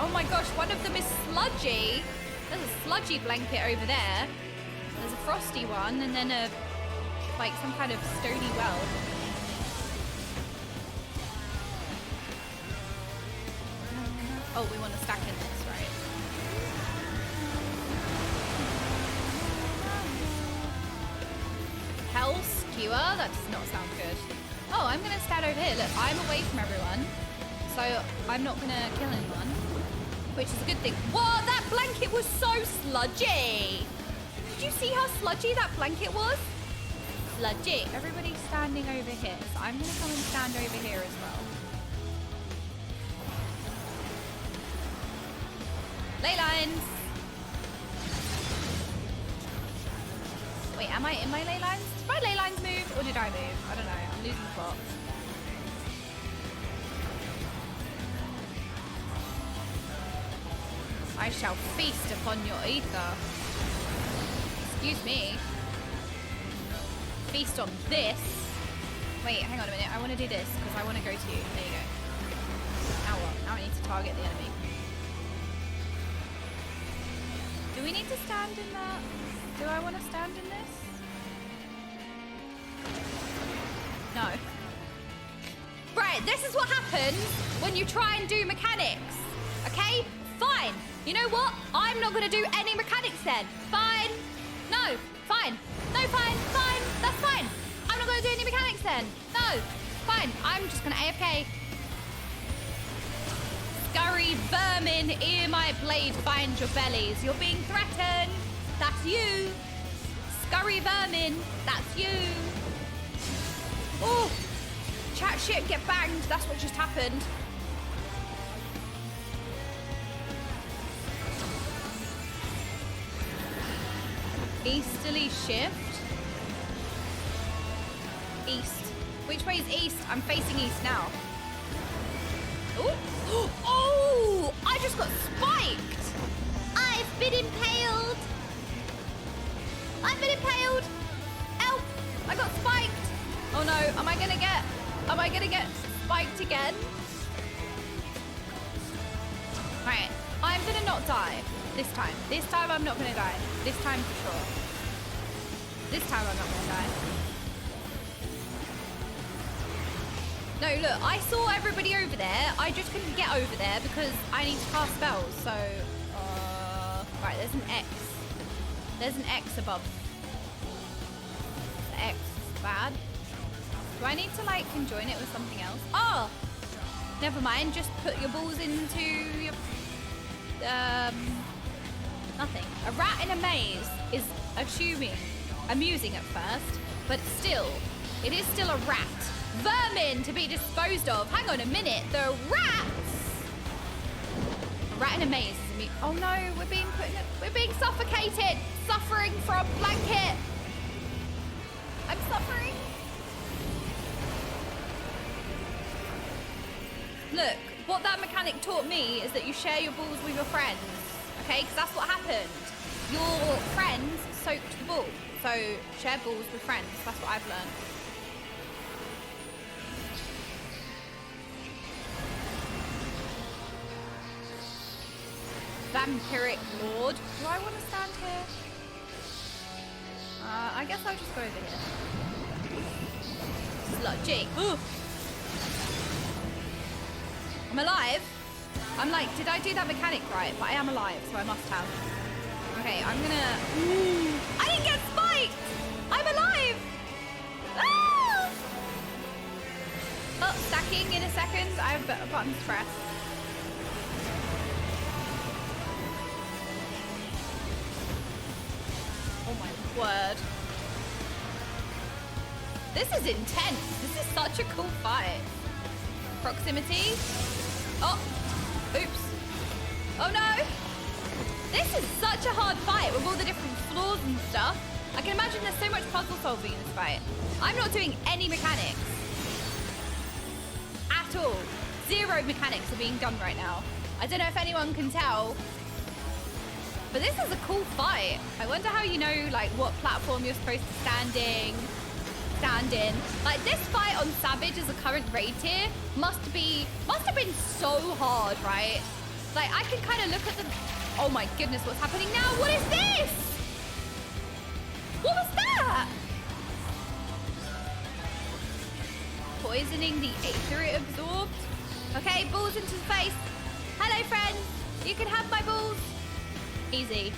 [SPEAKER 1] Oh my gosh, one of them is sludgy. There's a sludgy blanket over there. There's a frosty one, and then a, like, some kind of stony well. Oh, we want to stack in this, right? Hell skewer? That does not sound good. Oh, I'm going to stand over here. Look, I'm away from everyone, so I'm not going to kill anyone, which is a good thing. Whoa, that blanket was so sludgy. Did you see how sludgy that blanket was? Sludgy. Everybody's standing over here, so I'm going to come and stand over here as well. Ley lines. Wait, am I in my ley lines? Did my ley lines move or did I move? I don't know. I'm losing plot. I shall feast upon your ether. Excuse me. Feast on this. Wait, hang on a minute. I want to do this because I want to go to you. There you go. Now what? Now I need to target the enemy. Do we need to stand in that? Do I want to stand in this? No. Right, this is what happens when you try and do mechanics. Okay? Fine. You know what? I'm not going to do any mechanics then. Fine. No. Fine. No, fine. Fine. That's fine. I'm not going to do any mechanics then. No. Fine. I'm just going to AFK. Scurry vermin, ere my blade finds your bellies. You're being threatened. That's you. Scurry vermin. That's you. Oh. Chat shit and get banged. That's what just happened. Easterly shift. East. Which way is east? I'm facing east now. Oh! Oh! I just got spiked!
[SPEAKER 2] I've been impaled!
[SPEAKER 1] I've been impaled! Help! I got spiked! Oh no, am I gonna get spiked again? Right, I'm gonna not die. This time. This time I'm not gonna die. This time for sure. This time I'm not gonna die. No, look, I saw everybody over there. I just couldn't get over there because I need to cast spells. So, right, there's an X. There's an X above. The X is bad. Do I need to, like, conjoin it with something else? Oh! Never mind, just put your balls into your... nothing. A rat in a maze is amusing at first, but still, it is still a rat. Vermin to be disposed of. Hang on a minute, the rats! A rat in a maze is amusing. Oh no, we're being suffocated! Suffering from blanket! I'm suffering. Look, what that mechanic taught me is that you share your balls with your friends, okay? Because that's what happened. Your friends soaked the ball. So share balls with friends. That's what I've learned. Vampiric Lord. Do I want to stand here? I guess I'll just go over here. Sludgy. Ooh. I'm alive. I'm like, did I do that mechanic right? But I am alive, so I must have. Okay, I'm gonna... Ooh. I didn't get spiked! I'm alive! Ah! Oh, stacking in a second. I have buttons pressed. Oh my word. This is intense. This is such a cool fight. Proximity. Oh, oops. Oh no. This is such a hard fight with all the different floors and stuff. I can imagine there's so much puzzle solving in this fight. I'm not doing any mechanics. At all. 0 mechanics are being done right now. I don't know if anyone can tell, but this is a cool fight. I wonder how you know like what platform you're supposed to stand in. Like this fight on Savage as a current raid tier must have been so hard, right? Like I can kind of look at the... Oh my goodness, what's happening now? What is this? What was that? Poisoning the aether it absorbed. Okay, balls into the face. Hello, friends. You can have my balls. Easy.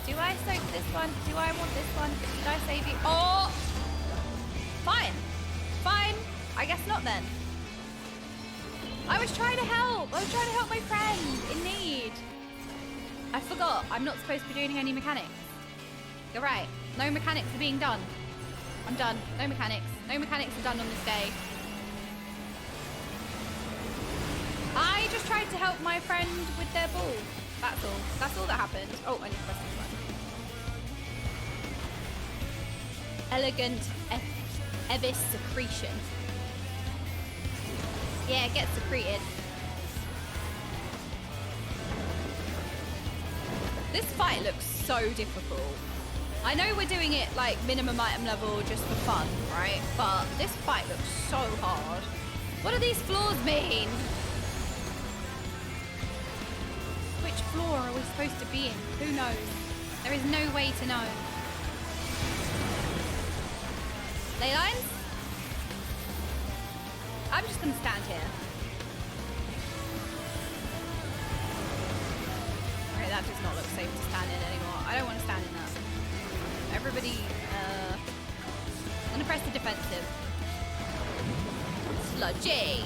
[SPEAKER 1] Do I soak this one? Do I want this one? Did I save you? Oh! Fine. Fine. I guess not then. I was trying to help. I was trying to help my friend in need. I forgot. I'm not supposed to be doing any mechanics. You're right. No mechanics are being done. I'm done. No mechanics. No mechanics are done on this day. I just tried to help my friend with their ball. That's all. That's all that happened. Oh, I need to press this one. Elegant Evis secretion. Yeah, it gets secreted. This fight looks so difficult. I know we're doing it like minimum item level just for fun, right? But this fight looks so hard. What do these floors mean? Which floor are we supposed to be in? Who knows? There is no way to know. Ley lines? I'm just gonna stand here. Okay, that does not look safe to stand in anymore. I don't want to stand in that. Everybody, I'm gonna press the defensive. Sludgy.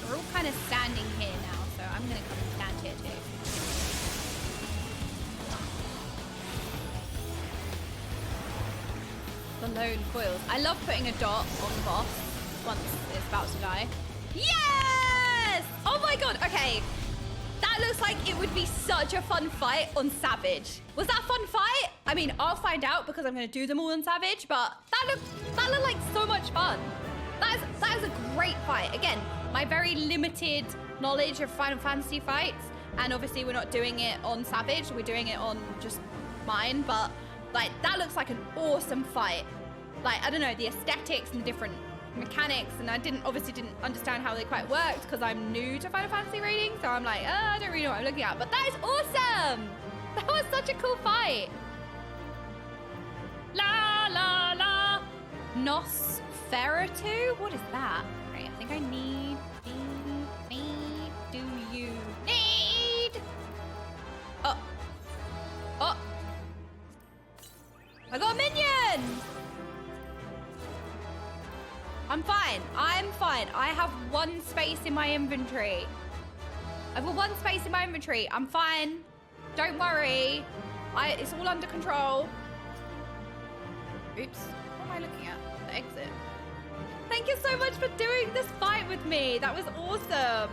[SPEAKER 1] We're all kind of standing here now, so I'm gonna come and stand here too. The lone coils. I love putting a dot on the boss once it's about to die. Yes! Oh my god, okay. That looks like it would be such a fun fight on Savage. Was that a fun fight? I mean, I'll find out because I'm gonna do them all on Savage, but that looked like so much fun. That is a great fight. Again, my very limited knowledge of Final Fantasy fights, and obviously we're not doing it on Savage, we're doing it on just mine, but like that looks like an awesome fight. Like, I don't know, the aesthetics and the different mechanics, and I obviously didn't understand how they quite worked because I'm new to Final Fantasy raiding, so I'm like, I don't really know what I'm looking at, but that is awesome. That was such a cool fight. La la la. Nosferatu? What is that? Right, I think I need. Do you need? Oh. Oh. I got a minion! fine. I have 1 space in my inventory. I've got 1 space in my inventory. I'm fine. Don't worry. It's all under control. Oops. What am I looking at? The exit. Thank you so much for doing this fight with me. That was awesome.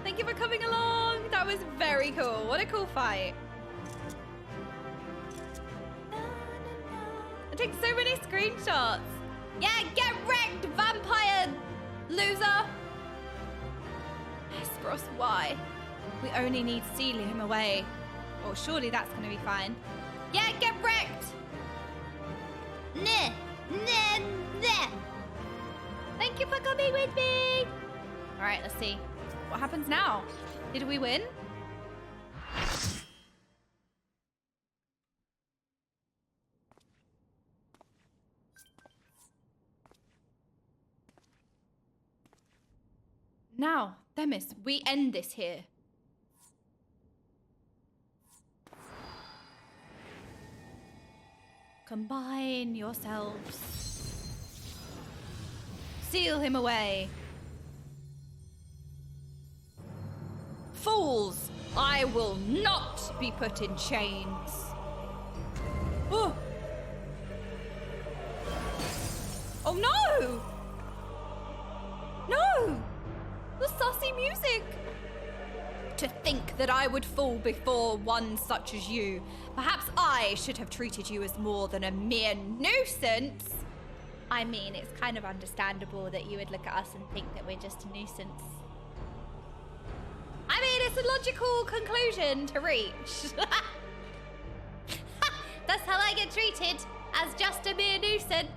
[SPEAKER 1] Thank you for coming along. That was very cool. What a cool fight. I took so many screenshots. Yeah, get wrecked, vampire loser. Esperos, why? We only need to seal him away. Well, surely that's going to be fine. Yeah, get wrecked. Nah, nah, nah. Thank you for coming with me. All right, let's see. What happens now? Did we win? Now, Themis, we end this here. Combine yourselves. Seal him away. Fools! I will not be put in chains. Oh, oh no! No! The saucy music! To think that I would fall before one such as you. Perhaps I should have treated you as more than a mere nuisance. I mean, it's kind of understandable that you would look at us and think that we're just a nuisance. I mean, it's a logical conclusion to reach. That's how I get treated, as just a mere nuisance.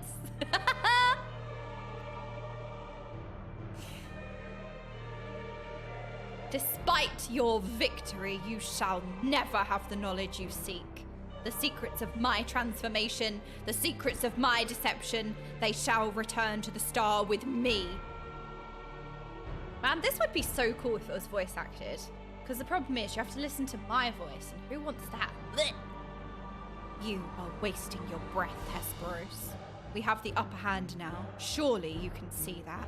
[SPEAKER 1] Despite your victory, you shall never have the knowledge you seek. The secrets of my transformation, the secrets of my deception, they shall return to the star with me. Man, this would be so cool if it was voice acted. Because the problem is you have to listen to my voice, and who wants that? Blech. You are wasting your breath, Hesperos. We have the upper hand now. Surely you can see that.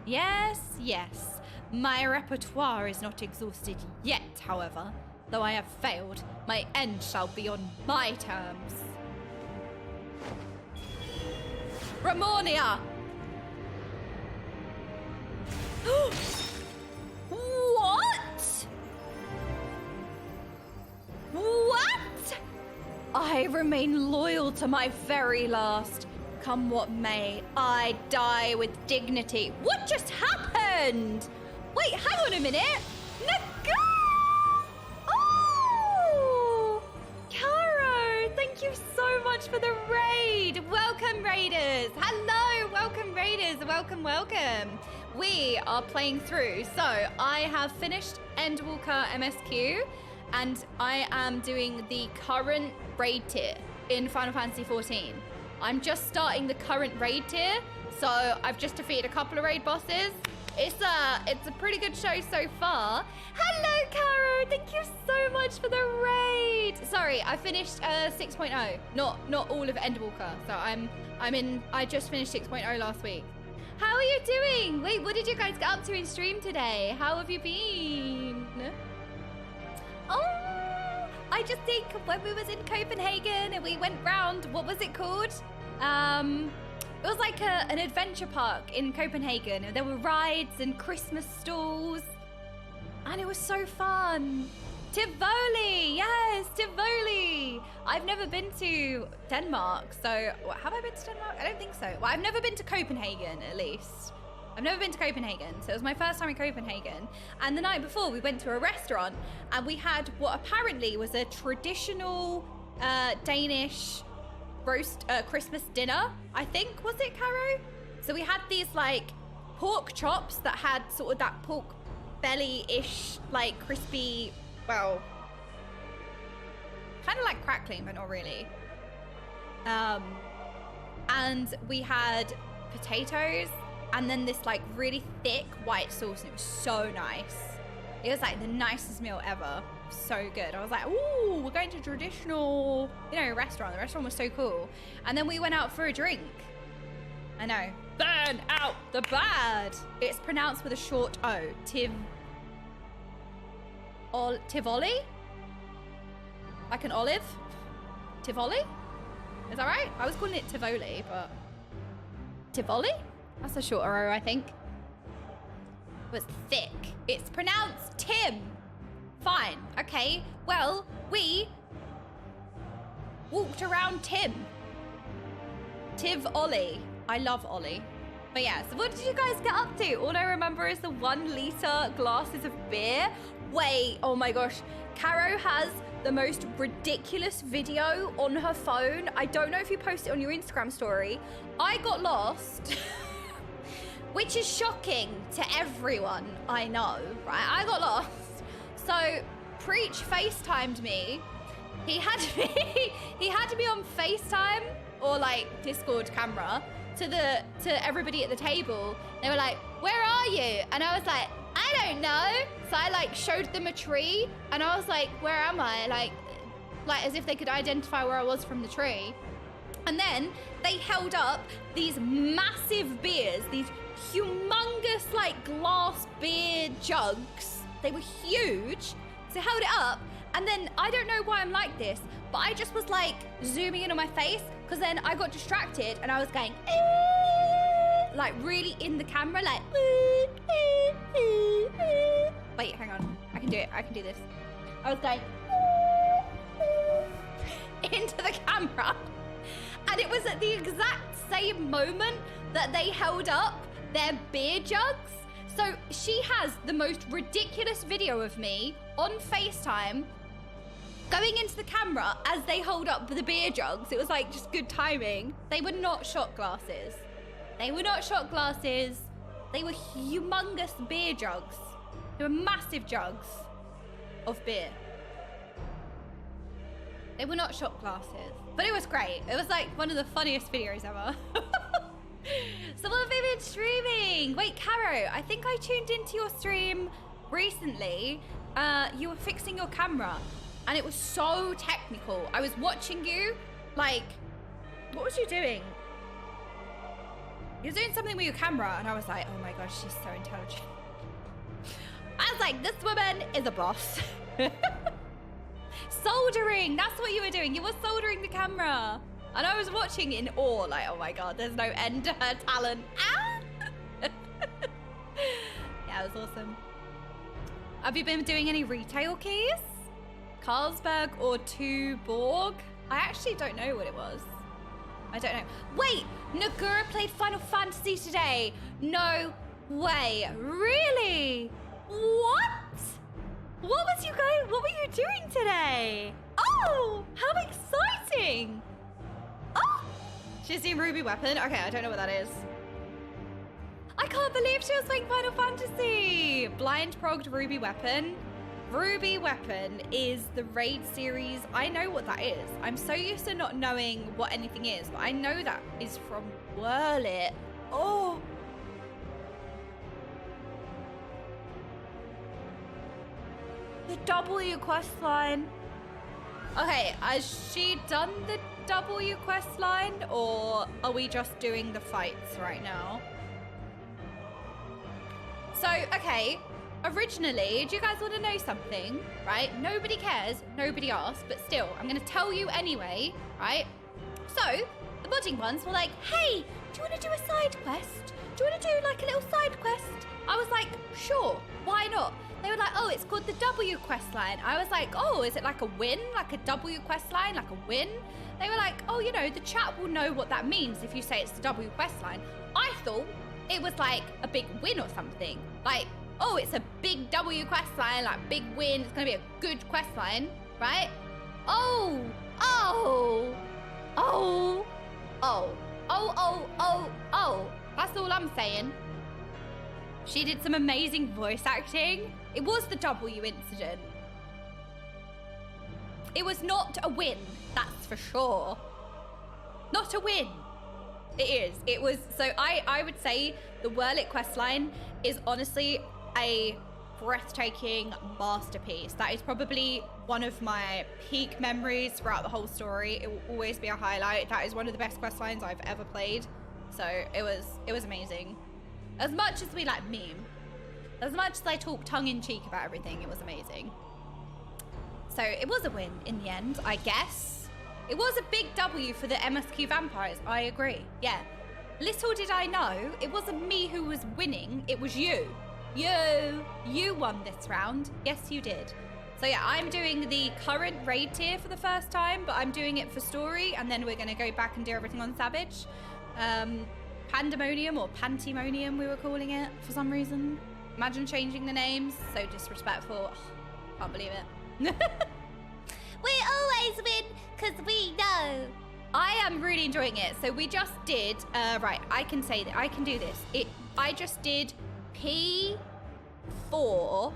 [SPEAKER 1] Yes, yes. My repertoire is not exhausted yet, however. Though I have failed, my end shall be on my terms. Ramonia! What? What? I remain loyal to my very last. Come what may, I die with dignity. What just happened? Wait, hang on a minute. Oh! Caro, thank you so much for the raid. Welcome, Raiders. Hello, welcome, Raiders. Welcome, welcome. We are playing through. So I have finished Endwalker MSQ, and I am doing the current raid tier in Final Fantasy XIV. I'm just starting the current raid tier, so I've just defeated a couple of raid bosses. It's a pretty good show so far. Hello, Caro. Thank you so much for the raid. Sorry, I finished 6.0, not all of Endwalker. So I just finished 6.0 last week. How are you doing? Wait, what did you guys get up to in stream today? How have you been? Oh, I just think when we was in Copenhagen and we went round, what was it called? It was like an adventure park in Copenhagen. There were rides and Christmas stalls. And it was so fun. Tivoli, yes, Tivoli. I've never been to Denmark, so have I been to Denmark? I don't think so. Well, I've never been to Copenhagen, at least. I've never been to Copenhagen, so it was my first time in Copenhagen. And the night before, we went to a restaurant, and we had what apparently was a traditional Danish roast Christmas dinner, I think. Was it, Caro? So we had these like pork chops that had sort of that pork belly-ish, like crispy, well, kind of like crackling, but not really. And we had potatoes and then this like really thick white sauce, and it was so nice. It was like the nicest meal ever. so good. I was like, ooh, we're going to traditional, you know, restaurant. The restaurant was so cool. And then we went out for a drink. I know. Burn out the bad. It's pronounced with a short O. Tivoli? Like an olive? Tivoli? Is that right? I was calling it Tivoli, but... Tivoli? That's a shorter O, I think. It was thick. It's pronounced Tim. Fine. Okay. Well, we walked around Tim. Tivoli. I love Ollie. But yeah, so what did you guys get up to? All I remember is the 1 liter glasses of beer. Wait, oh my gosh. Caro has the most ridiculous video on her phone. I don't know if you posted it on your Instagram story. I got lost, which is shocking to everyone I know, right? I got lost. So Preach FaceTimed me. He had me on FaceTime or like Discord camera to everybody at the table. They were like, "Where are you?" And I was like, "I don't know." So I like showed them a tree and I was like, "Where am I?" Like as if they could identify where I was from the tree. And then they held up these massive beers, these humongous like glass beer jugs. They were huge. So they held it up, and then I don't know why I'm like this, but I just was like zooming in on my face, because then I got distracted and I was going like really in the camera, like wait, hang on, I can do it, I can do this. I was going into the camera, and it was at the exact same moment that they held up their beer jugs. So she has the most ridiculous video of me on FaceTime going into the camera as they hold up the beer jugs. It was like just good timing. They were not shot glasses. They were not shot glasses. They were humongous beer jugs. They were massive jugs of beer. They were not shot glasses, but it was great. It was like one of the funniest videos ever. So what have you been streaming? Wait, Caro, I think I tuned into your stream recently. You were fixing your camera and it was so technical. I was watching you, like, what was you doing? You were doing something with your camera and I was like, oh my gosh, she's so intelligent. I was like, this woman is a boss. Soldering, that's what you were doing. You were soldering the camera. And I was watching in awe, like, oh my God, there's no end to her talent. Ah! Yeah, it was awesome. Have you been doing any retail keys? Carlsberg or Tuborg? I actually don't know what it was. I don't know. Wait, Nagura played Final Fantasy today. No way. Really? What? What were you doing today? Oh, how exciting. Oh, she's seen Ruby Weapon. Okay, I don't know what that is. I can't believe she was playing Final Fantasy. Blind progged Ruby Weapon. Ruby Weapon is the raid series. I know what that is. I'm so used to not knowing what anything is, but I know that is from Whirlit. Oh. The W quest line. Okay, has she done the W quest line, or are we just doing the fights right now? So, okay, originally, do you guys want to know something, right? Nobody cares, nobody asked, but still, I'm going to tell you anyway, right? So, the modding ones were like, hey, do you want to do a side quest? Do you want to do like a little side quest? I was like, sure, why not? They were like, oh, it's called the W quest line. I was like, oh, is it like a win? Like a W quest line, like a win? They were like, oh, you know, the chat will know what that means if you say it's the W quest line. I thought it was like a big win or something. Like, oh, it's a big W quest line, like big win. It's gonna be a good quest line, right? Oh. That's all I'm saying. She did some amazing voice acting. It was the W incident. It was not a win, that's for sure. Not a win. It is. It was. So I would say the Whirlit questline is honestly a breathtaking masterpiece. That is probably one of my peak memories throughout the whole story. It will always be a highlight. That is one of the best quest lines I've ever played. So it was amazing. As much as we like meme, as much as I talk tongue-in-cheek about everything, it was amazing. So it was a win in the end, I guess. It was a big W for the MSQ vampires, I agree. Yeah. Little did I know, it wasn't me who was winning, it was you. You won this round. Yes, you did. So yeah, I'm doing the current raid tier for the first time, but I'm doing it for story, and then we're gonna go back and do everything on Savage. Pandæmonium or Pandæmonium, we were calling it for some reason. Imagine changing the names, so disrespectful. Oh, can't believe it.
[SPEAKER 2] We always win because we know.
[SPEAKER 1] I am really enjoying it. So we just did, right, I can say that, I can do this. I just did P4.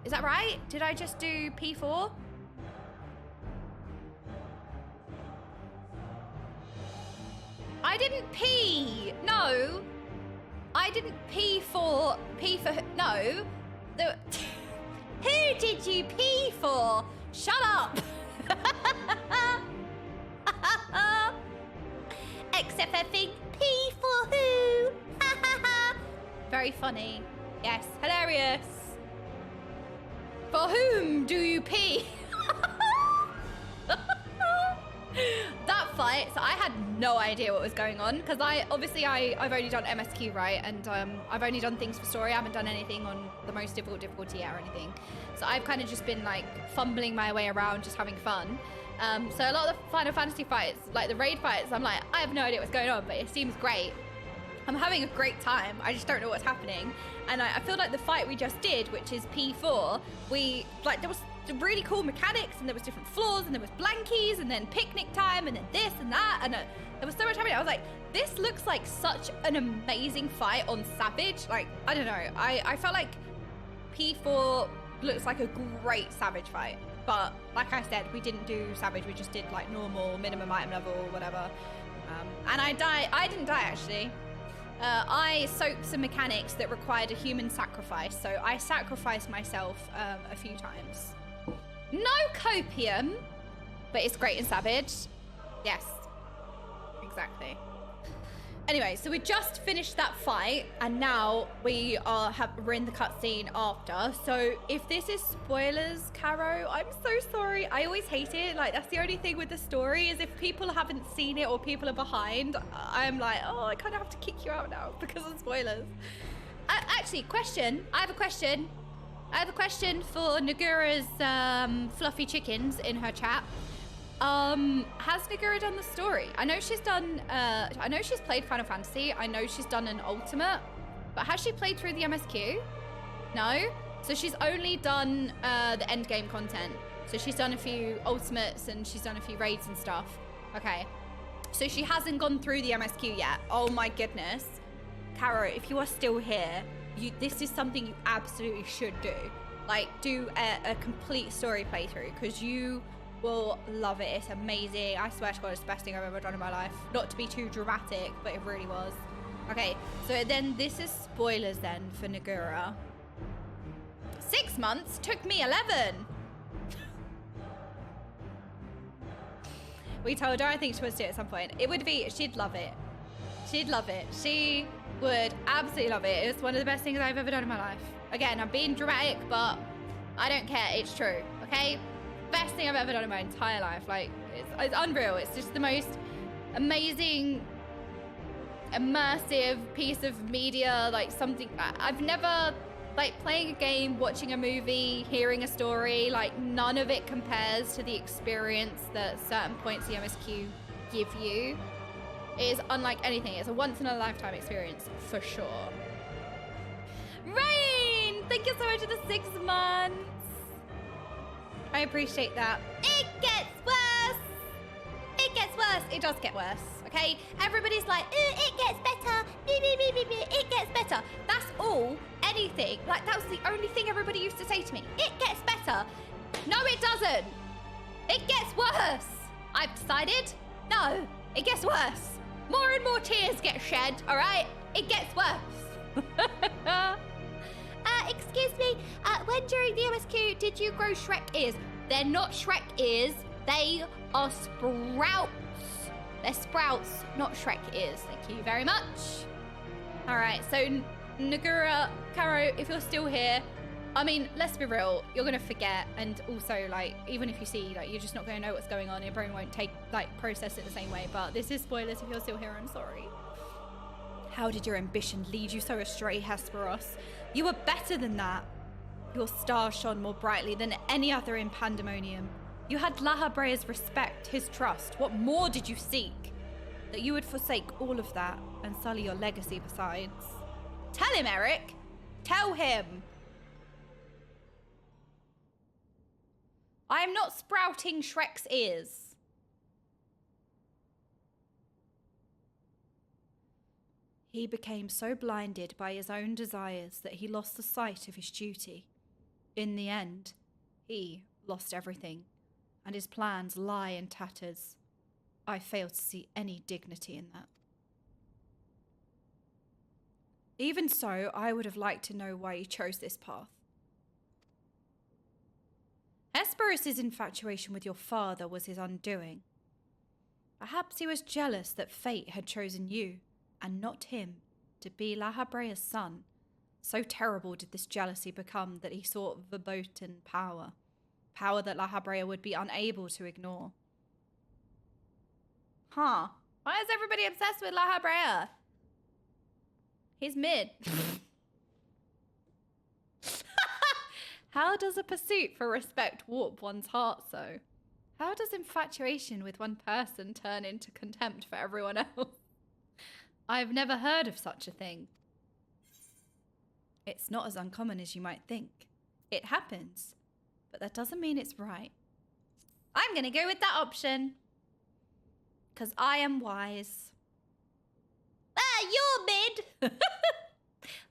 [SPEAKER 1] Is that right? Did I just do P4? I didn't pee. No. I didn't pee for, no. Who did you pee for? Shut up.
[SPEAKER 2] Except I think pee for who?
[SPEAKER 1] Very funny. Yes, hilarious. For whom do you pee? That fight, so I had no idea what was going on, because I've only done MSQ, right? And I've only done things for story. I haven't done anything on the most difficult difficulty yet or anything. So I've kind of just been like fumbling my way around, just having fun. So a lot of the Final Fantasy fights, like the raid fights, I'm like, I have no idea what's going on, but it seems great. I'm having a great time. I just don't know what's happening. And I feel like the fight we just did, which is P4, there was really cool mechanics, and there was different floors, and there was blankies, and then picnic time, and then this and that, and there was so much happening. I was like, this looks like such an amazing fight on Savage. Like, I don't know. I felt like P4 looks like a great Savage fight. But like I said, we didn't do Savage. We just did like normal, minimum item level, whatever. And I didn't die, actually. I soaked some mechanics that required a human sacrifice. So I sacrificed myself a few times. No copium, but it's great in Savage. Yes, exactly. Anyway, so we just finished that fight, and now we're in the cutscene after. So if this is spoilers, Caro, I'm so sorry. I always hate it. Like, that's the only thing with the story, is if people haven't seen it or people are behind, I'm like, oh, I kind of have to kick you out now because of spoilers. Actually, question. I have a question. I have a question for Nagura's fluffy chickens in her chat. Has Nagura done the story? I know she's done, I know she's played Final Fantasy. I know she's done an Ultimate, but has she played through the MSQ? No? So she's only done the end game content. So she's done a few Ultimates and she's done a few raids and stuff. Okay. So she hasn't gone through the MSQ yet. Oh my goodness. Caro, if you are still here, this is something you absolutely should do. Like, do a complete story playthrough, because you will love it. It's amazing. I swear to God, it's the best thing I've ever done in my life. Not to be too dramatic, but it really was. Okay, so then this is spoilers then for Nagura. 6 months took me 11. We told her, I think she wants to do it at some point. It would be, she'd love it. She'd love it. She would absolutely love it. It's one of the best things I've ever done in my life. Again, I'm being dramatic, but I don't care. It's true, okay? Best thing I've ever done in my entire life. Like, it's unreal. It's just the most amazing, immersive piece of media. Like, something I've never, like, playing a game, watching a movie, hearing a story, like, none of it compares to the experience that certain points of the MSQ give you. It is unlike anything. It's a once-in-a-lifetime experience, for sure. Rain! Thank you so much for the 6 months. I appreciate that.
[SPEAKER 2] It gets worse. It gets worse.
[SPEAKER 1] It does get worse, okay?
[SPEAKER 2] Everybody's like, ooh, it gets better. It gets better.
[SPEAKER 1] That's all. Anything. Like, that was the only thing everybody used to say to me. It gets better. No, it doesn't. It gets worse. I've decided. No, it gets worse. More and more tears get shed, all right? It gets worse.
[SPEAKER 2] Excuse me, when during the MSQ did you grow Shrek ears? They're not Shrek ears, they are sprouts. They're sprouts, not Shrek ears. Thank you very much.
[SPEAKER 1] All right, so Nagura, Caro, if you're still here, I mean, let's be real, you're going to forget. And also, like, even if you see, like, you're just not going to know what's going on. Your brain won't process it the same way. But this is spoilers if you're still here, I'm sorry. How did your ambition lead you so astray, Hesperos? You were better than that. Your star shone more brightly than any other in Pandæmonium. You had Lahabrea's respect, his trust. What more did you seek? That you would forsake all of that and sully your legacy besides. Tell him, Eric. Tell him. I am not sprouting Shrek's ears. He became so blinded by his own desires that he lost the sight of his duty. In the end, he lost everything, and his plans lie in tatters. I fail to see any dignity in that. Even so, I would have liked to know why he chose this path. Hesperus' infatuation with your father was his undoing. Perhaps he was jealous that fate had chosen you, and not him, to be Lahabrea's son. So terrible did this jealousy become that he sought verboten power. Power that Lahabrea would be unable to ignore. Huh. Why is everybody obsessed with Lahabrea? He's mid. How does a pursuit for respect warp one's heart so? How does infatuation with one person turn into contempt for everyone else? I've never heard of such a thing. It's not as uncommon as you might think. It happens, but that doesn't mean it's right. I'm gonna go with that option. 'Cause I am wise.
[SPEAKER 2] Ah, you're mid!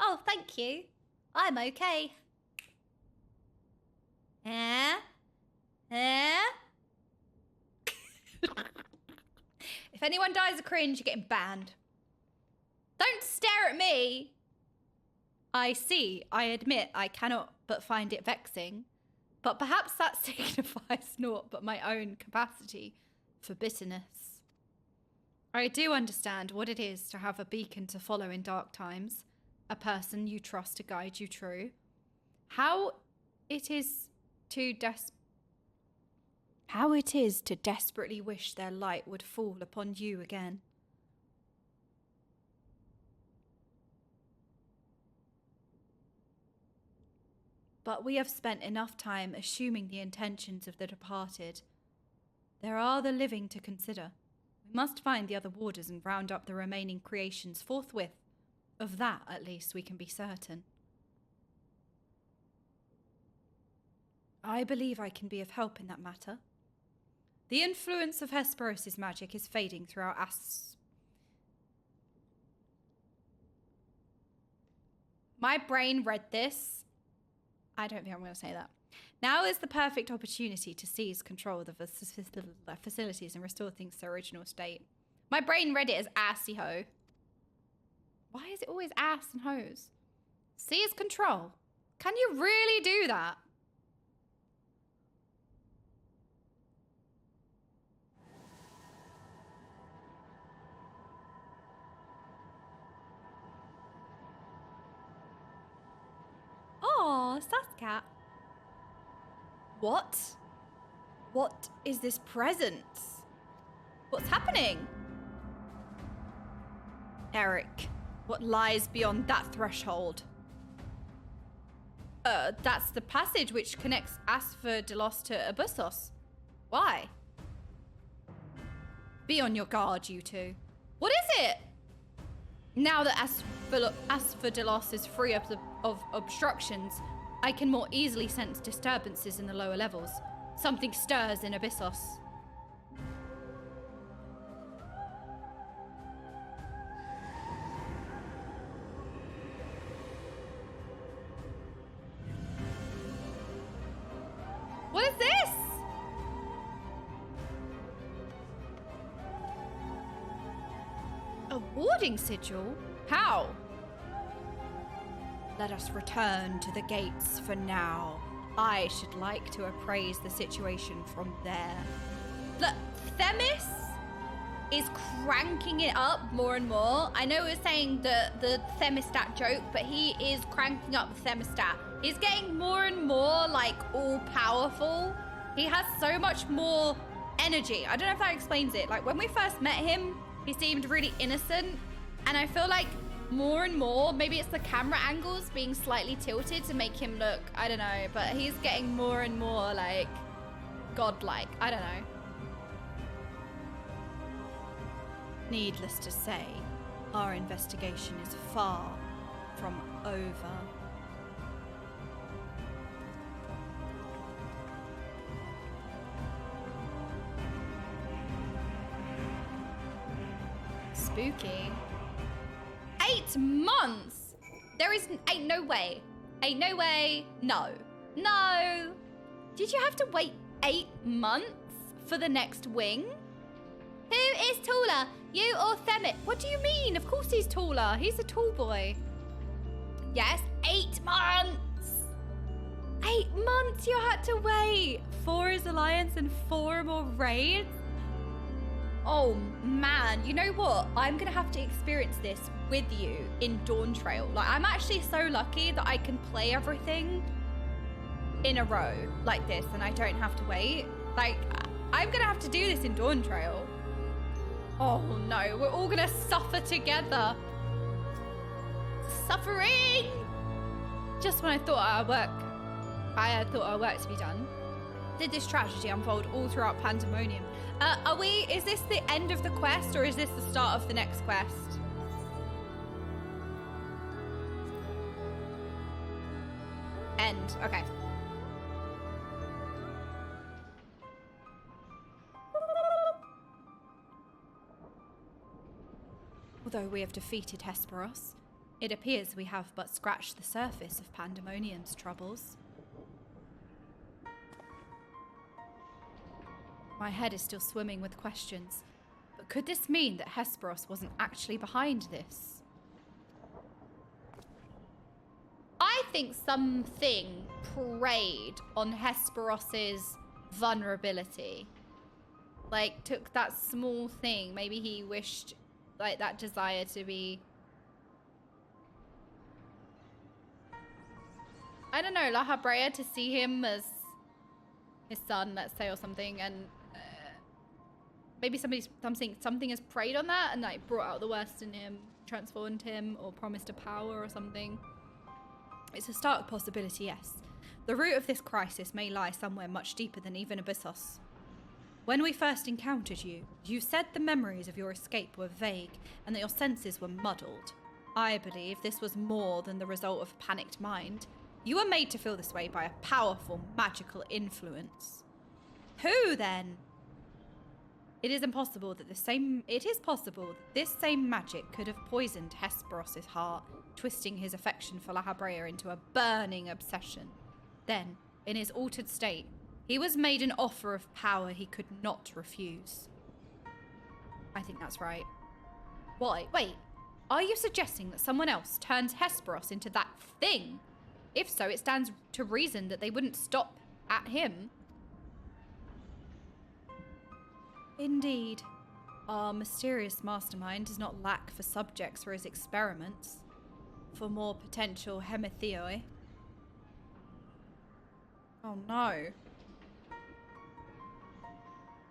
[SPEAKER 2] Oh, thank you. I'm okay.
[SPEAKER 1] If anyone dies of cringe, you're getting banned. Don't stare at me! I see. I admit I cannot but find it vexing. But perhaps that signifies naught but my own capacity for bitterness. I do understand what it is to have a beacon to follow in dark times. A person you trust to guide you true. How it is to desperately wish their light would fall upon you again. But we have spent enough time assuming the intentions of the departed. There are the living to consider. We must find the other warders and round up the remaining creations forthwith. Of that, at least, we can be certain. I believe I can be of help in that matter. The influence of Hesperus' magic is fading through our My brain read this. I don't think I'm going to say that. Now is the perfect opportunity to seize control of the facilities and restore things to their original state. My brain read it as assy ho. Why is it always ass and hoes? Seize control. Can you really do that? Oh, Saskat. What? What is this present? What's happening? Eric, what lies beyond that threshold? That's the passage which connects Asphodel to Abyssos. Why? Be on your guard, you two. What is it? Now that Asphodelos is free of obstructions, I can more easily sense disturbances in the lower levels. Something stirs in Abyssos. What is this? A warding sigil? How? Let us return to the gates for now. I should like to appraise the situation from there. Look, Themis is cranking it up more and more. I know we're saying the thermostat joke, but he is cranking up the thermostat. He's getting more and more like all powerful. He has so much more energy. I don't know if that explains it. Like when we first met him, he seemed really innocent. And I feel like more and more, maybe it's the camera angles being slightly tilted to make him look, I don't know, but he's getting more and more like godlike. I don't know. Needless to say, our investigation is far from over. Spooky. 8 months? Ain't no way. Ain't no way. No. No. Did you have to wait 8 months for the next wing? Who is taller, you or Themis? What do you mean? Of course he's taller. He's a tall boy. Yes, 8 months. 8 months you had to wait. 4 is Alliance and 4 more raids? Oh man, you know what? I'm gonna have to experience this with you in Dawn Trail. Like, I'm actually so lucky that I can play everything in a row like this and I don't have to wait. Like, I'm gonna have to do this in Dawn Trail. Oh no, we're all gonna suffer together. Suffering! Just when I thought our work to be done, did this tragedy unfold all throughout Pandæmonium. Is this the end of the quest or is this the start of the next quest? End, okay. Although we have defeated Hesperos, it appears we have but scratched the surface of Pandæmonium's troubles. My head is still swimming with questions, but could this mean that Hesperos wasn't actually behind this? I think something preyed on Hesperos's vulnerability. Like, took that small thing. Maybe he wished, like, that desire to be... I don't know, La Habrea, to see him as his son, let's say, or something, and maybe something has preyed on that and like brought out the worst in him, transformed him, or promised a power or something. It's a stark possibility, yes. The root of this crisis may lie somewhere much deeper than even Abyssos. When we first encountered you, you said the memories of your escape were vague and that your senses were muddled. I believe this was more than the result of a panicked mind. You were made to feel this way by a powerful magical influence. Who then? It is possible that this same magic could have poisoned Hesperos's heart, twisting his affection for La Habrea into a burning obsession. Then, in his altered state, he was made an offer of power he could not refuse. I think that's right. Why? Wait, are you suggesting that someone else turned Hesperos into that thing? If so, it stands to reason that they wouldn't stop at him. Indeed. Our mysterious mastermind does not lack for subjects for his experiments. For more potential hemethioi. Oh no.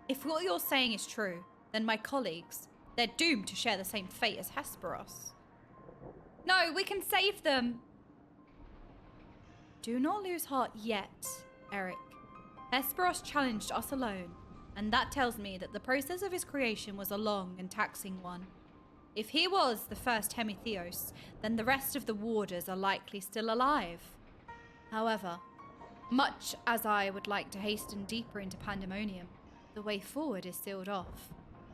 [SPEAKER 1] If what you're saying is true, then my colleagues, they're doomed to share the same fate as Hesperos. No, we can save them. Do not lose heart yet, Eric. Hesperos challenged us alone, and that tells me that the process of his creation was a long and taxing one. If he was the first Hemetheos, then the rest of the warders are likely still alive. However, much as I would like to hasten deeper into Pandæmonium, the way forward is sealed off.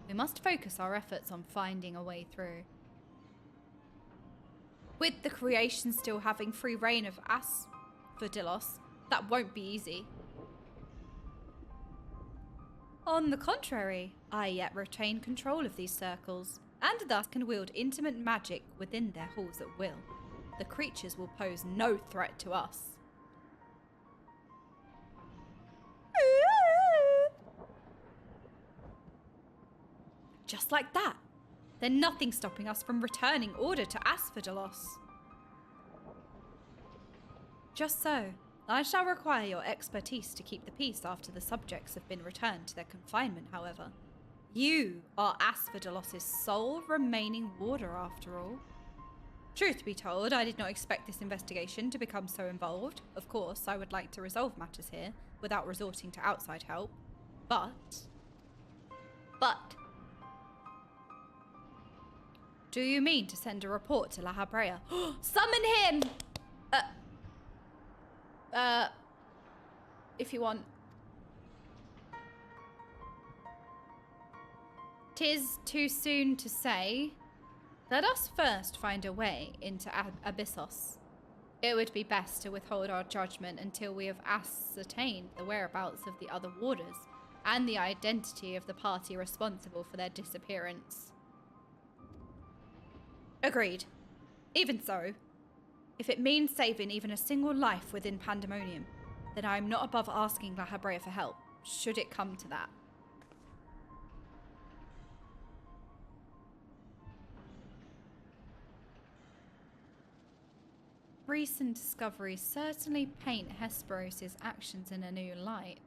[SPEAKER 1] We must focus our efforts on finding a way through. With the creation still having free reign of Asphodyllos, that won't be easy. On the contrary, I yet retain control of these circles, and thus can wield intimate magic within their halls at will. the creatures will pose no threat to us. Just like that. Then nothing's stopping us from returning order to Asphodelos. Just so. I shall require your expertise to keep the peace after the subjects have been returned to their confinement, however. You are Asphodelos' sole remaining warder, after all. Truth be told, I did not expect this investigation to become so involved. Of course, I would like to resolve matters here without resorting to outside help. But... Do you mean to send a report to La Habrea? Summon him! If you want. 'Tis too soon to say. Let us first find a way into Abyssos. It would be best to withhold our judgment until we have ascertained the whereabouts of the other warders and the identity of the party responsible for their disappearance. Agreed. Even so, if it means saving even a single life within Pandæmonium, then I am not above asking La Habrea for help, should it come to that. Recent discoveries certainly paint Hesperos' actions in a new light.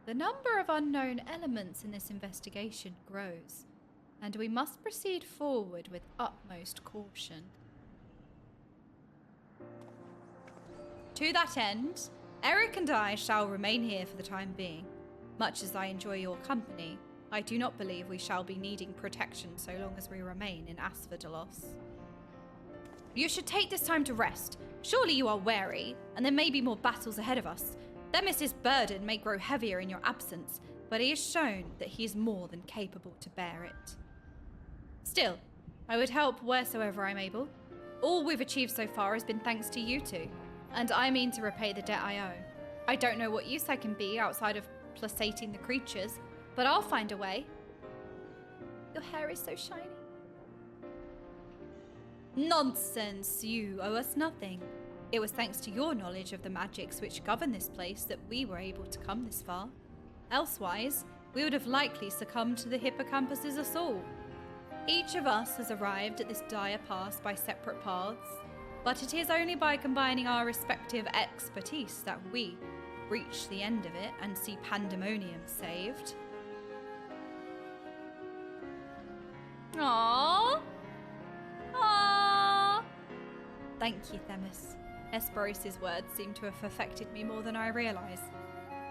[SPEAKER 1] The number of unknown elements in this investigation grows, and we must proceed forward with utmost caution. To that end, Eric and I shall remain here for the time being. Much as I enjoy your company, I do not believe we shall be needing protection so long as we remain in Asphodelos. You should take this time to rest. Surely you are weary, and there may be more battles ahead of us. Themis' burden may grow heavier in your absence, but he has shown that he is more than capable to bear it. Still, I would help wheresoever I'm able. All we've achieved so far has been thanks to you two, and I mean to repay the debt I owe. I don't know what use I can be outside of placating the creatures, but I'll find a way. Your hair is so shiny. Nonsense, you owe us nothing. It was thanks to your knowledge of the magics which govern this place that we were able to come this far. Elsewise, we would have likely succumbed to the hippocampus's assault. Each of us has arrived at this dire pass by separate paths, but it is only by combining our respective expertise that we reach the end of it and see Pandæmonium saved. Aww. Aww. Thank you, Themis. Hesperos' words seem to have affected me more than I realise.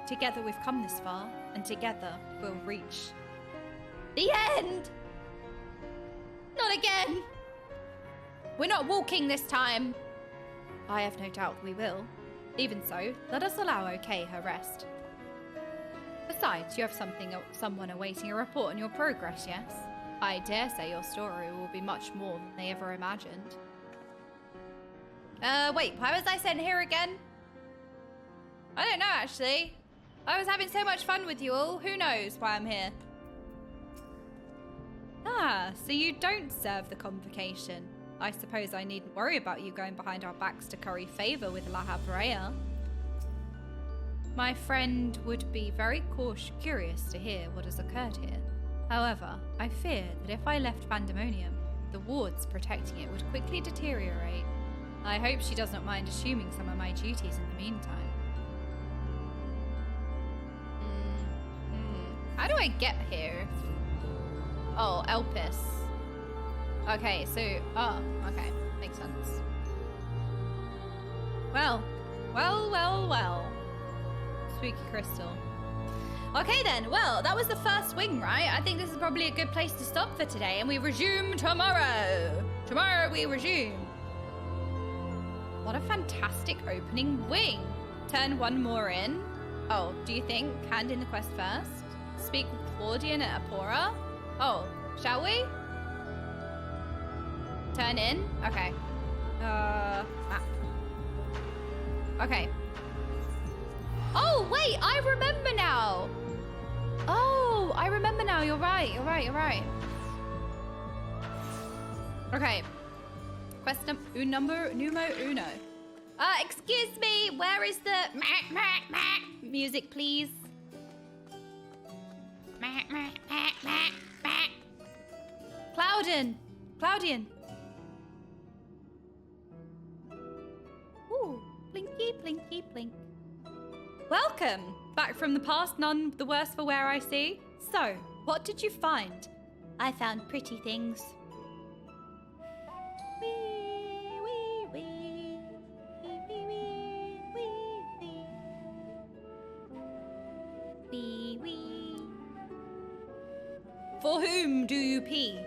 [SPEAKER 1] Together we've come this far, and together we'll reach the end! Not again! We're not walking this time! I have no doubt we will. Even so, let us allow Okay her rest. Besides, you have someone awaiting a report on your progress, yes? I dare say your story will be much more than they ever imagined. Wait, why was I sent here again? I don't know, actually. I was having so much fun with you all. Who knows why I'm here? Ah, so you don't serve the convocation. I suppose I needn't worry about you going behind our backs to curry favour with La Habrea. My friend would be very curious to hear what has occurred here. However, I fear that if I left Pandæmonium, the wards protecting it would quickly deteriorate. I hope she does not mind assuming some of my duties in the meantime. How do I get here? Oh, Elpis. Okay, so... Oh, okay. Makes sense. Well. Spooky crystal. Okay then, well, that was the first wing, right? I think this is probably a good place to stop for today, and we resume tomorrow. Tomorrow we resume. What a fantastic opening wing. Turn one more in. Oh, do you think? Hand in the quest first. Speak with Claudian at Apora. Oh, shall we? Turn in? Okay. Map. Okay. Oh, wait, I remember now. Oh, I remember now. You're right. Okay. Numero uno. Excuse me, where is the music, please? Cloudian. Ooh, blinky, blinky, blink. Welcome! Back from the past, none the worse for wear, I see. So, what did you find?
[SPEAKER 2] I found pretty things.
[SPEAKER 1] For whom do you pee?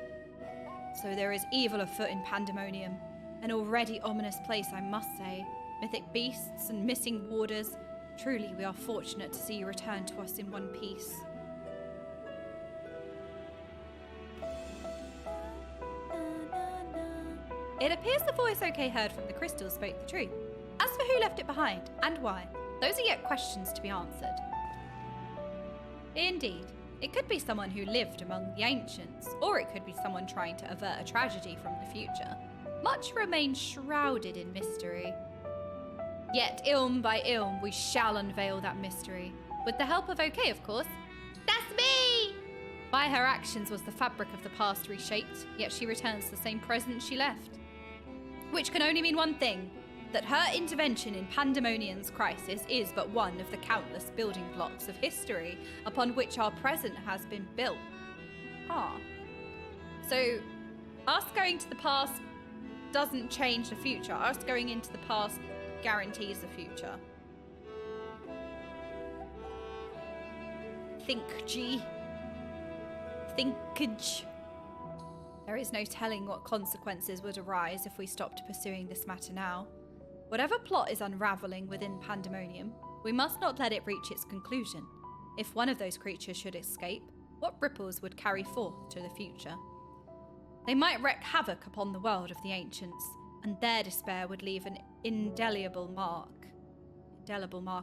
[SPEAKER 1] So there is evil afoot in Pandæmonium. An already ominous place, I must say. Mythic beasts and missing warders. Truly, we are fortunate to see you return to us in one piece. It appears the voice OK heard from the crystal spoke the truth. As for who left it behind, and why, those are yet questions to be answered. Indeed, it could be someone who lived among the ancients, or it could be someone trying to avert a tragedy from the future. Much remains shrouded in mystery. Yet, ilm by ilm, we shall unveil that mystery. With the help of OK, of course.
[SPEAKER 2] That's me!
[SPEAKER 1] By her actions was the fabric of the past reshaped, yet she returns the same present she left. Which can only mean one thing, that her intervention in Pandæmonium's crisis is but one of the countless building blocks of history upon which our present has been built. So, us going to the past doesn't change the future. Us going into the past guarantees the future. Thinkage. There is no telling what consequences would arise if we stopped pursuing this matter now. Whatever plot is unravelling within Pandæmonium, we must not let it reach its conclusion. If one of those creatures should escape, what ripples would carry forth to the future? They might wreak havoc upon the world of the ancients, and their despair would leave an indelible mark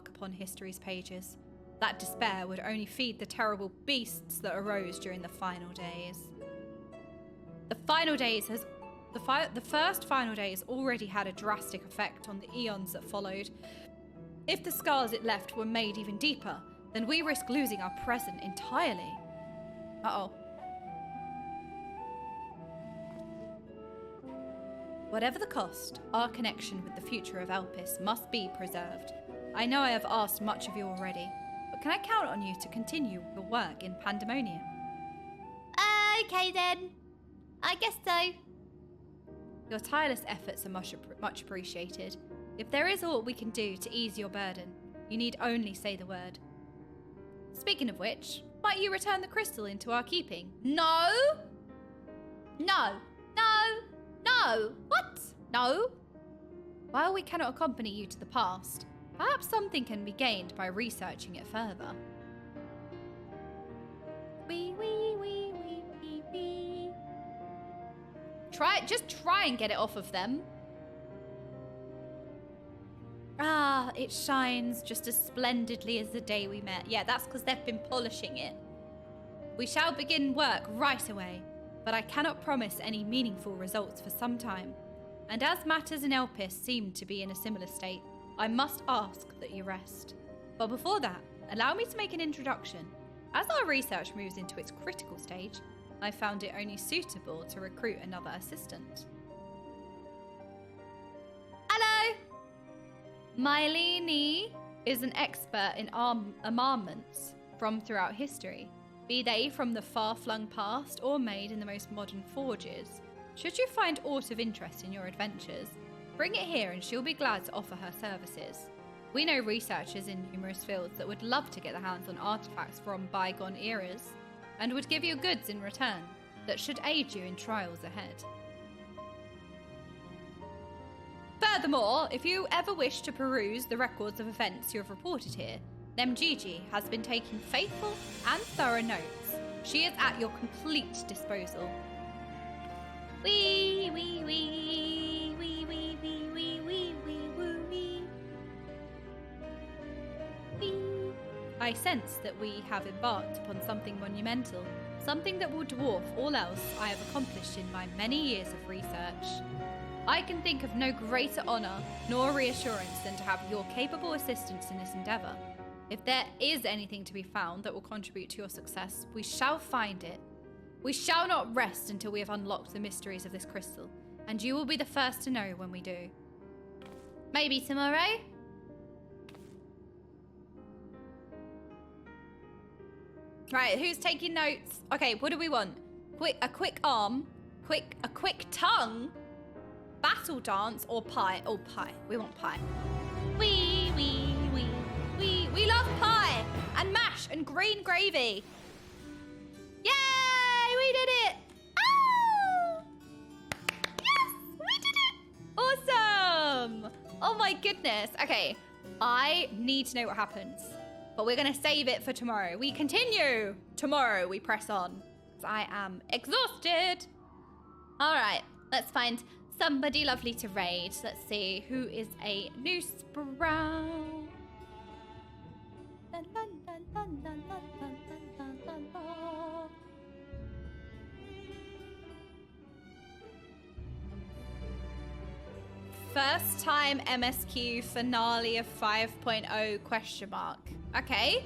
[SPEAKER 1] upon history's pages. That despair would only feed the terrible beasts that arose during the final days. The first final days already had a drastic effect on the eons that followed. If the scars it left were made even deeper, then we risk losing our present entirely. Uh-oh. Whatever the cost, our connection with the future of Elpis must be preserved. I know I have asked much of you already, but can I count on you to continue your work in Pandæmonium?
[SPEAKER 2] Okay then. I guess so.
[SPEAKER 1] Your tireless efforts are much appreciated. If there is aught we can do to ease your burden, you need only say the word. Speaking of which, might you return the crystal into our keeping?
[SPEAKER 2] No! What? No?
[SPEAKER 1] While we cannot accompany you to the past, perhaps something can be gained by researching it further. Just try and get it off of them. Ah, it shines just as splendidly as the day we met. Yeah, that's because they've been polishing it. We shall begin work right away, but I cannot promise any meaningful results for some time. And as matters in Elpis seem to be in a similar state, I must ask that you rest. But before that, allow me to make an introduction. As our research moves into its critical stage, I found it only suitable to recruit another assistant.
[SPEAKER 2] Hello!
[SPEAKER 1] Mylene is an expert in armaments from throughout history, be they from the far-flung past or made in the most modern forges. Should you find aught of interest in your adventures, bring it here and she'll be glad to offer her services. We know researchers in numerous fields that would love to get their hands on artifacts from bygone eras, and would give you goods in return that should aid you in trials ahead. Furthermore, if you ever wish to peruse the records of events you have reported here, Nemgigi has been taking faithful and thorough notes. She is at your complete disposal.
[SPEAKER 2] Wee, wee, wee, wee, wee, wee, wee, wee, wee, woo, wee. Wee.
[SPEAKER 1] I sense that we have embarked upon something monumental, something that will dwarf all else I have accomplished in my many years of research. I can think of no greater honor nor reassurance than to have your capable assistance in this endeavor. If there is anything to be found that will contribute to your success, we shall find it. We shall not rest until we have unlocked the mysteries of this crystal, and you will be the first to know when we do. Maybe tomorrow? Right, who's taking notes? Okay, what do we want? A quick arm, a quick tongue, battle dance, or pie? Oh, pie. We want pie. We love pie and mash and green gravy. Yay! We did it! Oh! Yes! We did it! Awesome! Oh my goodness. Okay, I need to know what happens, but we're gonna save it for tomorrow. We continue. Tomorrow we press on. I am exhausted. All right, let's find somebody lovely to raid. Let's see who is a new sprout. First time MSQ finale of 5.0 question mark. Okay.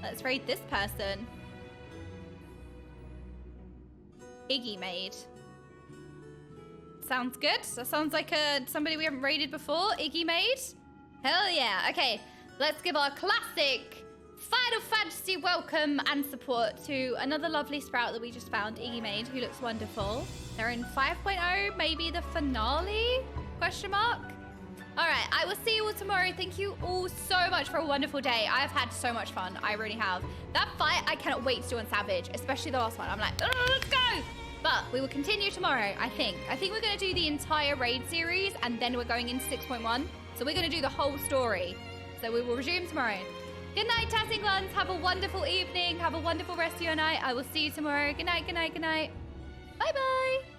[SPEAKER 1] Let's raid this person. Okaymage. Sounds good. That sounds like somebody we haven't raided before. Okaymage. Hell yeah. Okay, let's give our classic Final Fantasy welcome and support to another lovely sprout that we just found, Okaymage, who looks wonderful. They're in 5.0, maybe the finale? Question mark? All right, I will see you all tomorrow. Thank you all so much for a wonderful day. I've had so much fun. I really have. That fight, I cannot wait to do on Savage, especially the last one. I'm like, let's go. But we will continue tomorrow, I think. I think we're going to do the entire raid series, and then we're going into 6.1. So we're going to do the whole story. So we will resume tomorrow. Good night, Tassing Ones. Have a wonderful evening. Have a wonderful rest of your night. I will see you tomorrow. Good night, good night, good night. Bye-bye.